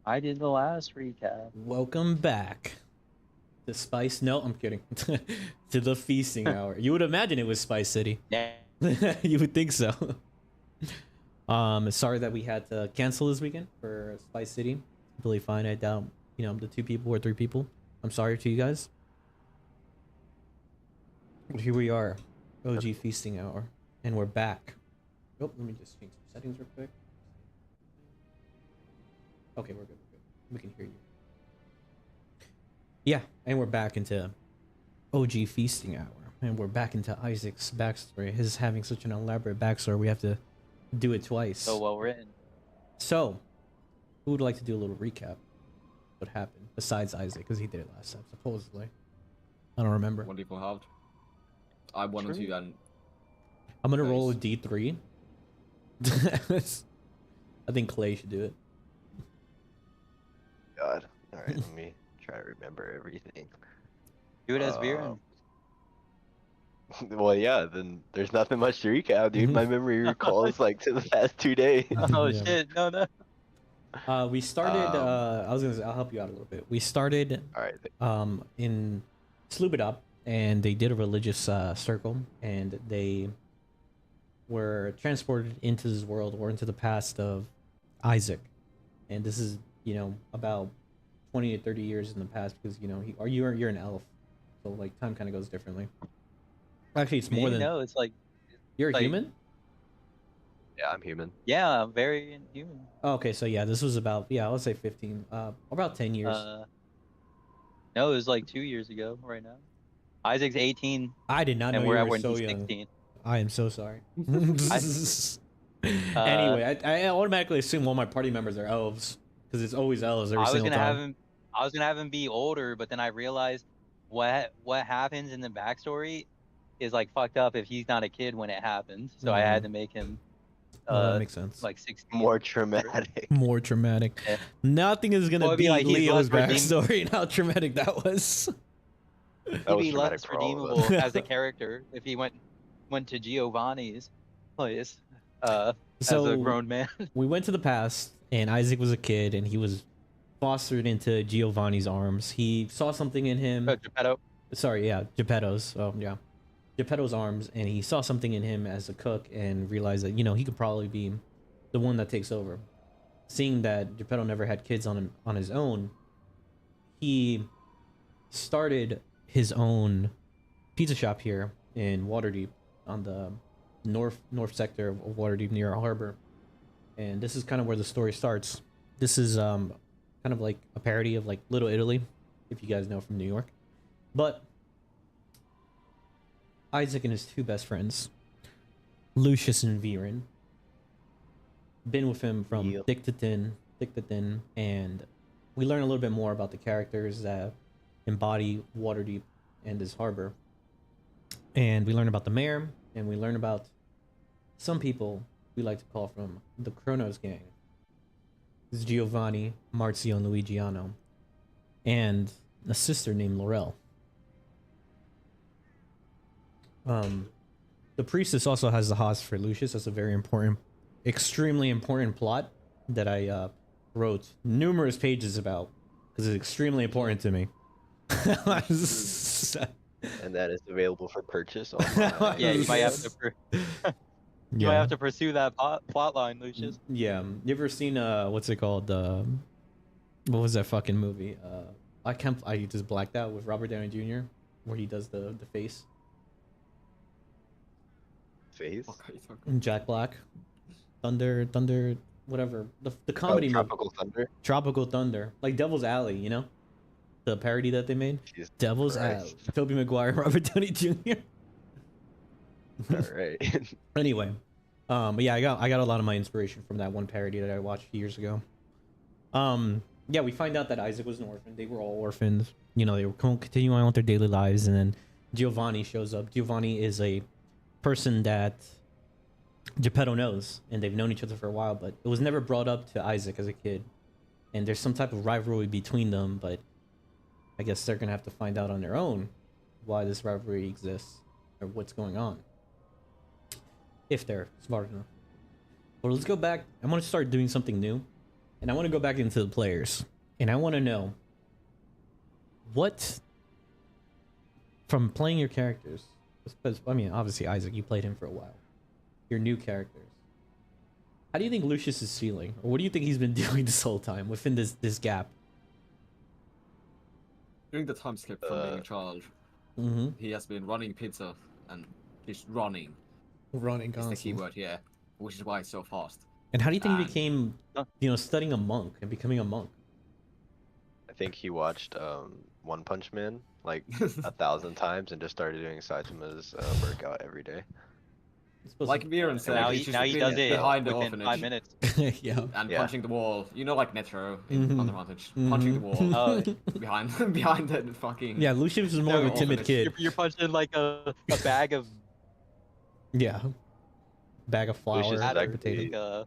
I did the last recap. Welcome back to Spice. No, I'm kidding. To the feasting hour. You would imagine it was Spice City. Yeah. You would think so. Sorry that we had to cancel this weekend for Spice City. Completely fine. I doubt, the 2 people or 3 people. I'm sorry to you guys. But here we are, OG feasting hour, and we're back. Oh, let me just change some settings real quick. Okay, we're good. We can hear you. Yeah, and we're back into OG feasting hour, and we're back into Isaac's backstory. His having such an elaborate backstory, we have to do it twice. So well written. So, who would like to do a little recap? What happened besides Isaac, because he did it last time, supposedly. I don't remember. What people halved? I won True. you and I'm gonna Nice. roll a D3. I think Clay should do it. God. All right, let me try to remember everything. Do it as Viren. Well, yeah. Then there's nothing much to recap, dude. My memory recalls like to the past 2 days. Oh Yeah. shit! No. We started. I'll help you out a little bit. We started All right. in Slubidop, and they did a religious circle, and they were transported into this world or into the past of Isaac, and this is about 20 to 30 years in the past, because you're an elf, so like time kind of goes differently. Actually, it's more than No, it's like you're a like- human. Yeah, I'm human. yeah, I'm very human. Oh, okay, so yeah, this was about let's say 15, about 10 years. No, it was like 2 years ago. Right now, Isaac's 18, I did not know and you we're were at when so he's young. 16. I am so sorry. Anyway, I automatically assume all my party members are elves, because it's always elves every I was single gonna have time. him. I was gonna have him be older, but then I realized what happens in the backstory is like fucked up if he's not a kid when it happens. So I had to make him That makes sense. like 16. More traumatic. More traumatic. Yeah. Nothing is gonna Well, it'd be beat like he's Leo's less redeem- backstory and how traumatic that was. That He'd was be traumatic less for all of us. redeemable as a character if he went to Giovanni's place as So a grown man. we went to the past, and Isaac was a kid, and he was fostered into Giovanni's arms. He saw something in him. Geppetto. Sorry, yeah, Geppetto's. Oh, yeah, Geppetto's arms, and he saw something in him as a cook, and realized that he could probably be the one that takes over. Seeing that Geppetto never had kids on his own, he started his own pizza shop here in Waterdeep, on the north sector of Waterdeep near a harbor. And this is kind of where the story starts. This is kind of like a parody of like Little Italy, if you guys know, from New York. But Isaac and his 2 best friends, Lucius and Viren, been with him from Yep. thick to thin, and we learn a little bit more about the characters that embody Waterdeep and this harbor. And we learn about the mayor, and we learn about some people we like to call from the Kronos gang. This is Giovanni, Marzio, and Luigiano, and a sister named Laurel. The priestess also has the Haas for Lucius. That's a very important, extremely important plot that I wrote numerous pages about, because it's extremely important to me. And that is available for purchase online. Yeah, you might have to. You might Yeah. have to pursue that plot line, Lucius. Yeah. You ever seen what's it called? What was that fucking movie? I just blacked out, with Robert Downey Jr., where he does the face. Face. Jack Black. Thunder, whatever. The comedy movie. Tropical Thunder. Tropical Thunder. Like Devil's Alley, the parody that they made. Jesus Devil's Alley. Christ. Tobey Maguire, Robert Downey Jr. All right. Anyway, but yeah, I got a lot of my inspiration from that one parody that I watched years ago. Yeah, we find out that Isaac was an orphan. They were all orphans. They were continuing on with their daily lives, and then Giovanni shows up. Giovanni is a person that Geppetto knows, and they've known each other for a while, but it was never brought up to Isaac as a kid. And there's some type of rivalry between them, but I guess they're gonna have to find out on their own why this rivalry exists or what's going on, if they're smart enough. But let's go back. I'm gonna start doing something new, and I want to go back into the players, and I want to know what from playing your characters. I mean, obviously Isaac, you played him for a while. Your new characters. How do you think Lucius is feeling, or what do you think he's been doing this whole time within this gap? During the time skip from being a child, Mm-hmm. he has been running pizza, and he's running. Running Is the constantly. key word here, which is why it's so fast. And how do you think he And- became, studying a monk and becoming a monk? I think he watched One Punch Man like 1,000 times and just started doing Saitama's workout every day. Like Viren said, Now he's he just now he been does it behind the within orphanage 5 minutes. Yeah. and Yeah. punching the wall. You know, like Netro in Mhm. Under Vantage, punching the wall Oh, behind the fucking. Yeah, Lucius is more of a No, timid orphanage. kid. you're punching like a bag of Yeah. Bag of flour, Lucius is batter, actually- like,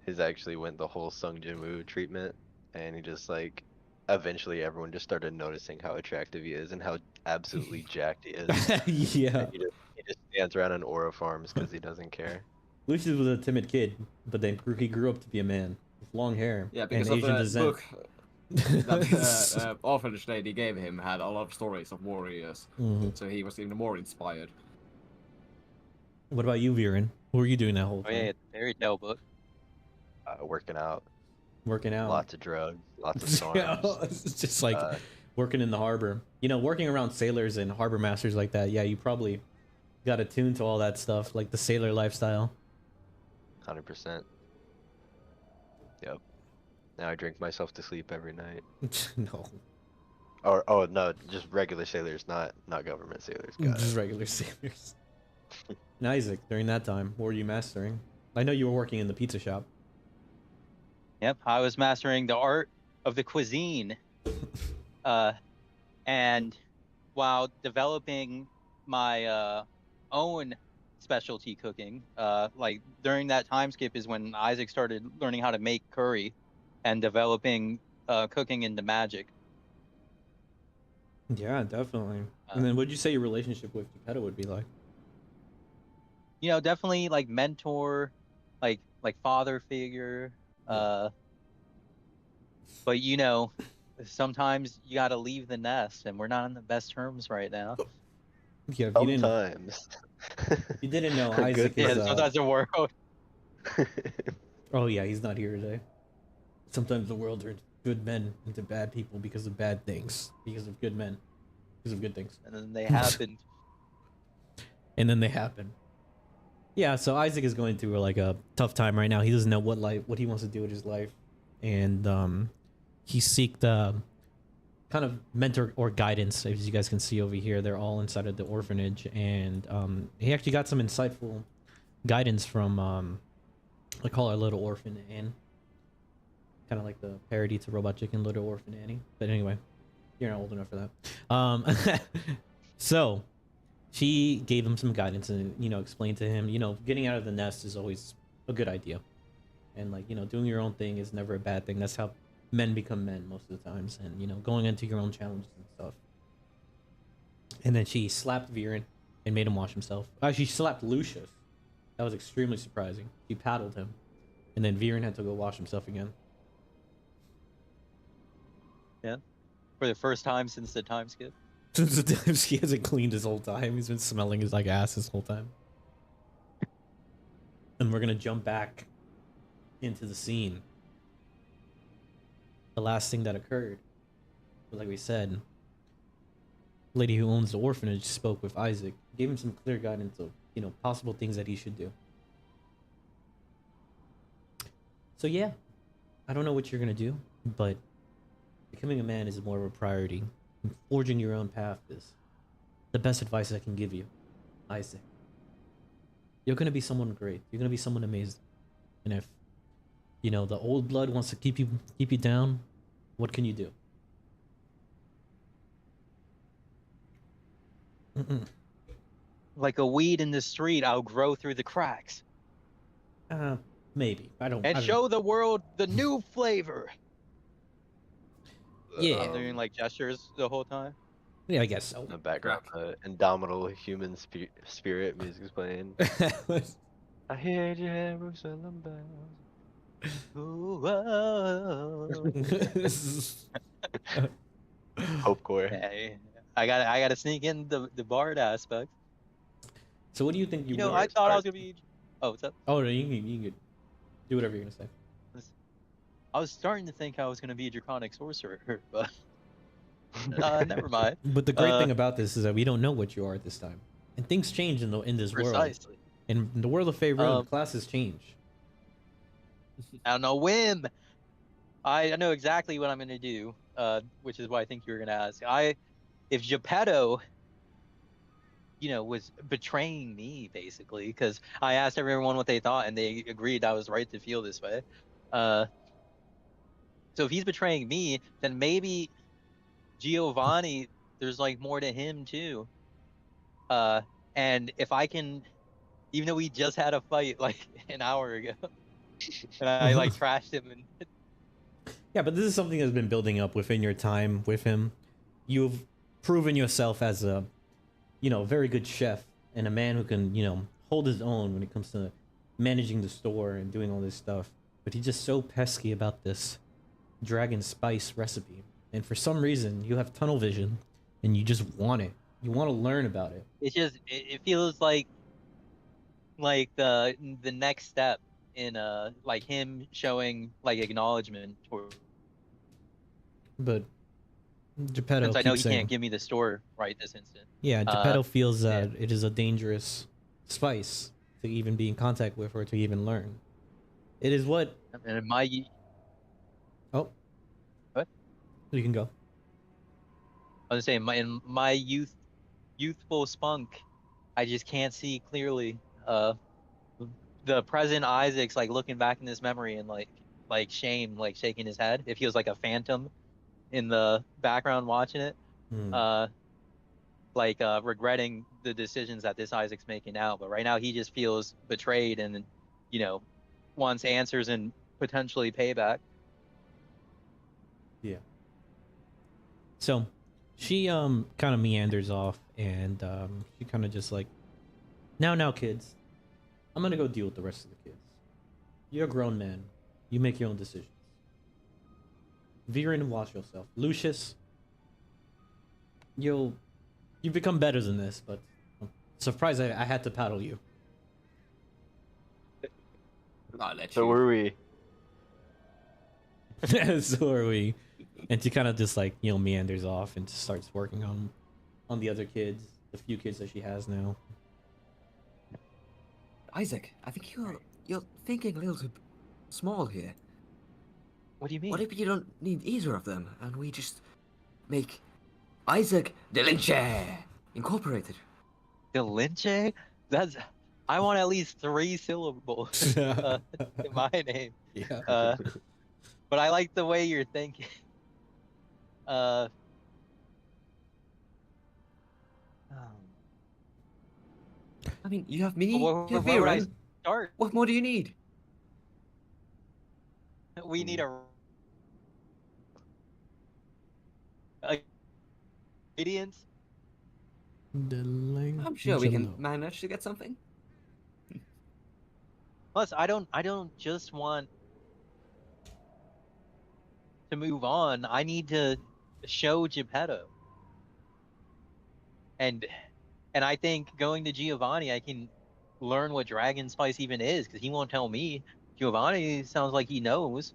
His actually went the whole Sung Jin-woo treatment, and he just like eventually everyone just started noticing how attractive he is and how absolutely jacked he is. Yeah. And he just stands around and aura farms because he doesn't care. Lucius was a timid kid, but then he grew up to be a man with long hair Yeah, because and of Asian the descent. book that orphanage lady gave him had a lot of stories of warriors, Mhm. so he was even more inspired. What about you, Viren? What were you doing that whole oh time? yeah, fairy tale book. Working out, Working out. lots of drugs, lots of Yeah, storms. it's just like Uh, working in the harbor. Working around sailors and harbor masters like that. Yeah, you probably got attuned to all that stuff, like the sailor lifestyle. 100%. Yep. Now I drink myself to sleep every night. No, Or oh no, just regular sailors, not government sailors. Got just it. regular sailors. And Isaac, during that time, what were you mastering? I know you were working in the pizza shop. Yep, I was mastering the art of the cuisine, and while developing my own specialty cooking. Like during that time skip is when Isaac started learning how to make curry, and developing cooking into magic. Yeah, definitely. And then, what'd you say your relationship with Geppetto would be like? Definitely like mentor, like father figure. But sometimes you gotta leave the nest, and we're not on the best terms right now. Yeah, if Sometimes. you didn't know, Good Isaac Yeah, is. sometimes the world. Oh yeah, he's not here today. Sometimes the world turns good men into bad people because of bad things. Because of good men. Because of good things. And then they happened. And then they happen. Yeah, so Isaac is going through like a tough time right now. He doesn't know what he wants to do with his life, and he seeked kind of mentor or guidance. As you guys can see over here, they're all inside of the orphanage, and he actually got some insightful guidance from I call her Little Orphan Anne, kind of like the parody to Robot Chicken, Little Orphan Annie. But anyway, you're not old enough for that. So she gave him some guidance and explained to him, getting out of the nest is always a good idea, and like doing your own thing is never a bad thing. That's how men become men most of the times, and going into your own challenges and stuff. And then she slapped Viren and made him wash himself. She slapped Lucius. That was extremely surprising. She paddled him, and then Viren had to go wash himself again. Yeah, for the first time since the time skip. Since the time he hasn't cleaned his whole time, he's been smelling his like ass this whole time. And we're gonna jump back into the scene. The last thing that occurred, but like we said, lady who owns the orphanage spoke with Isaac, gave him some clear guidance of possible things that he should do. So yeah, I don't know what you're gonna do, but becoming a man is more of a priority. Forging your own path is the best advice I can give you, Isaac. You're gonna be someone great. You're gonna be someone amazing. And if the old blood wants to keep you down, what can you do? Like a weed in the street, I'll grow through the cracks Maybe. I don't. and show the world the new flavor. Yeah. I'm doing like gestures the whole time. Yeah, I guess so. In the background, indomitable human spirit music's playing. I hear Jerusalem bells. Ooh, whoa. Hope core. Hey, I gotta sneak in the bard aspect. So what do you think you You know, would? I Bard, thought I bard. was gonna be. Oh, what's up? Oh no, you can do whatever you're gonna say. I was starting to think I was gonna be a draconic sorcerer, but never mind. But the great thing about this is that we don't know what you are at this time, and things change in this world. Precisely. In the world of Faerun, Um, classes change. on a whim, I know exactly what I'm gonna do. Which is what I think you were gonna ask. If Geppetto, was betraying me basically, because I asked everyone what they thought and they agreed I was right to feel this way. Uh, so if he's betraying me, then maybe Giovanni, there's like more to him too. Uh, and if I can, even though we just had a fight like an hour ago, and I like trashed him, and Yeah, but this is something that's been building up within your time with him. You've proven yourself as a, very good chef and a man who can, hold his own when it comes to managing the store and doing all this stuff. But he's just so pesky about this dragon spice recipe. And for some reason, you have tunnel vision and you just want it. You want to learn about it. it feels like the next step in like him showing like acknowledgement toward, But Geppetto since I know keeps he saying, can't give me the store right this instant. yeah, Geppetto feels that yeah. it is a dangerous spice to even be in contact with or to even learn. It is what. And in my Oh, what? you can go. I was saying in my youthful spunk, I just can't see clearly. The present Isaac's like looking back in this memory and like shame, like shaking his head. It feels like a phantom in the background watching it. Hmm. Like regretting the decisions that this Isaac's making now. But right now he just feels betrayed and wants answers and potentially payback. Yeah. So she kind of meanders off and she kind of just like, now kids, I'm gonna go deal with the rest of the kids. You're a grown man. You make your own decisions. Viren, watch yourself. Lucius, you've become better than this, but I'm surprised I had to paddle you. I'll let So you. were we? So are we. And she kind of just like, meanders off and just starts working on the other kids, the few kids that she has now. Isaac, I think you're thinking a little too small here. What do you mean? What if you don't need either of them, and we just make Isaac Delinche Incorporated? Delinche? I want at least 3 syllables in my name. Yeah. But I like the way you're thinking. Um, I mean, you have me, where you have would I Viren. start? What more do you need? We need a ingredients. I'm sure we can manage to get something. Plus, I don't just want to move on. I need to show Geppetto. And I think going to Giovanni, I can learn what dragon spice even is, because he won't tell me. Giovanni sounds like he knows.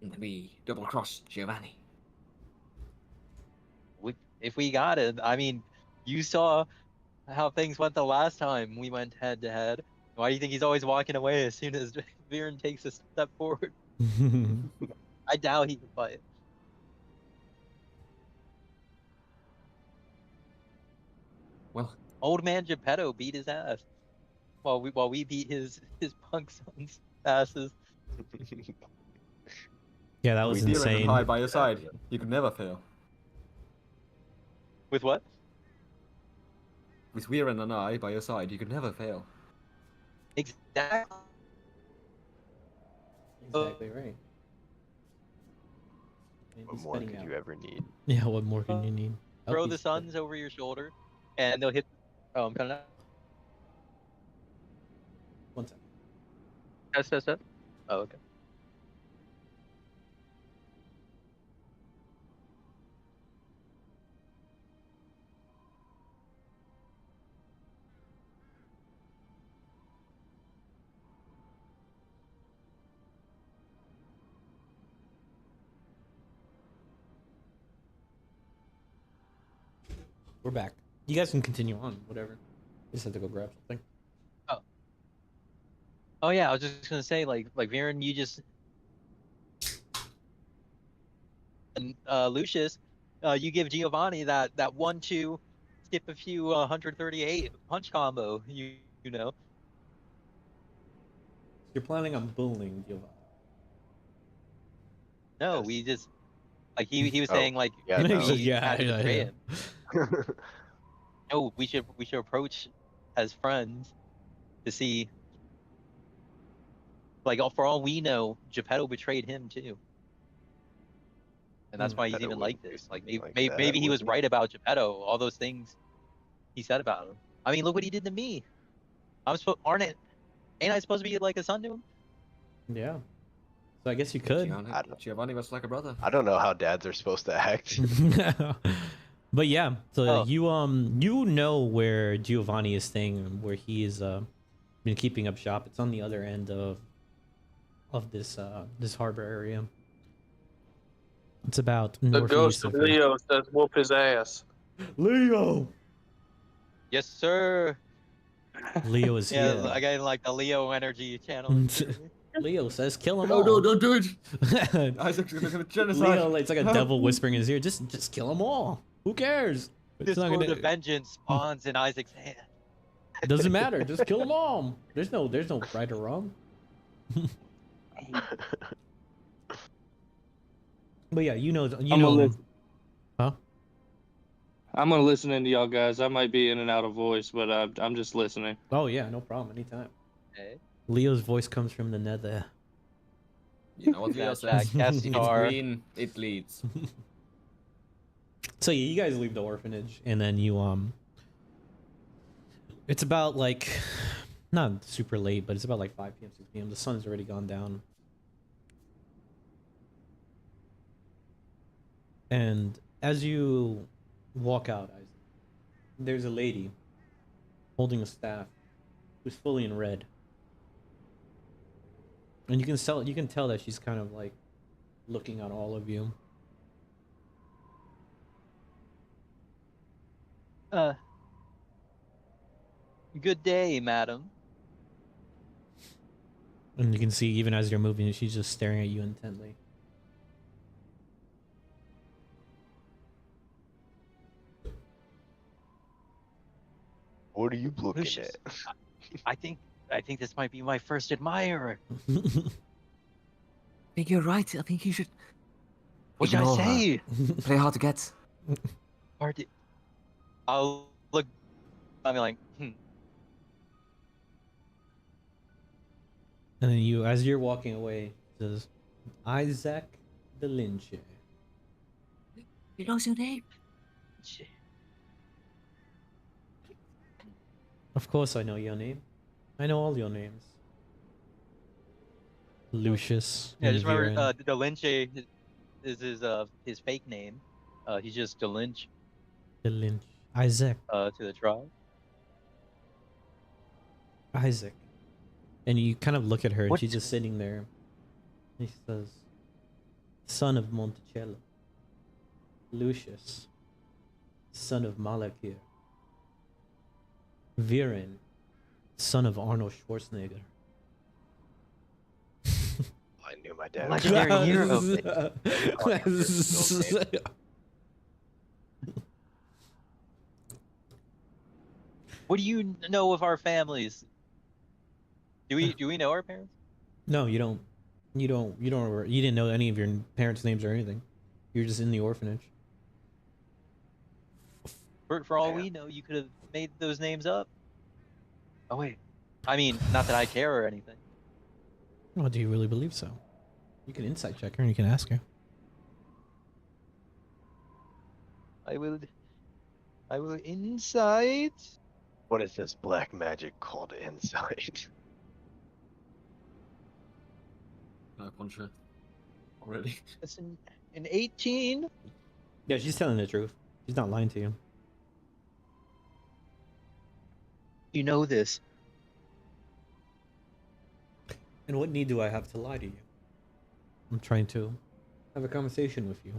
And we double cross Giovanni. If we got it, I mean, you saw how things went the last time we went head to head. Why do you think he's always walking away as soon as Viren takes a step forward? I doubt he can fight. Well, Old man Geppetto beat his ass while we beat his punk sons' asses. Yeah, that was with Viren and insane. I by your side, you could never fail. With what? With Viren and I by your side, you could never fail. Exactly. Exactly right. And What he's more spinning could out. you ever need? Yeah, what more can you need? Throw Oh, the he's- suns over your shoulder, and they'll hit. Oh, I'm cutting out. One second. Test. Oh, okay. We're back. You guys can continue on, whatever. Just had to go grab something. Oh yeah, I was just gonna say, like Viren, you just and Lucius, you give Giovanni that 1-2, skip a few 138 punch combo. You know. You're planning on bullying Giovanni. No, Yes. we just like he was Oh, saying like yeah, no. we had to betray yeah. him. No, we should approach as friends to see. Like, for all we know, Geppetto betrayed him too, and that's why he's Geppetto even like wouldn't do this. Like, something like maybe, that, maybe he would was he? right about Geppetto. All those things he said about him. I mean, look what he did to me. I'm supposed, ain't I supposed to be like a son to him? Yeah. So I guess you could. Giovanni was like a brother. I don't know how dads are supposed to act. But yeah, so Oh. you know where Giovanni is staying and where he is been keeping up shop. It's on the other end of this this harbor area. It's about The northeast ghost of of here. Leo says whoop his ass. Leo. Yes, sir. Leo is Yeah, here. I got like the Leo energy channel. Leo says kill him No, all. no, don't do it. Leo, Isaac's gonna commit genocide. it's like a devil whispering in his ear. Just kill them all. Who cares? It's This not sword gonna. of vengeance spawns in Isaac's hand. Doesn't matter. Just kill them all. There's no right or wrong. But yeah, you know. I'm gonna listen. Huh? I'm gonna listen into y'all guys. I might be in and out of voice, but I'm just listening. Oh yeah, no problem. Anytime. Okay. Leo's voice comes from the nether. You know what Leo That says? guest If it's star. green, it bleeds. So yeah, you guys leave the orphanage, and then you it's about like, not super late, but it's about like 5 p.m., 6 p.m. The sun's already gone down. And as you walk out, Isaac, there's a lady holding a staff who's fully in red. And you can tell that she's kind of like looking at all of you. Good day, madam. And you can see even as you're moving, she's just staring at you intently. What are you looking Lucius, at? I think this might be my first admirer. I think you're right. I think you should What should I ignore her. say? Play hard to get. I'll look. I'll be like, And then you, as you're walking away, it says, Isaac the Lyncher. He knows your name. shit. Of course I know your name. I know all your names. Lucius. Yeah, and just remember, Viren. the Lynch is his fake name. He's just the Lynch The Lynch. Isaac. to the tribe. Isaac. And you kind of look at her, and What? she's just sitting there. And she says, son of Monticello. Lucius. Son of Malakir. Viren. Son of Arnold Schwarzenegger. I knew my dad. was- Legendary hero. What do you know of our families? Do we know our parents? No, you don't. You didn't know any of your parents' names or anything. You're just in the orphanage. For all we know, you could have made those names up. Oh wait, I mean, not that I care or anything. Well, do you really believe so? You can insight check her and you can ask her. I will insight. What is this black magic called insight? Contra. Already. It's in 18. Yeah, she's telling the truth. She's not lying to you. You know this. And what need do I have to lie to you? I'm trying to have a conversation with you.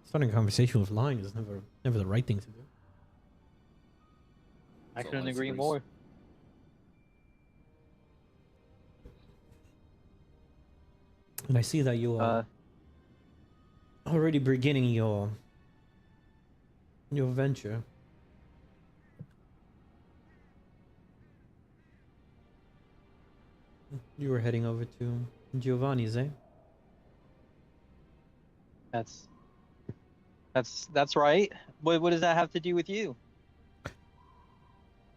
Starting a conversation with lying is never the right thing to do. I So couldn't life agree choice. more. And I see that you are already beginning your venture. You were heading over to Giovanni's, eh? That's right. What does that have to do with you?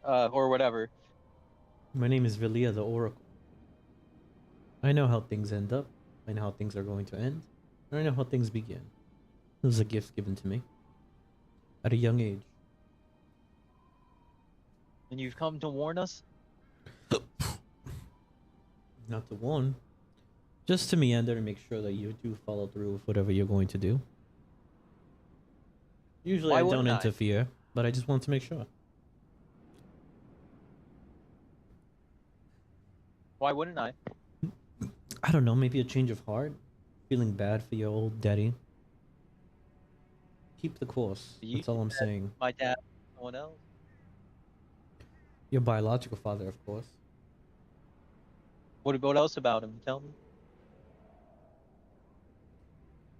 Or whatever. My name is Velia the Oracle. I know how things end up. I know how things are going to end. And I know how things begin. It was a gift given to me at a young age. And you've come to warn us? Not to warn, just to meander and make sure that you do follow through with whatever you're going to do. Usually Why I don't wouldn't I? interfere, but I just want to make sure. Why wouldn't I? I don't know, maybe a change of heart? Feeling bad for your old daddy? Keep the course, You that's all I'm said saying. My dad, someone else. Your biological father, of course. What else about him? Tell me.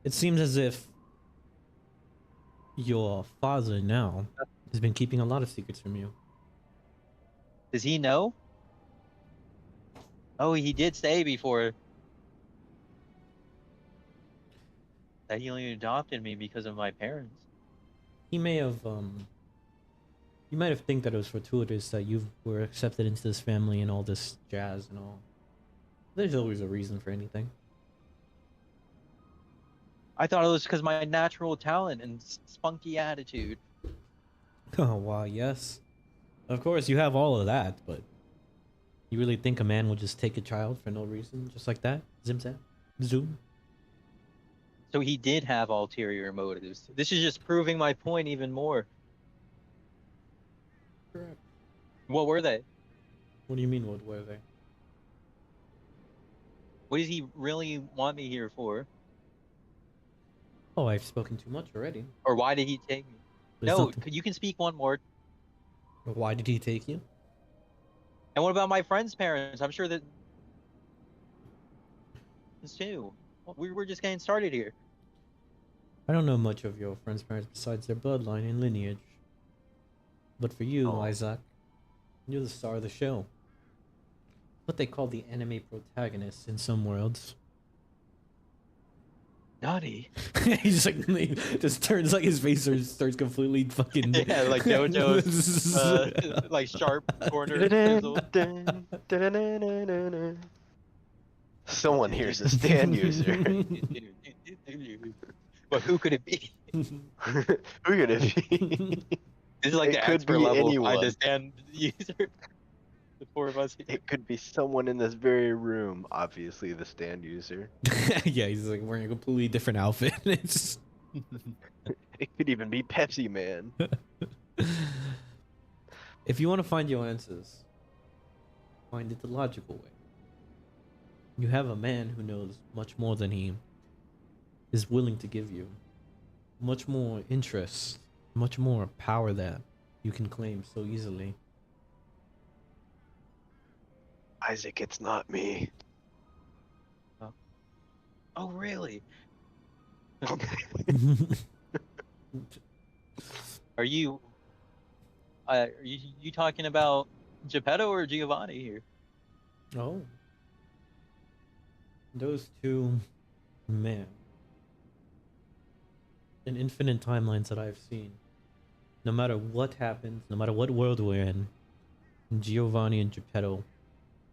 It seems as if your father now has been keeping a lot of secrets from you. Does he know? Oh, he did say before that he only adopted me because of my parents. He may have, you might have think that it was fortuitous that you were accepted into this family and all this jazz and all. There's always a reason for anything. I thought it was because my natural talent and spunky attitude. Oh, wow, yes. Of course, you have all of that, but you really think a man would just take a child for no reason, just like that? Zim zap? Zoom? So he did have ulterior motives. This is just proving my point even more. Correct. What were they? What do you mean, what were they? What does he really want me here for? Oh, I've spoken too much already. Or why did he take me? There's No, nothing- you can speak one more. Why did he take you? And what about my friend's parents? I'm sure that this too. We were just getting started here. I don't know much of your friend's parents besides their bloodline and lineage. But for you, Oh. Isaac, you're the star of the show. What they call the anime protagonist in some worlds. Nutty. He just like just turns like his face starts completely fucking Yeah, like JoJo's like sharp corner chisel. Someone here's a stand user. But who could it be? Who could it be? This is like It the could expert be level anyone. behind the stand user. The four of us here. It could be someone in this very room. Obviously, the stand user. Yeah, he's like wearing a completely different outfit. It's It could even be Pepsi Man. if you want to find your answers, find it the logical way. You have a man who knows much more than he is willing to give you. Much more interest, much more power that you can claim so easily. Isaac, it's not me. Oh, really? Are you you talking about Geppetto or Giovanni here? Oh. Those two, man. In infinite timelines that I've seen, no matter what happens, no matter what world we're in, Giovanni and Geppetto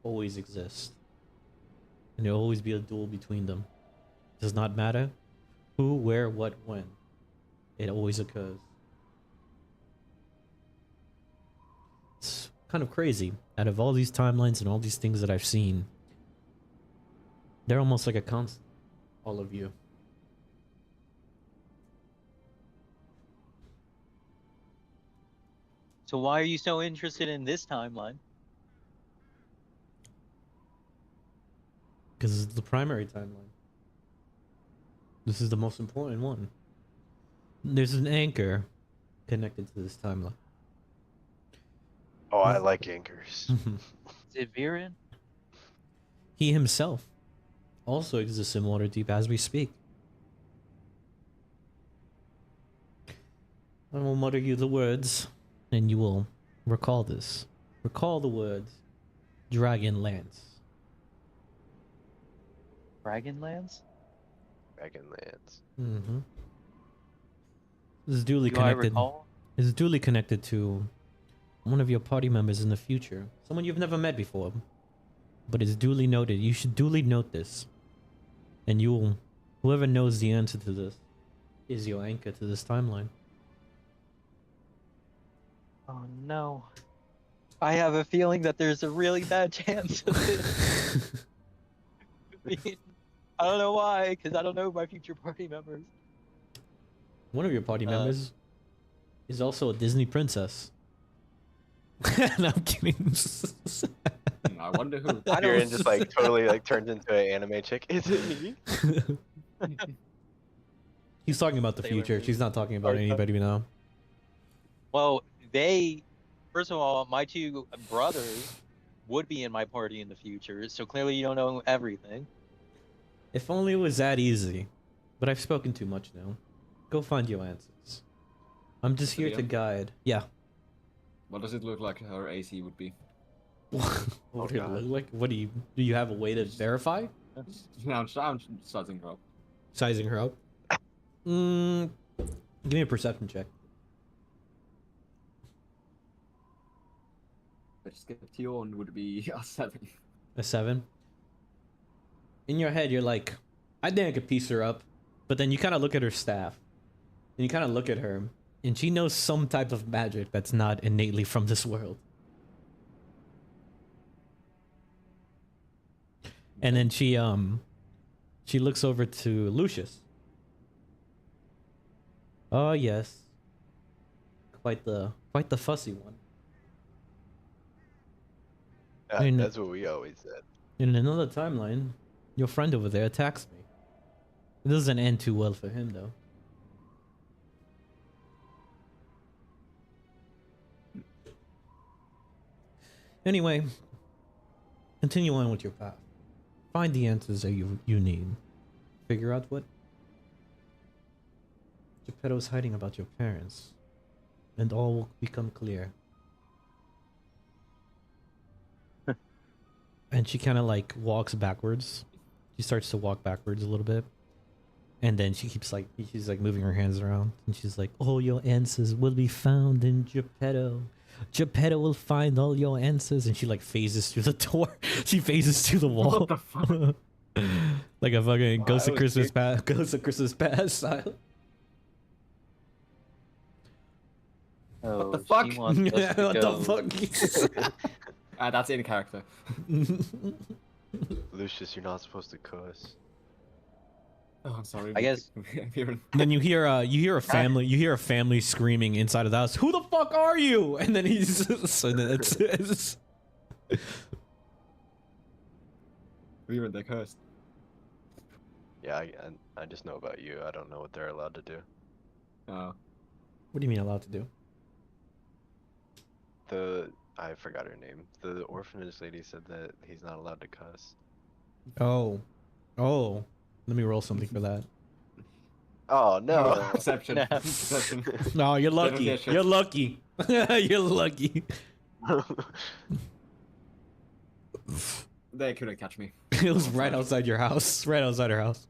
always exist. And there'll always be a duel between them. Does not matter who, where, what, when. It always occurs. It's kind of crazy. Out of all these timelines and all these things that I've seen, They're almost like a constant, all of you. So why are you so interested in this timeline? Because it's the primary timeline. This is the most important one. There's an anchor connected to this timeline. Oh, I like anchors. Is it Viren? He himself also exists in Waterdeep as we speak. I will mutter you the words, and you will recall this. Recall the words, Dragonlance. Dragonlands? Dragonlance. Mm-hmm. This is duly Do I connected. recall? This is duly connected to one of your party members in the future. Someone you've never met before. But it's duly noted. You should duly note this. And you will, whoever knows the answer to this is your anchor to this timeline. Oh no. I have a feeling that there's a really bad chance of this. I don't know why, because I don't know my future party members. One of your party members is also a Disney princess. No, I'm kidding. I wonder who. Viren just like totally like turns into an anime chick. Is it me? He's talking about the Sailor future. Moon. She's not talking about Okay. anybody we know. Well, first of all, my two brothers would be in my party in the future, so clearly you don't know everything. If only it was that easy. But I've spoken too much now. Go find your answers. I'm just here to Liam? guide. Yeah. What does it look like her AC would be? What would it look like? What do you have a way to verify? No, I'm starting her up. Sizing her up? Give me a perception check. Let's get Tion would be a 7. A 7. In your head, you're like, I think I could piece her up. But then you kind of look at her staff. And you kind of look at her. And she knows some type of magic that's not innately from this world. And then she looks over to Lucius. Oh yes. Quite the fussy one. mean, That's what we always said. In another timeline, your friend over there attacks me. It doesn't end too well for him though. Anyway, continue on with your path. Find the answers that you need. Figure out what Geppetto's hiding about your parents. And all will become clear. And she kind of like walks backwards. She starts to walk backwards a little bit. And then she's like moving her hands around. And she's like, all your answers will be found in Geppetto. Geppetto will find all your answers. And she like phases through the door. She phases through the wall. What the fuck? Like a fucking Wow, Ghost that of was Christmas sick. Past. Ghost of Christmas Past style. Oh, the fuck? She wants us to What go. the fuck? That's in character. Lucius, you're not supposed to cuss. Oh, I'm sorry. I guess- Then you hear a family screaming inside of the house. Who the fuck are you? And then he's so then it's We're they cursed. Yeah, I just know about you. I don't know what they're allowed to do. Oh. What do you mean allowed to do? I forgot her name. The orphanage lady said that he's not allowed to cuss. Oh. Let me roll something for that. Oh no! Perception. No. Perception. No, you're lucky. get shit. You're lucky. You're lucky. They couldn't catch me. It was right outside your house. Right outside her house.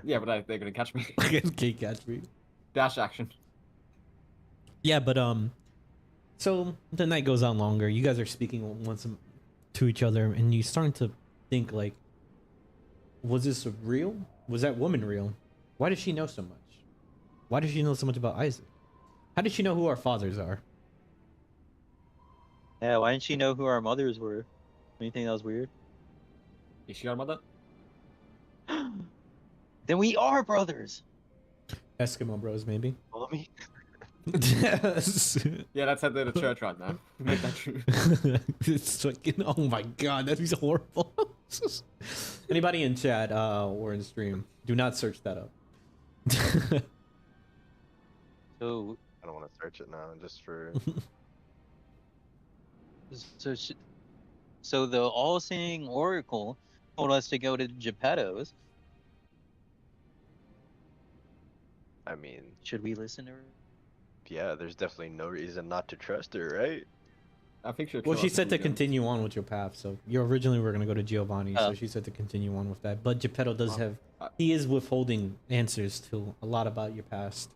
Yeah, but they couldn't catch me. Can't catch me. Dash action. Yeah, but so the night goes on longer. You guys are speaking once to each other, and you starting to think like, was this real? Was that woman real? Why does she know so much? Why does she know so much about Isaac? How does she know who our fathers are? Yeah, why didn't she know who our mothers were? Anything that was weird? Is she your mother? Then we are brothers. Eskimo bros, maybe. Follow me. Yeah, let's head to the church right now. Make that true. It's fucking, oh my god, that is horrible. Anybody in chat or in stream, do not search that up. So I don't want to search it now, just for. so so the all-seeing oracle told us to go to Geppetto's. I mean, Should we listen to her? yeah, there's definitely no reason not to trust her, right? I think she'll Well, kill she us said if to we don't. continue on with your path. So you originally were gonna go to Giovanni, so Oh. she said to continue on with that. But Geppetto does have, I- he is withholding answers to a lot about your past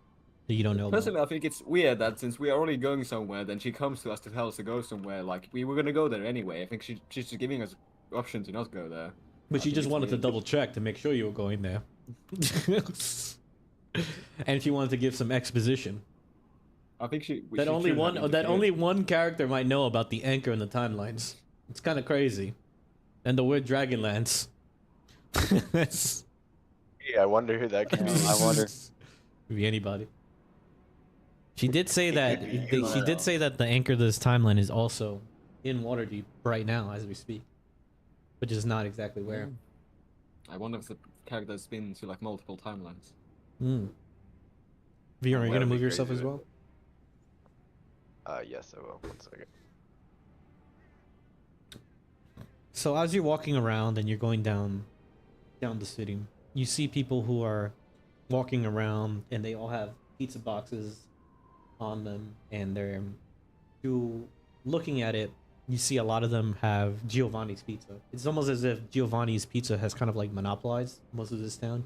that you don't know about. Personally, I think it's weird that since we are already going somewhere, then she comes to us to tell us to go somewhere. Like, we were gonna go there anyway. I think she's just giving us option to not go there. But I she think just it's wanted to weird. double check to make sure you were going there. And she wanted to give some exposition. I think she. That only one character might know about the anchor and the timelines. It's kind of crazy. And the word Dragonlance. That's- Yeah, I wonder who that could be. I wonder. Could be anybody. She did say that she did say that the anchor of this timeline is also in Waterdeep right now as we speak, but just not exactly where. I wonder if the character's been to like multiple timelines. Hmm. Viewer, are you That gonna would be move yourself crazy, as well? Yes, I will. 1 second. So as you're walking around and you're going down the city, you see people who are walking around and they all have pizza boxes on them, and looking at it, you see a lot of them have Giovanni's pizza. It's almost as if Giovanni's pizza has kind of like monopolized most of this town.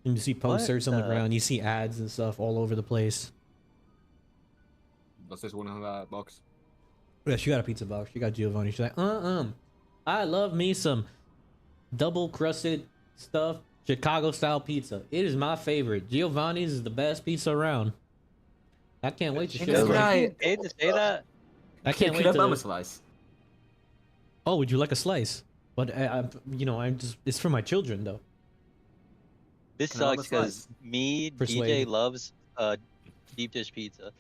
And you see posters on the the- ground, you see ads and stuff all over the place. Does this one have a box? Yeah, she got a pizza box. She got Giovanni. She's like, I love me some double crusted stuffed Chicago style pizza. It is my favorite. Giovanni's is the best pizza around. I can't wait to She show doesn't you. right. paid to say that. I can't wait Could I have a to. slice? Oh, would you like a slice? But I'm just. It's for my children though. This Can I have a sucks because slice? me, Persuade. DJ loves deep dish pizza,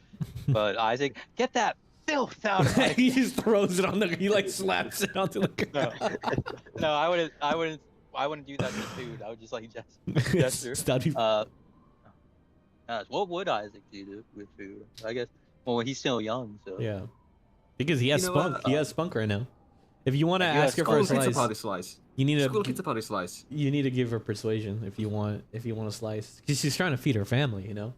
but Isaac, get that filth out of my. He just throws it on the. He like slaps it onto the No, ground. no, I wouldn't do that with food. I would just like gesture. That'd be- Gosh, what would Isaac do with food? I guess. Well, he's still young, so. Yeah, because he has You know spunk. what? He has spunk right now. If you want to If you have ask her for a School pizza slice, party slice. you need School to. pizza party slice. You need to give her persuasion if you want a slice. 'Cause she's trying to feed her family, you know.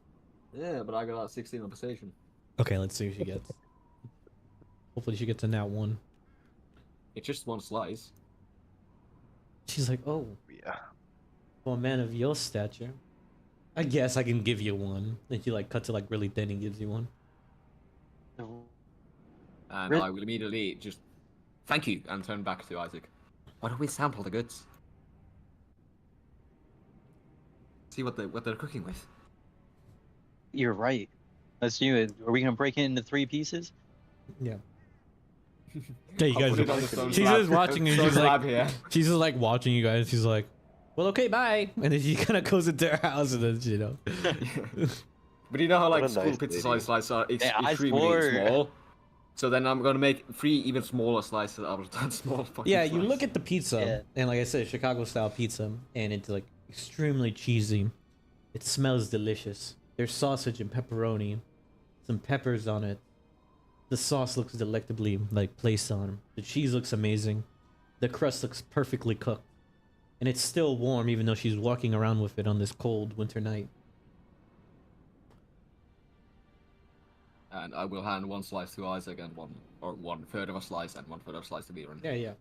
Yeah, but I got a 16 on persuasion. Okay, let's see what she gets. Hopefully she gets a nat 1. It's just one slice. She's like, oh, Yeah. for a man of your stature, I guess I can give you one. Then she like cuts it like really thin and gives you one. And Really? I will immediately just thank you and turn back to Isaac. Why don't we sample the goods? See what they're cooking with. You're right. Let's do it. Are we gonna break it into 3 pieces? Yeah. Okay, you I'll put it on the guys. stone She's slab. just watching and Stone she's like, slab here. she's just like watching you guys. She's like, well, okay, bye. And then she kind of goes into her house and then But you know how What like a school nice pizza lady. slices are Yeah, I extremely swore. small. So then I'm gonna make 3 even smaller slices out of that small fucking Yeah, you slice. look at the pizza, Yeah. and like I said, Chicago style pizza, and it's like extremely cheesy. It smells delicious. There's sausage and pepperoni, some peppers on it. The sauce looks delectably like placed on. The cheese looks amazing. The crust looks perfectly cooked, and it's still warm even though she's walking around with it on this cold winter night. And I will hand 1 slice to Isaac and 1/3 of a slice and 1/3 of a slice to Viren. Yeah, yeah.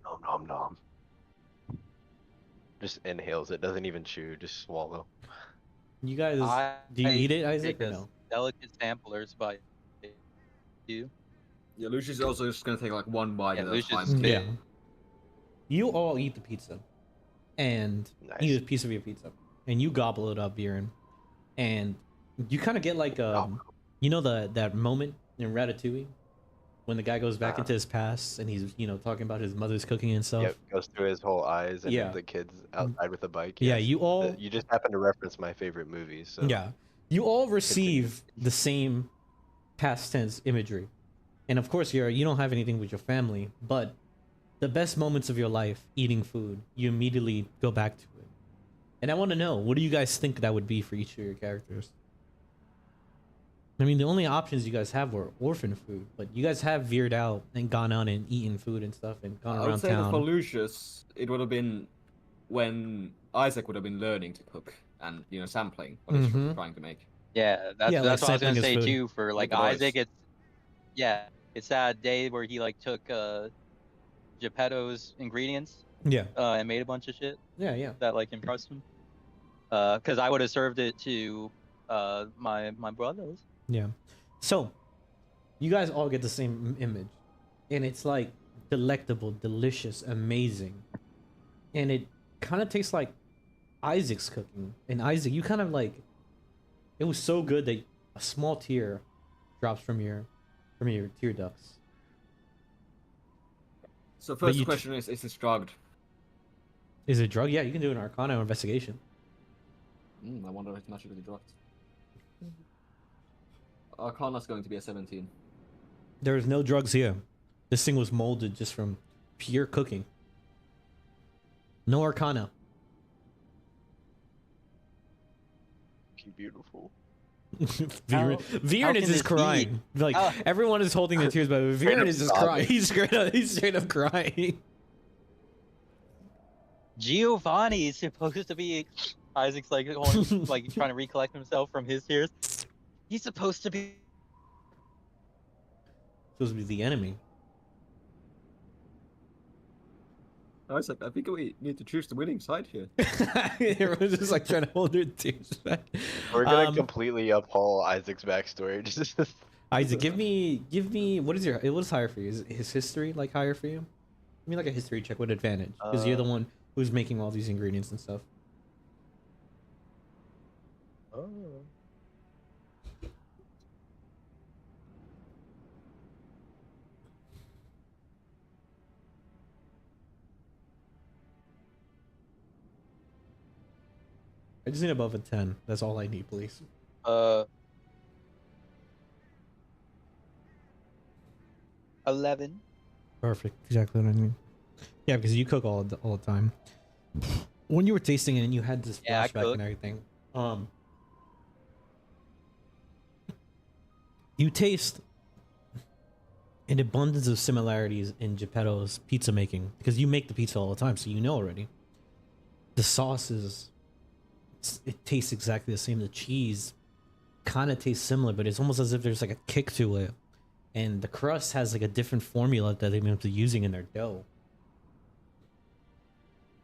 Nom nom nom. Just inhales it, doesn't even chew, just swallow. You guys, I do you eat it, Isaac, take or a no? Delicate samplers by you. Yeah, Lucius is also just gonna take like 1 bite Yeah, at a Lucius time. is big. Yeah. You all eat the pizza, and Nice. eat a piece of your pizza, and you gobble it up, Viren, and you kind of get like Oh. you know that moment in Ratatouille when the guy goes back Uh-huh. into his past and he's talking about his mother's cooking and stuff. Yep, goes through his whole eyes, and Yeah. the kid's outside with a bike. Yeah, Yes. you all You just happen to reference my favorite movie, so yeah, you all continue. receive the same past tense imagery, and of course you don't have anything with your family, but the best moments of your life eating food, you immediately go back to it. And I want to know, what do you guys think that would be for each of your characters? I mean, the only options you guys have were orphan food, but you guys have veered out and gone out and eaten food and stuff and gone I would around say that for town. Lucius, it would have been when Isaac would have been learning to cook and sampling what he's Mhm. trying to make. Yeah, that's Yeah, like that's what I was sampling gonna his say food. too. For like With the Isaac, rice. it's that day where he like took Geppetto's ingredients Yeah, and made a bunch of shit yeah. that like impressed him. Because I would have served it to my brothers. Yeah. So, you guys all get the same image. And it's like delectable, delicious, amazing. And it kind of tastes like Isaac's cooking. And Isaac, you kind of like, it was so good that a small tear drops from your tear ducts. So But first you question is this drugged? Is it drug? Yeah, you can do an Arcana investigation. I wonder if it's magically drugged. Arcana's going to be a 17. There's no drugs here. This thing was molded just from pure cooking. No Arcana. beautiful. Viren is can just this be? crying. Like How- everyone is holding their tears, but Viren up is just sobbing. crying. He's straight up crying. Giovanni is supposed to be Isaac's like like trying to recollect himself from his tears. He's supposed to be. Supposed to be the enemy. Isaac, I think we need to choose the winning side here. Everyone's just like trying to hold their tears back. We're gonna completely uphaul Isaac's backstory. Just Isaac, give me what is higher for you? Is his history like higher for you? Give me like a history check with advantage, because you're the one who's making all these ingredients and stuff. Oh. I just need above a 10. That's all I need, please. 11. Perfect. Exactly what I need. Yeah, because you cook all the time. When you were tasting it and you had this Yeah, I flashback cook. and everything, you taste an abundance of similarities in Geppetto's pizza making, because you make the pizza all the time, so you know already. The sauces, it tastes exactly the same. The cheese kind of tastes similar, but it's almost as if there's like a kick to it. And the crust has like a different formula that they've been using in their dough.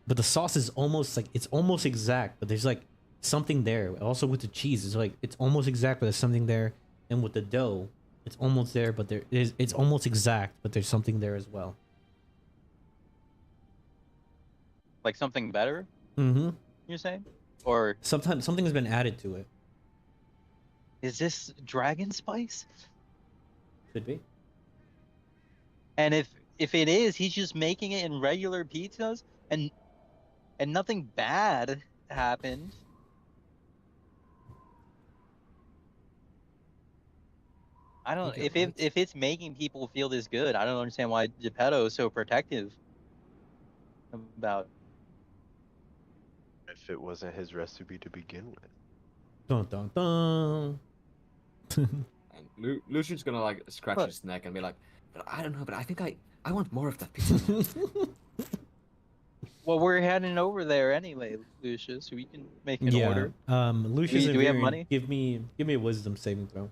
But the sauce is almost like, it's almost exact, but there's like something there. Also with the cheese, it's like, it's almost exact, but there's something there. And with the dough, it's almost there, but it's almost exact, but there's something there as well. Like something better, Mm-hmm. you're saying? Or Sometimes something has been added to it. is this dragon spice? Could be. And if it is, he's just making it in regular pizzas and nothing bad happened. I don't Okay, if it's making people feel this good, I don't understand why Geppetto is so protective about. if it wasn't his recipe to begin with. Dun dun dun. And Lucian's gonna like scratch What? his neck and be like, "But I don't know, but I think I want more of that pizza." Well, we're heading over there anyway, Lucius, so we can make an Yeah. order. Lucius, Do and we have Viren, money? Give me a wisdom saving throw.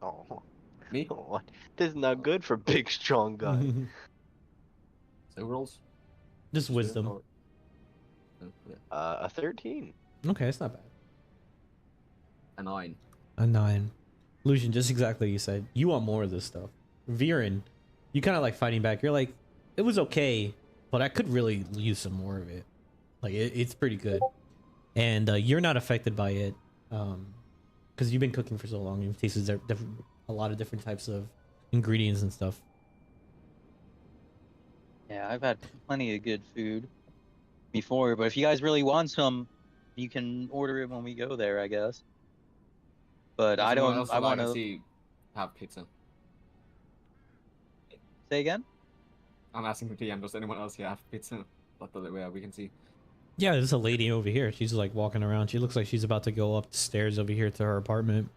Oh, Me? what? This is not good for big, strong guy. So rolls. Just wisdom. Or- Oh, yeah. A 13. Okay, it's not bad. A 9. A 9. Lucian, just exactly what you said. You want more of this stuff. Viren, you kind of like fighting back. You're like, it was okay, but I could really use some more of it. Like, it's pretty good. And you're not affected by it because you've been cooking for so long. You've tasted a lot of different types of ingredients and stuff. Yeah, I've had plenty of good food before, but if you guys really want some, you can order it when we go there, I guess. But Does I anyone don't. else I alive want and to see have pizza? say again. I'm asking the DM. Does anyone else here have pizza? But the way we can see. Yeah, there's a lady over here. She's like walking around. She looks like she's about to go up the stairs over here to her apartment.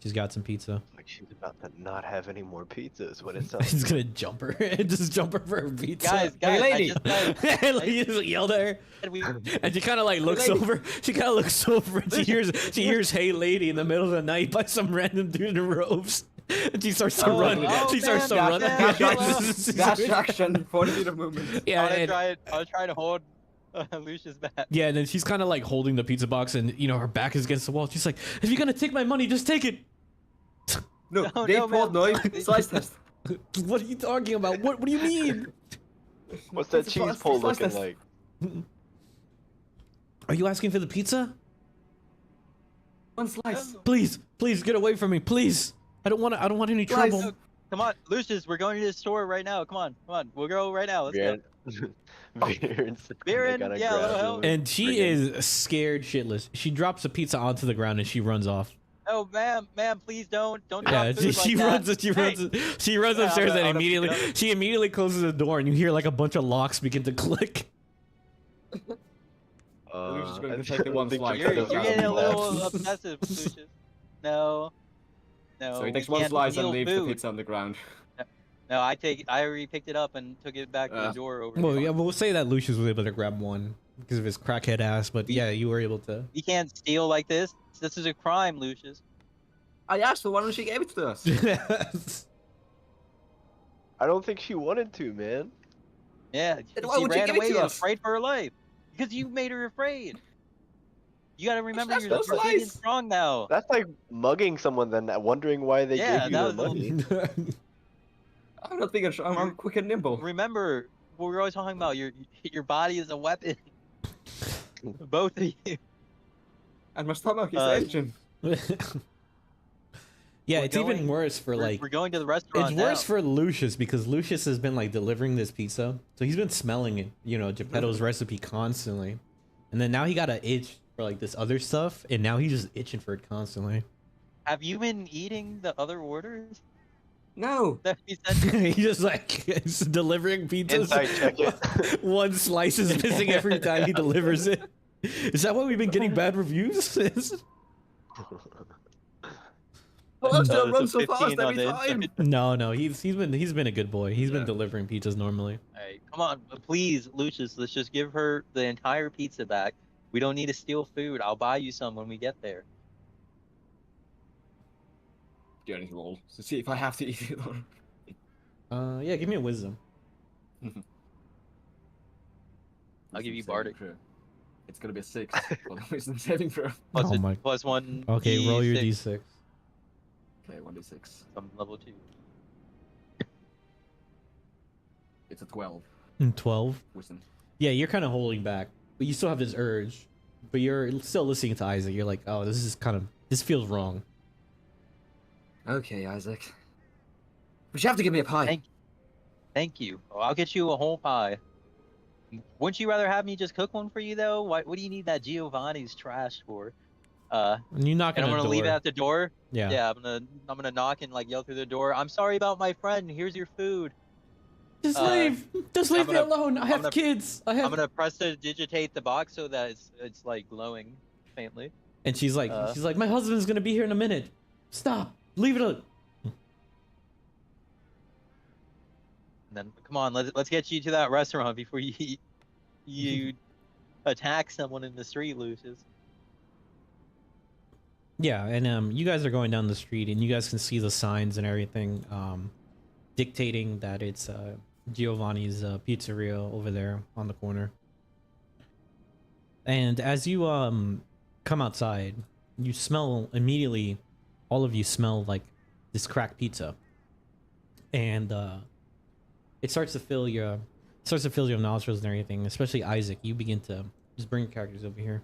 She's got some pizza. Like she's about to not have any more pizzas. What it sounds. He's gonna jump her. Just jump her for her pizza. Guys, Hey, I lady! just said, And like, you just yelled at her, we, and she kind of like looks lady. over. She kind of looks over, and she hears "Hey, lady" in the middle of the night by some random dude in robes. And she starts to Oh, run. oh, She starts to man, run. dash Dash action. Dash action. 40 feet of movement. Yeah, I and, was trying to hold Lucius back. yeah, and then she's kind of like holding the pizza box, and you know her back is against the wall. She's like, "If you're gonna take my money, just take it." No, No, they no, pulled man. knife. Slice test. What are you talking about? What do you mean? What's that It's a cheese slice- pull slice looking test. like? Are you asking for the pizza? One slice. Please, please get away from me, please. I don't want any Slice. trouble. Come on, Lucius, we're going to the store right now. Come on, we'll go right now. Let's go. Viren, yeah, little help. And she is scared shitless. She drops a pizza onto the ground and she runs off. Oh, ma'am, please don't drop Yeah, food she like runs. that. She runs. Hey. She runs Yeah, upstairs I'm and gonna pick it immediately she immediately closes the door and you hear like a bunch of locks begin to click. We're just gonna take the one slice. You're Doesn't getting a have little left. obsessive, Lucius. No. So he we takes one can't slice and steal leaves the food. pizza on the ground. No, I already picked it up and took it back to the door over Well, here. yeah, we'll say that Lucius was able to grab one because of his crackhead ass. But yeah, you were able to. You can't steal like this. This is a crime, Lucius. I asked for one and she gave it to us. I don't think she wanted to, man. Yeah, Then why she would you ran give it away to us? afraid for her life. Because you made her afraid. You gotta remember That's you're no big and slice. strong now. That's like mugging someone, then wondering why they Yeah, gave you that their was a money. I'm not thinking. I'm quick and nimble. Remember what we're always talking about. Your body is a weapon. Both of you. And my stomach is Uh, engine. Yeah, We're it's even going- worse for like. We're going to the restaurant. It's worse now. for Lucius because Lucius has been like delivering this pizza, so he's been smelling it, you know, Geppetto's recipe constantly, and then now he got an itch for like this other stuff, and now he's just itching for it constantly. Have you been eating the other orders? No. That he said? He just like is delivering pizzas. Inside check it. One slice is missing every time he delivers it. Is that why we've been getting bad reviews? Well, I'm there's still a run so 15 fast on every the time. inside. No, he's been a good boy. He's been Yeah. delivering pizzas normally. All right, come on, please, Lucius. Let's just give her the entire pizza back. We don't need to steal food. I'll buy you some when we get there. Do any roll to see if I have to eat it or. Yeah, give me a wisdom. I'll give you Wisdom saving Bardic. throw. It's gonna be a 6. For the wisdom saving throw. Plus, Oh my- plus one. Okay, roll your D6 d6. Okay, 1d6. from level 2. It's a 12. 12. Wisdom. Yeah, you're kind of holding back, but you still have this urge. But you're still listening to Isaac. You're like, oh, this feels wrong. Okay, Isaac. But you have to give me a pie. Thank you. Oh, I'll get you a whole pie. Wouldn't you rather have me just cook one for you though? What do you need that Giovanni's trash for? And you knock And on I'm the gonna door. leave it at the door. Yeah. Yeah, I'm gonna knock and like yell through the door. I'm sorry about my friend. Here's your food. Just Uh, leave. Just leave I'm me gonna- alone. I have gonna- kids. I I'm have. gonna press to digitate the box so that it's like glowing faintly. And she's like, uh, my husband's gonna be here in a minute. Stop. Leave it alone. And then come on, let's get you to that restaurant before you attack someone in the street, Lucius. Yeah, and you guys are going down the street, and you guys can see the signs and everything, dictating that it's Giovanni's pizzeria over there on the corner. And as you come outside, you smell immediately. All of you smell like this cracked pizza, and it starts to fill your nostrils and everything. Especially Isaac, you begin to just bring your characters over here.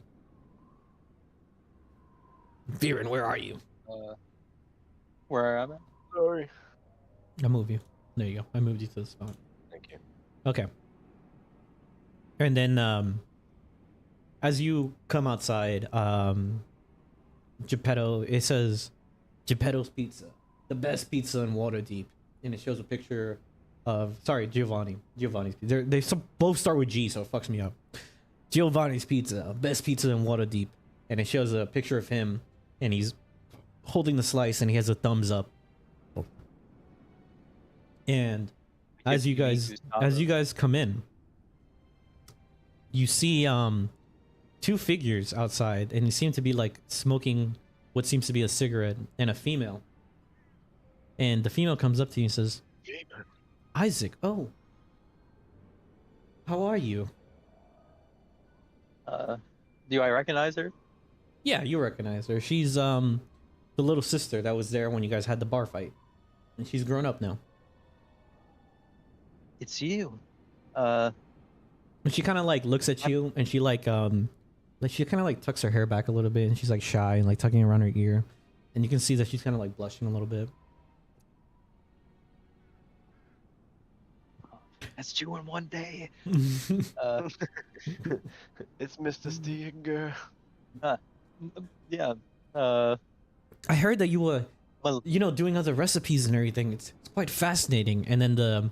Viren, where are you? Where am I? Sorry. I move you. There you go. I moved you to the spot. Thank you. Okay. And then as you come outside, Geppetto, it says Geppetto's Pizza, the best pizza in Waterdeep, and it shows a picture of Giovanni's Pizza. Both start with G, so it fucks me up. Giovanni's Pizza, best pizza in Waterdeep, and it shows a picture of him, and he's holding the slice, and he has a thumbs up. And as you guys come in, you see two figures outside, and they seem to be like smoking what seems to be a cigarette, and a female. And the female comes up to you and says, Isaac, oh, how are you? Do I recognize her? Yeah, you recognize her. She's the little sister that was there when you guys had the bar fight, and she's grown up now. It's you. And she kind of like looks at you, and she like she kind of like tucks her hair back a little bit, and she's like shy and like tucking it around her ear, and you can see that she's kind of like blushing a little bit. That's 2 in one day. It's Mr. Stinger. Yeah. I heard that you were, Well, doing other recipes and everything. It's quite fascinating. And then the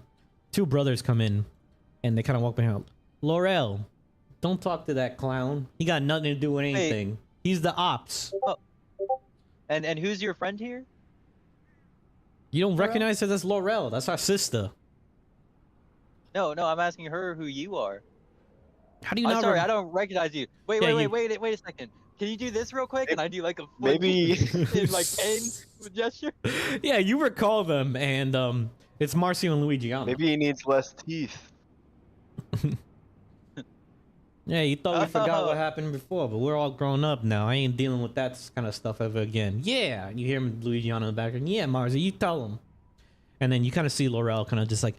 two brothers come in, and they kind of walk behind. Laurel, don't talk to that clown. He got nothing to do with anything. He's the ops. and who's your friend here? You don't recognize her? That's Laurel. That's our sister. No, I'm asking her who you are. How do you I'm not? sorry, I don't recognize you. Wait a second. Can you do this real quick? And I do like a flip Maybe in like pain gesture. Yeah, you recall them, and it's Marcio and Luigiano. maybe he needs less teeth. Yeah, you thought we forgot what happened before, but we're all grown up now. I ain't dealing with that kind of stuff ever again. Yeah, you hear Luigiano in the background. Yeah, Marcio, you tell him. And then you kind of see Laurel kind of just like,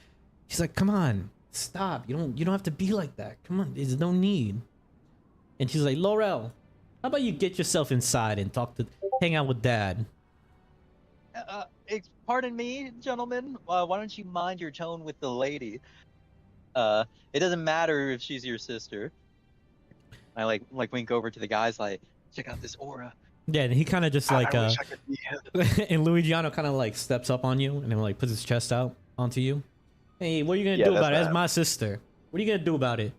she's like, come on, stop. You don't have to be like that. Come on, there's no need. And she's like, Laurel, how about you get yourself inside and hang out with Dad? Pardon me, gentlemen. Why don't you mind your tone with the lady? It doesn't matter if she's your sister. I like wink over to the guys like, check out this aura. Yeah, and he kind of just like, I wish I could be him. and Luigiano kind of like steps up on you and then like puts his chest out onto you. Hey, what are you gonna do about it? That's my sister. What are you gonna do about it?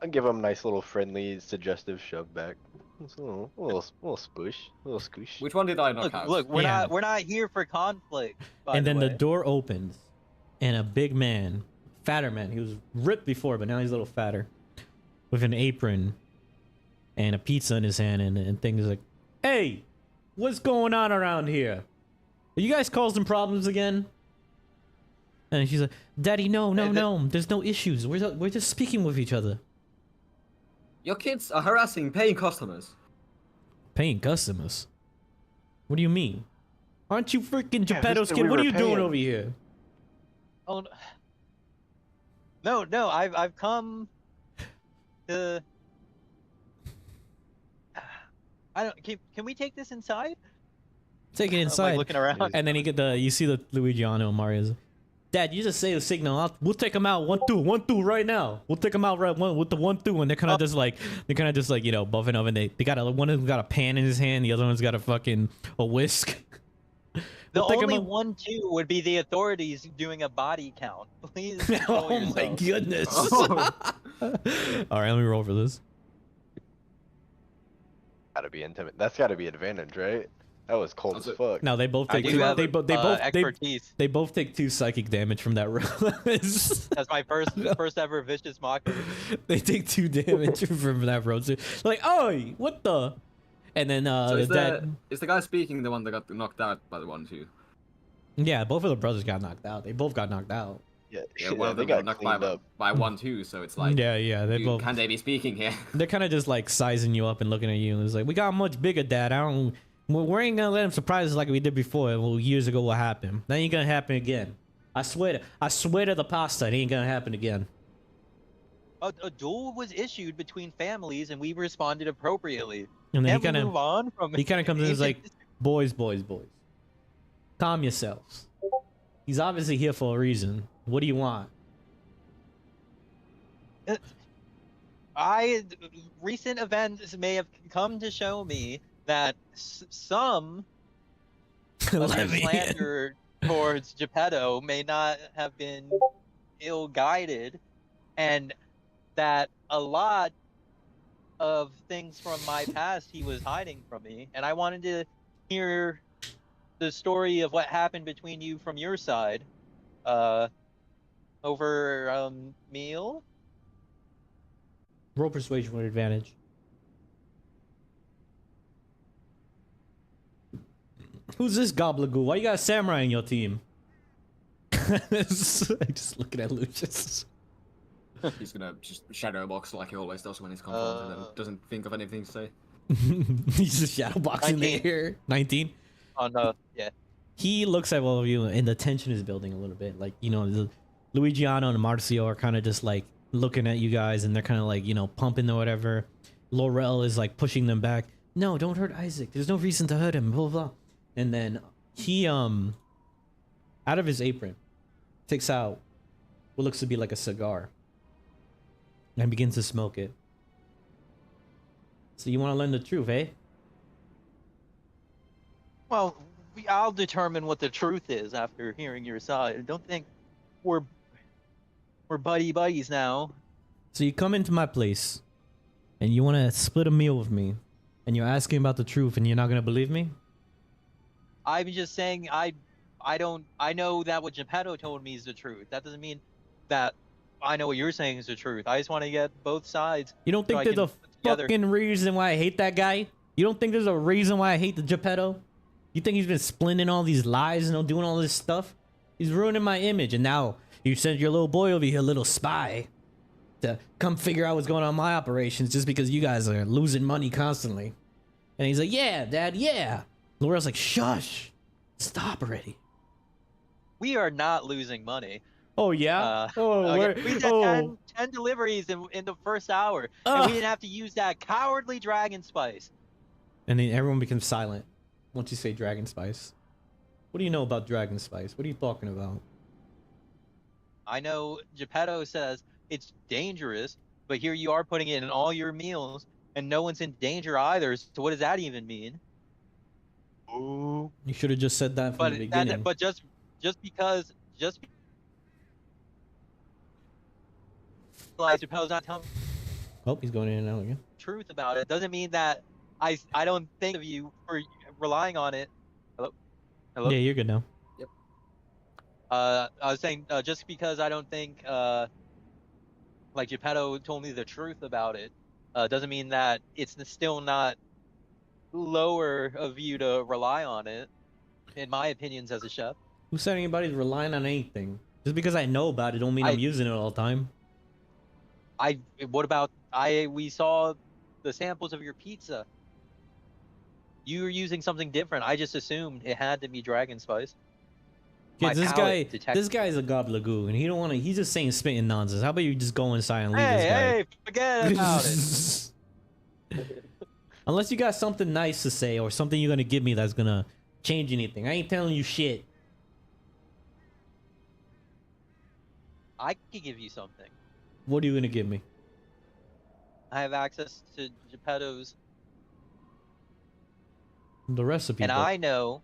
I'll give him a nice little friendly, suggestive shove back. It's a little spoosh, a little scoosh. Which one did I knock out? Look, we're not here for conflict. And then the door opens, and a big man, fatter man. He was ripped before, but now he's a little fatter, with an apron and a pizza in his hand, and things like, "Hey, what's going on around here? Are you guys causing problems again?" And she's like, "Daddy, no, there's no issues. We're just speaking with each other." Your kids are harassing paying customers. Paying customers? What do you mean? Aren't you freaking Geppetto's kid? we What are were you doing paying. over here? Oh no! I've come to. I don't. Can we take this inside? Take it I'm, inside. like, looking around. And then you see the Luigiano and Mario's. Dad, you just say the signal. We'll take them out 1-2 right now. We'll take them out with the 1-2, and they're kind of just like buffing up, and they got one of them got a pan in his hand, the other one's got a whisk. The We'll take 'em only out. 1-2 would be the authorities doing a body count. Please. control Oh my yourself. goodness! Oh. All right, let me roll for this. Gotta be intimate. That's gotta be advantage, right? That was cold as fuck. No, they both I take do two. have They expertise. both take 2 psychic damage from that roll. That's my first ever vicious mockery. They take 2 damage from that roll. So, like, oh, what the? And then So is Dad. the guy speaking the one that got knocked out by the 1-2? Yeah, both of the brothers got knocked out. They both got knocked out. Yeah, Yeah, one of they them got got knocked cleaned up. by 1-2, so it's like, Yeah, they both. can they be speaking here? They're kind of just like sizing you up and looking at you, and it's like, we got much bigger, Dad. We ain't gonna let him surprise us like we did before. Well, years ago, what happened? That ain't gonna happen again. I swear to the pasta, it ain't gonna happen again. A duel was issued between families, and we responded appropriately. And then Can't we move on from he kind of comes in and is like, ancient- boys, calm yourselves. He's obviously here for a reason. What do you want? Recent events may have come to show me that some of your Let me in. slander towards Geppetto may not have been ill-guided, and that a lot of things from my past he was hiding from me, and I wanted to hear the story of what happened between you from your side, over meal. Roll persuasion with advantage. Who's this gobblegoo? Why you got a samurai in your team? Just looking at Lucius. He's gonna just shadow box like he always does when he's confronted and doesn't think of anything to say. He's just shadow boxing the 19. air. 19. Yeah. He looks at all of you, and the tension is building a little bit. Like, you know, the Luigiano and Marcio are kind of just like looking at you guys, and they're kind of like, you know, pumping or whatever. Laurel is like pushing them back. No, don't hurt Isaac. There's no reason to hurt him. Blah blah. And then he out of his apron takes out what looks to be like a cigar and begins to smoke it. So you want to learn the truth, eh? Well, I'll determine what the truth is after hearing your side. I don't think we're buddies now. So you come into my place and you want to split a meal with me, and you're asking about the truth, and you're not gonna believe me? I'm just saying I know that what Geppetto told me is the truth. That doesn't mean that I know what you're saying is the truth. I just want to get both sides. You don't think I there's can a put together. fucking reason why I hate that guy? You don't think there's a reason why I hate the Geppetto? You think he's been splinting all these lies and doing all this stuff? He's ruining my image, and now you sent your little boy over here, little spy, to come figure out what's going on in my operations just because you guys are losing money constantly. And he's like, yeah, Dad, yeah. Laurel's like, shush, stop already. We are not losing money. Oh, yeah? Okay. We did 10 deliveries in the first hour, and we didn't have to use that cowardly dragon spice. And then everyone becomes silent once you say dragon spice. What do you know about dragon spice? What are you talking about? I know Geppetto says it's dangerous, but here you are putting it in all your meals, and no one's in danger either. So what does that even mean? Ooh. You should have just said that from the beginning. But just because like Geppetto's not telling Oh, he's going in and out again. the truth about it doesn't mean that I don't think of you for relying on it. Hello? Hello? Yeah, you're good now. I was saying just because I don't think like Geppetto told me the truth about it doesn't mean that it's still not lower of you to rely on it, in my opinions as a chef. Who said anybody's relying on anything? Just because I know about it don't mean I'm using it all the time. What about we saw the samples of your pizza. You were using something different. I just assumed it had to be dragon spice. Kids, this guy's a gobblegoo, and he don't want to. He's just saying spitting nonsense. How about you just go inside and leave this guy? Hey, forget about it. Unless you got something nice to say or something you're gonna give me that's gonna change anything. I ain't telling you shit. I could give you something. What are you gonna give me? I have access to Geppetto's. The recipe. And book. I know,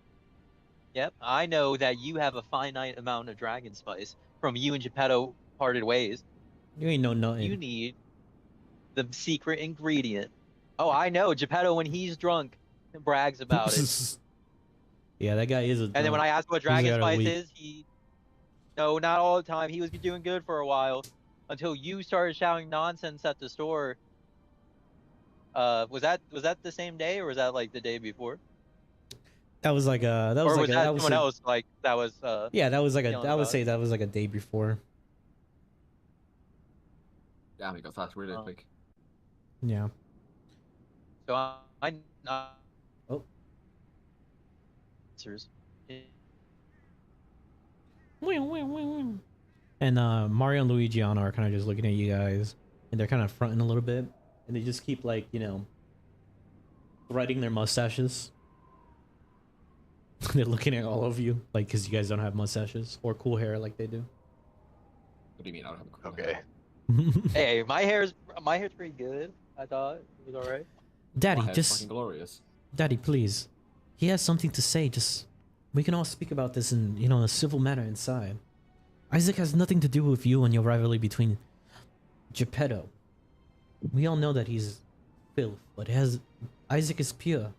I know that you have a finite amount of dragon spice from you and Geppetto parted ways. You ain't know nothing. You need the secret ingredient. Oh, I know. Geppetto, when he's drunk, brags about it. Yeah, that guy is a. And then when I asked what dragon spice is, no, not all the time. He was doing good for a while until you started shouting nonsense at the store. Was that the same day, or was that like the day before? That was like a. That was or like was that someone else? Like that was. Yeah, that was like a. I would say that was like a day before. Damn, it got fast really quick. Yeah. So I. Oh. Answers. And Mario and Luigiano are kind of just looking at you guys, and they're kind of fronting a little bit, and they just keep like, you know, threading their mustaches. They're looking at all of you, like, because you guys don't have mustaches or cool hair like they do. What do you mean I don't have a cool Okay. Hey, my hair's pretty good. I thought it was all right. Daddy, My hair's just fucking glorious. Daddy, please. He has something to say. Just we can all speak about this in a civil manner inside. Isaac has nothing to do with you and your rivalry between Geppetto. We all know that he's filth, but Isaac is pure.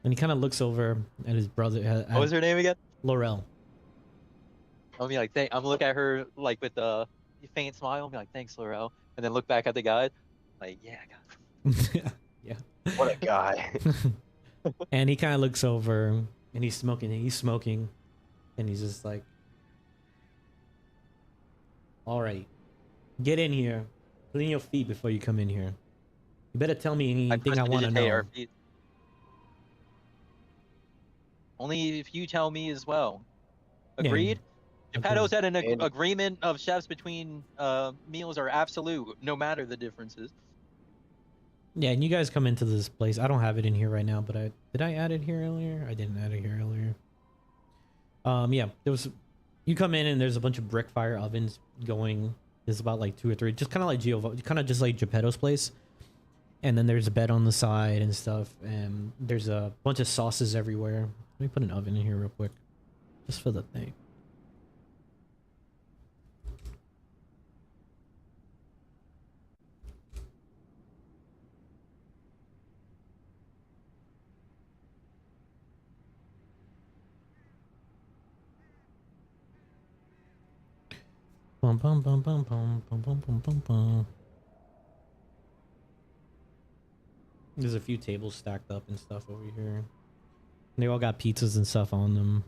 And he kind of looks over at his brother. What was her name again? Laurel. I'll be like, I'm look at her like with a faint smile. And be like, thanks, Laurel, and then look back at the guy, like, yeah, I got it. Yeah. What a guy. And he kind of looks over and he's smoking. And he's just like, all right, get in here. Clean your feet before you come in here. You better tell me anything I want to know. Our feet. Only if you tell me as well. Agreed? Geppetto said an agreement of chefs between meals are absolute, no matter the differences. Yeah, and you guys come into this place. I don't have it in here right now, but did I add it here earlier? I didn't add it here earlier. Yeah, you come in and there's a bunch of brick fire ovens going. There's about like 2 or 3, just kind of like Geppetto's place. And then there's a bed on the side and stuff, and there's a bunch of sauces everywhere. Let me put an oven in here real quick, just for the thing. Bum bum bum bum bum bum bum bum bum bum. There's a few tables stacked up and stuff over here. They all got pizzas and stuff on them.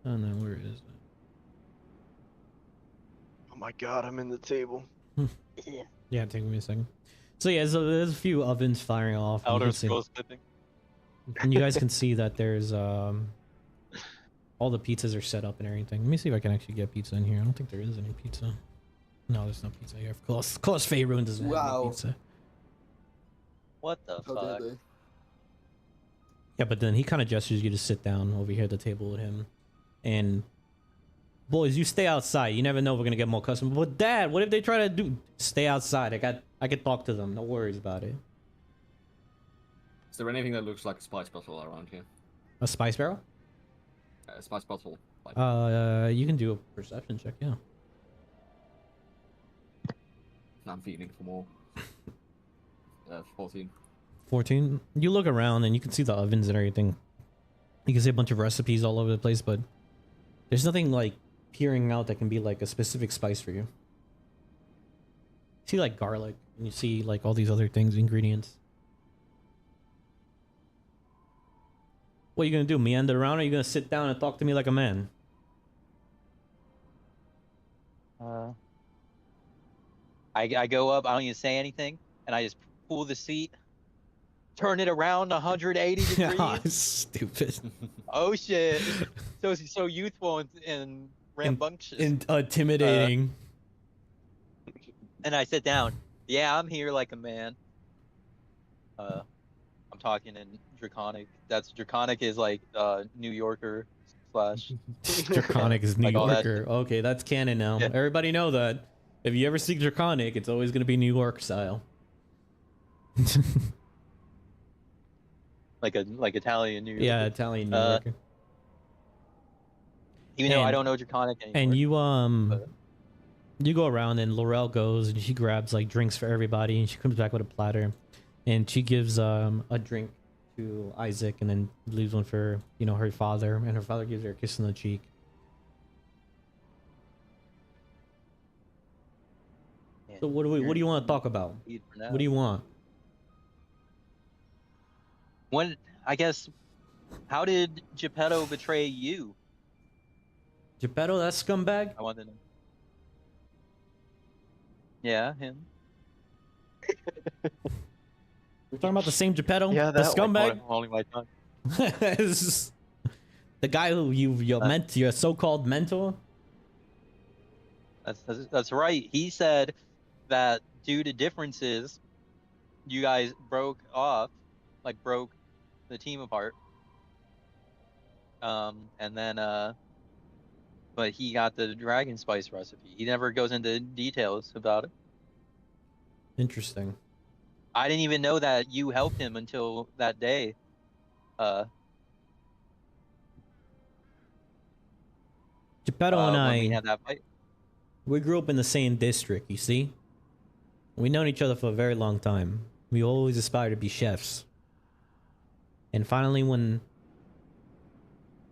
Oh no, where is it? Oh my god, I'm in the table. Yeah, take me a second. So yeah, so there's a few ovens firing off. Elder Scrolls flipping. And you guys can see that there's all the pizzas are set up and everything. Let me see if I can actually get pizza in here. I don't think there is any pizza. No, there's no pizza here. Of course, Faerun doesn't have any pizza. What the fuck? Yeah, but then he kind of gestures you to sit down over here at the table with him. And boys, you stay outside. You never know if we're gonna get more customers. But Dad, what if they try to stay outside? I could talk to them. No worries about it. Is there anything that looks like a spice bottle around here? A spice barrel? A spice bottle. Like... You can do a perception check. Yeah. I'm feeding for more. 14. 14. You look around and you can see the ovens and everything. You can see a bunch of recipes all over the place, but there's nothing like peering out that can be like a specific spice for you. You see like garlic and you see like all these other things, ingredients. What are you gonna do? Meander around, or are you gonna sit down and talk to me like a man? I go up, I don't even say anything, and I just pull the seat, turn it around 180 degrees. Oh, stupid. Oh shit. So youthful and rambunctious. Intimidating. And I sit down. Yeah, I'm here like a man. I'm talking in Draconic. Draconic is like New Yorker slash. Draconic is New like Yorker. Okay, that's canon now. Yeah. Everybody know that. If you ever see Draconic, it's always gonna be New York style. like Italian New Yorker. Yeah, Italian New Yorker. Even though I don't know Draconic anymore. And you go around and Laurel goes and she grabs like drinks for everybody and she comes back with a platter and she gives a drink to Isaac and then leaves one for her father, and her father gives her a kiss on the cheek. So what do you want to talk about? What do you want? I guess, how did Geppetto betray you? Geppetto, that scumbag? I want to know. Yeah, him. We're talking about the same Geppetto? Yeah, the that scumbag? I'm holding my tongue. The guy who your so-called mentor? That's right. He said that due to differences, you guys broke off, like broke the team apart. And then but he got the dragon spice recipe. He never goes into details about it. Interesting. I didn't even know that you helped him until that day. Geppetto and When we I, had that fight. we grew up in the same district, you see? We've known each other for a very long time. We always aspired to be chefs. And finally, when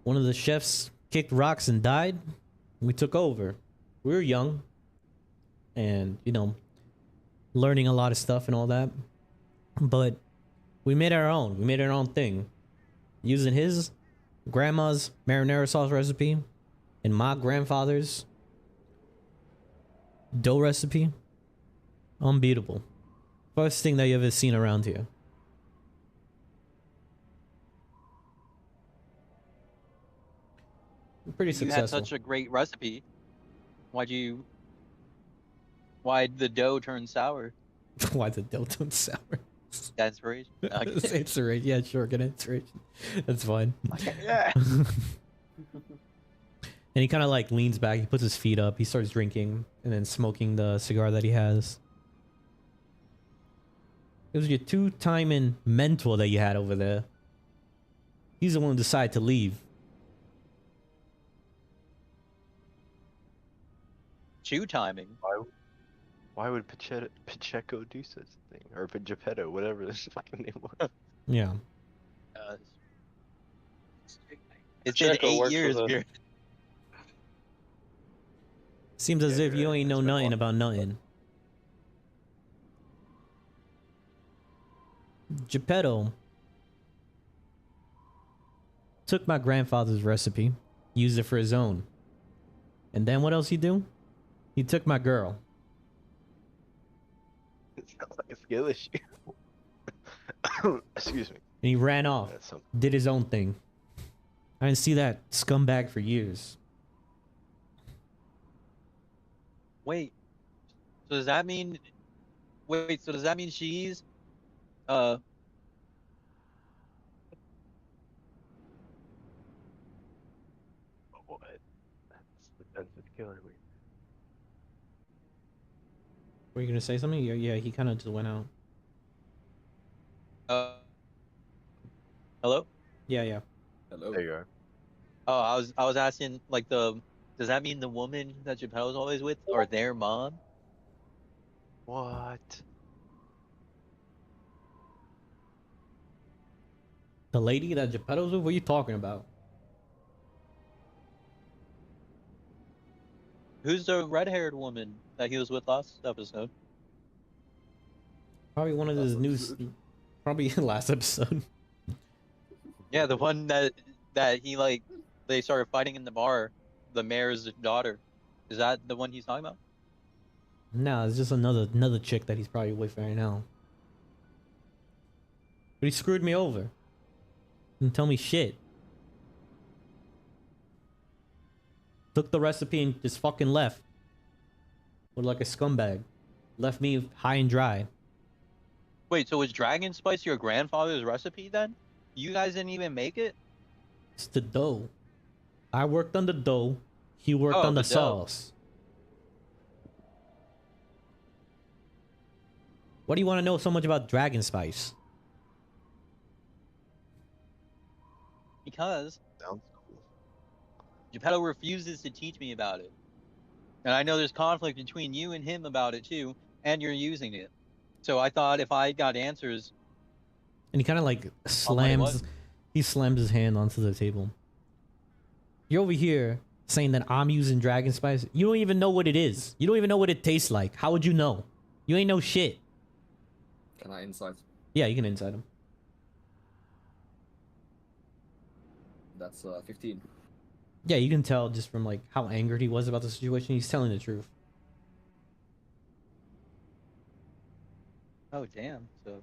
one of the chefs kicked rocks and died, we took over. We were young and, you know, learning a lot of stuff and all that. But we made our own. We made our own thing. Using his grandma's marinara sauce recipe and my grandfather's dough recipe. Unbeatable. First thing that you ever seen around here. We're pretty You had successful. such a great recipe. Why'd the dough turn sour? Why the dough turn sour? That inspiration. Okay. Inspiration. Yeah, sure, get inspiration. That's fine. Yeah. And he kind of like leans back. He puts his feet up. He starts drinking and then smoking the cigar that he has. It was your two-timing mentor that you had over there. He's the one who decided to leave. Chew timing. Why would Pacheco do such a thing? Or Geppetto, whatever his fucking name was. Yeah. It's been Pacheco 8 works years. with a- Beer. Seems as Yeah, if you right. ain't know It's been nothing long. about nothing. Geppetto took my grandfather's recipe, used it for his own. And then what else he do? He took my girl. It sounds like a skill issue. Excuse me. And he ran off. That's some Did his own thing. I didn't see that scumbag for years. Wait. So does that mean? Wait. So does that mean she's? what? That's what's killing me. Were you gonna say something? Yeah, he kind of just went out. Hello. Yeah. Hello. There you are. Oh, I was asking like does that mean the woman that Geppetto's always with or their mom? What? The lady that Geppetto's with? What are you talking about? Who's the red-haired woman that he was with last episode? Probably one of his new... Probably last episode. Yeah, the one that he like they started fighting in the bar, the mayor's daughter. Is that the one he's talking about? Nah, it's just another chick that he's probably with right now. But he screwed me over. Didn't tell me shit. Took the recipe and just fucking left. Looked like a scumbag. Left me high and dry. Wait, so was dragon spice your grandfather's recipe then? You guys didn't even make it? It's the dough. I worked on the dough. He worked Oh, on the the dough. sauce. What do you want to know so much about dragon spice? Because Sounds cool. Geppetto refuses to teach me about it. And I know there's conflict between you and him about it too, and you're using it. So I thought if I got answers, And he kind of like slams. He slams his hand onto the table. You're over here saying that I'm using dragon spice. You don't even know what it is. You don't even know what it tastes like. How would you know? You ain't know shit. Can I insight? Yeah, you can inside him. That's 15. Yeah, you can tell just from like how angered he was about the situation. He's telling the truth. oh damn. So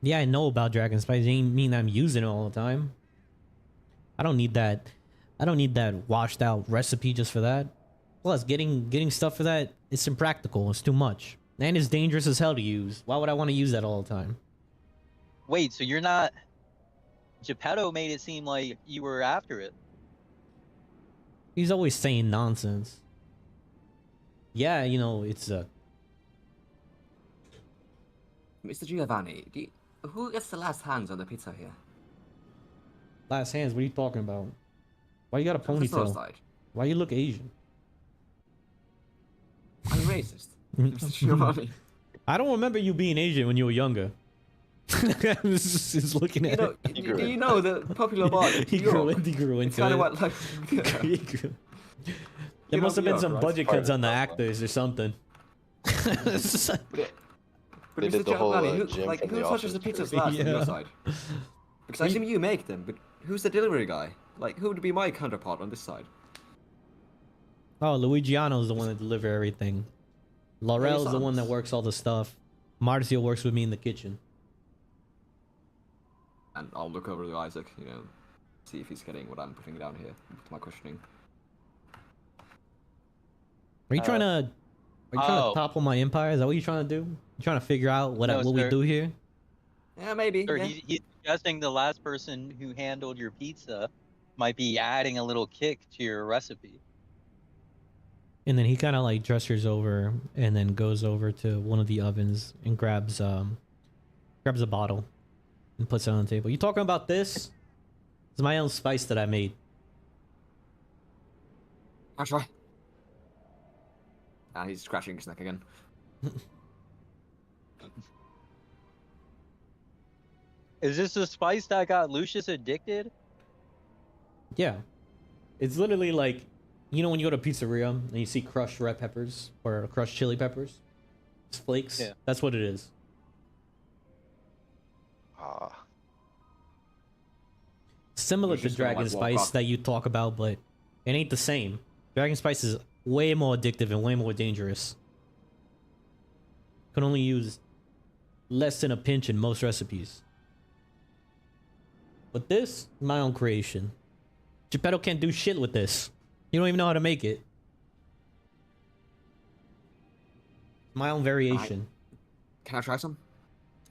Yeah, I know about dragon spice. It ain't mean I'm using it all the time. I don't need that. I don't need that washed out recipe just for that. Plus, getting stuff for that, it's impractical. It's too much. And it's dangerous as hell to use. Why would I want to use that all the time? Wait, so you're not? Geppetto made it seem like you were after it. He's always saying nonsense. Yeah, you know, it's Mr. Giovanni, who gets the last hands on the pizza here? last hands. What are you talking about? Why you got a From the store ponytail? side. Why you look Asian? Are you racist, Mr. Giovanni? I don't remember you being Asian when you were younger. Just looking You at know, it. He do grew you in. know the popular bar in He New grew, York? in, he grew It's into kind it. of what like. He grew. There You must know have been New some York, right? budget Part cuts of on the the actors or something. But They Mr. did the whole, Giovanni, who, Jim like, from who The touches Office the pizzas first. last on your Yeah. side? Because I assume you make them, but who's the delivery guy? Like, who would be my counterpart on this side? Oh, Luigiano's the one that deliver everything. Laurel's the one that sons. works all the stuff. Marcio works with me in the kitchen. And I'll look over to Isaac, you know, see if he's getting what I'm putting down here with my questioning. Are you trying to? Are you trying oh. to topple my empire? Is that what you're trying to do? You trying to figure out what No, what we sir. do here? Yeah, maybe. Sir, Yeah. he's suggesting the last person who handled your pizza might be adding a little kick to your recipe. And then he kind of like gestures over and then goes over to one of the ovens and grabs a bottle and puts it on the table. You talking about this? It's my own spice that I made. I'll try. Ah, he's scratching his neck again. Is this the spice that got Lucius addicted? Yeah. It's literally like, you know when you go to a pizzeria and you see crushed red peppers or crushed chili peppers? It's flakes. Yeah. That's what it is. Ah, Similar It's to just gonna, Dragon like, walk Spice up. that you talk about, but it ain't the same. Dragon Spice is way more addictive and way more dangerous. Can only use less than a pinch in most recipes. But this, my own creation. Geppetto can't do shit with this. You don't even know how to make it. My own variation. Can I try some?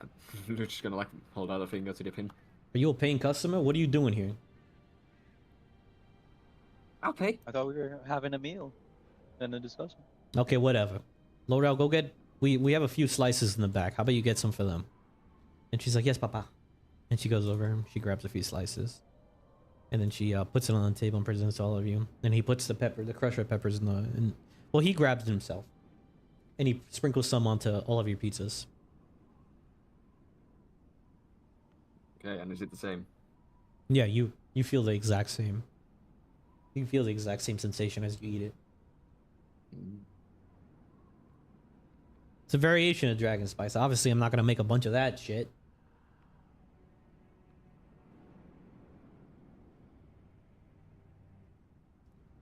I'm just gonna like hold out a finger to dip in. Are you a paying customer? What are you doing here? I'll pay. I thought we were having a meal and a discussion. Okay, whatever. Laurel, go get... We have a few slices in the back. How about you get some for them? And she's like, yes, papa. And she goes over and she grabs a few slices. And then she puts it on the table and presents to all of you. And he puts the crushed red peppers in the... well, he grabs it himself. And he sprinkles some onto all of your pizzas. Okay, and is it the same? Yeah, you feel the exact same. You feel the exact same sensation as you eat it. It's a variation of Dragon Spice. Obviously, I'm not going to make a bunch of that shit.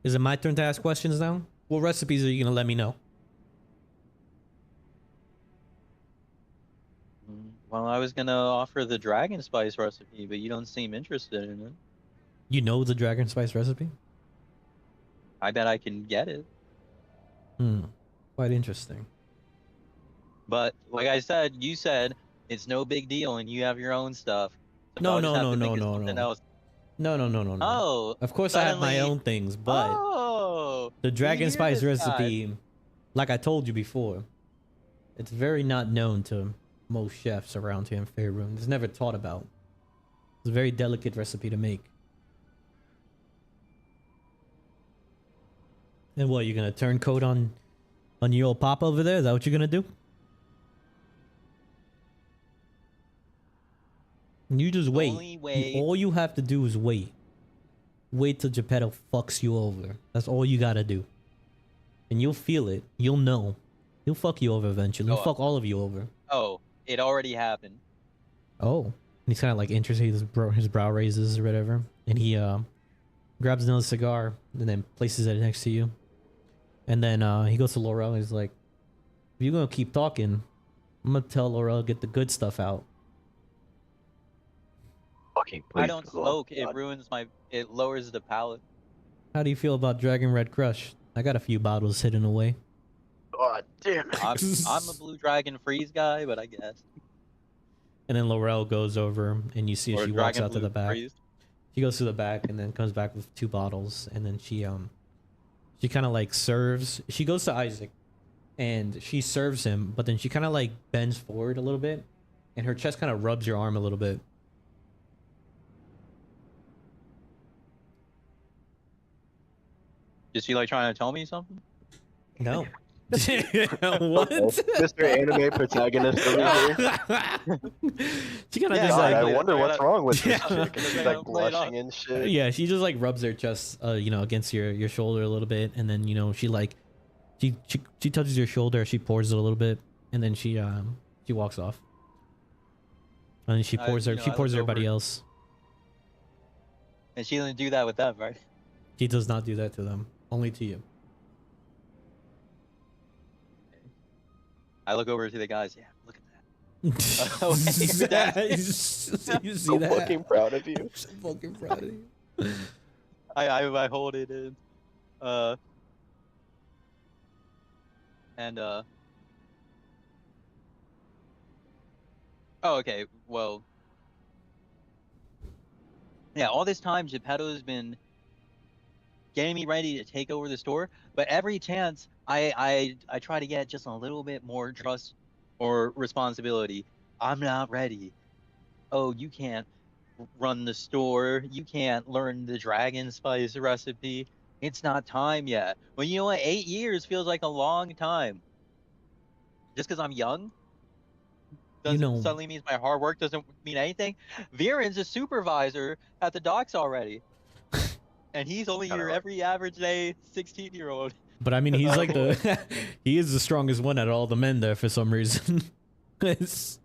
Is it my turn to ask questions now? What recipes are you going to let me know? Well, I was gonna offer the dragon spice recipe, but you don't seem interested in it. You know the Dragon Spice recipe? I bet I can get it. Quite interesting. But like I said, you said it's no big deal, and you have your own stuff. So No, I'll just no, have to no, think of no, something no. else. No. Oh, Of course I have my suddenly- own things, but oh, the Dragon hear Spice this guy. recipe, like I told you before, it's very not known to most chefs around here in Faerun. It's never taught about. It's a very delicate recipe to make. And what, you're gonna turn coat on your old papa over there? Is that what you're gonna do? You just wait. Only way- All you have to do is wait. Wait till Geppetto fucks you over. That's all you gotta do. And you'll feel it. You'll know. He'll fuck you over eventually. He'll Oh. fuck all of you over. Oh, it already happened. Oh. And he's kind of like interested. His brow raises or whatever. And he grabs another cigar and then places it next to you. And then he goes to Laurel and he's like, if you're gonna keep talking, I'm gonna tell Laurel to get the good stuff out. fucking I please, don't for the love smoke. of It God. ruins my. It lowers the palate. How do you feel about Dragon Red Crush? I got a few bottles hidden away. Oh, God damn it. I'm a blue dragon freeze guy, but I guess. And then Laurel goes over, and you see Or she walks dragon out to blue the back. freeze. She goes to the back and then comes back with 2 bottles, and then she kind of like serves. She goes to Isaac, and she serves him, but then she kind of like bends forward a little bit, and her chest kind of rubs your arm a little bit. Is she like trying to tell me something? No. What? Mr. Anime protagonist over here. She kind of Yeah, just God, like, I wonder what's wrong with this Yeah. chick. She's They're like gonna play it off. blushing and shit. yeah, she just like rubs her chest, you know, against your shoulder a little bit, and then, you know, she like, she touches your shoulder, she pours it a little bit, and then she walks off. And then she pours you her, know, she I pours look everybody over. else. And she didn't do that with them, right? He does not do that to them, only to you. I look over to the guys. Yeah, look at that. Oh, you see So that? fucking proud of you. I'm so fucking proud of you. I hold it in. And oh, okay. Well, yeah. All this time, Geppetto's been getting me ready to take over the store, but every chance I try to get just a little bit more trust or responsibility. I'm not ready. Oh, you can't run the store. You can't learn the dragon spice recipe. It's not time yet. Well, you know what? 8 years feels like a long time. Just because I'm young doesn't know- suddenly means my hard work doesn't mean anything. Viren's a supervisor at the docks already. And he's only your every average day 16-year-old. But I mean, he's like the, he is the strongest one out of all the men there for some reason. it's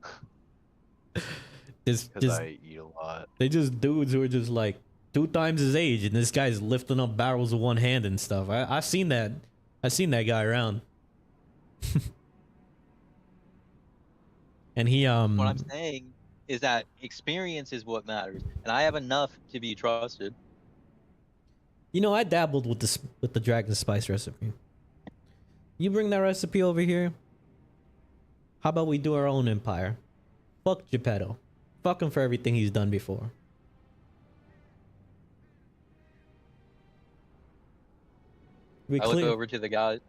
Because just, I eat a lot. they just dudes who are just like 2 times his age, and this guy's lifting up barrels with one hand and stuff. I've seen that guy around. And he What I'm saying is that experience is what matters, and I have enough to be trusted. you know, I dabbled with the dragon spice recipe. You bring that recipe over here. How about we do our own empire? Fuck Geppetto. Fuck him for everything he's done before. We I look clear, over to the guy.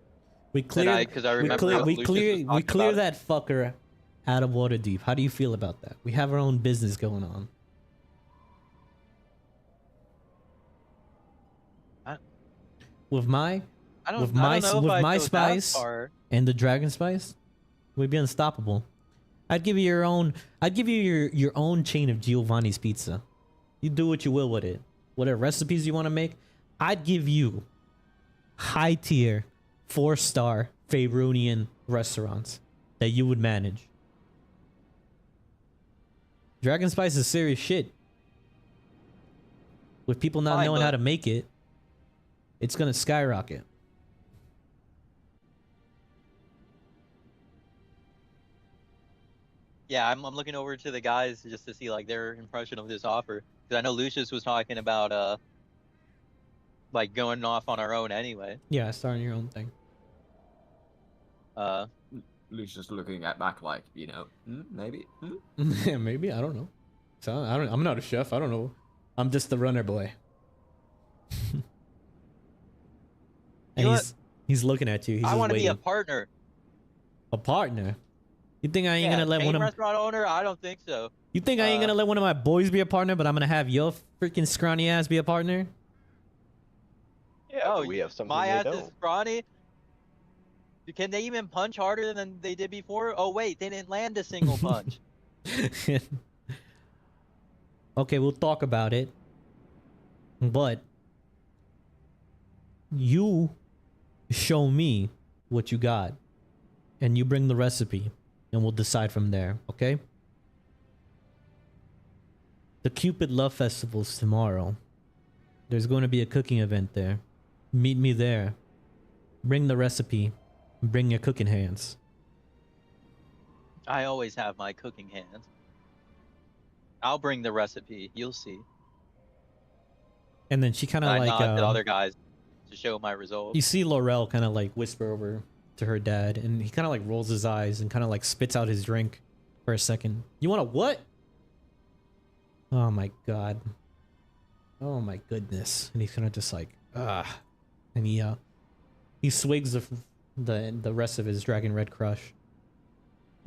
we clear, because I we remember clear, how we Lucius clear, was we talking clear about it. that fucker out of Waterdeep. How do you feel about that? We have our own business going on. With my I don't, with I my- don't know if with I'd my go that spice, far. and the dragon spice, we'd be unstoppable. I'd give you your own. I'd give you your own chain of Giovanni's pizza. You do what you will with it. Whatever recipes you want to make, I'd give you high tier, 4-star Faerunian restaurants that you would manage. Dragon spice is serious shit. With people not Fine, knowing how but- to make it, it's gonna skyrocket. Yeah, I'm looking over to the guys just to see like their impression of this offer, because I know Lucius was talking about like going off on our own anyway. Yeah, starting your own thing. Luke's just looking at back like, you know, maybe. Yeah, maybe, I don't know. So I'm not a chef. I don't know. I'm just the runner boy. And You know he's looking at you. He's I just want to be waiting. a partner. A partner. You think I ain't gonna let chain one of restaurant owner? I don't think so. you think I ain't gonna let one of my boys be a partner, but I'm gonna have your freaking scrawny ass be a partner? Yeah, Oh, but we have something My they ass is don't. scrawny. Can they even punch harder than they did before? Oh wait, they didn't land a single punch. Okay, we'll talk about it. But you show me what you got, and you bring the recipe, and we'll decide from there, okay? The Cupid Love Festival's tomorrow. There's going to be a cooking event there. Meet me there. Bring the recipe. Bring your cooking hands. I always have my cooking hands. I'll bring the recipe. You'll see. And then she kind of I like nod to other guys to show my results. you see Laurel kind of like whisper over to her dad, and he kind of like rolls his eyes and kind of like spits out his drink for a second. You want a what? Oh my god. Oh my goodness. And he's kind of just like, ah. And he swigs the rest of his Dragon Red Crush.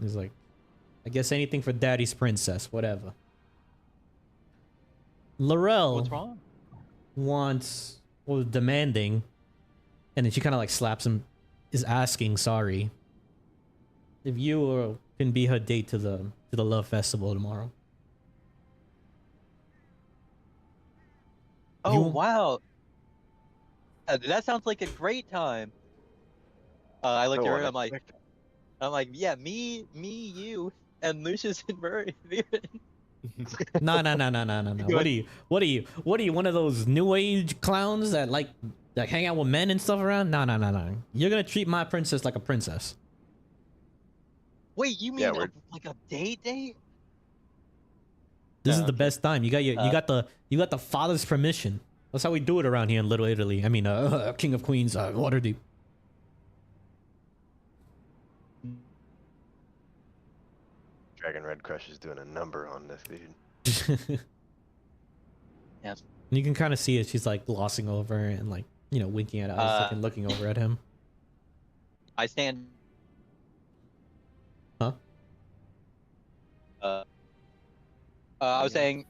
He's like, I guess anything for daddy's princess, whatever. Laurel What's wrong? wants, well, demanding, and then she kind of like slaps him, is asking, sorry, if you can be her date to the love festival tomorrow. Oh, You- wow. That sounds like a great time. I looked at her and I'm like, yeah, me, you, and Lucius and Murray. No. What are you? One of those new age clowns that like hang out with men and stuff around? No. You're gonna treat my princess like a princess. Wait, you mean Yeah, we're- like a date? This Yeah, is the okay. best time. You got the father's permission. That's how we do it around here in Little Italy. I mean, King of Queens, Waterdeep. Dragon Red Crush is doing a number on this dude. Yes. You can kind of see it. She's like glossing over and like, you know, winking at Isaac and looking over at him. I stand. Huh? I was saying,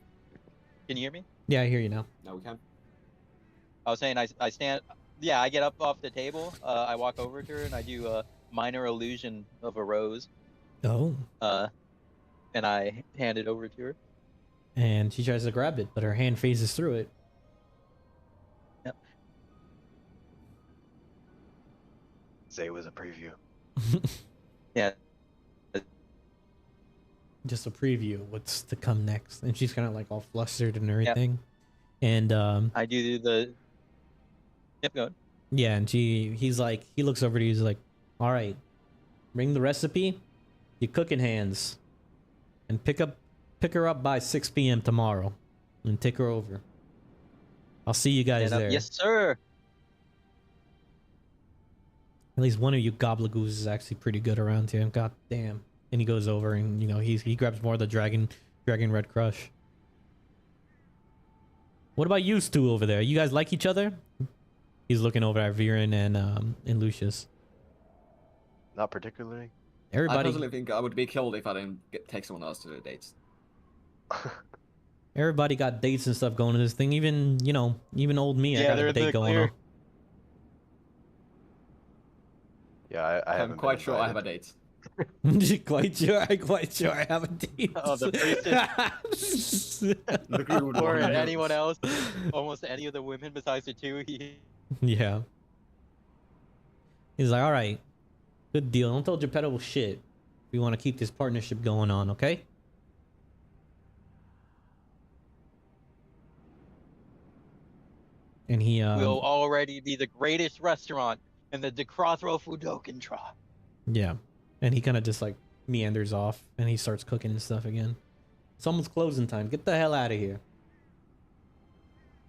can you hear me? Yeah, I hear you now. Now we can. I was saying I stand. Yeah, I get up off the table. I walk over to her and I do a minor illusion of a rose. Oh. And I hand it over to her. And she tries to grab it, but her hand phases through it. Yep. Say it was a preview. Yeah. Just a preview of what's to come next. And she's kind of like all flustered and everything. And I do the. Yep, go ahead. yeah, and he looks over to you, he's like, all right, bring the recipe, your cooking hands, and pick her up by 6 p.m. tomorrow and take her over. I'll see you guys there. Yes, sir. At least one of you gobblegoos is actually pretty good around here. God damn. And he goes over and, you know, he grabs more of the Dragon Red Crush. What about you two over there? You guys like each other? He's looking over at Viren and Lucius. Not particularly. I Everybody personally think I would be killed if I didn't take someone else to the dates. Everybody got dates and stuff going to this thing. Even, you know, even old me, I Yeah, got a they're date going clear. on. Yeah, I I'm haven't quite been sure I have a invited. date. Quite sure I have a date. Oh, the priestess. Look who would Or want to anyone else. Almost any of the women besides the two. Yeah. He's like, all right, good deal. Don't tell Geppetto shit. We want to keep this partnership going on, okay? And he Will already be the greatest restaurant in the Decrothro Fudokan tribe. yeah, and he kind of just like meanders off, and he starts cooking and stuff again. It's almost closing time. Get the hell out of here.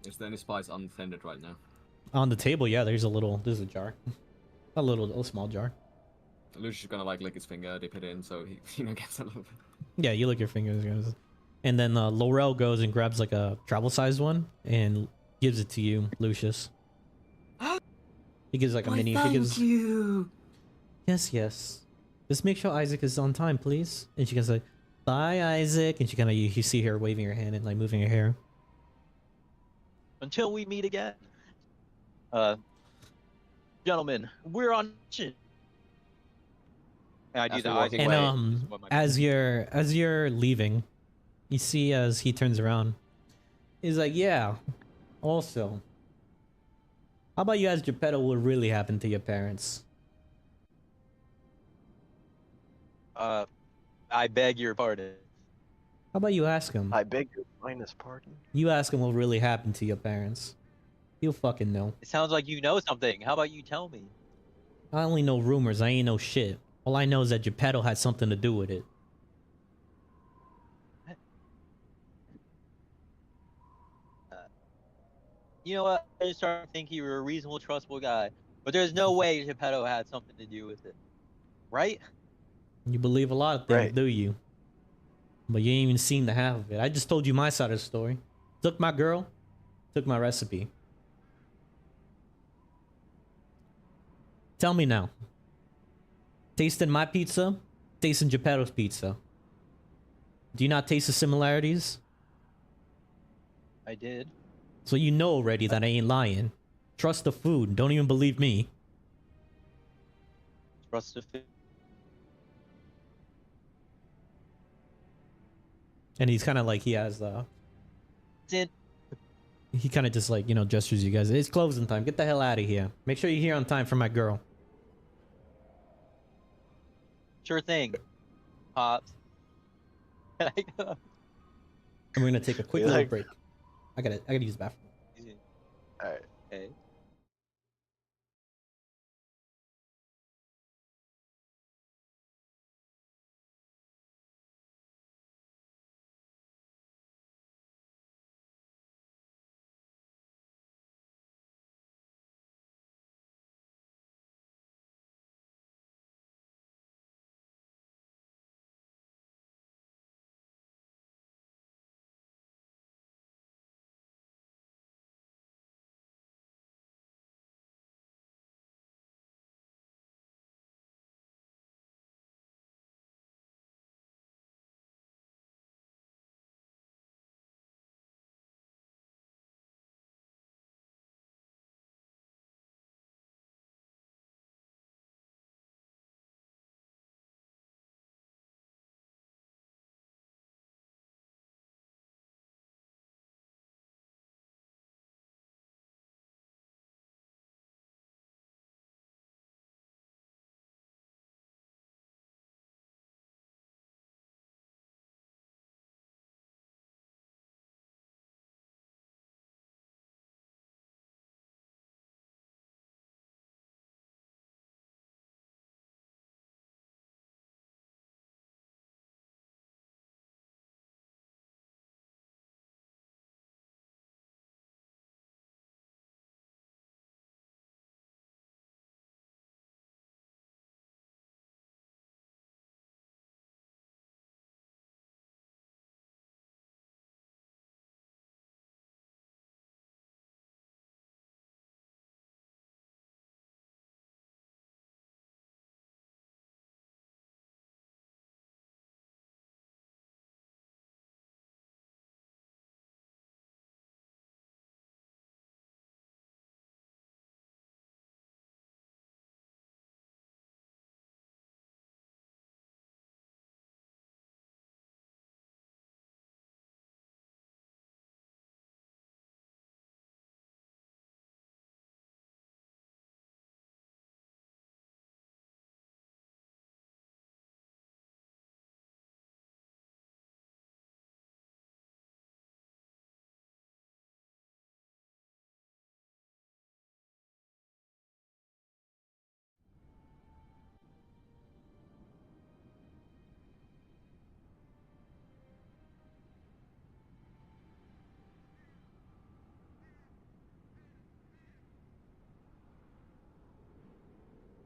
Is there any spice untended right now? On the table, yeah, there's a jar, a small jar. Lucius gonna like lick his finger, dip it in, so he gets a little bit. Yeah, you lick your fingers, guys. And then Laurel goes and grabs like a travel-sized one and gives it to you, Lucius. He gives like a mini. He gives. you. Yes. Just make sure Isaac is on time, please. And she goes like, "Bye, Isaac." And she kind of you see her waving her hand and like moving her hair. Until we meet again. Gentlemen, we're on mission. And I do As the we walk Isaac And way. This is what my- as you're leaving, you see as he turns around, he's like, "Yeah. Also, how about you ask Geppetto what really happened to your parents?" I beg your pardon. How about you ask him? I beg your finest pardon. You ask him what really happened to your parents. He'll fucking know. It sounds like you know something. How about you tell me? I only know rumors. I ain't know shit. All I know is that Geppetto had something to do with it. You know what? I just started to think you were a reasonable, trustable guy. But there's no way Geppetto had something to do with it, right? You believe a lot of things, Right. do you? But you ain't even seen the half of it. I just told you my side of the story. Took my girl, took my recipe. Tell me now. Tasting my pizza, tasting Geppetto's pizza. Do you not taste the similarities? I did. So you know already that I ain't lying. Trust the food. Don't even believe me. Trust the fit. And he's kind of like, he has Did he kind of just like, you know, gestures you guys. It's closing time. Get the hell out of here. Make sure you're here on time for my girl. sure thing, Pops. Can I go? And we're gonna take a quick Yeah, little like- break. I gotta use the bathroom. All right. Okay.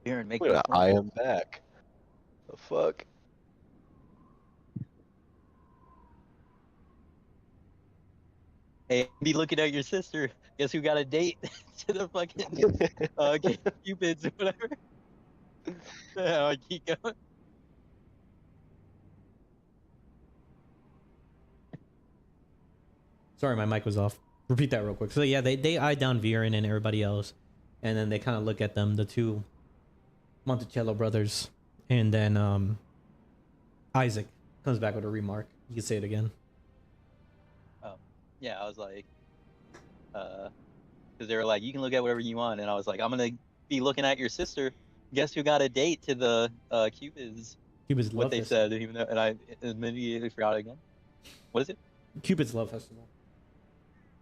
Here and make Look me at that, I am back. The fuck? Hey, be looking at your sister. Guess who got a date to the fucking Cupids or whatever. I keep going. Sorry, my mic was off. Repeat that real quick. So yeah, they eye down Viren and everybody else, and then they kind of look at them, the two Monticello brothers, and then Isaac comes back with a remark. You can say it again. Oh, yeah, I was like, because they were like, you can look at whatever you want, and I was like, I'm gonna be looking at your sister. Guess who got a date to the Cupids? Cupid's What Love they Festival. said, even though, and I immediately forgot it again. What is it? Cupid's Love Festival.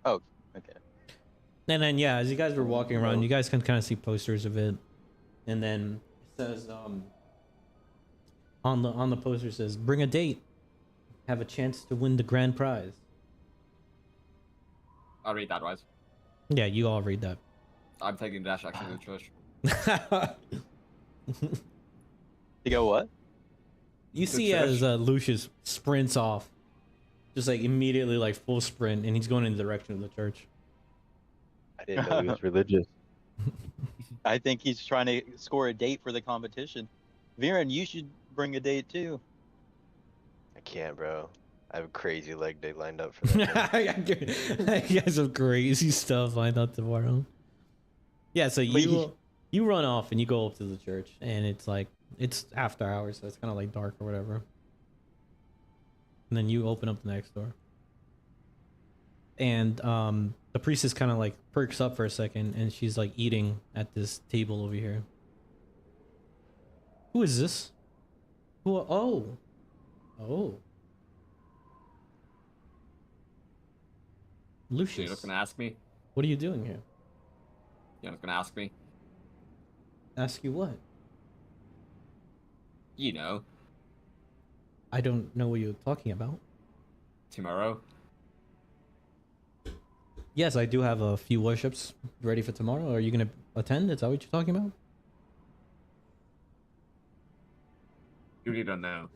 Oh, okay. And then yeah, as you guys were walking around, you guys can kind of see posters of it, and then it says on the poster says, "Bring a date, have a chance to win the grand prize." I'll read that, right? Yeah, you all read that. I'm taking dash action to the church. You go what? You The see as church. Lucius sprints off, just like immediately, like full sprint, and he's going in the direction of the church. I didn't know he was religious. I think he's trying to score a date for the competition. Viren, you should bring a date too. I can't, bro. I have a crazy leg day lined up for that. You guys have crazy stuff lined up tomorrow. Yeah, so But you run off and you go up to the church, and it's like it's after hours, so it's kind of like dark or whatever. And then you open up the next door, and the priestess kind of like perks up for a second, and she's like eating at this table over here. Who is this? Who? Oh. So Lucius, you're not gonna ask me? what are you doing here? You're not gonna ask me? Ask you what? You know, I don't know what you're talking about. tomorrow. Yes, I do have a few worships ready for tomorrow. Are you gonna attend? Is that what you're talking about? You really don't know.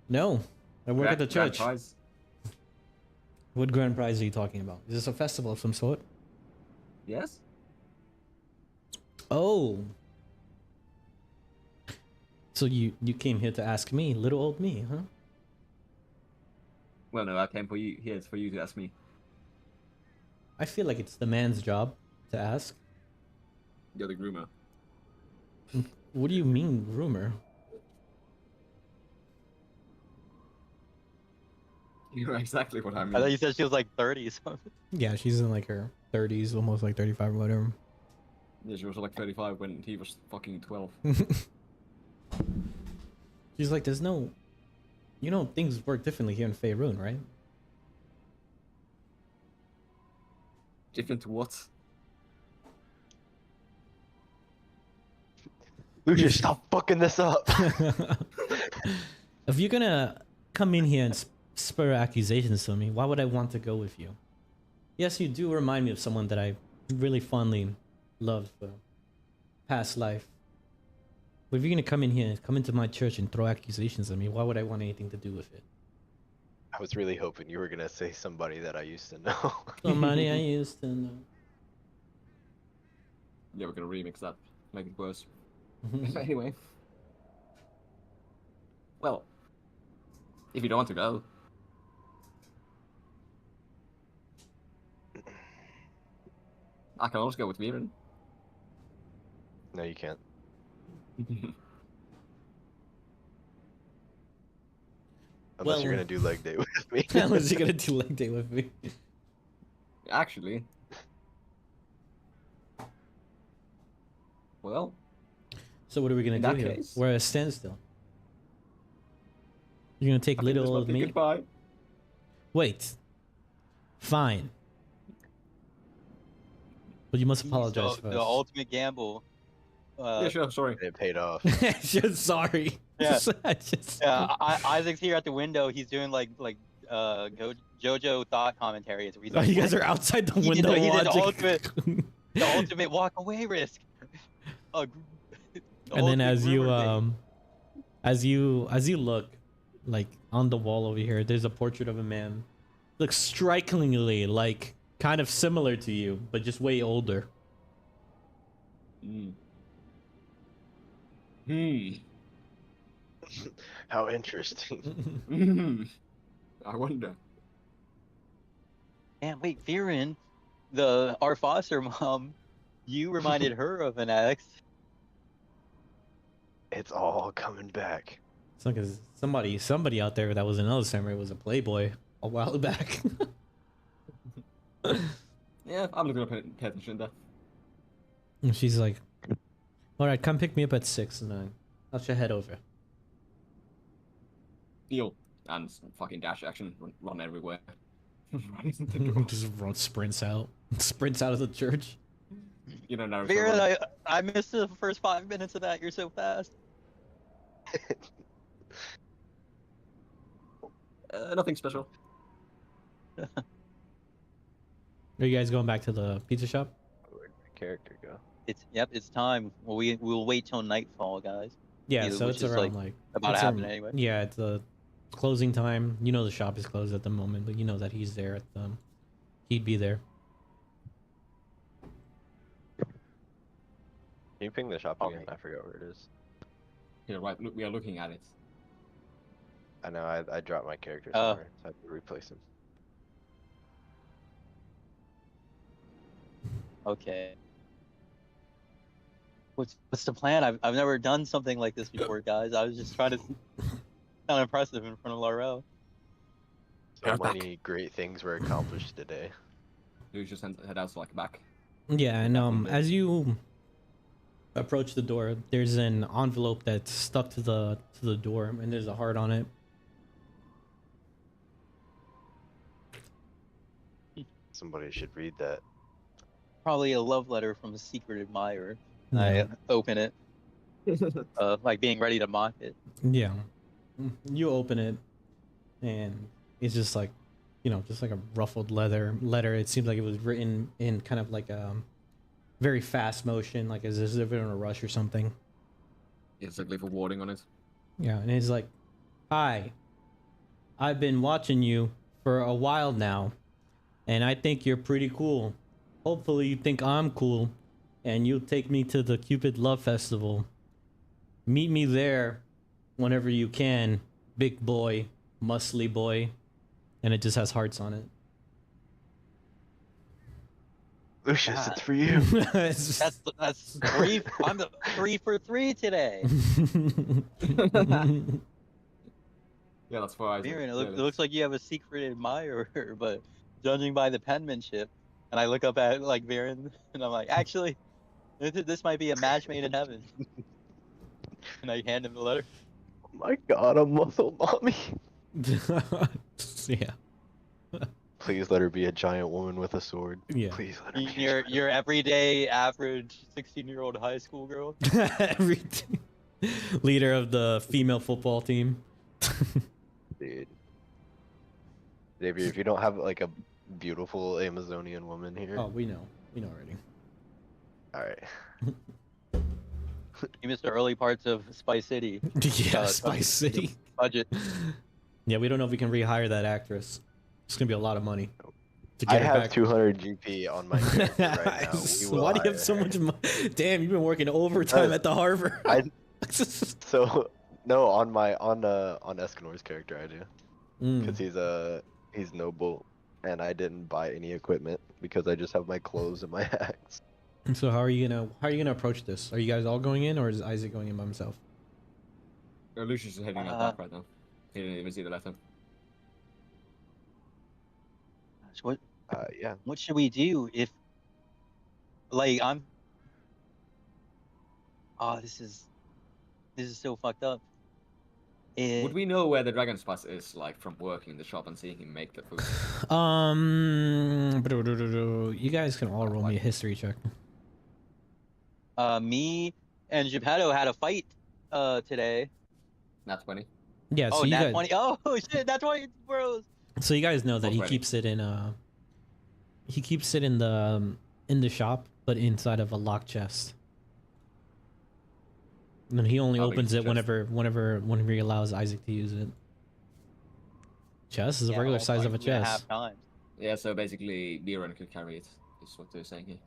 No, I work at the Grand church. prize? What grand prize are you talking about? Is this a festival of some sort? Yes. Oh. So you came here to ask me, little old me, huh? Well, no, I came for you. Here, it's for you to ask me. I feel like it's the man's job to ask. You're the groomer. What do you mean, rumor? You know exactly what I I thought mean. you said she was like 30. So. Yeah, she's in like her 30s, almost like 35 or whatever. Yeah, she was like 35 when he was fucking 12. She's like, there's no... You know, things work differently here in Faerun, right? Different to what? Lucius, stop fucking this up. If you're gonna come in here and spur accusations on me, why would I want to go with you? Yes, you do remind me of someone that I really fondly loved for past life. But if you're gonna come in here and come into my church and throw accusations at me, why would I want anything to do with it? I was really hoping you were gonna say somebody that I used to know. Somebody I used to know. Yeah, we're gonna remix that. Make it worse. Anyway. Well, if you don't want to go. I can always go with Viren. No, you can't. Unless you're Well- gonna do leg day with me. Unless you're gonna do leg day with me. Actually. Well, So what are we gonna In do that here? case- We're at a standstill. You're gonna take I think this little might old be me? goodbye. Wait. Fine. But you must apologize the first. ultimate gamble. Yeah, sure, sorry. It paid off. Just sorry. Yeah. Just- Isaac's here at the window. He's doing like JoJo thought commentary. As we Oh, you guys are outside the He did window the- he did the watching. the ultimate walk away risk. The And then ultimate as you rumor thing. as you look like on the wall over here, there's a portrait of a man. Looks strikingly like kind of similar to you, but just way older. Hmm. How interesting. Hmm. I wonder. Man, wait, Viren, our foster mom, you reminded her of an ex. It's all coming back. It's like somebody out there that was another samurai was a playboy a while back. Yeah, I'm not gonna pay attention to that. And she's like, "All right, come pick me up at 6, and I'll just head over." Deal. And fucking dash action, run everywhere. Run into the door. Just sprints out of the church. You know, Naruto. Viren, run. I missed the first 5 minutes of that. You're so fast. Nothing special. Are you guys going back to the pizza shop? character go? It's time. Well, we'll wait till nightfall, guys. Yeah, Either- so which it's is, around like, like about to it's happen anyway. Yeah, it's the closing time. You know the shop is closed at the moment, but you know that he's there at the. He'd be there. Can you ping the shop again? Okay. I forgot where it is. Here, right. Look, we are looking at it. I know I dropped my character Oh. somewhere, so I have to replace him. Okay. What's the plan? I've never done something like this before, guys. I was just trying to sound impressive in front of Laurel. So You're back. many great things were accomplished today. Lucius head out like back. Yeah, and Definitely. as you approach the door, there's an envelope that's stuck to the door, and there's a heart on it. Somebody should read that. Probably a love letter from a secret admirer. I open it, like being ready to mock it. Yeah. You open it, and it's just like, just like a ruffled letter. It seems like it was written in kind of like a very fast motion, like as if it in a rush or something. It's like leave a warning on it. Yeah, and it's like, "Hi, I've been watching you for a while now, and I think you're pretty cool. Hopefully you think I'm cool, and you'll take me to the Cupid Love Festival. Meet me there whenever you can, big boy, muscly boy." And it just has hearts on it. Lucius, God. it's for you. It's just- That's three. I'm the 3 for 3 today. Yeah, that's for Isaac. Mirren, it, Yeah, it looks like you have a secret admirer, but judging by the penmanship, and I look up at like Viren, and I'm like, actually, this might be a match made in heaven. And I hand him the letter. Oh my god, a muscle mommy. Yeah. Please let her be a giant woman with a sword. Yeah. Please let her be. Your everyday average 16-year-old high school girl. Everything. Leader of the female football team. Dude. Xavier, if you don't have like a beautiful Amazonian woman here. Oh, we know. We know already. Alright. You missed the early parts of Spice City. Yeah, Spice City. Budget. Yeah, we don't know if we can rehire that actress. It's gonna be a lot of money to I get her have back. 200 GP on my character right now. We will Why do you have hire so her. much money? Damn, you've been working overtime at the Harvard. So no, on Escanor's character I do, Mm. because he's noble, and I didn't buy any equipment because I just have my clothes and my axe. So how are you gonna approach this? Are you guys all going in, or is Isaac going in by himself? Lucius is heading out back right now. He didn't even see the letter. What Yeah. what should we do if, like, I'm? Oh, this is so fucked up. Would we know where the dragon spice is, like, from working in the shop and seeing him make the food? You guys can all roll me a history check. Me and Geppetto had a fight today. Nat 20. Yeah, so Oh, you nat guys, 20. Oh shit, nat 20 bros. so you guys know that he Already. keeps it in the shop, but inside of a locked chest. And he only How big opens is it the chest? whenever he allows Isaac to use it. Chest is a Yeah, regular well, size like of a 2.5 chest. times. Yeah, so basically, Biren could carry it, is what they're saying here.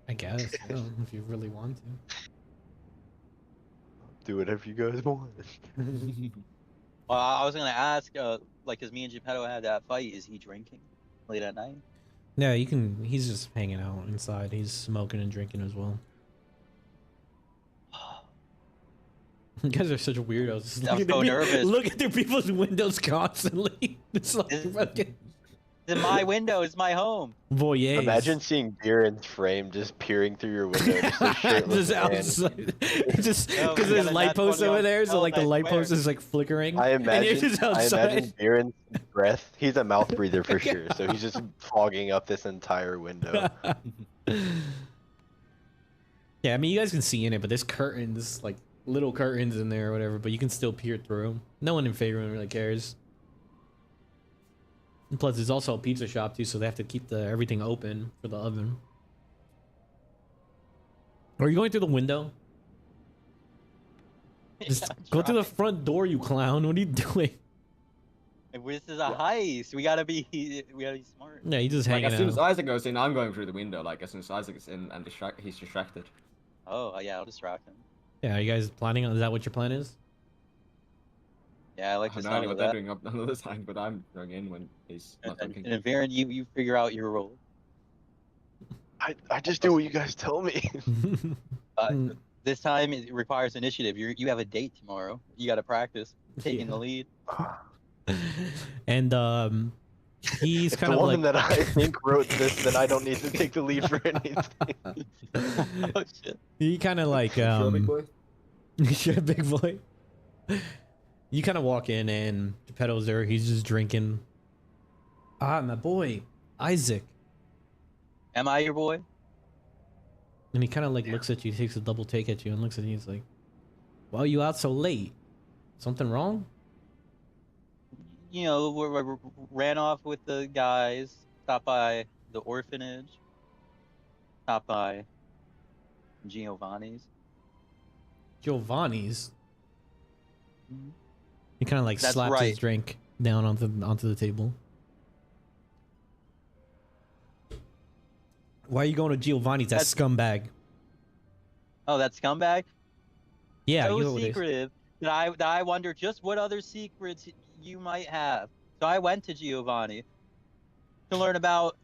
I guess, yeah, if you really want to. Do whatever you guys want. Well, I was gonna ask, like, cause me and Geppetto had that fight. Is he drinking late at night? Yeah, you can. He's just hanging out inside. He's smoking and drinking as well. You guys are such weirdos. Just I'm looking so at nervous. Look at their people's windows constantly. It's like Is- fucking It's in my window. It's my home. voyeurs. Imagine seeing Biren's frame just peering through your window. Just a shirtless just man. outside. Just No, because we there's got a light nat posts 20 over on there, so hell, like the I light swear. post is like flickering. I and you're imagine, just I outside. imagine Biren's breath. He's a mouth breather for sure, so he's just fogging up this entire window. Yeah, I mean, you guys can see in it, but there's curtains, like little curtains in there or whatever, but you can still peer through. No one in Faerun really cares. And plus, there's also a pizza shop too, so they have to keep everything open for the oven. Are you going through the window? Just Yeah, go through the try. front door, you clown. What are you doing? This is a heist. We gotta be smart. Yeah, you just Like hanging as soon as out. Isaac goes in, I'm going through the window. Like as soon as Isaac is in and he's distracted. Oh yeah, I'll distract him. Yeah, are you guys planning on? Is that what your plan is? Yeah, I I like have the no idea sound what of they're that. doing up another time, but I'm going in when he's And, not and, looking. and Varen, you figure out your role. I just do what you guys tell me. Uh, this time it requires initiative. You have a date tomorrow. You got to practice taking Yeah. the lead. And he's If the kind of woman like that I think wrote this, then I don't need to take the lead for anything. Oh shit. he kind of like Sure, big boy. Sure, big boy. You kind of walk in and Geppetto's there. He's just drinking. Ah, my boy, Isaac. Am I your boy? And he kind of like looks at you, takes a double take at you, and looks at you. He's like, "Why are you out so late? Something wrong?" You know, we ran off with the guys. Stopped by the orphanage. Stopped by Giovanni's. Giovanni's. He kind of like That's slaps his right. drink down onto the table. Why are you going to Giovanni's? That That's- scumbag. Oh, that scumbag. Yeah, So you know what it is. secretive that I wonder just what other secrets you might have. So I went to Giovanni to learn about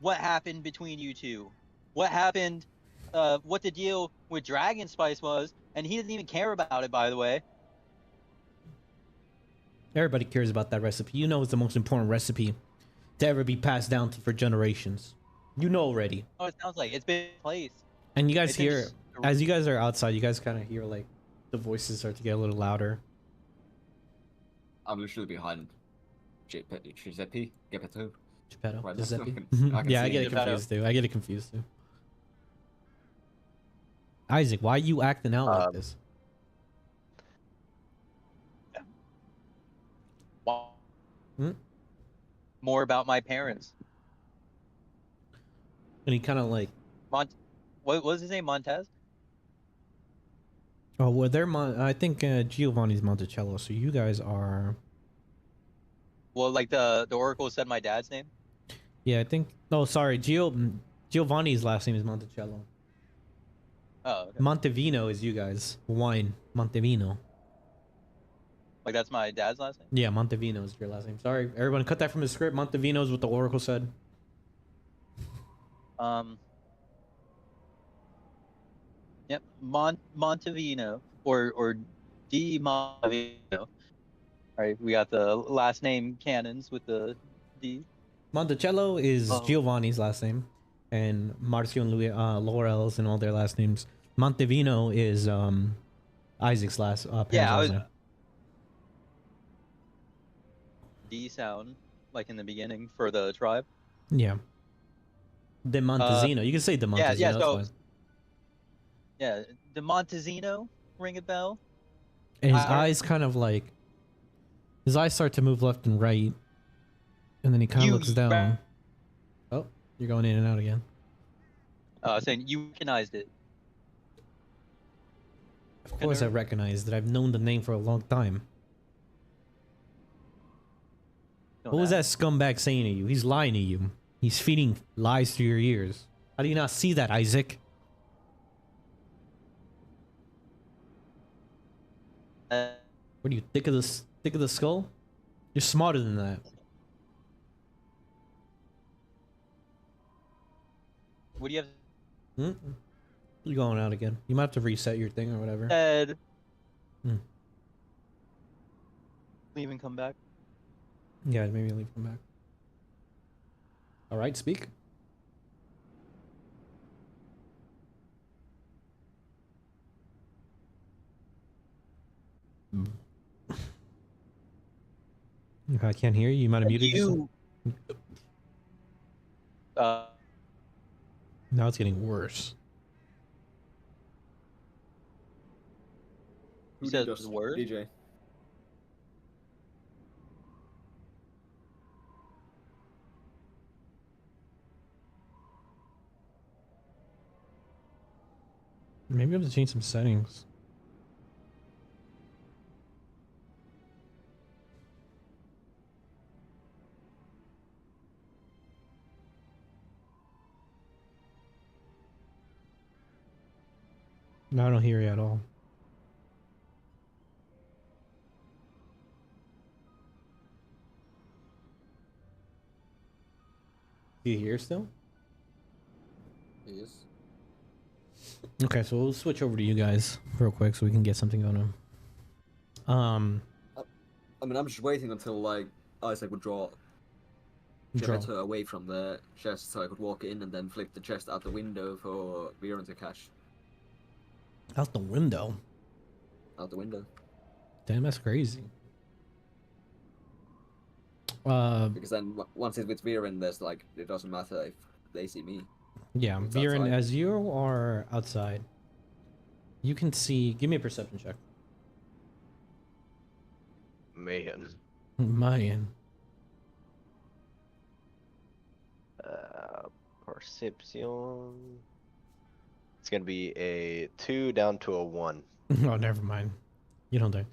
what happened between you two, what happened, what the deal with Dragon Spice was, and he doesn't even care about it, by the way. Everybody cares about that recipe. You know it's the most important recipe to ever be passed down for generations. You know already. Oh, it sounds like it's been placed. And you guys It's in hear, just- as you guys are outside, you guys kind of hear like the voices start to get a little louder. I'm literally behind Giuseppe, Geppetto. Geppetto, Right, Giuseppe. I can Yeah, I see get it Geppetto. confused too. I get it confused too. Isaac, why are you acting out like this? Hmm? More about my parents. And he kind of like, What was his name? Montez? oh, well, I think Giovanni's Monticello. So you guys are, Well, like the Oracle said my dad's name. yeah, I think. Oh, sorry, Giovanni's last name is Monticello. Oh, okay. Montevino is you guys. Wine, Montevino. Like that's my dad's last name. Yeah, Montevino is your last name. Sorry, everyone, cut that from the script. Montevino is what the Oracle said. Yep, Montevino or D Montevino. All right, we got the last name canons with the D. Monticello is Oh. Giovanni's last name, and Marcio and Laurel's and all their last names. Montevino is Isaac's last. Parents' Yeah, I last was name. D sound like in the beginning for the tribe. Yeah. De Montezino. You can say De Montezino. yeah, that's so- fine. Yeah, the Montezino, ring a bell. And his I- eyes kind of like, his eyes start to move left and right, and then he kind of You- looks down. Oh, you're going in and out again. Saying you recognized it. Of course, I recognize that. I've known the name for a long time. Don't What was that ask. scumbag saying to you? He's lying to you. He's feeding lies through your ears. How do you not see that, Isaac? What are you, thick of the skull? You're smarter than that. What do you have Hmm? You're going out again. You might have to reset your thing or whatever. said? Hmm. Leave and come back. Yeah, maybe leave him back. All right, speak. I can't hear you. You might have muted yourself. You. Now it's getting worse. You Who said did us? the word? DJ. Maybe I have to change some settings. No, I don't hear you at all. Do you hear still? Yes. Okay, so we'll switch over to you guys real quick so we can get something going on. I mean, I'm just waiting until like Isaac would draw Geppetto away from the chest so I could walk in and then flick the chest out the window for Viren to catch. Out the window. Out the window. Damn, that's crazy. Because then once it's with Viren, there's like, it doesn't matter if they see me. Yeah, It's Viren, outside. as you are outside, you can see. Give me a perception check. Man. Mayan. Perception. It's gonna be a 2 down to a 1. Oh, never mind. You don't die.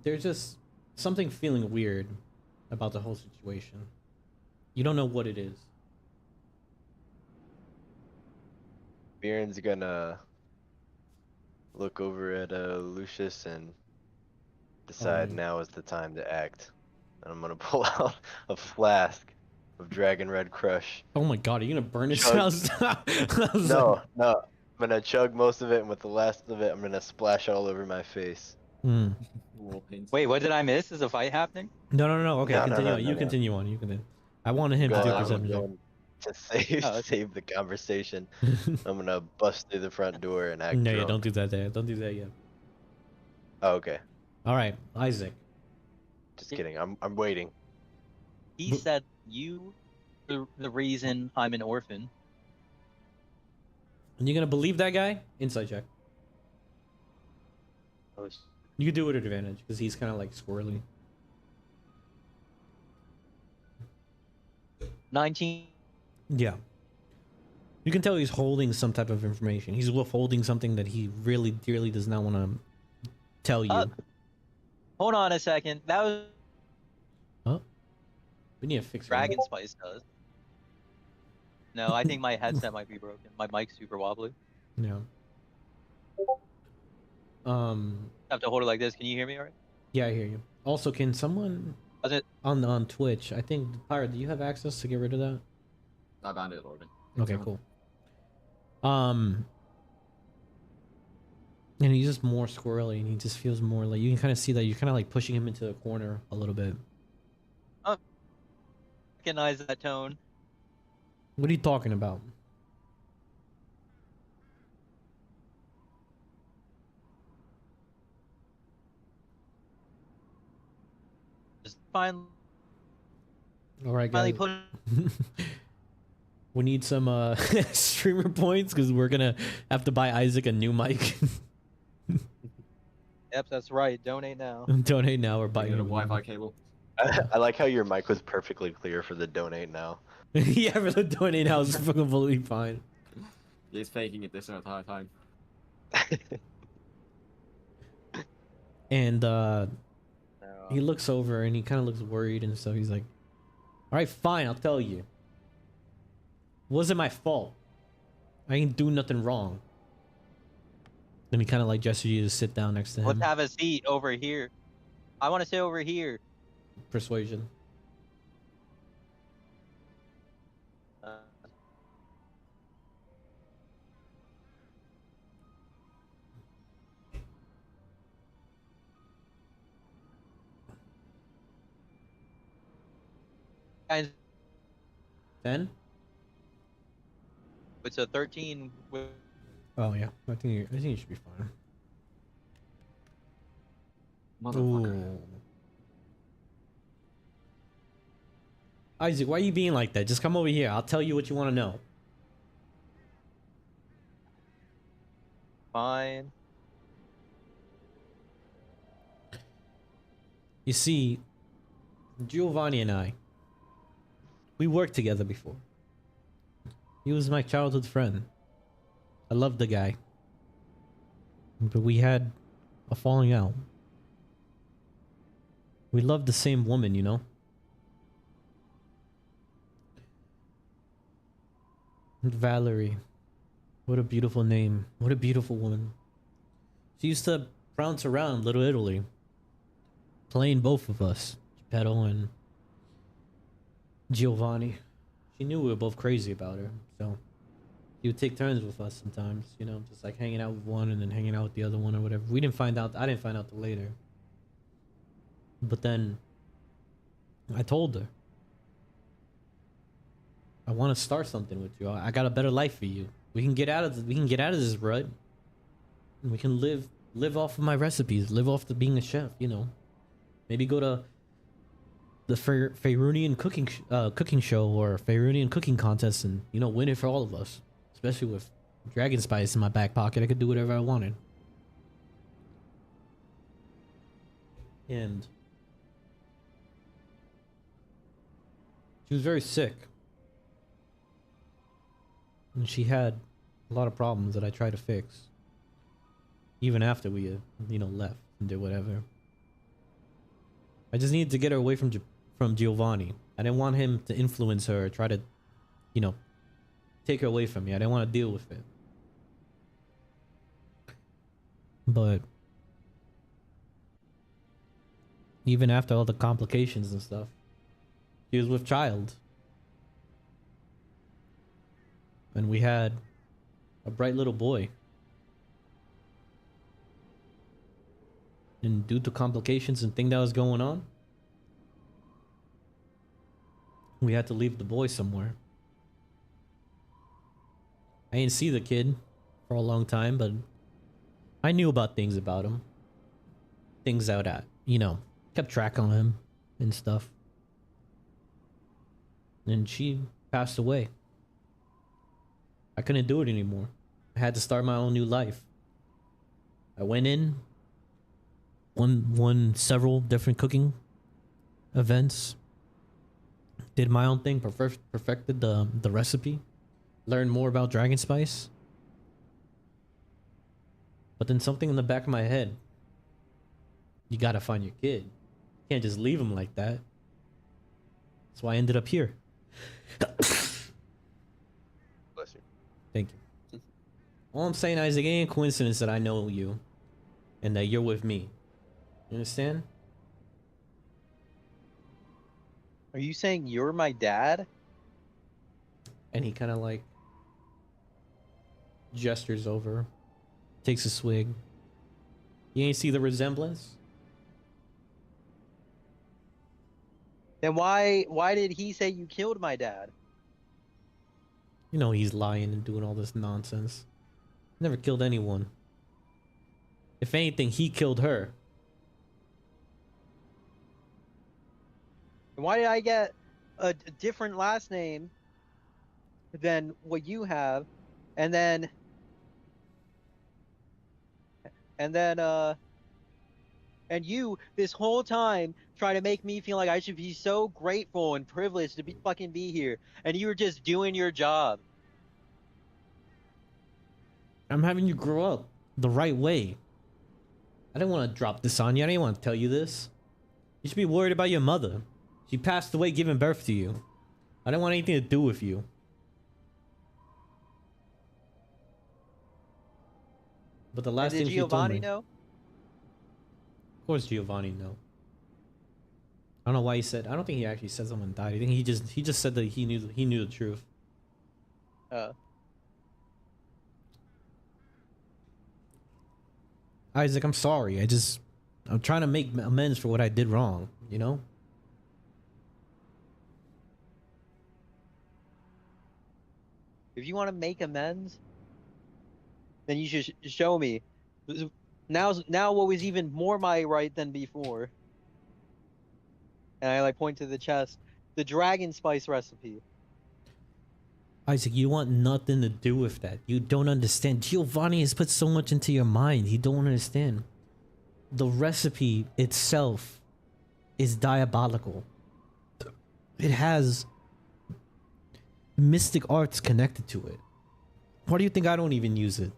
There's just something feeling weird about the whole situation. You don't know what it is. Viren's gonna look over at Lucius and decide now is the time to act. And I'm gonna pull out a flask of Dragon Red Crush. Oh my god, are you gonna burn his Chug. house? No, no. I'm gonna chug most of it, and with the last of it, I'm gonna splash all over my face. Hmm. War paint. Wait, what did I miss? Is a fight happening? No. Okay, No, no, continue no, on. no, You no. continue on. You continue. I wanted him to do a I'm perception check. going to save Oh, okay. save the conversation. I'm gonna bust through the front door and act No, drunk. yeah, don't do that there. Don't do that yet. Oh, okay. All right, Isaac. Just kidding. I'm waiting. He said you the reason I'm an orphan. And you gonna believe that guy? Inside check. You can do it at advantage because he's kind of like squirrely. 19. Yeah. You can tell he's holding some type of information. He's withholding something that he really dearly does not want to tell you. Hold on a second. That was Oh, we need to fix it. Dragon Spice does. No, I think my headset might be broken. My mic's super wobbly. Yeah. I have to hold it like this. Can you hear me alright? Yeah, I hear you. Also, can someone Was it? on Twitch? I think Pirate. Do you have access to get rid of that? I banned it already. Okay, cool. And he's just more squirrely, and he just feels more like you can kind of see that you're kind of like pushing him into a corner a little bit. Recognize that tone. What are you talking about? Just finally All right, guys. put. We need some streamer points because we're gonna have to buy Isaac a new mic. Yep, that's right. Donate now. Donate now or buy Get a him a new Wi-Fi mic. cable. I like how your mic was perfectly clear for the donate now. Yeah, for the donate now is completely fine. He's faking it this entire time. And he looks over and he kind of looks worried and stuff. He's like, "All right, fine, I'll tell you. Wasn't my fault. I ain't do nothing wrong." Then he kind of like gestures you to sit down next to him. Let's have a seat over here. I want to sit over here. Persuasion. Guys, 10? it's a 13 with Oh yeah, I think you should be fine. Motherfucker. Ooh. Isaac, why are you being like that? Just come over here. I'll tell you what you want to know. fine. You see, Giovanni and I, we worked together before. He was my childhood friend. I loved the guy. but we had a falling out. We loved the same woman, you know? Valerie. What a beautiful name. What a beautiful woman. She used to bounce around Little Italy, playing both of us, Geppetto and Giovanni. She knew we were both crazy about her, so she would take turns with us sometimes, you know, just like hanging out with one and then hanging out with the other one or whatever. We didn't find out, I didn't find out till later. But then I told her, I want to start something with you. I got a better life for you. We can get out of this rut. And we can live off of my recipes, live off the being a chef, you know. Maybe go to the Faerunian cooking show or Faerunian cooking contest and, you know, win it for all of us. Especially with dragon spice in my back pocket, I could do whatever I wanted. And she was very sick. And she had a lot of problems that I tried to fix. Even after we had, you know, left and did whatever. I just needed to get her away from Giovanni. I didn't want him to influence her or try to, you know, take her away from me. I didn't want to deal with it. But even after all the complications and stuff, she was with child. And we had a bright little boy. And due to complications and thing that was going on, we had to leave the boy somewhere. I didn't see the kid for a long time, but I knew about things about him. Things that I, you know, kept track on him and stuff. And she passed away. I couldn't do it anymore. I had to start my own new life. I went in, won several different cooking events, did my own thing, perfected the recipe, learned more about dragon spice. But then something in the back of my head, you gotta find your kid. You can't just leave him like that. That's why I ended up here. Bless you. Thank you. All I'm saying, Isaac, it ain't a coincidence that I know you and that you're with me. You understand? Are you saying you're my dad? And he kind of like gestures over, takes a swig. You ain't see the resemblance? Then why did he say you killed my dad? You know he's lying and doing all this nonsense. Never killed anyone. If anything, he killed her. And why did I get a different last name than what you have? And then and you this whole time trying to make me feel like I should be so grateful and privileged to fucking be here, and you were just doing your job. I'm having you grow up the right way. I didn't want to drop this on you. I didn't want to tell you this. You should be worried about your mother. She passed away giving birth to you. I didn't want anything to do with you. But the last And thing did she told Giovanni me... know? Of course Giovanni know. I don't know why he said... I don't think he actually said someone died. I think he just said that he knew the truth. Isaac, I'm sorry. I'm trying to make amends for what I did wrong, you know? If you want to make amends, then you should show me. Now what was even more my right than before. And I like point to the chest. The dragon spice recipe. Isaac, you want nothing to do with that. You don't understand. Giovanni has put so much into your mind. You don't understand. The recipe itself is diabolical. It has mystic arts connected to it. Why do you think I don't even use it?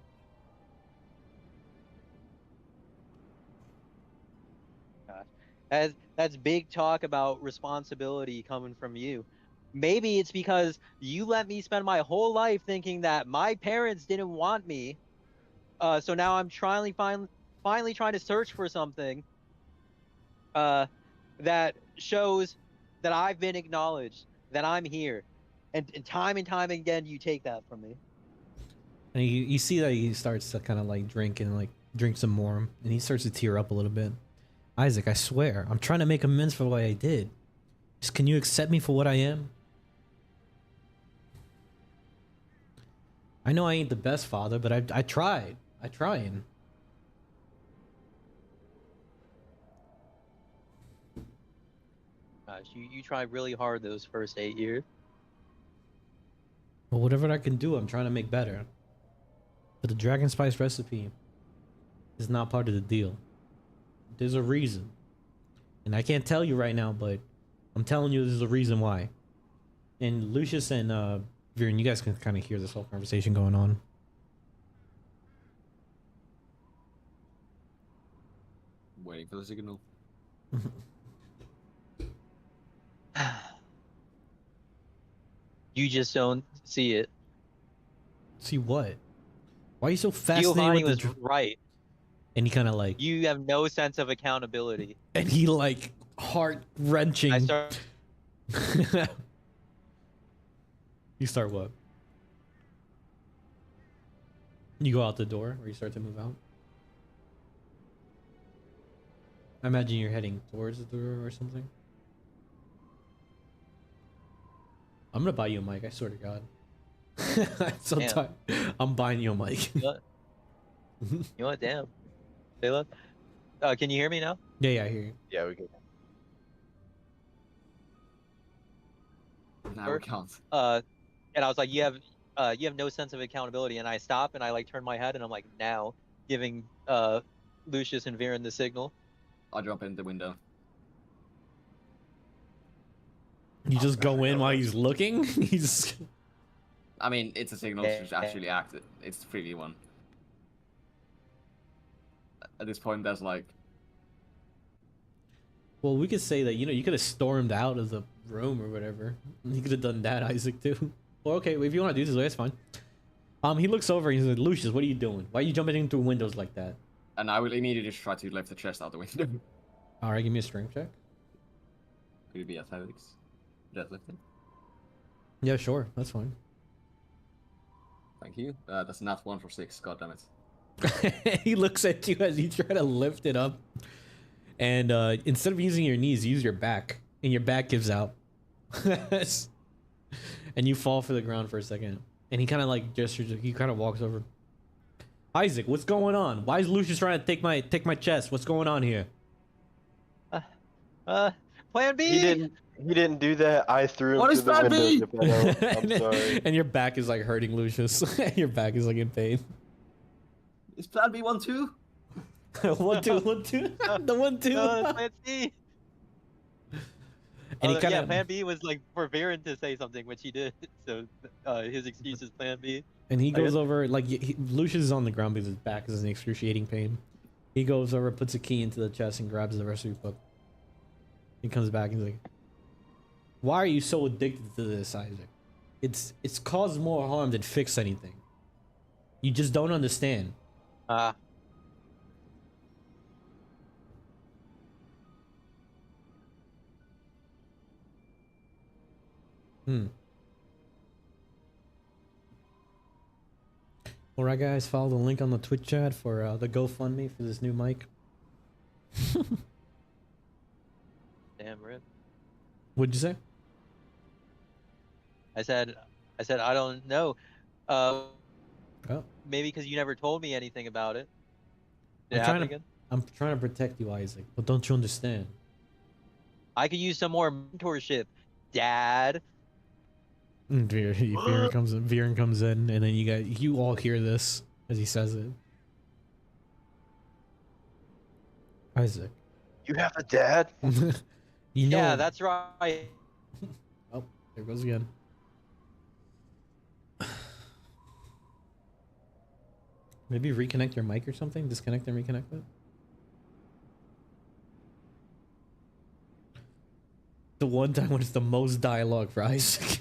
That's big talk about responsibility coming from you. Maybe it's because you let me spend my whole life thinking that my parents didn't want me. So now I'm finally trying to search for something uh, that shows that I've been acknowledged, that I'm here. And time again, you take that from me. And you see that he starts to kind of like drink some more, and he starts to tear up a little bit. Isaac, I swear, I'm trying to make amends for what I did. Just can you accept me for what I am? I know I ain't the best father, but I tried. I tried. Gosh, you tried really hard those first 8 years. But whatever I can do, I'm trying to make better. But the dragon spice recipe is not part of the deal. There's a reason. And I can't tell you right now, but I'm telling you there's a reason why. And Lucius and Viren, you guys can kind of hear this whole conversation going on. Waiting for the signal. You just don't see it. See what? Why are you so fascinated Giovanni with was right. And he kind of like... You have no sense of accountability. And he like heart-wrenching... I start... You start what? You go out the door or you start to move out? I imagine you're heading towards the door or something. I'm gonna buy you a mic, I swear to God. I'm so tired. I'm buying you a mic. You know what? Damn. Sayla? Can you hear me now? Yeah, I hear you. Yeah, we can. Now we can't. And I was like, you have no sense of accountability. And I stop and I like turn my head and I'm like, now, giving Lucius and Viren the signal. I jump in the window. You just go in while he's looking? He's... I mean, it's a signal to actually act. It's 3v1. At this point, there's like... Well, we could say that, you know, you could have stormed out of the room or whatever. You could have done that, Isaac, too. Well, okay, if you want to do this way, that's fine. He looks over and he's like, Lucius, what are you doing? Why are you jumping in through windows like that? And I will immediately just try to lift the chest out the window. Alright, give me a strength check. Could it be athletics? Deadlifting? Yeah, sure, that's fine. Thank you. That's not 1 for 6, god damn it. He looks at you as you try to lift it up. And instead of using your knees, use your back. And your back gives out. And you fall for the ground for a second. And he kind of like gestures, he kind of walks over. Isaac, what's going on? Why is Lucius trying to take my chest? What's going on here? Plan B. He didn't do that. I threw him What through is the plan window. B? Geppetto. I'm sorry. And your back is like hurting Lucius. Your back is like in pain. Is plan B 1 2? 1 2 1 2. The 1 2. No, Plan C. And he kind of... Plan B was like for Viren to say something, which he did. So his excuse is Plan B. And he goes over, like, Lucius is on the ground because his back is in excruciating pain. He goes over, puts a key into the chest, and grabs the recipe book. He comes back and he's like, why are you so addicted to this, Isaac? It's caused more harm than fixed anything. You just don't understand. Alright guys, follow the link on the Twitch chat for the GoFundMe for this new mic. Damn, rip. What'd you say? I said I don't know. Oh. Maybe because you never told me anything about it. I'm trying to protect you, Isaac, but don't you understand? I could use some more mentorship, Dad. Viren comes in, and then you all hear this as he says it. Isaac. You have a dad? You know. Yeah, that's right. Oh, there goes again. Maybe reconnect your mic or something? Disconnect and reconnect it? one time when it's the most dialogue for Isaac.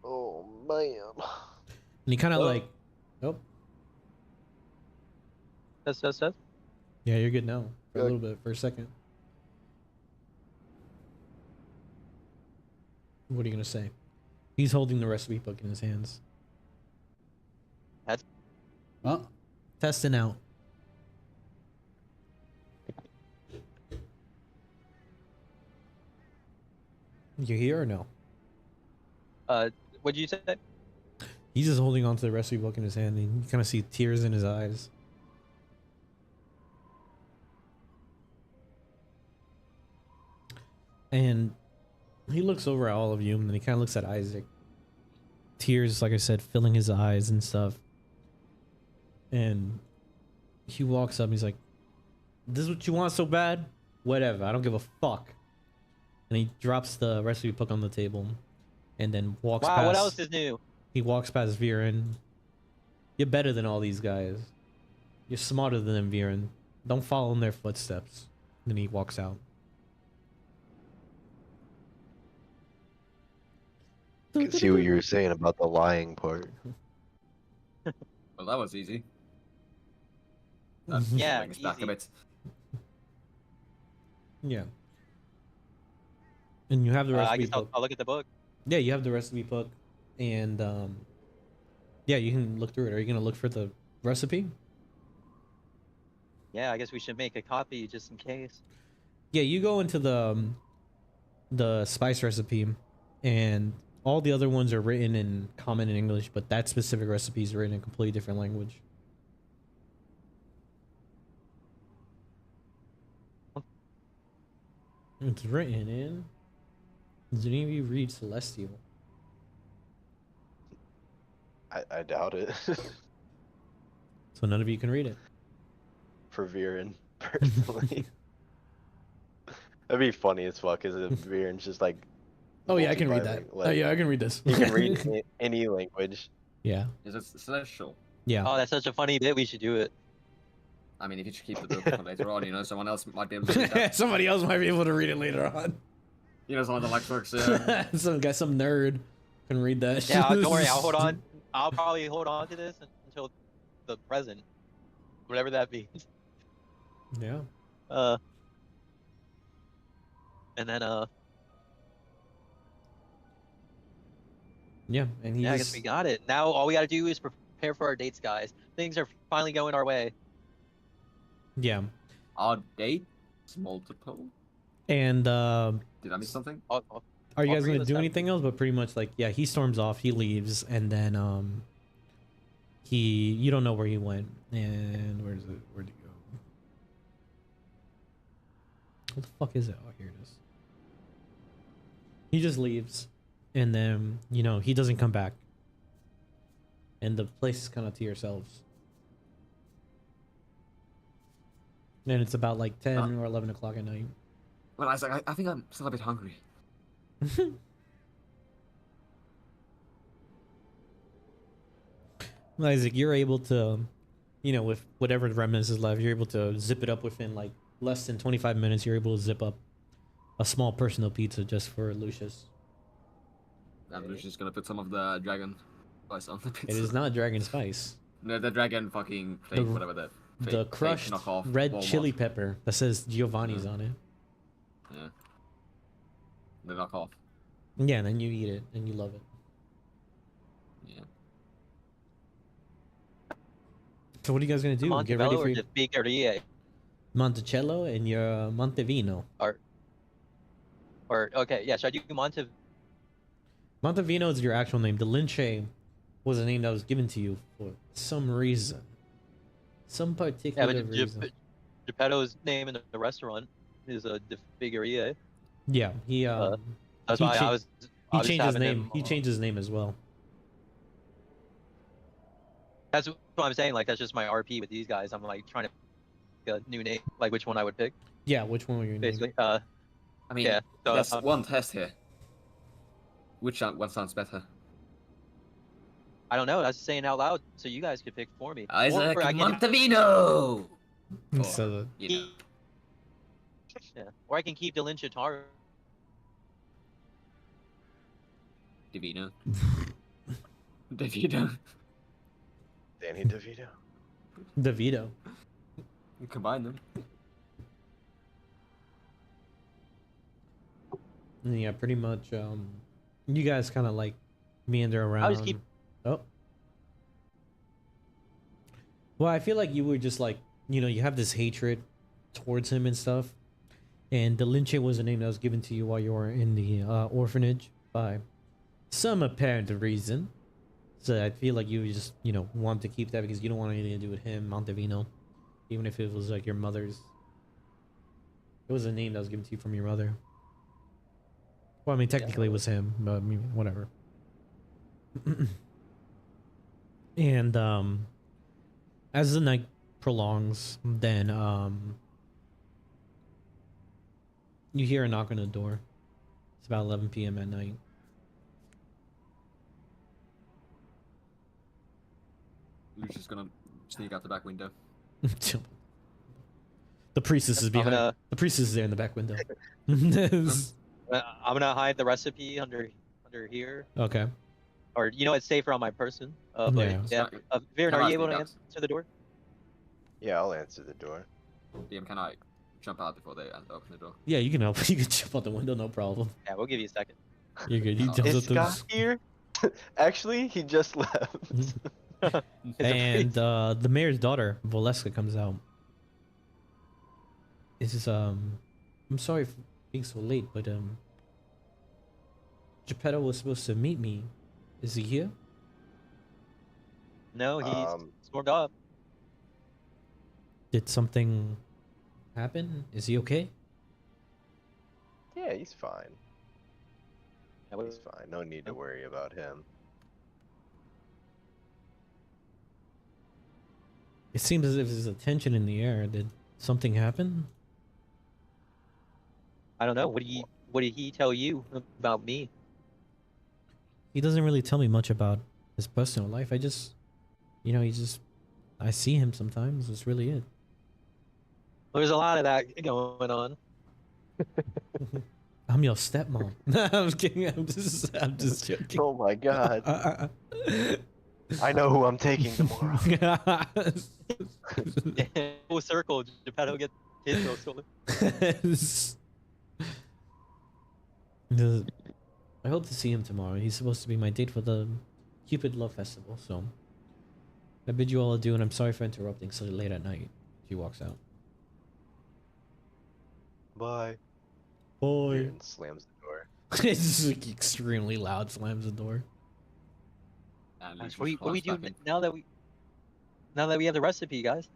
Oh man. And he kind of Oh. like, oh, That's yeah, you're good now for a Good. little bit, for a second. What are you gonna say? He's holding the recipe book in his hands. That's Oh, testing out. You here or no? what'd you say? He's just holding onto the recipe book in his hand, and you kind of see tears in his eyes. And he looks over at all of you, and then he kind of looks at Isaac. Tears, like I said, filling his eyes and stuff. And he walks up, and he's like, "This is what you want so bad? Whatever, I don't give a fuck." And he drops the recipe book on the table, and then walks Wow, past. what else is new? He walks past Viren. You're better than all these guys. You're smarter than them, Viren. Don't follow in their footsteps. Then he walks out. I can see what you were saying about the lying part. Well, that was easy. Yeah, Brings back a easy. bit. Yeah. And you have the I recipe guess book. I'll look at the book. Yeah, you have the recipe book, and yeah, you can look through it. Are you gonna look for the recipe? Yeah, I guess we should make a copy just in case. Yeah, you go into the spice recipe, and all the other ones are written in common in English, but that specific recipe is written in a completely different language. It's written in. Does any of you read Celestial? I doubt it. So none of you can read it. For Viren, personally. That'd be funny as fuck, is if Viren's just like. Oh yeah, I can read that. multi-bilingual, Oh yeah, I can read this. He can read any language. Yeah. Is it celestial? Yeah. Oh, that's such a funny bit. We should do it. I mean, if you should keep the book for later on, you know, someone else might be able to read that. Somebody else might be able to read it later on. You know, someone that likes books. Some guy, some nerd, can read that. Yeah, don't worry. I'll hold on. I'll probably hold on to this until the present, whatever that means. Yeah. And then Yeah, and he yeah, I guess just, we got it. Now all we got to do is prepare for our dates, guys. Things are finally going our way. yeah, Are dates multiple? and Did I miss something? are you All guys three gonna of us do have- anything else? But pretty much like, yeah, he storms off, he leaves, and then you don't know where he went, and where'd he go? What the fuck is it? Oh, here it is. He just leaves, and then he doesn't come back, and the place is kind of to yourselves. And it's about like 10 or 11 o'clock at night. Well, Isaac, I think I'm still a bit hungry. Isaac, you're able to, with whatever remnants is left, you're able to zip it up within like less than 25 minutes. You're able to zip up a small personal pizza just for Lucius. I'm just gonna put some of the dragon spice on the pizza. It is not dragon spice. No, the dragon fucking fake, The- whatever the fake, The fake crushed knockoff red Walmart. chili pepper that says Giovanni's on it. Yeah. The knockoff. Yeah, and then you eat it and you love it. Yeah. So what are you guys gonna do? Get ready Montebello for or your the Figueria? Monticello and your Montevino. Or okay, yeah. Should I do Montevino is your actual name. The Linche was a name that was given to you for some reason. Some Yeah, particular but reason. Geppetto's name in the restaurant is the Figueria. Yeah, he That's He why cha- I was. he I was changed his having name. him, He changed his name as well. That's what I'm saying. Like that's just my RP with these guys. I'm like trying to pick a new name, like which one I would pick, Yeah, which one were you naming? basically. I mean, Yeah, so, there's one test here. Which one sounds better? I don't know. I was just saying out loud so you guys could pick for me. Isaac Or I can, Montevino. Or, So you know, yeah. Or I can keep Dylan Chitara. Divino. Divino. Danny DeVito. DeVito. You combine them. Yeah, pretty much. You guys kind of like meander around. I'll just keep. Oh. Well, I feel like you were just like, you know, you have this hatred towards him and stuff. And Delinche was a name that was given to you while you were in the orphanage by some apparent reason. So I feel like you just, you know, want to keep that because you don't want anything to do with him, Montevino. Even if it was like your mother's. It was a name that was given to you from your mother. Well, I mean, technically it was him, but I mean, whatever. And as the night prolongs, then you hear a knock on the door. It's about 11 p.m. at night. Lucius gonna sneak out the back window. The priestess is behind. The priestess is there in the back window. I'm gonna hide the recipe under here, Okay. or you know, it's safer on my person. But Yeah. yeah, Viren, Can are I you able to sneak out? answer the door? Yeah, I'll answer the door. DM, can I jump out before they open the door? Yeah, you can help. You can jump out the window, no problem. Yeah, we'll give you a second. You're good. He jumps Is out Scott here? Actually, he just left. And the mayor's daughter, Valeska, comes out. This is I'm sorry for being so late, but Geppetto was supposed to meet me. Is he here? No, he's stormed off. Did something happen? Is he okay? Yeah, he's fine. Yeah, what- He's fine. No need to worry about him. It seems as if there's a tension in the air. Did something happen? I don't know. What did he tell you about me? He doesn't really tell me much about his personal life. I just, you know, I see him sometimes. That's really it. There's a lot of that going on. I'm your stepmom. I'm kidding. I'm just joking. Oh my god. I know who I'm taking tomorrow. Full circle, Geppetto gets his girl stolen. I hope to see him tomorrow. He's supposed to be my date for the Cupid Love Festival, so I bid you all adieu, and I'm sorry for interrupting so late at night. She walks out. Bye. Boy. And slams the door. It's just like extremely loud, slams the door. And Gosh, Lucius what we climbs do back in. now that we have the recipe, guys?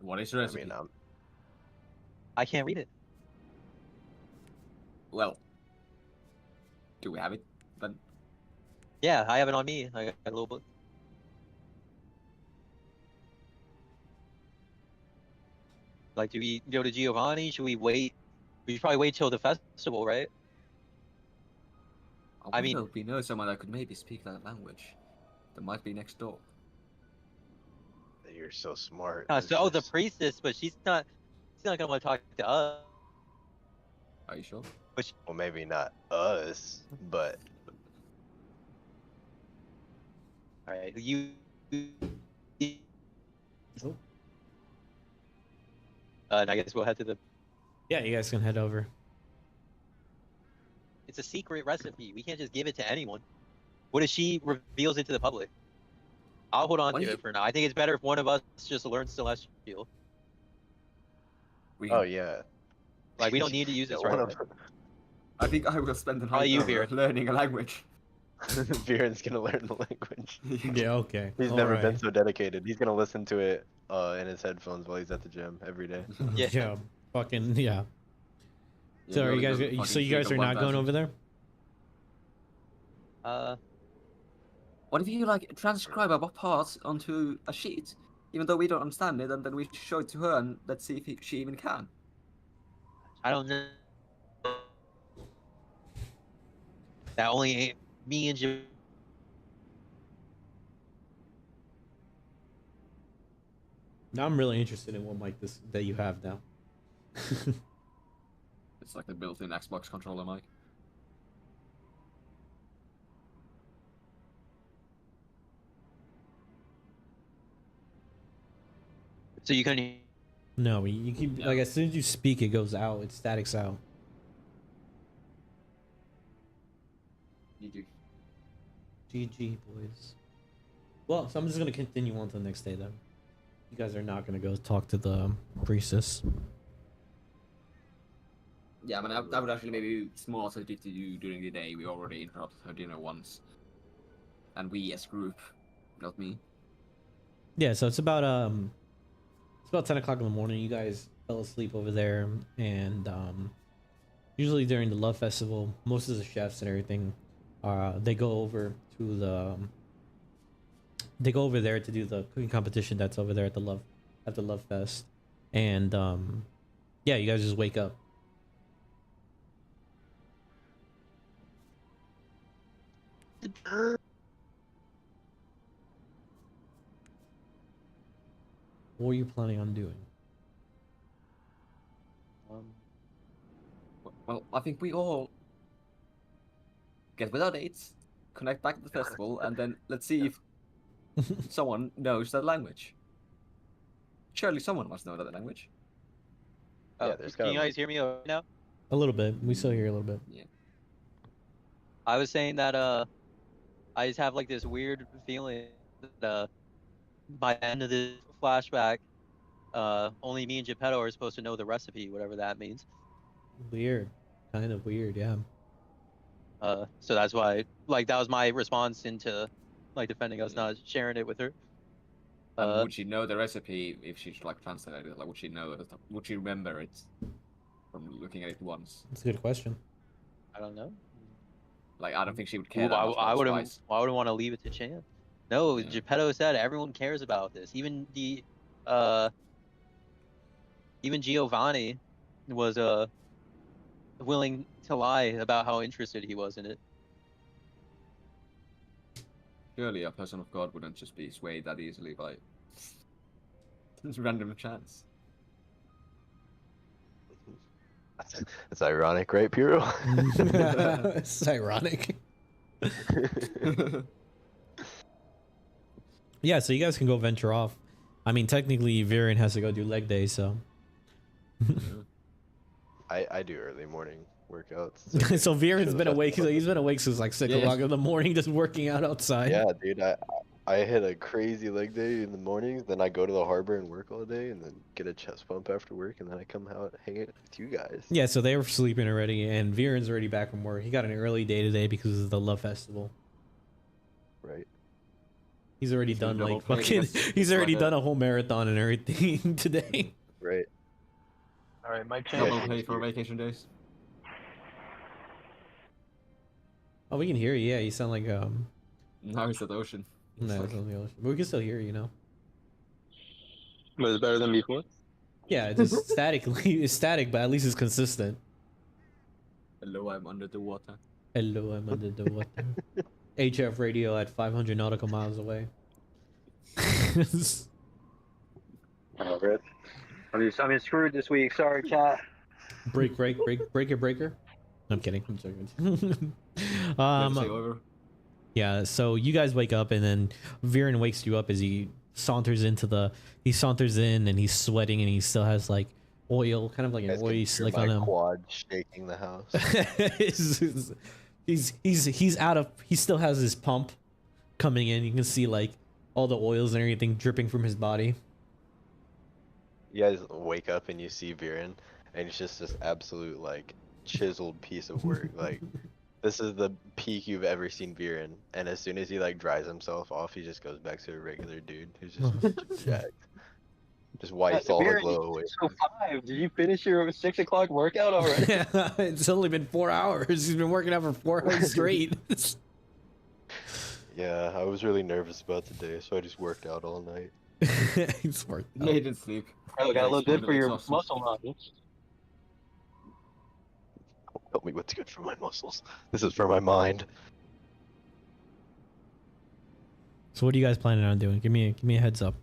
What is the I recipe? mean, I can't read it. Well, do we have it then? Yeah, I have it on me. I got a little book. Like, do we go to Giovanni? Should we wait? We should probably wait till the festival, right? I mean- wonder if we know someone that could maybe speak that language. That might be next door. you're so smart. The Lucius. priestess, but she's not gonna want to talk to us. Are you sure? Well, maybe not us, but All right, you. Oh. And I guess we'll head to the. Yeah, you guys can head over. It's a secret recipe. We can't just give it to anyone. What if she reveals it to the public? I'll hold on What to if it for now. I think it's better if one of us just learns Celestial. We oh yeah. Like, we don't need to use Yeah, this one right of away. I think I will spend the Probably night you, Veer. learning a language. Viren's gonna learn the language. Yeah, okay. He's never been Alright. so dedicated. He's gonna listen to it in his headphones while he's at the gym every day. Yeah. Yeah, fucking yeah. So are you guys? So you guys are not going over there? What if you like transcribe our parts onto a sheet, even though we don't understand it, and then we show it to her and let's see if she even can. I don't know. That only me and Now I'm really interested in what mic this that you have now. It's like the built-in Xbox controller mic. so you can. No, you keep No. like as soon as you speak, it goes out. It statics out. GG. GG, boys. Well, so I'm just gonna continue on to the next day then. You guys are not gonna go talk to the priestess. Yeah, I mean, that would actually maybe be smarter to do during the day. We already interrupted her dinner once. And we as a group, not me. Yeah, so it's about 10 o'clock in the morning. You guys fell asleep over there, and usually during the Love Festival, most of the chefs and everything, they go over to they go over there to do the cooking competition that's over there at the Love Fest, and yeah, you guys just wake up. What are you planning on doing? Well, I think we all get with our dates, connect back to the festival, and then let's see if someone knows that language. Surely someone must know that language. Yeah, there's Can gotta you be- guys hear me right now? A little bit. We still hear a little bit. Yeah. I was saying that I just have like this weird feeling that by the end of this flashback, only me and Geppetto are supposed to know the recipe, whatever that means. Weird. Kind of weird, yeah. So that's why, like, that was my response into like defending us, not sharing it with her. And would she know the recipe if she like translated it? Like, would she know it? Would she remember it from looking at it once? That's a good question. I don't know. Like, I don't think she would care Ooh, that much I about wouldn't. spice. I wouldn't want to leave it to chance. No, Yeah. Geppetto said everyone cares about this. Even Giovanni was willing to lie about how interested he was in it. Surely a person of God wouldn't just be swayed that easily by random chance. That's ironic, right, Piro? It's ironic. Yeah, so you guys can go venture off. I mean, technically, Viren has to go do leg day, so. I do early morning workouts. So Viren's Sure, been the awake. festival- He's been awake since like 6 o'clock in the morning, just working out outside. Yeah, dude, I hit a crazy leg day in the mornings, then I go to the harbor and work all day, and then get a chest bump after work, and then I come out hang out with you guys. Yeah, so they were sleeping already, and Viren's already back from work. He got an early day today because of the Love Festival. Right. He's already He's gonna done do a like whole thing. fucking. It's He's already like a- done a whole marathon and everything today. Right. All right, mic check. Double pay for vacation days. Oh, we can hear you. Yeah, you sound like Now he's at the ocean. It's No, like- it's on the ocean. But we can still hear you, you know. Was it better than before? Yeah, it's just statically. It's static, but at least it's consistent. Hello, I'm under the water. Hello, I'm under the water. HF radio at 500 nautical miles away. Oh, rip. I'm screwed this week. Sorry, chat. breaker. I'm kidding. I'm joking. Never say over. Yeah, so you guys wake up, and then Viren wakes you up as he saunters in, and he's sweating, and he still has like oil, kind of like an Guys can oily hear slick my on him. quad shaking the house. He still has his pump coming in. You can see like all the oils and everything dripping from his body. You guys wake up and you see Viren, and it's just this absolute like chiseled piece of work. Like this is the peak you've ever seen Viren, and as soon as he like dries himself off, he just goes back to a regular dude who's just jacked. Just wipes all the Viren, glow away. So 5. Did you finish your 6 o'clock workout already? It's only been 4 hours. He's been working out for 4 hours straight. Yeah, I was really nervous about today, so I just worked out all night. He's worked Yeah, he didn't sleep. Oh, gotta look good for your Exhausted. muscle models. Tell me what's good for my muscles. This is for my mind. So what are you guys planning on doing? Give me a heads up.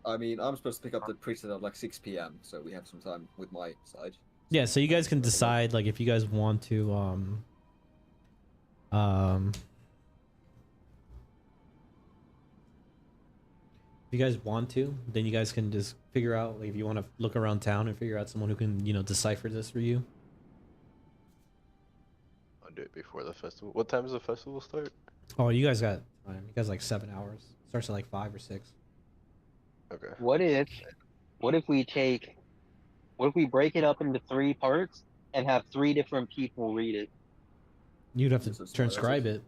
I mean, I'm supposed to pick up the priestess at like 6 p.m., so we have some time with my side. Yeah, so you guys can decide like if you guys want to if you guys want to, then you guys can just figure out like if you want to look around town and figure out someone who can, you know, decipher this for you. I'll do it before the festival. What time does the festival start? Oh, you guys got time. You guys like 7 hours. Starts at like 5 or 6. Okay. What if we break it up into 3 parts and have 3 different people read it? You'd have This to is transcribe it.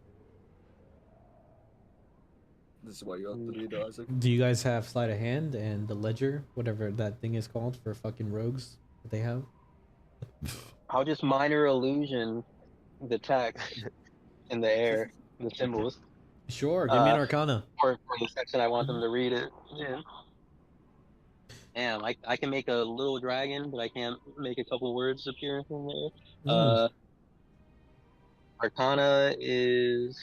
This is what you have to read, Isaac. Do you guys have sleight of hand and the ledger, whatever that thing is called for fucking rogues that they have? I'll just minor illusion the text in the air, the symbols, Sure, give me an arcana. for the section I want them to read it. Yeah. Damn, I can make a little dragon, but I can't make a couple words appear in there. Arcana is...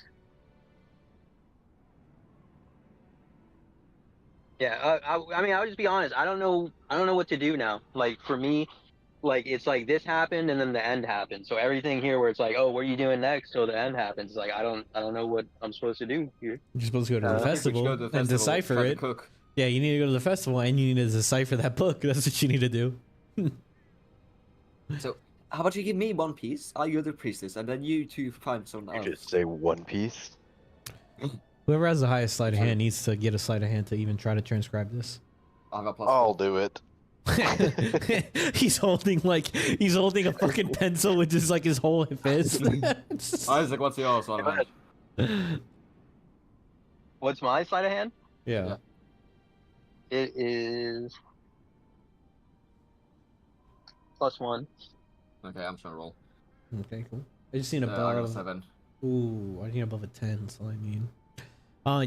Yeah, I mean, I'll just be honest. I don't know what to do now. Like, for me, like, it's like this happened and then the end happened. So everything here where it's like, oh, what are you doing next? So the end happens. It's like, I don't know what I'm supposed to do here. You're supposed to go to the I think we should festival go to the and festival, decipher try to it. cook. Yeah, you need to go to the festival and you need to decipher that book. That's what you need to do. So, how about you give me one piece? I'll go to the priestess, and then you two find someone You else. just say One Piece. Whoever has the highest sleight of hand needs to get a sleight of hand to even try to transcribe this. I've got I'll +4. do it. he's holding a fucking pencil with just like his whole fist. Isaac, what's yours on hand? What's my sleight of hand? Yeah. It is +1. Okay, I'm just gonna roll. Okay, cool. I just need I got above. 7. Ooh, I need above a 10. That's all I need.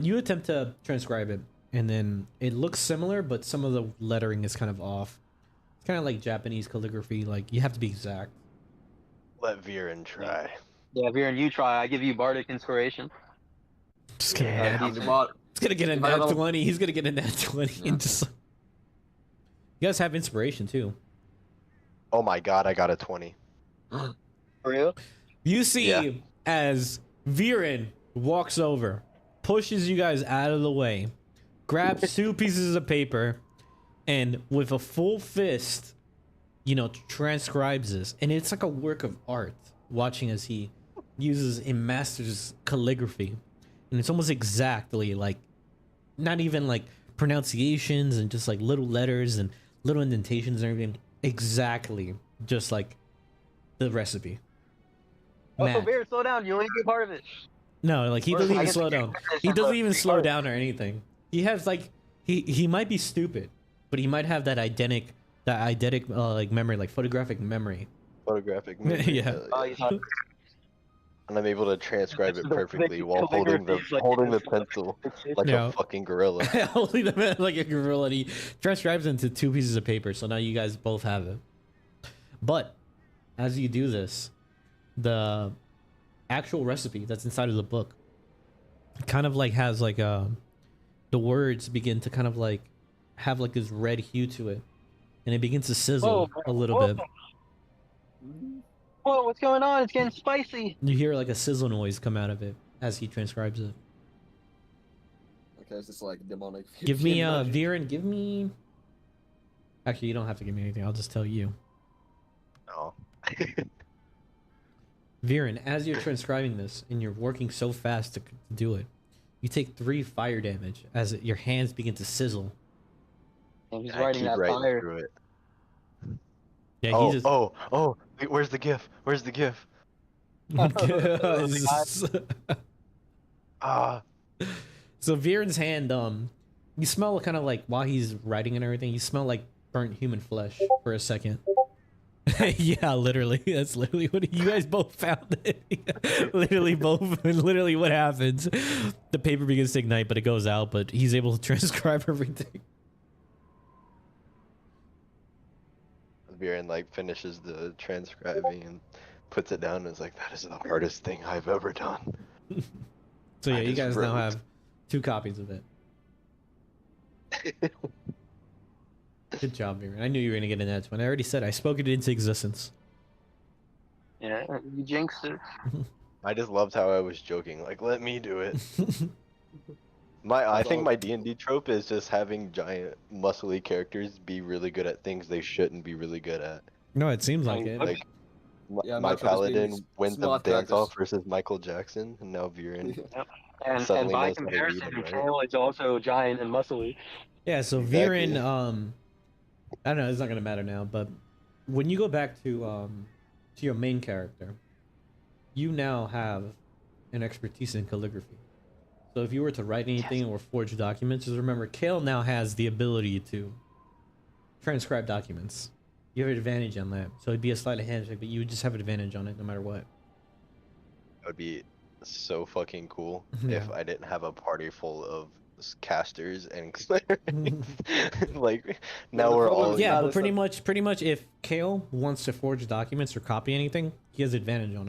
You attempt to transcribe it, and then it looks similar, but some of the lettering is kind of off. It's kind of like Japanese calligraphy. Like you have to be exact. Let Viren try. Yeah, Viren, you try. I give you bardic inspiration. Just gonna Yeah. get, What? it's gonna get a If I nat roll- 20. He's gonna get a nat 20 Yeah. and just. You guys have inspiration too. Oh my god, I got a 20. For real? You see Yeah. as Viren walks over, pushes you guys out of the way, grabs 2 pieces of paper, and with a full fist, you know, transcribes this. And it's like a work of art watching as he uses and masters calligraphy. And it's almost exactly like, not even like pronunciations and just like little letters and little indentations and everything. Exactly just like the recipe. Oh, Match. Viren, slow down. You only get part of it. No, like he Or doesn't I even guess slow I down. can't- He doesn't even slow Or- down or anything. He has like he might be stupid, but he might have that eidetic like memory, like photographic memory. Photographic memory. Yeah. hell Oh, yeah. he's not- And I'm able to transcribe it The perfectly while holding the calligraphy is like- holding the pencil like Yeah. a fucking gorilla. Holding them like a gorilla. And he transcribes into 2 pieces of paper, so now you guys both have it. But as you do this, the actual recipe that's inside of the book kind of like has like the words begin to kind of like have like this red hue to it, and it begins to sizzle Whoa, a little whoa. bit. Whoa, what's going on? It's getting spicy. You hear like a sizzle noise come out of it as he transcribes it. Okay, is this like demonic? Give me magic? Viren, give me. Actually, you don't have to give me anything. I'll just tell you. No. Viren, as you're transcribing this and you're working so fast to do it, you take 3 fire damage as your hands begin to sizzle. And he's I writing keep that writing fire. through it. Yeah, Oh, he just. oh, wait, where's the GIF? Where's the GIF? Ah, So Viren's hand, you smell kind of like while he's writing and everything, you smell like burnt human flesh for a second. Yeah, literally. That's literally what you guys both found it. Literally what happens. The paper begins to ignite, but it goes out, but he's able to transcribe everything. Viren like finishes the transcribing and puts it down and is like, that is the hardest thing I've ever done. So yeah, I you just guys now wrote. have 2 copies of it. Good job, Viren. I knew you were gonna get in that one. I already said I spoke it into existence. Yeah, you jinxed it. I just loved how I was joking. Like, let me do it. I That's think all. my D&D trope is just having giant, muscly characters be really good at things they shouldn't be really good at. No, it seems like And it. Like, Yeah, my my trope is being paladin wins a smart dance off characters. versus Michael Jackson, and now Viren and suddenly by knows how to read comparison, and write. Kale is also giant and muscly. Yeah, so Exactly. Viren, I don't know, it's not gonna matter now, but when you go back to your main character, you now have an expertise in calligraphy. So if you were to write anything or forge documents, just remember Kale now has the ability to transcribe documents. You have an advantage on that. So it'd be a sleight of hand check, but you would just have an advantage on it no matter what. That would be so fucking cool Yeah. if I didn't have a party full of casters and clerics. Like, now the we're problem all. with Yeah, that but is pretty much if Kale wants to forge documents or copy anything, he has advantage on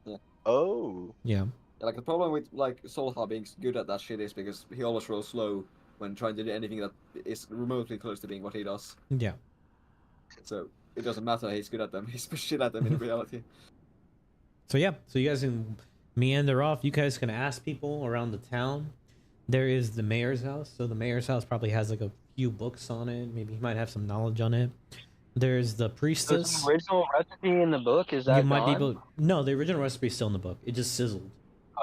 it. Oh. Yeah. Like the problem with like Solha being good at that shit is because he always rolls slow when trying to do anything that is remotely close to being what he does. Yeah. So it doesn't matter. He's good at them. He's shit at them in reality. So yeah, so you guys can meander off. You guys can ask people around the town. There is the mayor's house. So the mayor's house probably has like a few books on it. Maybe he might have some knowledge on it. There's the So priestess. the original recipe in the book is You that might be gone? able. No, the original recipe is still in the book. It just sizzled.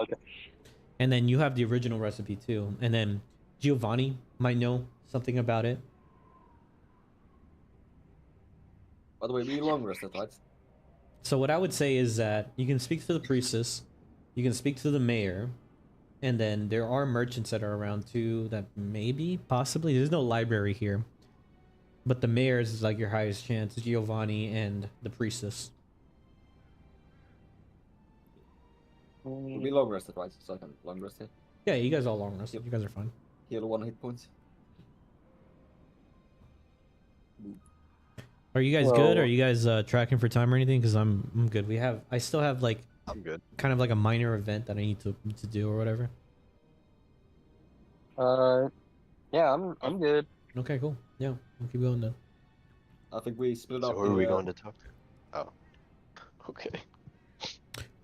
Okay. And then you have the original recipe too. And then Giovanni might know something about it. By the way, we long rested, right? So what I would say is that you can speak to the priestess, you can speak to the mayor, and then there are merchants that are around too that maybe, possibly, there's no library here. But the mayor's is like your highest chance, Giovanni and the priestess. We long rested, right? So I can long rest here. Yeah, you guys all long rested. You guys are fine. Heal 1 hit point. Are you guys good? Well- Are you guys tracking for time or anything? Because I'm good. I still have like I'm good. kind of like a minor event that I need to do or whatever. Yeah, I'm good. Okay, cool. Yeah, we'll keep going then. I think we split So up. who are we the, going to talk to? Oh. Okay.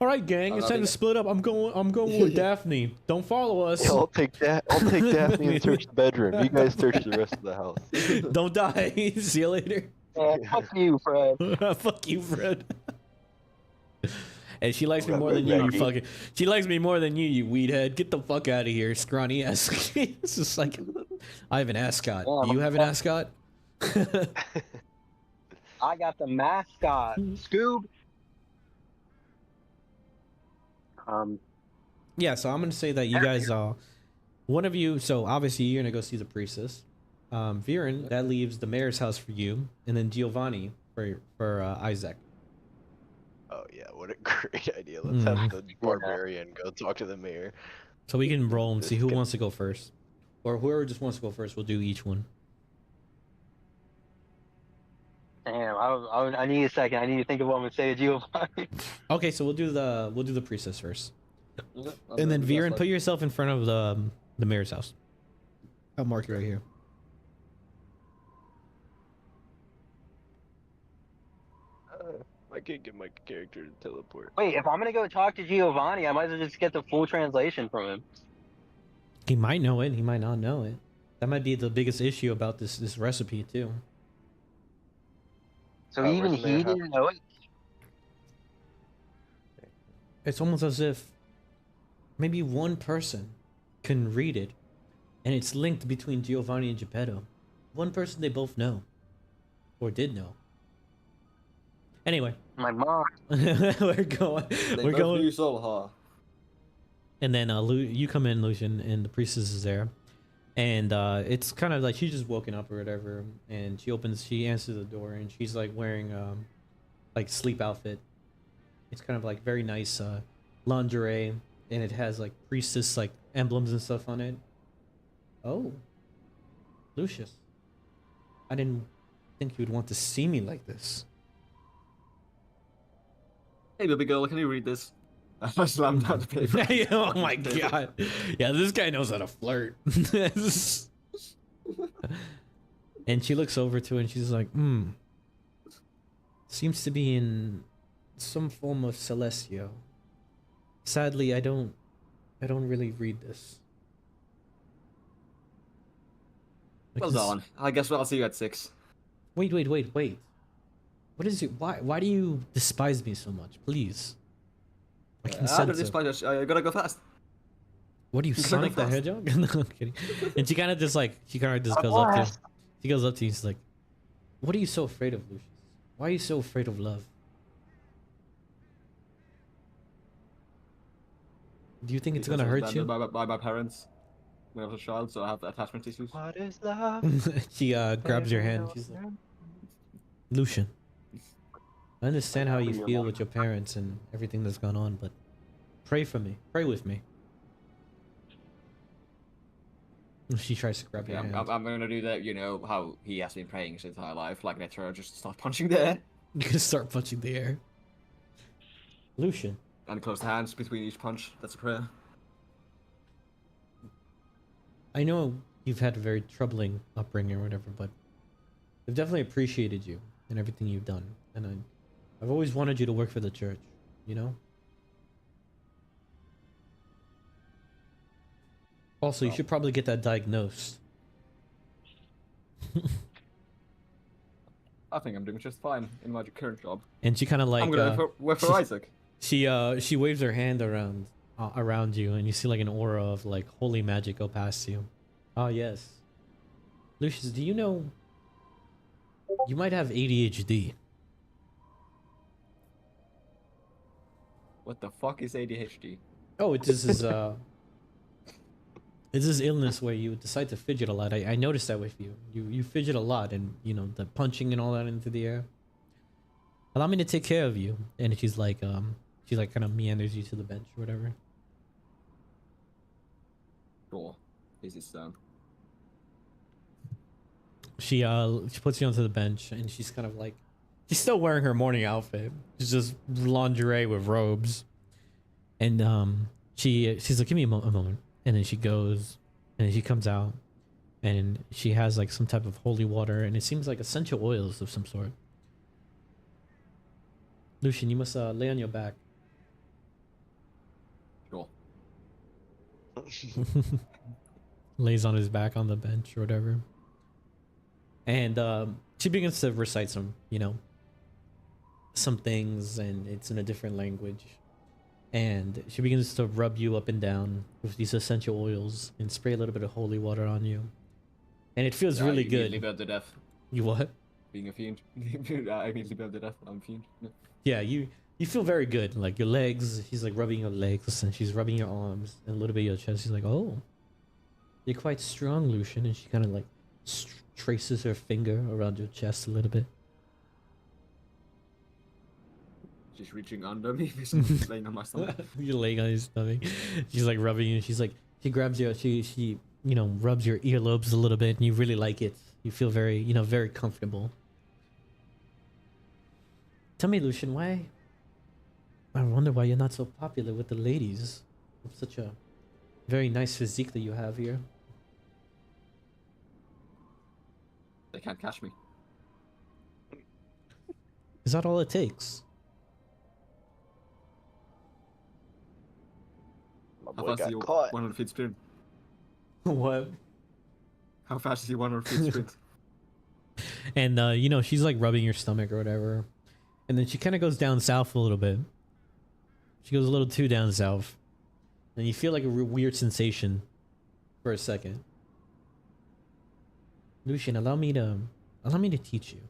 All right, gang, it's time to split up. I'm going with Daphne. Don't follow us. Yeah, I'll take that. I'll take Daphne and search the bedroom. You guys search the rest of the house. Don't die. See you later. Fuck you, Fred. Fuck you, Fred. And she likes me Right, more than right, you, you right. fucking. She likes me more than you weed head. Get the fuck out of here, scrawny ass. It's just like, I have an ascot. Yeah, Do you have an ascot? I got the mascot, Scoob. Yeah, so I'm gonna say that you guys, one of you. So obviously you're gonna go see the priestess. Viren, that leaves the mayor's house for you, and then Giovanni for Isaac. Oh yeah, what a great idea. Let's have the barbarian go talk to the mayor. So we can roll and This see who guy- wants to go first, or whoever just wants to go first. We'll do each one. Damn, I need a second. I need to think of what I'm gonna say to Giovanni. Okay, so we'll do the priestess first, Okay, and then we Viren, got put yourself in front of the mayor's house. I'll mark it right here. I can't get my character to teleport. Wait, if I'm gonna go talk to Giovanni, I might as well just get the full translation from him. He might know it. He might not know it. That might be the biggest issue about this recipe too. So Oh, even where's the he mayor house? didn't know it. It's almost as if maybe one person can read it, and it's linked between Giovanni and Geppetto. One person they both know, or did know. Anyway, My mom. we're going. They We're both going. knew Solha. And then you come in, Lucian, and the priestess is there, and it's kind of like she's just woken up or whatever, and she answers the door, and she's like wearing like sleep outfit. It's kind of like very nice lingerie, and it has like priestess like emblems and stuff on it. Oh, Lucius, I didn't think you'd want to see me like this. Hey, baby girl, can you read this? I slammed down the paper. Oh my god. Yeah, this guy knows how to flirt. And she looks over to it and she's like, seems to be in some form of Celestio. Sadly, I don't really read this. Well done. I guess I'll see you at 6. Wait. What is it? Why do you despise me so much? Please. I can I sense don't it. despise I gotta go fast. What are you, Gotta go Sonic the fast. Hedgehog? No, I'm kidding. And she kind of just goes up to you. She goes up to you. She's like, "What are you so afraid of, Lucius? Why are you so afraid of love? Do you think it's gonna hurt you?" By my parents when I was a child, so I have attachment issues. What is love? She grabs your hand. She's like, "Lucian, I understand how you feel with your parents and everything that's gone on, but pray for me. Pray with me." She tries to grab your Yeah, hand. I'm gonna do that. You know how he has been praying his entire life, like Netero, just start punching the air You can start punching the air. Lucian, and close the hands between each punch. That's a prayer. I know you've had a very troubling upbringing or whatever, but I've definitely appreciated you and everything you've done. And I've always wanted you to work for the church, you know? Also, you should probably get that diagnosed. I think I'm doing just fine in my current job. And she kind of like I'm gonna work for Isaac. she waves her hand around you, and you see like an aura of like holy magic go past you. Ah, yes. Lucius, do you know you might have ADHD? What the fuck is ADHD? Oh, it's this illness where you decide to fidget a lot. I noticed that with you. You fidget a lot, and you know the punching and all that into the air. Allow me to take care of you. And she's like kind of meanders you to the bench or whatever. Sure. Is this down? She puts you onto the bench, and she's kind of like, she's still wearing her morning outfit. She's just lingerie with robes. And she's like, give me a moment. And then she goes, and then she comes out, and she has like some type of holy water, and it seems like essential oils of some sort. Lucian, you must lay on your back. Sure. Lays on his back on the bench or whatever. And she begins to recite some things, and it's in a different language. And she begins to rub you up and down with these essential oils and spray a little bit of holy water on you. And it feels really good. I immediately burn to death. You what? Being a fiend. I immediately burn to death. I'm a fiend. Yeah, you feel very good. Like your legs, she's like rubbing your legs, and she's rubbing your arms and a little bit of your chest. She's like, oh, you're quite strong, Lucian. And she kind of like traces her finger around your chest a little bit. She's reaching under me. She's laying on my stomach. You're laying on his stomach. She's like rubbing you. She's like, she grabs you. She rubs your earlobes a little bit, and you really like it. You feel very, very comfortable. Tell me, Lucian, why? I wonder why you're not so popular with the ladies. With such a very nice physique that you have here. They can't catch me. Is that all it takes? My How boy fast is got your caught. 100 feet sprint? What? How fast is your 100 feet sprint? And she's like rubbing your stomach or whatever. And then she kind of goes down south a little bit. She goes a little too down south. And you feel like a weird sensation for a second. Lucian, allow me to teach you.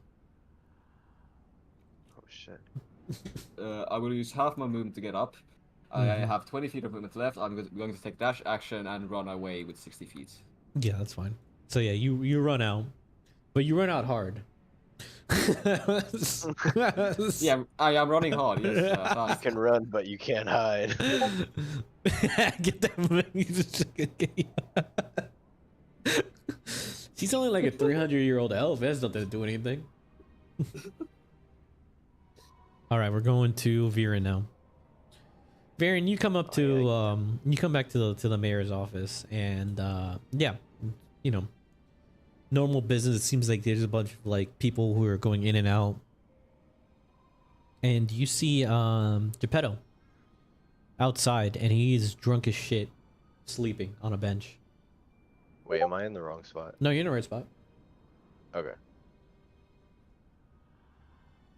Oh shit. I will use half my movement to get up. I have 20 feet of movement left. I'm going to take dash action and run away with 60 feet. Yeah, that's fine. So yeah, you run out. But you run out hard. Yeah, I am running hard. Yes, You fast. can run, but you can't hide. Get that. She's only like a 300-year-old elf. It has nothing to do with anything. All right, we're going to Vera now. Baron, you come up to you come back to the mayor's office, and yeah, you know, normal business. It seems like there's a bunch of like people who are going in and out, and you see Geppetto outside, and he's drunk as shit, sleeping on a bench. Wait, am I in the wrong spot? No, you're in the right spot. Okay.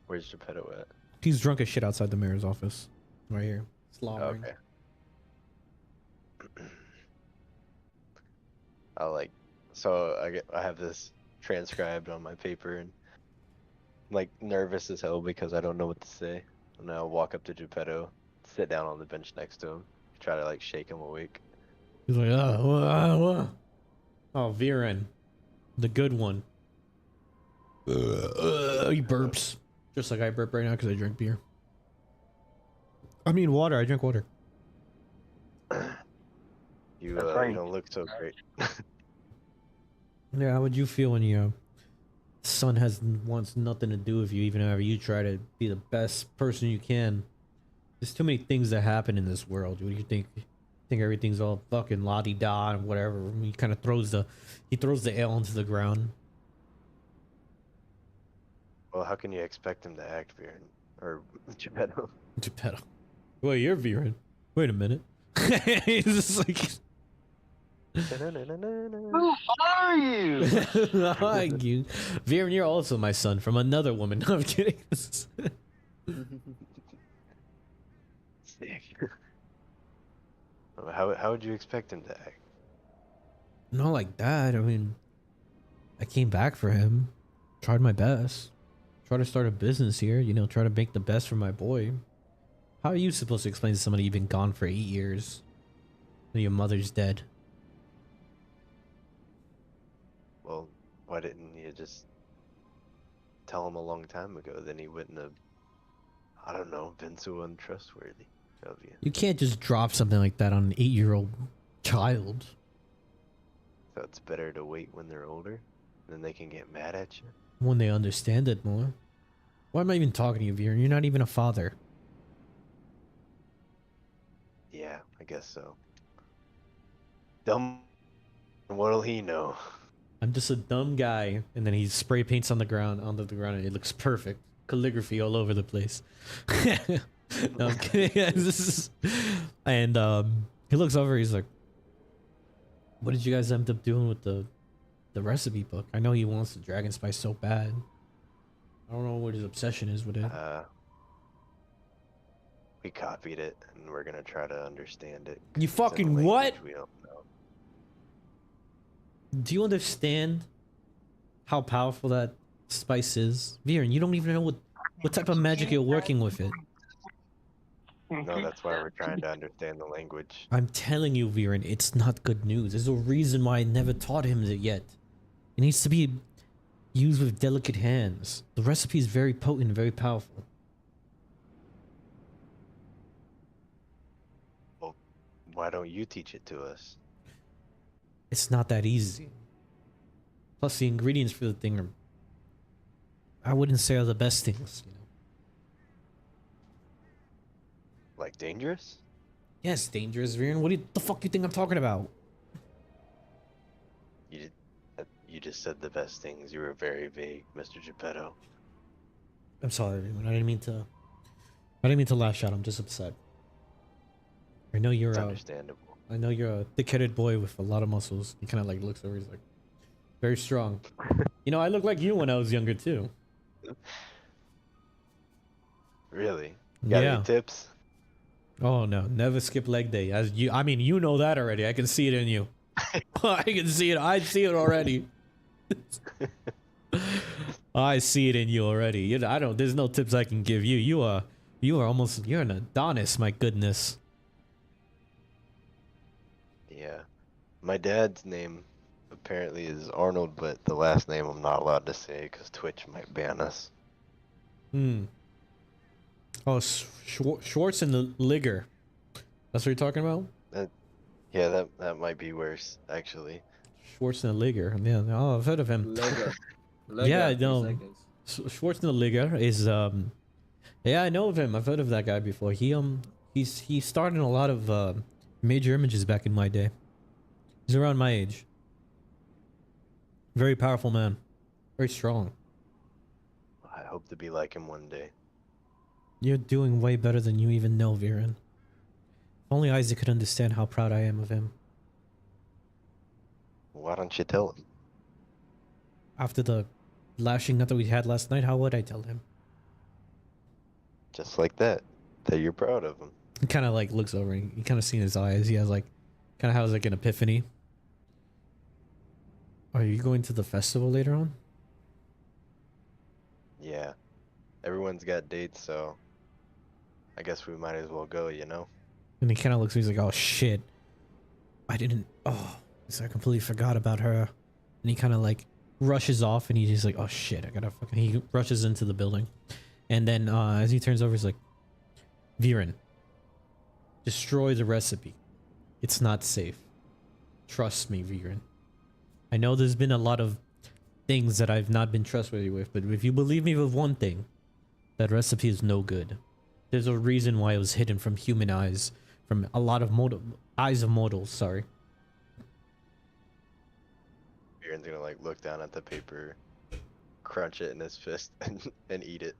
Where's Geppetto at? He's drunk as shit outside the mayor's office, right here, slobbering. Okay. I like, so I have this transcribed on my paper, and I'm like nervous as hell because I don't know what to say. And I'll walk up to Geppetto, sit down on the bench next to him, try to like shake him awake. He's like, oh, Viren, the good one. He burps, just like I burp right now because I drink beer. I mean water. I drink water. You, That's you don't look so great. Yeah, how would you feel when your son wants nothing to do with you, even if you try to be the best person you can? There's too many things that happen in this world. What do you think? Think everything's all fucking la-di-da and whatever. He kind of throws the ale into the ground. Well, how can you expect him to act, Viren? Or Geppetto? Geppetto. Well, you're Viren. Wait a minute. He's just like... Who are you? Thank you. Viren, you're also my son from another woman. No, I'm kidding. Sick. How would you expect him to act? Not like that. I mean, I came back for him. Tried my best. Try to start a business here. You know, try to make the best for my boy. How are you supposed to explain to somebody you've been gone for 8 years? And your mother's dead. Well, why didn't you just tell him a long time ago? Then he wouldn't have, I don't know, been so untrustworthy of you. You can't just drop something like that on an 8-year-old child. So it's better to wait when they're older, then they can get mad at you. When they understand it more. Why am I even talking to you, Viren? You're not even a father. Yeah, I guess so. Dumb. What'll he know? I'm just a dumb guy, and then he spray paints on the ground, onto the ground, and it looks perfect. Calligraphy all over the place. No, I'm kidding. And he looks over. He's like, "What did you guys end up doing with the recipe book? I know he wants the dragon spice so bad. I don't know what his obsession is with it." We copied it, and we're gonna try to understand it. You 'cause it's in a fucking language what? we don't know. Do you understand how powerful that spice is? Viren, you don't even know what type of magic you're working with it. No, that's why we're trying to understand the language. I'm telling you, Viren, it's not good news. There's a reason why I never taught him it yet. It needs to be used with delicate hands. The recipe is very potent, very powerful. Well, why don't you teach it to us? It's not that easy. Plus, the ingredients for the thing are, I wouldn't say are the best things. You know? Like dangerous? Yes, dangerous, Viren. What the fuck do you think I'm talking about? You just said the best things. You were very vague, Mr. Geppetto. I'm sorry, everyone. I didn't mean to lash out. I'm just upset. I know you're It's understandable. I know you're a thick-headed boy with a lot of muscles. He kind of like looks over. He's like, very strong. You know, I looked like you when I was younger too. Really? Got Yeah. any tips? Oh no, never skip leg day. I mean, you know that already. I can see it in you. I can see it. I see it already. I see it in you already. You know, I don't. There's no tips I can give you. You are almost. You're an Adonis. My goodness. Yeah. My dad's name apparently is Arnold, but the last name I'm not allowed to say because Twitch might ban us. Hmm. Oh, Schwartz and the Ligger. That's what you're talking about? Yeah, that might be worse, actually. Schwartz and the Ligger. Yeah, oh, I've heard of him. Lego. Yeah, Lego, no. 3 seconds. Schwartz and the Ligger is yeah, I know of him. I've heard of that guy before. He He starred in a lot of major images back in my day. He's around my age. Very powerful man. Very strong. I hope to be like him one day. You're doing way better than you even know, Viren. If only Isaac could understand how proud I am of him. Why don't you tell him? After the lashing that we had last night, how would I tell him? Just like that. That you're proud of him. He kind of like looks over and you kind of see in his eyes. He has like, kind of has like an epiphany. Are you going to the festival later on? Yeah. Everyone's got dates, so I guess we might as well go, you know? And he kind of looks, he's like, oh shit. I didn't, oh, so I completely forgot about her. And he kind of like rushes off and he's just like, oh shit, I gotta fucking, he rushes into the building. And then as he turns over, he's like, Viren, destroy the recipe. It's not safe. Trust me, Viren. I know there's been a lot of things that I've not been trustworthy with, but if you believe me with one thing, that recipe is no good. There's a reason why it was hidden from human eyes, from a lot of eyes of mortals, sorry. Aaron's gonna like look down at the paper, crunch it in his fist, and eat it.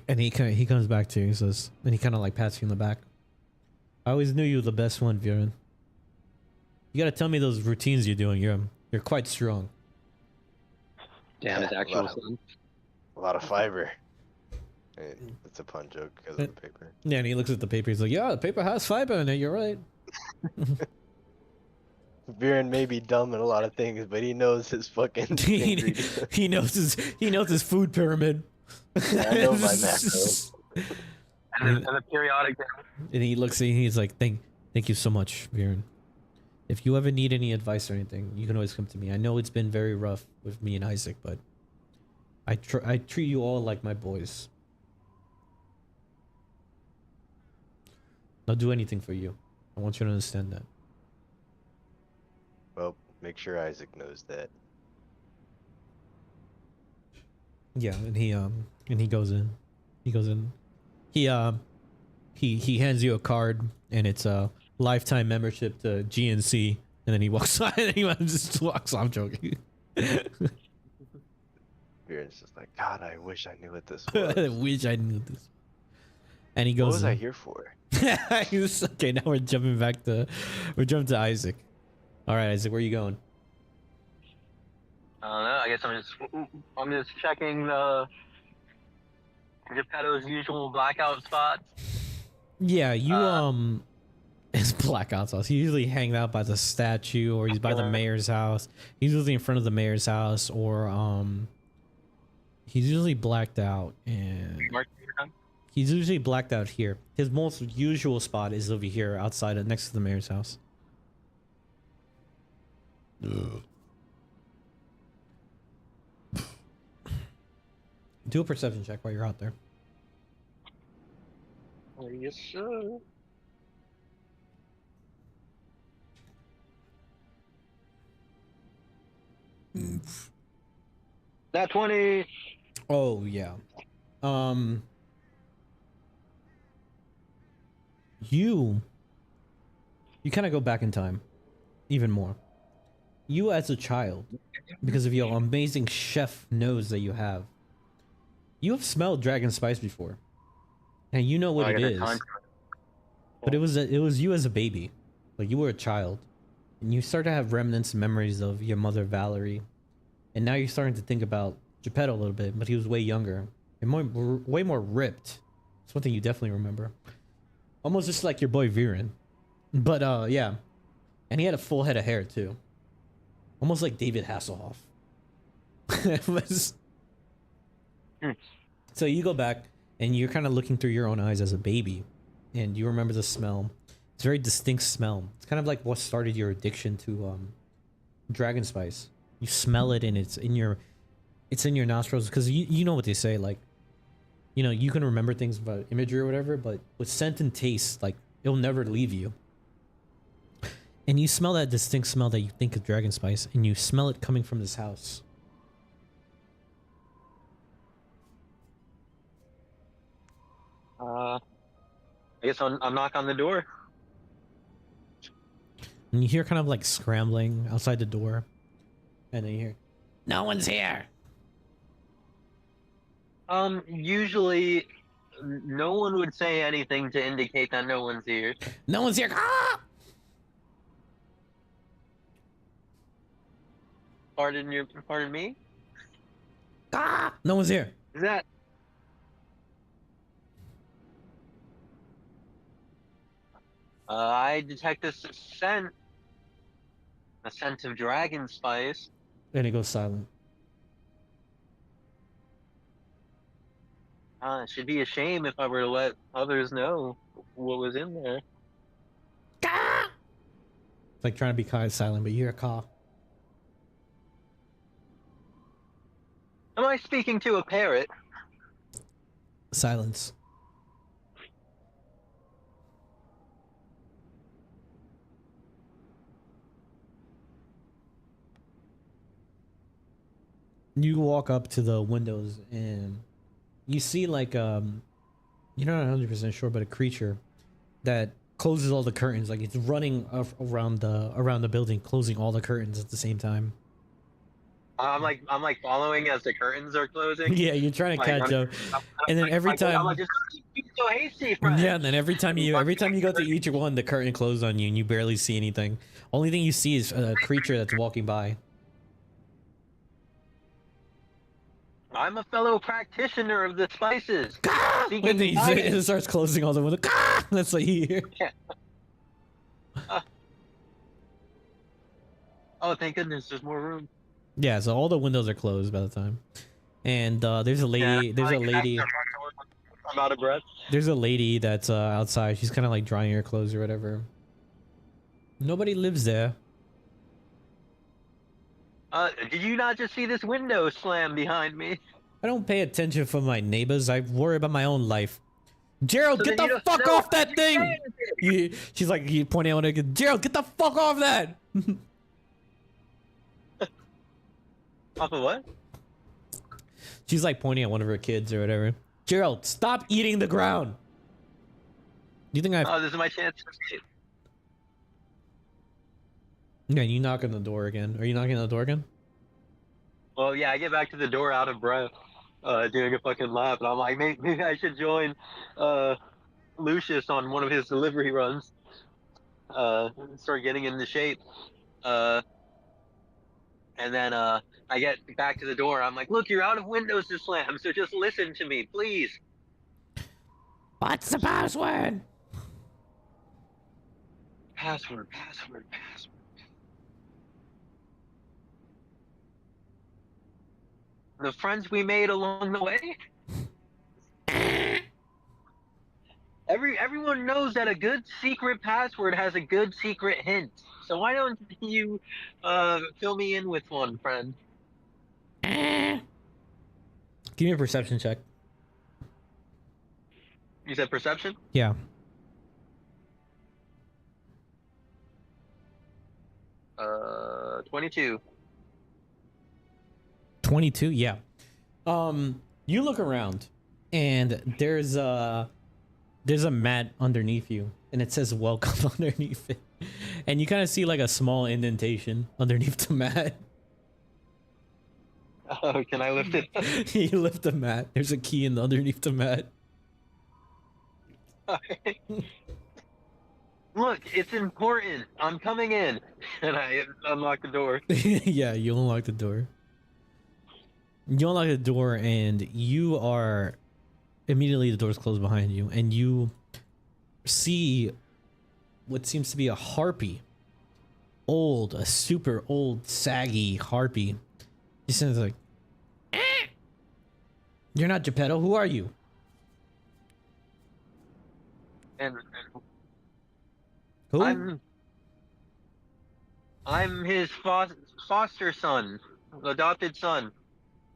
And he comes back to you, he says, and he kind of like pats you in the back. I always knew you were the best one, Viren. You gotta tell me those routines you're doing. You're quite strong. Damn, Yeah, his actual son. A lot of fiber. It's a pun joke because of the paper. Yeah, and he looks at the paper. He's like, yeah, the paper has fiber in it. You're right. Viren may be dumb in a lot of things, but he knows his fucking ingredients. he knows his food pyramid. Yeah, I know my macros. And the periodic table. And he looks at you, he's like, thank you so much, Viren. If you ever need any advice or anything, you can always come to me. I know it's been very rough with me and Isaac, but I treat you all like my boys. I'll do anything for you. I want you to understand that. Well, make sure Isaac knows that. Yeah, and he goes in. He goes in. He hands you a card, and it's a lifetime membership to GNC, and then he walks on, and he just walks off. I'm joking. Viren's just like, God, I wish I knew what this I was. wish I knew this. And he goes, What was I here for? okay, now we're jumping to Isaac. All right, Isaac, where are you going? I don't know. I guess I'm just checking Geppetto's usual blackout spots. Yeah, you it's blackout sauce. He usually hangs out by the statue, or he's by the mayor's house. He's usually in front of the mayor's house, or he's usually blacked out, and he's usually blacked out here. His most usual spot is over here outside next to the mayor's house. Do a perception check while you're out there. Yes, sir. That 20. Oh yeah. You kind of go back in time even more. You as a child, because of your amazing chef nose that you have smelled dragon spice before, and you know what it is. But it was you as a baby, like you were a child, and you start to have remnants and memories of your mother Valerie, and now you're starting to think about Geppetto a little bit, but he was way younger and way more ripped. It's one thing you definitely remember, almost just like your boy Viren. But yeah, and he had a full head of hair too, almost like David Hasselhoff. It was. So you go back and you're kind of looking through your own eyes as a baby, and you remember the smell. It's a very distinct smell. It's kind of like what started your addiction to dragon spice. You smell it, and it's in your nostrils, because you know what they say, like, you know, you can remember things about imagery or whatever, but with scent and taste, like, it'll never leave you. And you smell that distinct smell that you think of dragon spice, and you smell it coming from this house. I guess I'll knock on the door. And you hear kind of like scrambling outside the door. And then you hear, no one's here. Usually, no one would say anything to indicate that no one's here. No one's here. Ah! Pardon me? Ah! No one's here. Is that? I detect a scent of dragon spice. And it goes silent. It should be a shame if I were to let others know what was in there. Ah! It's like trying to be kind of silent, but you hear a caw. Am I speaking to a parrot? Silence. You walk up to the windows and you see like you're not 100% sure, but a creature that closes all the curtains, like it's running around the building, closing all the curtains at the same time. I'm like following as the curtains are closing. Yeah, you're trying to catch up, and then every I'm time, like, just don't be so hasty, friend. yeah, and then every time you go to each one, the curtain closes on you, and you barely see anything. Only thing you see is a creature that's walking by. I'm a fellow practitioner of the spices. When it starts closing all the windows, that's what you hear. Oh, thank goodness, there's more room. Yeah, so all the windows are closed by the time, and there's a lady. Yeah, There's a lady. I'm out of breath. There's a lady that's outside. She's kind of like drying her clothes or whatever. Nobody lives there. Did you not just see this window slam behind me? I don't pay attention for my neighbors. I worry about my own life. Gerald, So get then the you don't fuck know off that what thing! you're saying. She's like pointing out at it. Gerald, get the fuck off that! Off of what? She's like pointing at one of her kids or whatever. Gerald, stop eating the ground. Do you think I? Oh, this is my chance to escape. Yeah, you knock on the door again. Are you knocking on the door again? Well, yeah, I get back to the door out of breath, doing a fucking lap, and I'm like, maybe I should join Lucius on one of his delivery runs. Start getting into shape. And then I get back to the door. I'm like, look, you're out of windows to slam, so just listen to me, please. What's the password? Password. The friends we made along the way? Everyone knows that a good secret password has a good secret hint. So why don't you fill me in with one, friend? Give me a perception check. You said perception? Yeah. 22. 22, yeah. You look around and there's a mat underneath you and it says welcome underneath it. And you kind of see like a small indentation underneath the mat. Oh, can I lift it? You lift the mat. There's a key underneath the mat. Look, it's important. I'm coming in. And I unlock the door. Yeah, you unlock the door. You unlock the door and you are immediately the door's closed behind you and you see what seems to be a harpy. A super old, saggy harpy. He sounds like, You're not Geppetto, who are you? And Who? I'm his foster son, adopted son,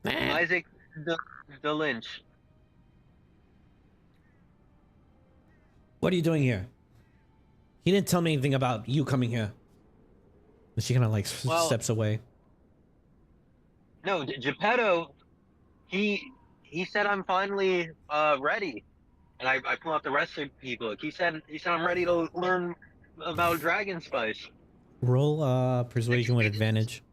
Isaac the Lynch. What are you doing here? He didn't tell me anything about you coming here. And she kind of like steps away. No, Geppetto, he said I'm finally ready. and I pull out the recipe book. He said I'm ready to learn about dragon spice. Roll persuasion with advantage.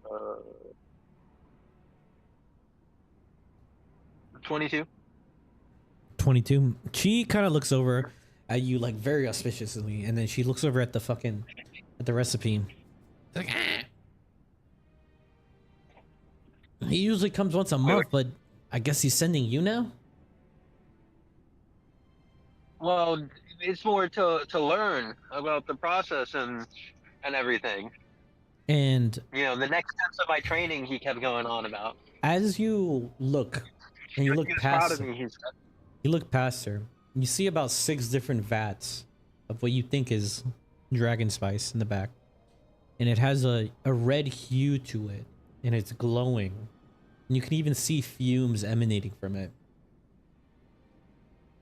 Uh, 22. 22. She kind of looks over at you like very auspiciously, and then she looks over at the recipe. She's like, ah. He usually comes once a month, but I guess he's sending you now? Well, it's more to learn about the process and everything. And You know, the next steps of my training he kept going on about. as you look and you He look was proud past of her, me. He said. you look past her, you see about 6 different vats of what you think is dragon spice in the back. And it has a red hue to it, and it's glowing. And you can even see fumes emanating from it.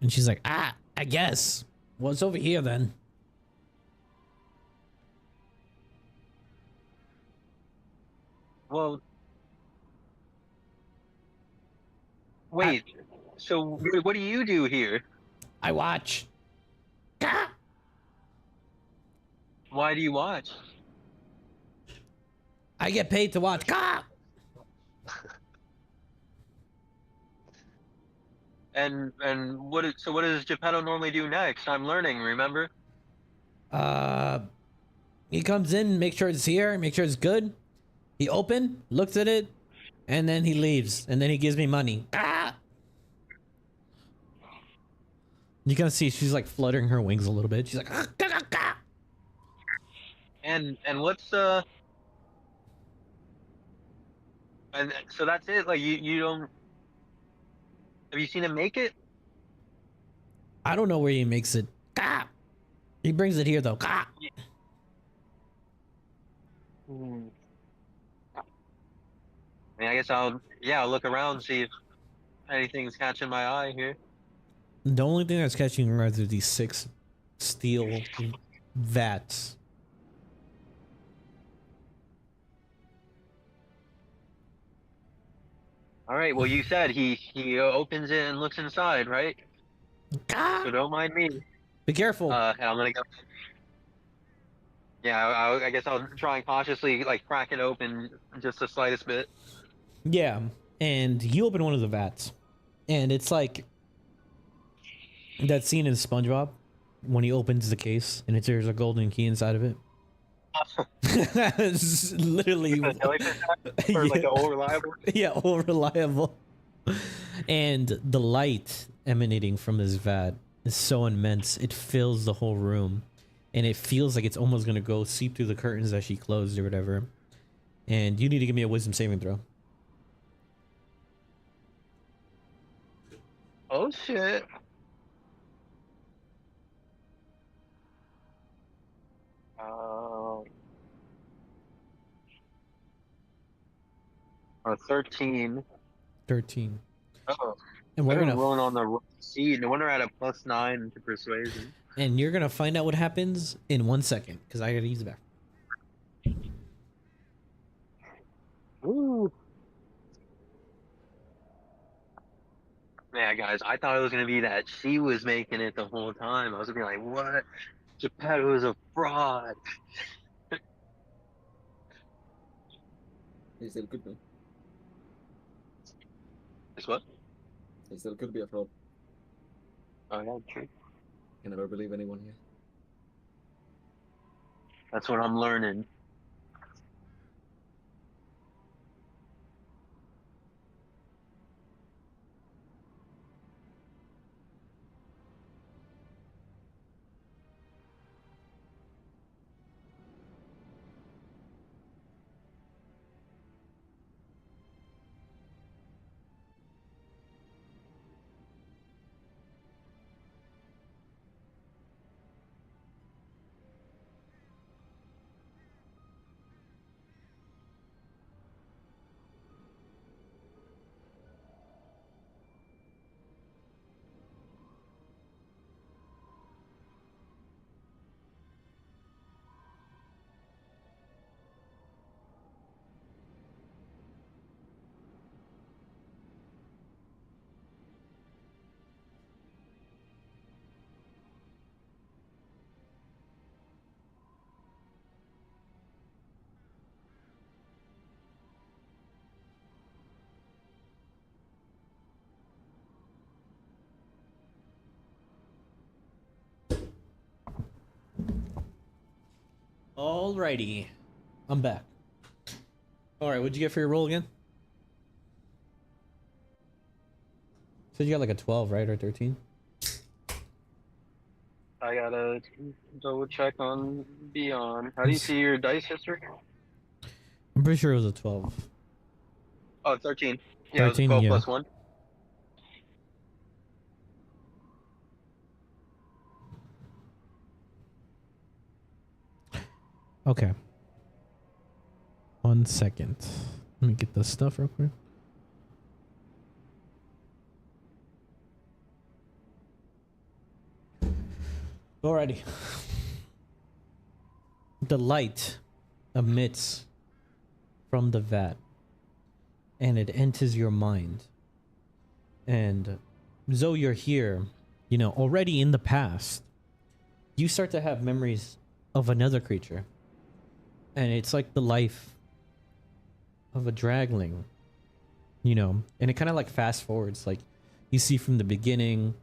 And she's like, ah, I guess. Well, it's over here then. Well, wait. So what do you do here? I watch. Ah! Why do you watch? I get paid to watch. Ah! And so what does Geppetto normally do next? I'm learning, remember? He comes in, make sure it's here, make sure it's good. He looks at it, and then he leaves, and then he gives me money. Ah! You can see she's like fluttering her wings a little bit. She's like, ah, gah, gah, gah. And what's and so that's it. Like you don't have you seen him make it? I don't know where he makes it. Gah! He brings it here though. Gah! Hmm. I mean, I guess I'll look around, see if anything's catching my eye here. The only thing that's catching your eye are these 6 steel vats. All right. Well, you said he opens it and looks inside, right? Gah! So don't mind me. Be careful. And I'm gonna go. Yeah, I guess I'll try and cautiously like crack it open just the slightest bit. Yeah, and you open one of the vats, and it's like that scene in SpongeBob when he opens the case and there's a golden key inside of it. It's literally Or like yeah. all reliable. Yeah, all reliable. And the light emanating from this vat is so immense, it fills the whole room. And it feels like it's almost gonna go seep through the curtains that she closed or whatever. And you need to give me a wisdom saving throw. Oh shit. Or 13. 13. Oh, And we're I'm gonna rolling on the wrong seed. No wonder I had a +9 to persuasion. and you're gonna find out what happens in 1 second, because I gotta use the bathroom. Ooh. Yeah, guys, I thought it was gonna be that she was making it the whole time. I was gonna be like, what? Geppetto is a fraud. He still could be. Guess what? He still could be a fraud. Oh yeah, true. Can never believe anyone here. That's what I'm learning. Alrighty. I'm back. Alright, what'd you get for your roll again? Said you got like a 12, right? Or 13? I gotta double check on Beyond. How do you see your dice history? I'm pretty sure it was a 12. Oh, 13. Yeah, it was 13, 12 yeah. plus 1. Okay. 1 second. Let me get this stuff real quick. Alrighty. The light emits from the vat and it enters your mind. And though you're here, you know, already in the past, you start to have memories of another creature. And it's like the life of a dragling, you know, and it kind of like fast forwards. Like you see from the beginning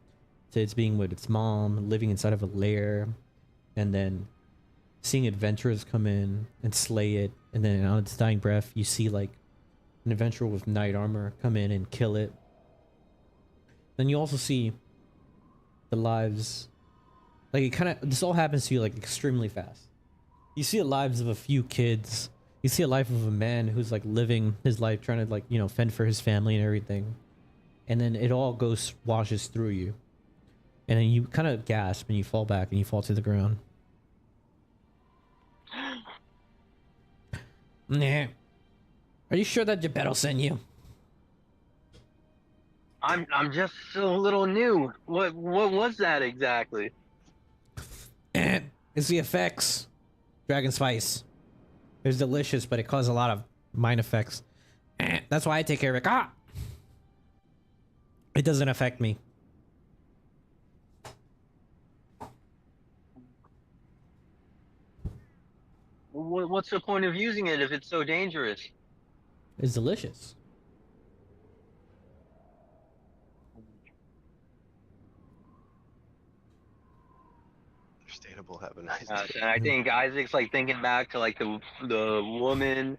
to its being with its mom, living inside of a lair, and then seeing adventurers come in and slay it. And then on its dying breath, you see like an adventurer with knight armor come in and kill it. Then you also see the lives, like it kind of, this all happens to you like extremely fast. You see the lives of a few kids. You see a life of a man who's like living his life trying to like, you know, fend for his family and everything. And then it all washes through you. And then you kind of gasp and you fall back and you fall to the ground. Nah. Are you sure that Geppetto sent you? I'm just a little new. What was that exactly? It's the effects. Dragon spice. It's delicious, but it causes a lot of mind effects. That's why I take care of it. Ah! It doesn't affect me. What's the point of using it if it's so dangerous? It's delicious. Understandable. Have a nice day. And I think Isaac's like thinking back to like the woman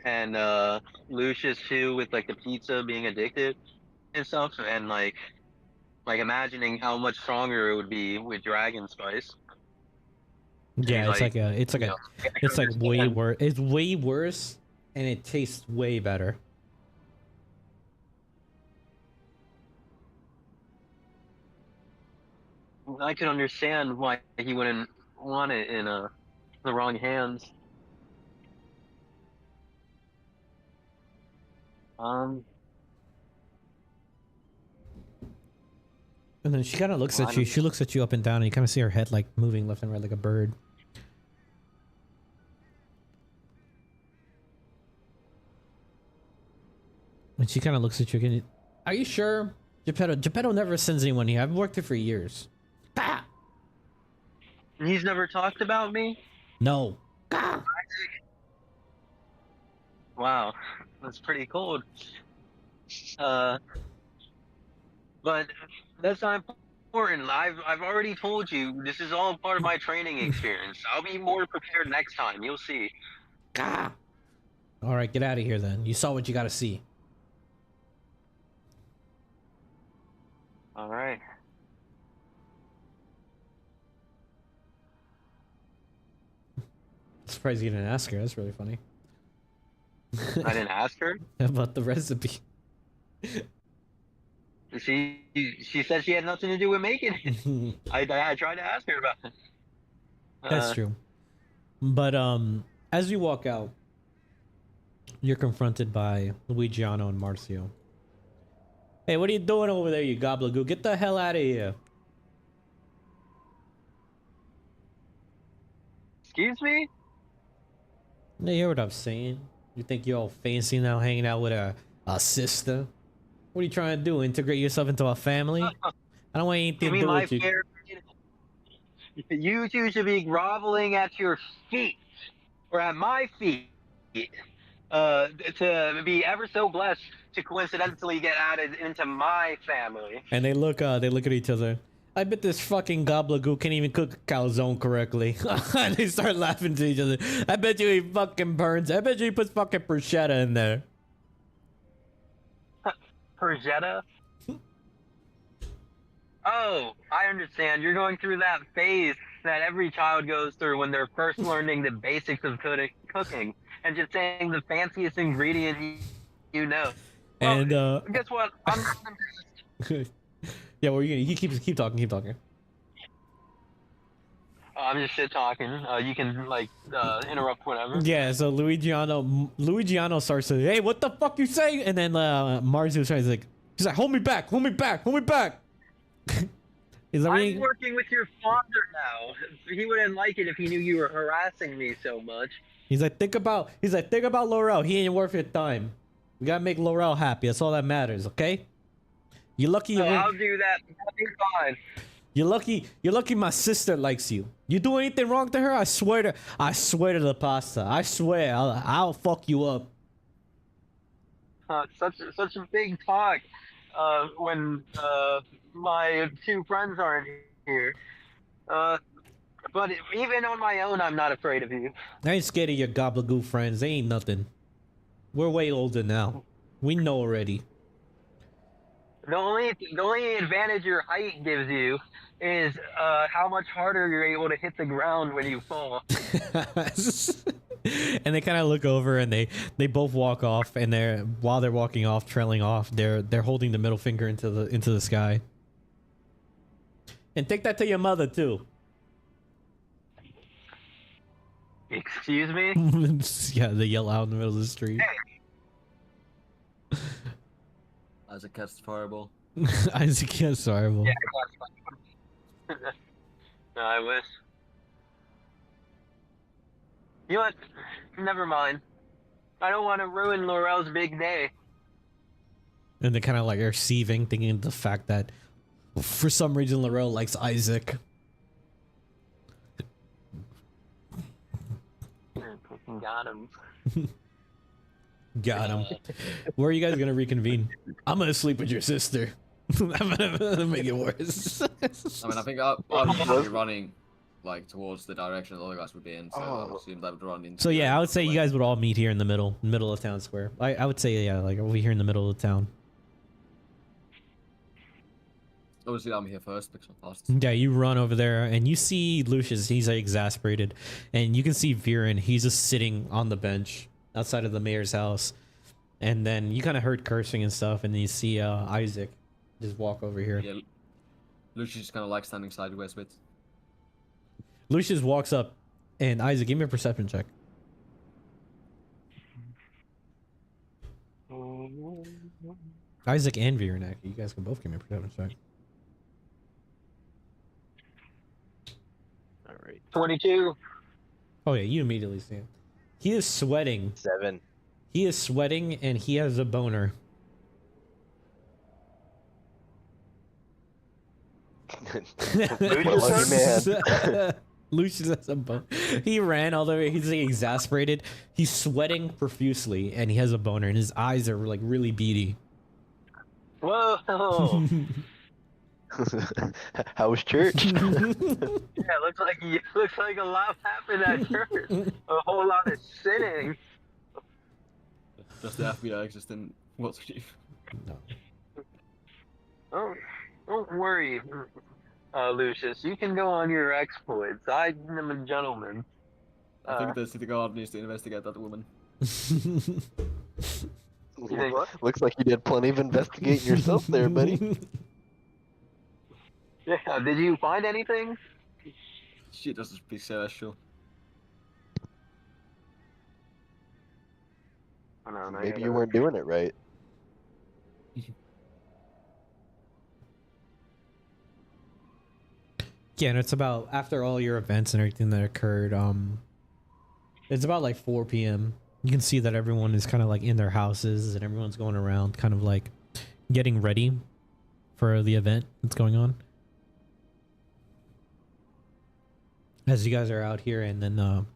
and Lucius too, with like the pizza being addicted and stuff, and like imagining how much stronger it would be with dragon spice. Yeah, it's like it's like way understand. worse. It's way worse, and it tastes way better. I can understand why he wouldn't want it in the wrong hands. And then she kind of looks at you. She looks at you up and down, and you kind of see her head like moving left and right like a bird. And she kind of looks at you again. Are you sure? Geppetto never sends anyone here. I've worked here for years. Ah! He's never talked about me? No. Wow, that's pretty cold. But that's not important. I've already told you this is all part of my training experience. I'll be more prepared next time. You'll see. All right, get out of here then. You saw what you got to see. All right. Surprised you didn't ask her. That's really funny. I didn't ask her. About the recipe. She said she had nothing to do with making it. I tried to ask her about it. That's true. But as you walk out, you're confronted by Luigiano and Marcio. Hey, what are you doing over there, you gobblegoo? Get the hell out of here. Excuse me? You hear what I'm saying? You think you're all fancy now, hanging out with a sister? What are you trying to do? Integrate yourself into a family? I don't want anything to do with you. You two should be groveling at your feet, or at my feet, to be ever so blessed to coincidentally get added into my family. And they look at each other. I bet this fucking gobbledygook can't even cook a calzone correctly. And they start laughing to each other. I bet you he fucking burns. I bet you he puts fucking bruschetta in there. Pergetta? Oh, I understand. You're going through that phase that every child goes through when they're first learning the basics of cooking and just saying the fanciest ingredient you know. Well, And guess what? I'm not impressed. yeah, well, you keep talking, keep talking. I'm just shit talking. You can like interrupt whenever. Yeah, so Luigiano starts to, hey, what the fuck you say? And then Marzu's like, he's like, hold me back, hold me back, hold me back. He's like, I'm working with your father now. He wouldn't like it if he knew you were harassing me so much. He's like, think about Laurel. He ain't worth your time. We gotta make Laurel happy. That's all that matters, okay? You're lucky. I'll do that. That'll be fine. You're lucky. My sister likes you. You do anything wrong to her, I swear to the pasta. I swear, I'll fuck you up. Such a big talk. When my two friends aren't here. But even on my own, I'm not afraid of you. I ain't scared of your gobbledygook friends. They ain't nothing. We're way older now. We know already. The only advantage your height gives you is how much harder you're able to hit the ground when you fall. And they kind of look over and they both walk off, and while they're walking off, trailing off, they're holding the middle finger into the sky. And take that to your mother too. Excuse me? Yeah, they yell out in the middle of the street. Hey. As a cast fireball. Isaac, yeah, sorry. Yeah, no, I wish. You know what? Never mind. I don't want to ruin Laurel's big day. And they kind of like are seething, thinking of the fact that for some reason Laurel likes Isaac. Got him. Got him. Where are you guys gonna reconvene? I'm gonna sleep with your sister. I'm gonna make it worse. I mean, I think I'll be running like towards the direction the other guys would be in, so I'll assume they would run into. So yeah, I would say you guys would all meet here in the middle of town square. I would say, yeah, like over here in the middle of the town. Obviously, I'm here first because I'm fast. Yeah, you run over there and you see Lucius. He's like exasperated, and you can see Viren. He's just sitting on the bench outside of the mayor's house, and then you kind of heard cursing and stuff, and then you see Isaac just walk over here. Yeah, Lucius just kind of like standing sideways with. Lucius walks up, and Isaac, give me a perception check. Isaac and Viren, actually, you guys can both give me a perception check. All right. 22. Oh yeah, you immediately see him. He is sweating. 7. He is sweating, and he has a boner. What a lucky man. Lucius has a boner. He ran all the way. He's like exasperated. He's sweating profusely, and he has a boner, and his eyes are like really beady. Whoa. How was church? Yeah, looks like a lot happened at church. A whole lot of sinning. Just the FBI just didn't watch you. No. Don't worry, Lucius. You can go on your exploits. I am a gentleman. I think the city guard needs to investigate that woman. Looks like you did plenty of investigating yourself there, buddy. Yeah, did you find anything? She doesn't speak celestial. No, Maybe you weren't doing it right. Yeah, and it's about, after all your events and everything that occurred, it's about like 4 p.m. You can see that everyone is kind of like in their houses, and everyone's going around kind of like getting ready for the event that's going on. As you guys are out here, and then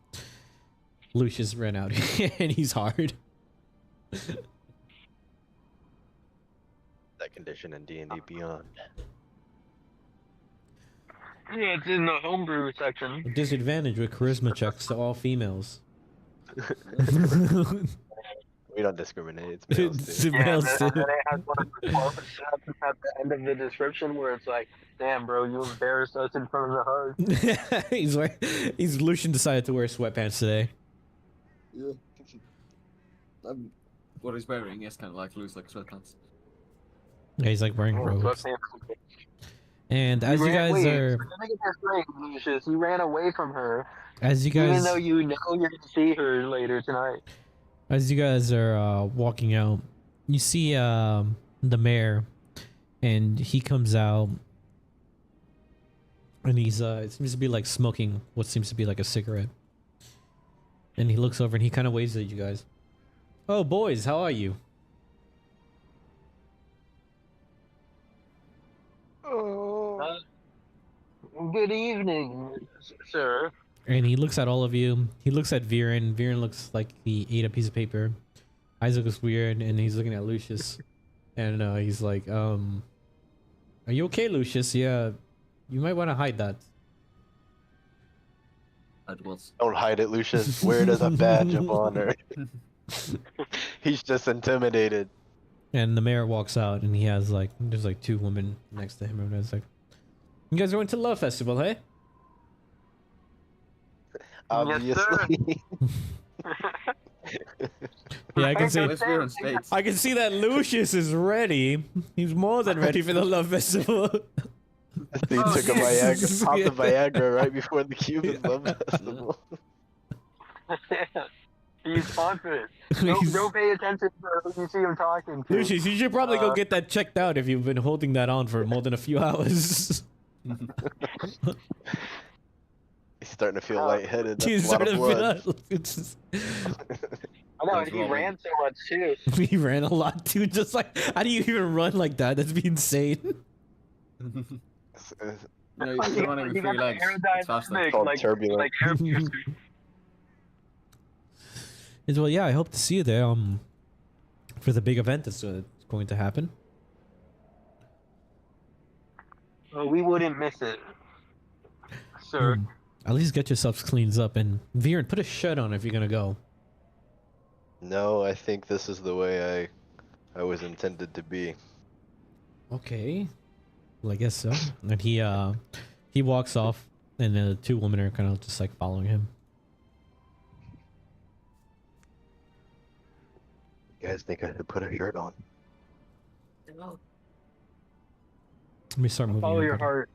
Lucius ran out and he's hard. That condition in D&D Beyond. Yeah, it's in the homebrew section. A disadvantage with charisma checks to all females. We don't discriminate. It's males It's too. Yeah, males and too. then it has one of the quotes at the end of the description where it's like, "Damn, bro, you embarrassed us in front of the heart." He's Lucian decided to wear sweatpants today. Yeah. What he's wearing is kind of like loose, like sweatpants. Yeah, he's like wearing robes. Sweatpants. And as you guys are, Let me get this straight, Lucius. You ran away from her, as you even guys, though you know you're gonna see her later tonight. as you guys are walking out, you see the mayor, and he comes out, and he's it seems to be like smoking what seems to be like a cigarette, and he looks over and he kind of waves at you guys. Oh, boys, how are you? Good evening, sir. And he looks at all of you. He looks at Viren. Viren looks like he ate a piece of paper. Isaac looks weird, and he's looking at Lucius. And he's like, are you okay, Lucius? Yeah, you might want to hide that. That was. Don't hide it, Lucius. Wear it as a badge of honor. He's just intimidated. And the mayor walks out, and he has like, there's like two women next to him, and it's like, you guys are going to the Love Festival, hey? Obviously. Yeah, I can see. Where's Viren States? I can see that Lucius is ready. He's more than ready for the Love Festival. He took a Viagra, popped Yeah. a Viagra right before the Cuban Love Festival. He's confident. He's- Don't pay attention to who you see him talking to. Lucius, you should probably go get that checked out if you've been holding that on for more than a few hours. He's starting to feel lightheaded. That's He's a lot of starting to blood. feel it's just- I know, That's he wrong. ran so much too. he ran a lot too. Just like, how do you even run like that? That'd be insane. You know, you're running with He got 3 the legs. It's faster. aerodynamic, called like, turbulent. like air booster. Well, yeah, I hope to see you there. For the big event that's going to happen. Well, we wouldn't miss it, sir. At least get yourselves cleaned up, and Viren, put a shirt on if you're gonna go. No, I think this is the way I was intended to be. Okay. Well, I guess so. And he walks off, and the two women are kind of just like following him. You guys think I should put a shirt on? Let me start moving. Follow your everybody. heart.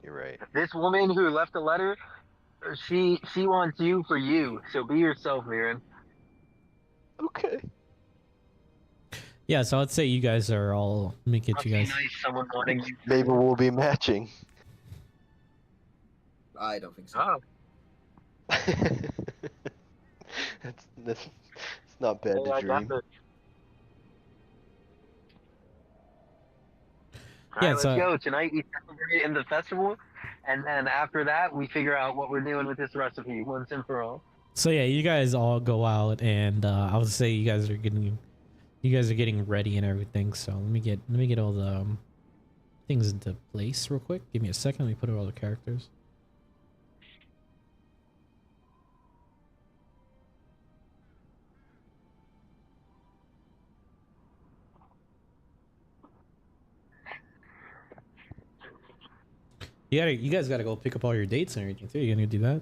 You're right. This woman who left the letter, she wants you for you. So be yourself, Viren. Okay. Yeah, so I'd say you guys are all. Let me get you guys. Nice, someone wanting you. Maybe we'll be matching. I don't think so. Oh, It's not bad yeah, I to got dream. this. Yeah, Alright, so- let's go. Tonight we celebrate in the festival, and then after that we figure out what we're doing with this recipe once and for all. So yeah, you guys all go out, and I would say you guys are getting ready and everything. So let me get all the things into place real quick. Give me a second. Let me put all the characters. You guys gotta go pick up all your dates and everything too. You gonna do that?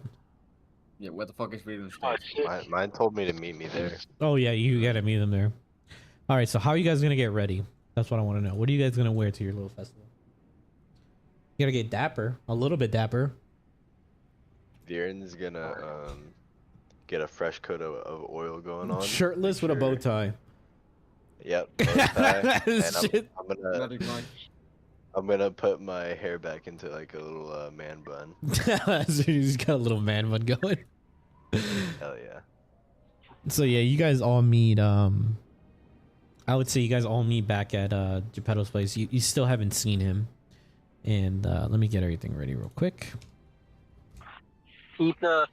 Yeah, where the fuck is Viren Oh, States? shit. Mine told me to meet me there. Oh yeah, you gotta meet them there. All right, so how are you guys gonna get ready? That's what I want to know. What are you guys gonna wear to your little festival? You gotta get dapper, a little bit dapper. Viren's gonna get a fresh coat of oil going on. Shirtless with a bow tie. Yep. Bow tie. And Shit. I'm gonna put my hair back into like a little man bun. So he's got a little man bun going. Hell yeah. So yeah, you guys all meet. I would say you guys all meet back at Geppetto's place. You still haven't seen him, and let me get everything ready real quick. Keep my